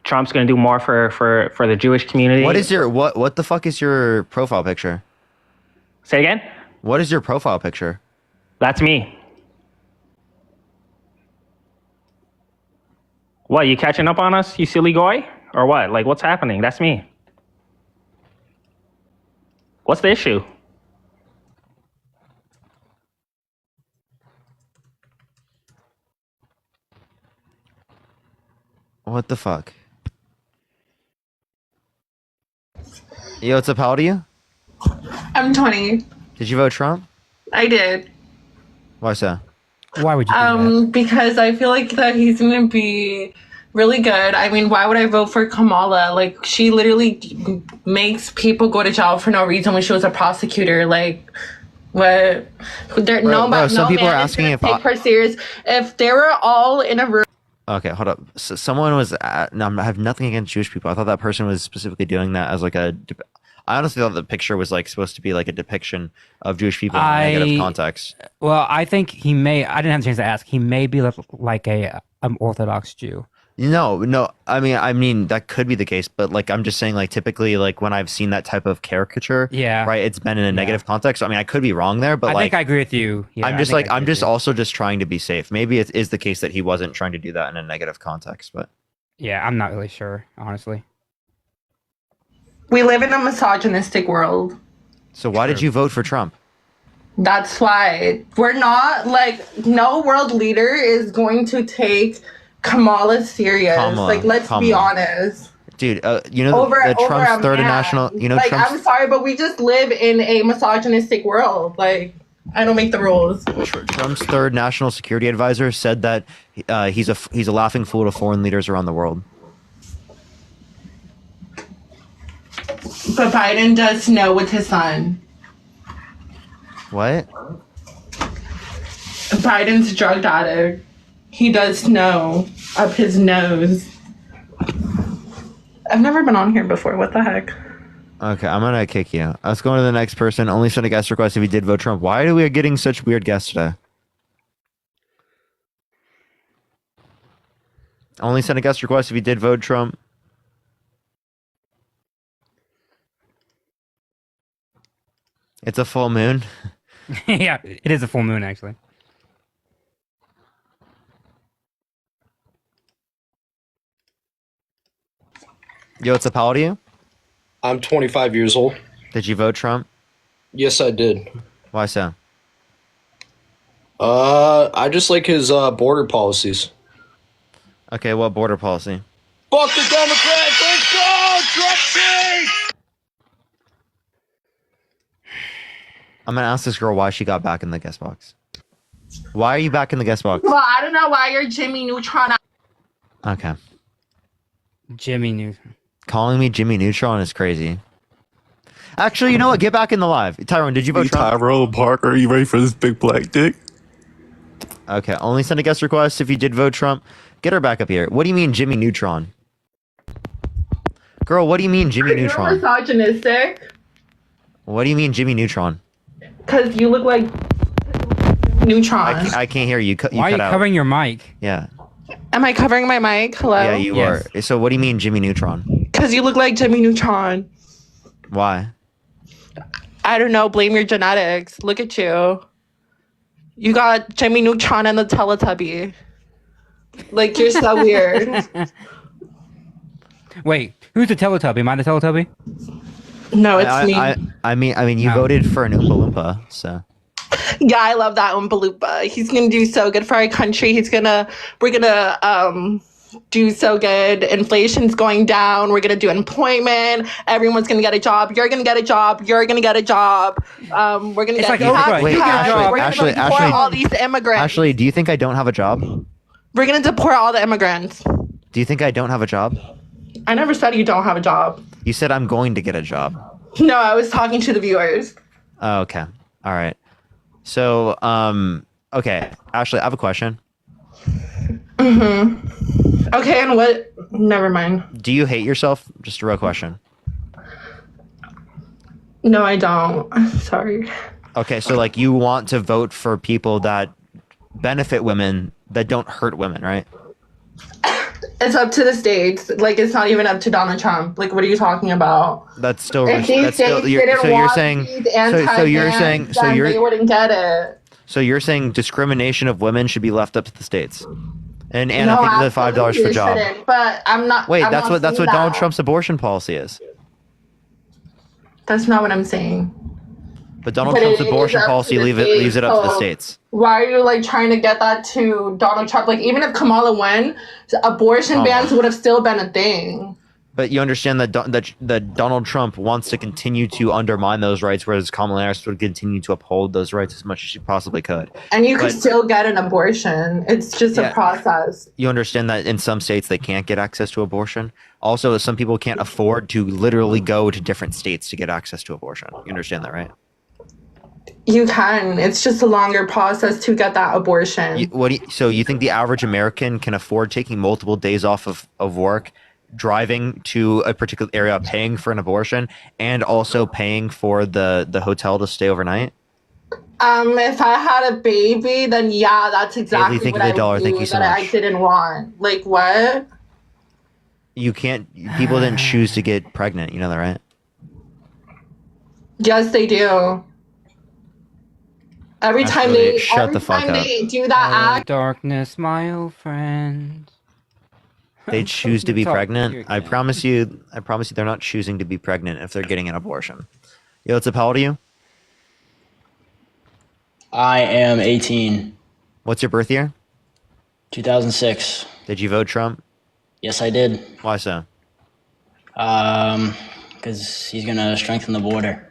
Trump's going to do more for the Jewish community.
What is your what the fuck is your profile picture?
Say again?
What is your profile picture?
That's me. What, you catching up on us, you silly goy? Or what? Like, what's happening? That's me. What's the issue?
What the fuck? Yo, what's up? How old are you?
I'm 20.
Did you vote Trump?
I did.
Why so?
Why would you do that?
Because I feel like that he's gonna be really good. I mean, why would I vote for Kamala? Like, she literally makes people go to jail for no reason when she was a prosecutor. Like, what?
Some people are asking if
take her serious. If they were all in a room.
Okay, hold up. So someone was I have nothing against Jewish people. I thought that person was specifically doing that as like I honestly thought the picture was like supposed to be like a depiction of Jewish people in a negative context.
Well, I think he may. I didn't have a chance to ask. He may be like a Orthodox Jew.
No. I mean that could be the case, but like I'm just saying, like typically, like when I've seen that type of caricature, right, it's been in a negative context. So, I mean, I could be wrong there, but
I
like
think I agree with you. Yeah,
I'm just also just trying to be safe. Maybe it is the case that he wasn't trying to do that in a negative context, but
yeah, I'm not really sure, honestly.
We live in a misogynistic world.
So why did you vote for Trump?
That's why we're not like no world leader is going to take Kamala serious. Like, let's be honest.
Dude, you know Trump's third national. You know,
like,
Trump's,
I'm sorry, but we just live in a misogynistic world. Like, I don't make the rules.
Trump's third national security advisor said that he's a laughing fool to foreign leaders around the world.
But Biden does know with his son.
What?
Biden's a drug addict. He does know up his nose. I've never been on here before. What the heck?
Okay, I'm gonna kick you. Let's go to the next person. Only send a guest request if you did vote Trump. Why are we getting such weird guests today? Only send a guest request if you did vote Trump. It's a full moon.
Yeah, it is a full moon, actually.
Yo, what's up? How old are you?
I'm 25 years old.
Did you vote Trump?
Yes, I did.
Why so?
I just like his border policies.
Okay, what border policy?
Fuck the Democrats! Let's go! Trump cheat!
I'm gonna ask this girl why she got back in the guest box. Why are you back in the guest box?
Well, I don't know why you're Jimmy Neutron.
Okay.
Jimmy Neutron.
Calling me Jimmy Neutron is crazy. Actually, you know what? Get back in the live. Tyrone, did you vote Trump?
Tyrone Parker, are you ready for this big black dick?
Okay, only send a guest request if you did vote Trump. Get her back up here. What do you mean Jimmy Neutron? Girl, what do you mean Jimmy
You're
Neutron?
misogynistic.
What do you mean Jimmy Neutron?
Because you look like Neutron.
I can't hear you.
Why are you covering your mic?
Yeah.
Am I covering my mic? Hello?
Yeah, you are. So what do you mean Jimmy Neutron?
Because you look like Jimmy Neutron.
Why?
I don't know. Blame your genetics. Look at you. You got Jimmy Neutron and the Teletubby. Like, you're so weird.
Wait, who's the Teletubby? Am I the Teletubby?
No, it's me.
I mean, you voted for an Oompa Loompa, so.
Yeah, I love that Oompa Loompa. He's gonna do so good for our country. We're gonna do so good. Inflation's going down. We're gonna do employment. Everyone's gonna get a job. You're gonna get a job. You're gonna get a job. We're gonna get
Ashley,
deport all these immigrants.
Ashley, do you think I don't have a job?
We're gonna deport all the immigrants.
Do you think I don't have a job?
I never said you don't have a job.
You said I'm going to get a job.
No, I was talking to the viewers.
Oh, okay. All right. So, okay. Ashley, I have a question.
Mm-hmm. Okay, and what? Never mind.
Do you hate yourself? Just a real question.
No, I don't. Sorry.
Okay, so like you want to vote for people that benefit women that don't hurt women, right?
It's up to the states. Like, it's not even up to Donald Trump. Like, what are you talking about?
That's still.
If these states didn't want these anti-bans, then they wouldn't get it.
So you're saying discrimination of women should be left up to the states? And I
No,
think the $5
absolutely
per
it
job.
shouldn't, but I'm not.
Wait,
I'm
that's
not
what
saying
Donald
that.
Trump's abortion policy is.
That's not what I'm saying.
But Donald
But
Trump's
it is
abortion
up to
policy
the
leaves
states.
it up to the
So
states.
why are you like trying to get that to Donald Trump? Like even if Kamala won, abortion bans would have still been a thing.
But you understand that that Donald Trump wants to continue to undermine those rights, whereas Kamala Harris would continue to uphold those rights as much as she possibly could.
And you
But
could still get an abortion. It's just a process.
you understand that in some states they can't get access to abortion. Also, some people can't afford to literally go to different states to get access to abortion. You understand that, right?
You can. It's just a longer process to get that abortion.
So you think the average American can afford taking multiple days off of work, driving to a particular area, paying for an abortion, and also paying for the hotel to stay overnight?
If I had a baby, then yeah, that's exactly
think
what
of the
I
dollar.
would
Thank
do
you so
that I
much.
didn't want. Like what?
You can't. People didn't choose to get pregnant. You know that, right?
Yes, they do. Every time
Actually,
they
shut
every
the fuck
time
up.
they do that act.
Darkness, my old friend.
They choose to be
It's all
pregnant.
here
I promise you. They're not choosing to be pregnant if they're getting an abortion. Yo, what's up? How old are you?
I am 18.
What's your birth year?
2006.
Did you vote Trump?
Yes, I did.
Why so?
Because he's gonna strengthen the border.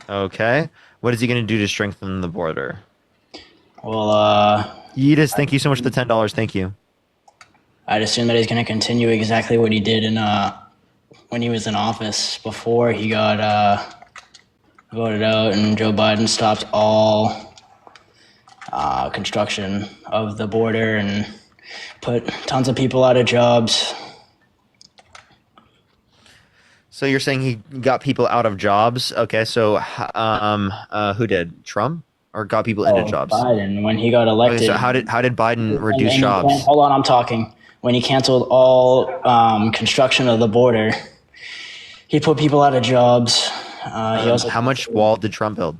Okay. What is he going to do to strengthen the border?
Well,
Yeetus, thank you so much for the $10. Thank you.
I'd assume that he's gonna continue exactly what he did in when he was in office before he got voted out, and Joe Biden stopped all construction of the border and put tons of people out of jobs.
So you're saying he got people out of jobs? Okay, so who did? Trump, or got people into jobs?
Biden, when he got elected.
Okay, so how did Biden reduce
And
jobs?
hold on, I'm talking. When he canceled all construction of the border, he put people out of jobs. He also
how much wall did Trump build?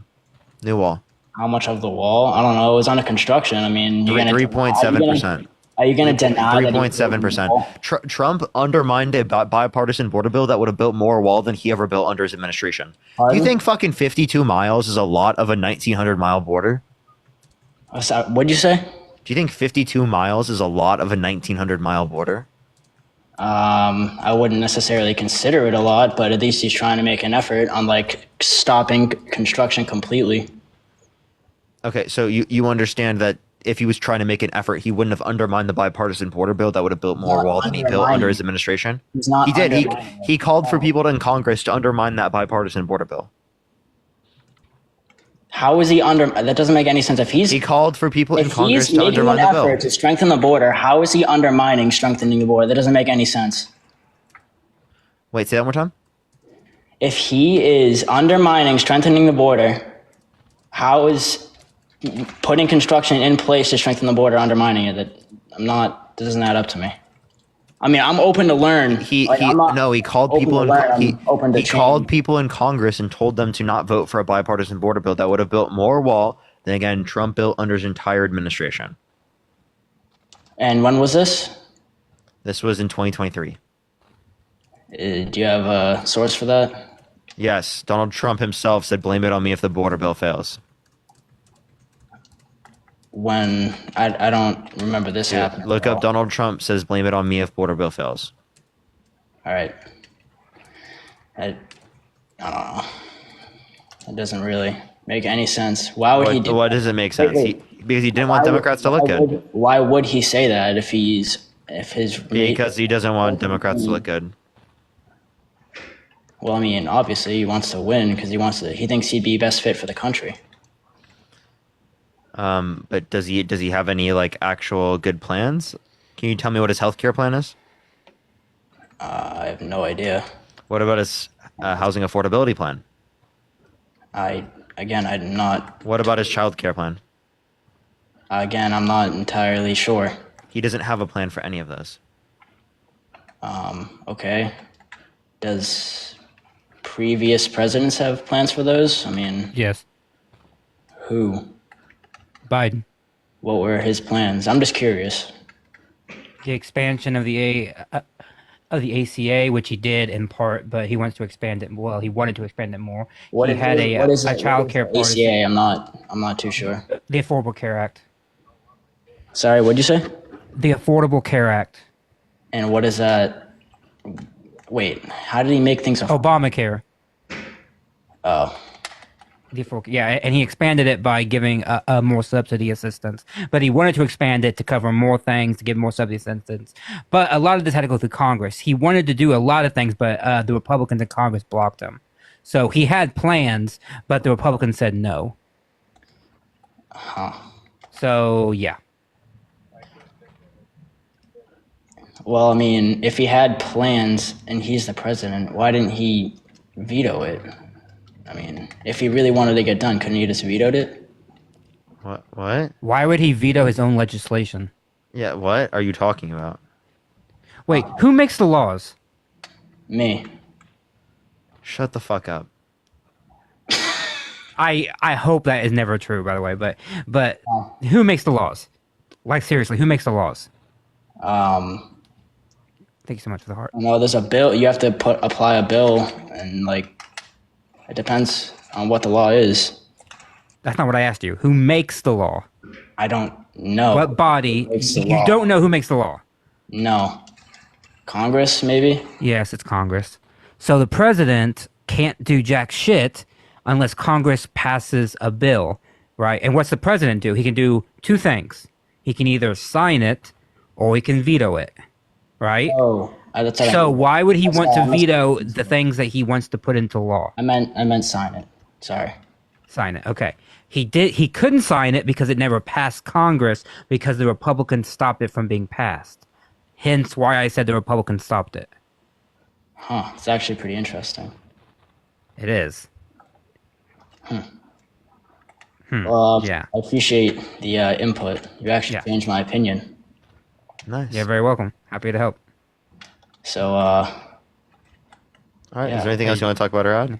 New wall.
How much of the wall? I don't know. It was under construction. I mean,
3.7%.
Are you going to deny that?
3.7%. Trump undermined a bipartisan border bill that would have built more wall than he ever built under his administration. Do you think fucking 52 miles is a lot of a 1,900-mile border?
What'd you say?
Do you think 52 miles is a lot of a 1,900-mile border?
I wouldn't necessarily consider it a lot, but at least he's trying to make an effort on like stopping construction completely.
Okay, so you understand that if he was trying to make an effort, he wouldn't have undermined the bipartisan border bill that would have built more wall than he built under his administration?
He's not.
He did. He called for people in Congress to undermine that bipartisan border bill.
How is he that doesn't make any sense. If he
called for people in Congress to undermine the bill.
If he's making an effort to strengthen the border, how is he undermining strengthening the border? That doesn't make any sense.
Wait, say that one more time?
If he is undermining strengthening the border, how is putting construction in place to strengthen the border undermining it? That doesn't add up to me. I mean, I'm open to learn.
He called people in Congress and told them to not vote for a bipartisan border bill that would have built more wall than, again, Trump built under his entire administration.
And when was this?
This was in 2023.
Do you have a source for that?
Yes, Donald Trump himself said, "Blame it on me if the border bill fails."
When I don't remember this happening.
Look up Donald Trump says, "Blame it on me if border bill fails."
All right. I don't know. It doesn't really make any sense. Why would he do?
What does it make sense? Because he didn't want Democrats to look good.
Why would he say that
because he doesn't want Democrats to look good.
Well, I mean, obviously he wants to win because he thinks he'd be best fit for the country.
But does he have any like actual good plans? Can you tell me what his healthcare plan is?
I have no idea.
What about his housing affordability plan?
I'm not.
What about his childcare plan?
Again, I'm not entirely sure.
He doesn't have a plan for any of those.
Okay. Does previous presidents have plans for those? I mean,
yes.
Who?
Biden.
What were his plans? I'm just curious.
The expansion of the ACA, which he did in part, but he wants to expand it. Well, he wanted to expand it more.
What
He had
what is
a
it?
child
What is
care
the
policy.
ACA? I'm not too sure.
The Affordable Care Act.
Sorry, what'd you say?
The Affordable Care Act.
And what is that? Wait, how did he make things?
Obamacare.
Oh.
Yeah, and he expanded it by giving a more subsidy assistance. But he wanted to expand it to cover more things, to give more subsidy assistance. But a lot of this had to go through Congress. He wanted to do a lot of things, but the Republicans in Congress blocked him. So he had plans, but the Republicans said no.
Huh.
So, yeah.
Well, I mean, if he had plans and he's the president, why didn't he veto it? I mean, if he really wanted to get done, couldn't he just vetoed it?
What?
Why would he veto his own legislation?
Yeah, what are you talking about?
Wait, who makes the laws?
Me.
Shut the fuck up.
I hope that is never true, by the way, but who makes the laws? Like, seriously, who makes the laws? Thank you so much for the heart.
No, there's a bill. You have to apply a bill, and like, it depends on what the law is.
That's not what I asked you. Who makes the law?
I don't know.
What body? You
law?
don't know who makes the law?
No. Congress, maybe?
Yes, it's Congress. So the president can't do jack shit unless Congress passes a bill, right? And what's the president do? He can do two things. He can either sign it or he can veto it, right?
Oh, that's what I
so
mean.
why would he
That's
want
why
to
I
veto the things that he wants to put into law?
I meant sign it. Sorry.
Sign it. Okay. He couldn't sign it because it never passed Congress because the Republicans stopped it from being passed. Hence why I said the Republicans stopped it.
Huh. It's actually pretty interesting.
It is.
Well,
yeah.
I appreciate the input. You actually changed my opinion.
Nice.
You're very welcome. Happy to help.
So,
all right. Is there anything else you want to talk about, Rod?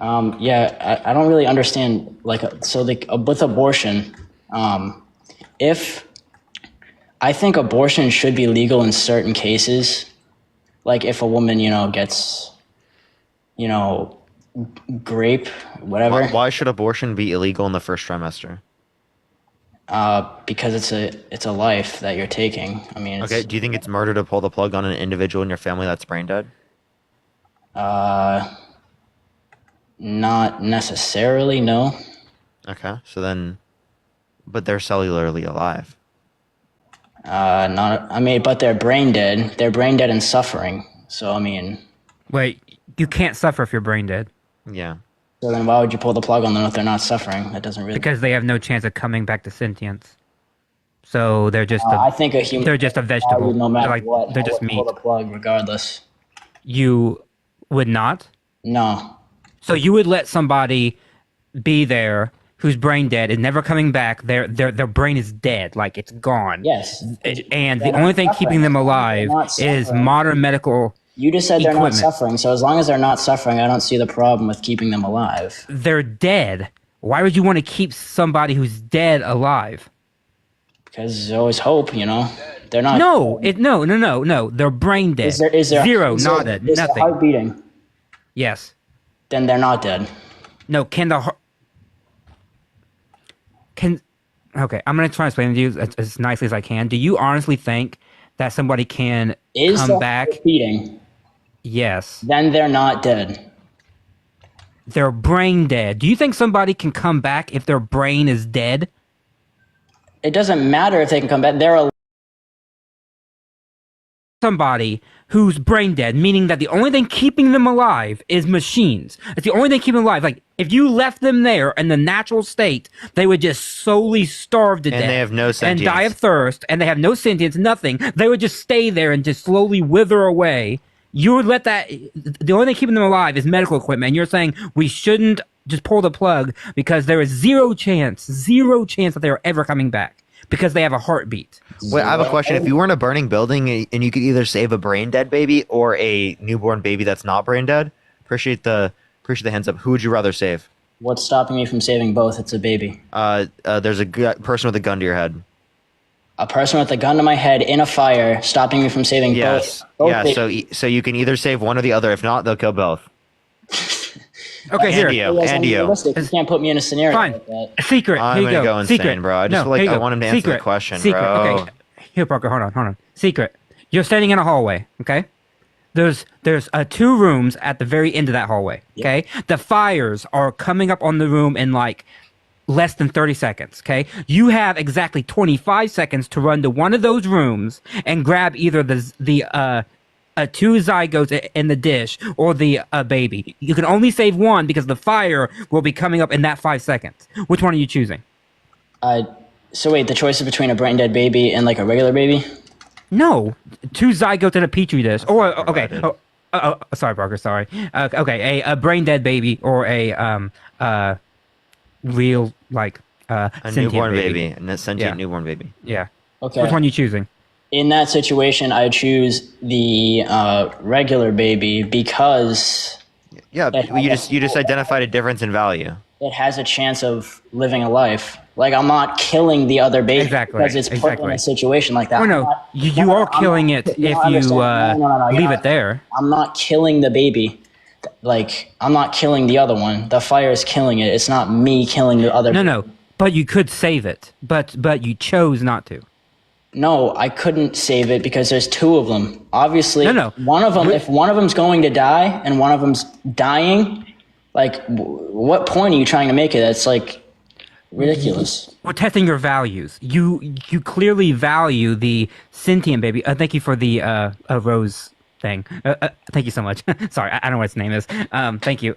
I don't really understand. With abortion, if I think abortion should be legal in certain cases, like if a woman, gets, grape, whatever.
Why should abortion be illegal in the first trimester?
Because it's a life that you're taking. I mean,
Okay. Do you think it's murder to pull the plug on an individual in your family that's brain dead?
Not necessarily, no.
Okay. So then, but they're cellularly alive.
But they're brain dead. They're brain dead and suffering. So, I mean.
Wait, you can't suffer if you're brain dead.
Yeah.
So then why would you pull the plug on them if they're not suffering? That doesn't really.
Because they have no chance of coming back to sentience. So they're just.
I think a human.
They're just a vegetable.
No matter
like,
what,
they're
I
just
would
meat.
pull the plug regardless.
You would not?
No.
So you would let somebody be there who's brain dead is never coming back. Their brain is dead, like it's gone.
Yes.
And the only thing keeping them alive is modern medical.
You just said they're
equipment.
not suffering, so as long as they're not suffering, I don't see the problem with keeping them alive.
They're dead. Why would you want to keep somebody who's dead alive?
Because there's always hope, They're not.
No, no. They're brain dead.
Is there
zero,
is
nada,
there, is
nothing.
the heart beating?
Yes.
Then they're not dead.
No, can the heart? Okay, I'm gonna try to explain to you as nicely as I can. Do you honestly think that somebody can come back?
Beating?
Yes.
Then they're not dead.
They're brain dead. Do you think somebody can come back if their brain is dead?
It doesn't matter if they can come back. They're alive.
Somebody who's brain dead, meaning that the only thing keeping them alive is machines. It's the only thing keeping them alive. Like, if you left them there in the natural state, they would just slowly starve to death.
And they have no sentience.
And die of thirst, and they have no sentience, nothing. They would just stay there and just slowly wither away. You would let that... The only thing keeping them alive is medical equipment, and you're saying we shouldn't just pull the plug because there is zero chance that they are ever coming back because they have a heartbeat.
Wait, I have a question. If you were in a burning building and you could either save a brain dead baby or a newborn baby that's not brain dead, appreciate the hands up. Who would you rather save?
What's stopping me from saving both? It's a baby.
There's a person with a gun to your head.
A person with a gun to my head in a fire, stopping me from saving
Yes.
both.
Yeah. So you can either save one or the other. If not, they'll kill both.
Okay,
and
here.
you. And you.
You can't put me in a scenario
Fine.
like that.
Secret.
I'm
Here you
gonna
go.
go insane,
Secret.
bro. I just
No, here you
I
go.
want him to answer
Secret.
the question,
Secret.
bro.
Okay. Here, Parker. Hold on. Secret. You're standing in a hallway. Okay. There's 2 rooms at the very end of that hallway. Okay. The fires are coming up on the room in like less than 30 seconds. Okay. You have exactly 25 seconds to run to one of those rooms and grab either the 2 zygotes in the dish or the baby. You can only save one because the fire will be coming up in that 5 seconds. Which one are you choosing?
So wait, the choice is between a brain dead baby and like a regular baby?
No, 2 zygotes in a petri dish. Or okay. Sorry, Parker. Sorry. Okay, a brain dead baby or a real like
A
sentient
newborn baby. A sentient
Yeah.
newborn baby.
Yeah.
Okay.
Which one are you choosing?
In that situation, I choose the regular baby because
Yeah, you just identified a difference in value.
it has a chance of living a life. Like, I'm not killing the other baby
Exactly,
because it's put in a situation like that.
Oh no, you are killing it if you leave it there.
I'm not killing the baby. Like, I'm not killing the other one. The fire is killing it. It's not me killing the other.
No, but you could save it. But you chose not to.
No, I couldn't save it because there's 2 of them. Obviously,
No.
one of them. If one of them's going to die and one of them's dying, like, what point are you trying to make it? That's like ridiculous.
We're testing your values. You clearly value the sentient baby. Thank you for the rose thing. Thank you so much. Sorry, I don't know what its name is. Thank you.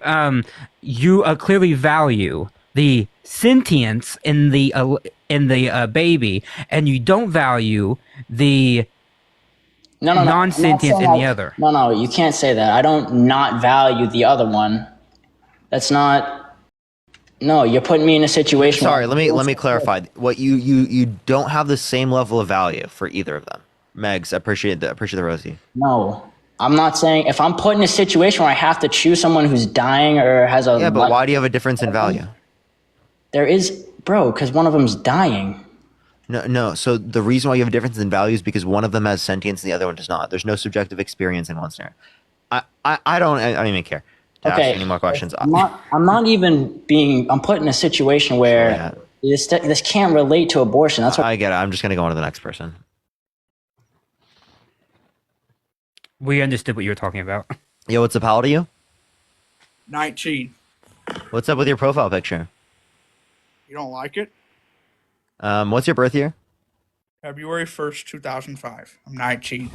You clearly value the sentience in the baby, and you don't value the non-sentience in the other.
No, you can't say that. I don't not value the other one. That's not. No, you're putting me in a situation.
Sorry, let me clarify. What you don't have the same level of value for either of them. Megs, I appreciate the Rosie.
No, I'm not saying if I'm put in a situation where I have to choose someone who's dying or has a.
Yeah, but why do you have a difference in value?
There is, bro, because one of them's dying.
No. So the reason why you have a difference in value is because one of them has sentience and the other one does not. There's no subjective experience in one scenario. I don't even care to ask any more questions.
I'm not even being. I'm put in a situation where this can't relate to abortion. That's what
I get it. I'm just gonna go on to the next person.
We understood what you were talking about.
Yo, what's up? How old are you?
19.
What's up with your profile picture?
You don't like it?
What's your birth year?
February 1st, 2005. I'm 19.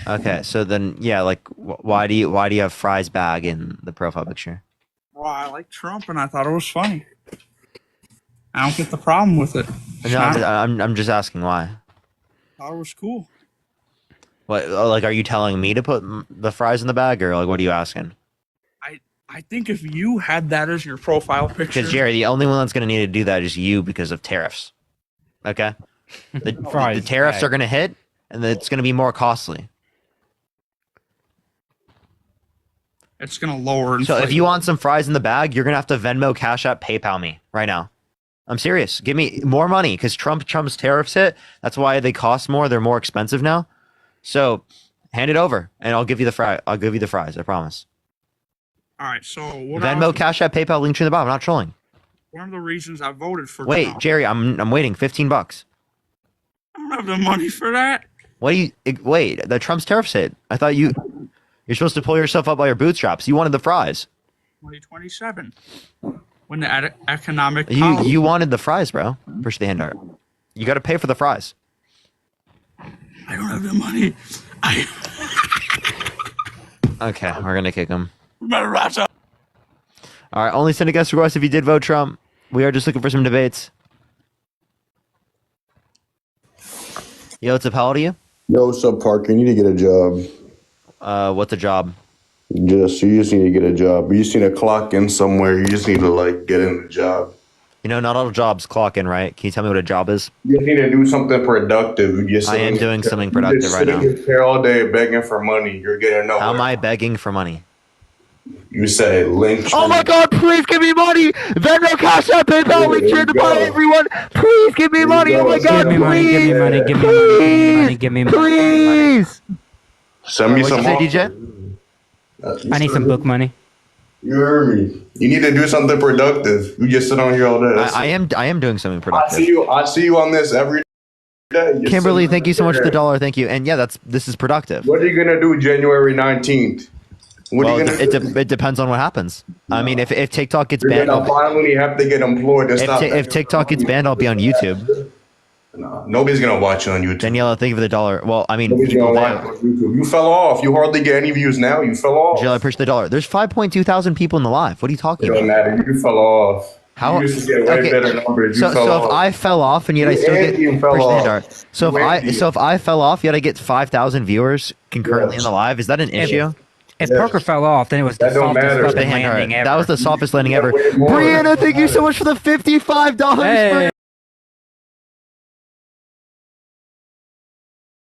Okay, so then like, why do you have Fry's bag in the profile picture?
Well, I like Trump, and I thought it was funny. I don't get the problem with it.
No, I'm just asking why.
I thought it was cool.
What, like, are you telling me to put the fries in the bag, or like, what are you asking?
I think if you had that as your profile picture,
Because Jerry, the only one that's going to need to do that is you because of tariffs. Okay, the tariffs are going to hit, and it's going to be more costly.
it's going to lower.
So
inflation.
if you want some fries in the bag, you're going to have to Venmo, Cash App, PayPal me right now. I'm serious. Give me more money because Trump's tariffs hit. That's why they cost more. They're more expensive now. So hand it over, and I'll give you the fry. I'll give you the fries. I promise.
All right, so what
Venmo, Cash App, PayPal, link tree in the bottom. I'm not trolling.
one of the reasons I voted for
Wait,
Trump.
Jerry, I'm waiting. $15.
I don't have the money for that.
What do you wait? The Trump's tariffs hit. I thought you're supposed to pull yourself up by your bootstraps. You wanted the fries.
2027. When the economic
You wanted the fries, bro. Push the hand art. You got to pay for the fries.
I don't have the money.
Okay, we're gonna kick him.
Better wrap up.
All right, only send a guest request if you did vote Trump. We are just looking for some debates. Yo, what's up? How old are you?
Yo, what's up, Parker? You need to get a job.
What's a job?
You just need to get a job. You just need to clock in somewhere. You just need to get in the job.
You know, not all jobs clock in, right? Can you tell me what a job is?
You just need to do something productive.
I am doing something productive right now.
You're sitting here all day begging for money. You're getting nowhere.
How am I begging for money?
You said link.
Oh my God! Please give me money. Venmo, Cash App, PayPal, link share to buy everyone. Please give me money. Oh my God!
Give me money, give me money, give me money, give me money, give me money.
Please.
Send me
What'd
some.
you say, DJ?
I need some book money.
You heard me. You need to do something productive. You just sit on here all day.
I am doing something productive.
I see you on this every day. You're
Kimberly,
sitting
thank you so much for the
there.
$1. Thank you. And yeah, this is productive.
What are you gonna do January 19th? What
Well,
are you gonna do?
it depends on what happens. I mean, if TikTok gets
You're
banned,
gonna finally have to get employed to stop.
if TikTok gets banned, I'll be on YouTube.
No, nobody's gonna watch you on YouTube.
Daniela, thank you for the $1. Well, I mean,
Nobody's gonna watch you on YouTube. You fell off. You hardly get any views now. You fell off.
Daniela, I appreciate the $1. There's 5.2 thousand people in the live. What are you talking
It don't
about?
matter. You fell off.
How?
You used to get way better numbers. You
So
fell
if
off.
I fell off and yet I
You
still get
and you fell
appreciate
off.
the $1. So if I fell off yet I get 5,000 viewers concurrently in the live, is that an issue?
If Parker fell off, then it was the
That don't
softest
matter.
fucking landing ever.
That was the softest landing ever.
Way more.
Brianna, thank you so much for the $55
Hey.
for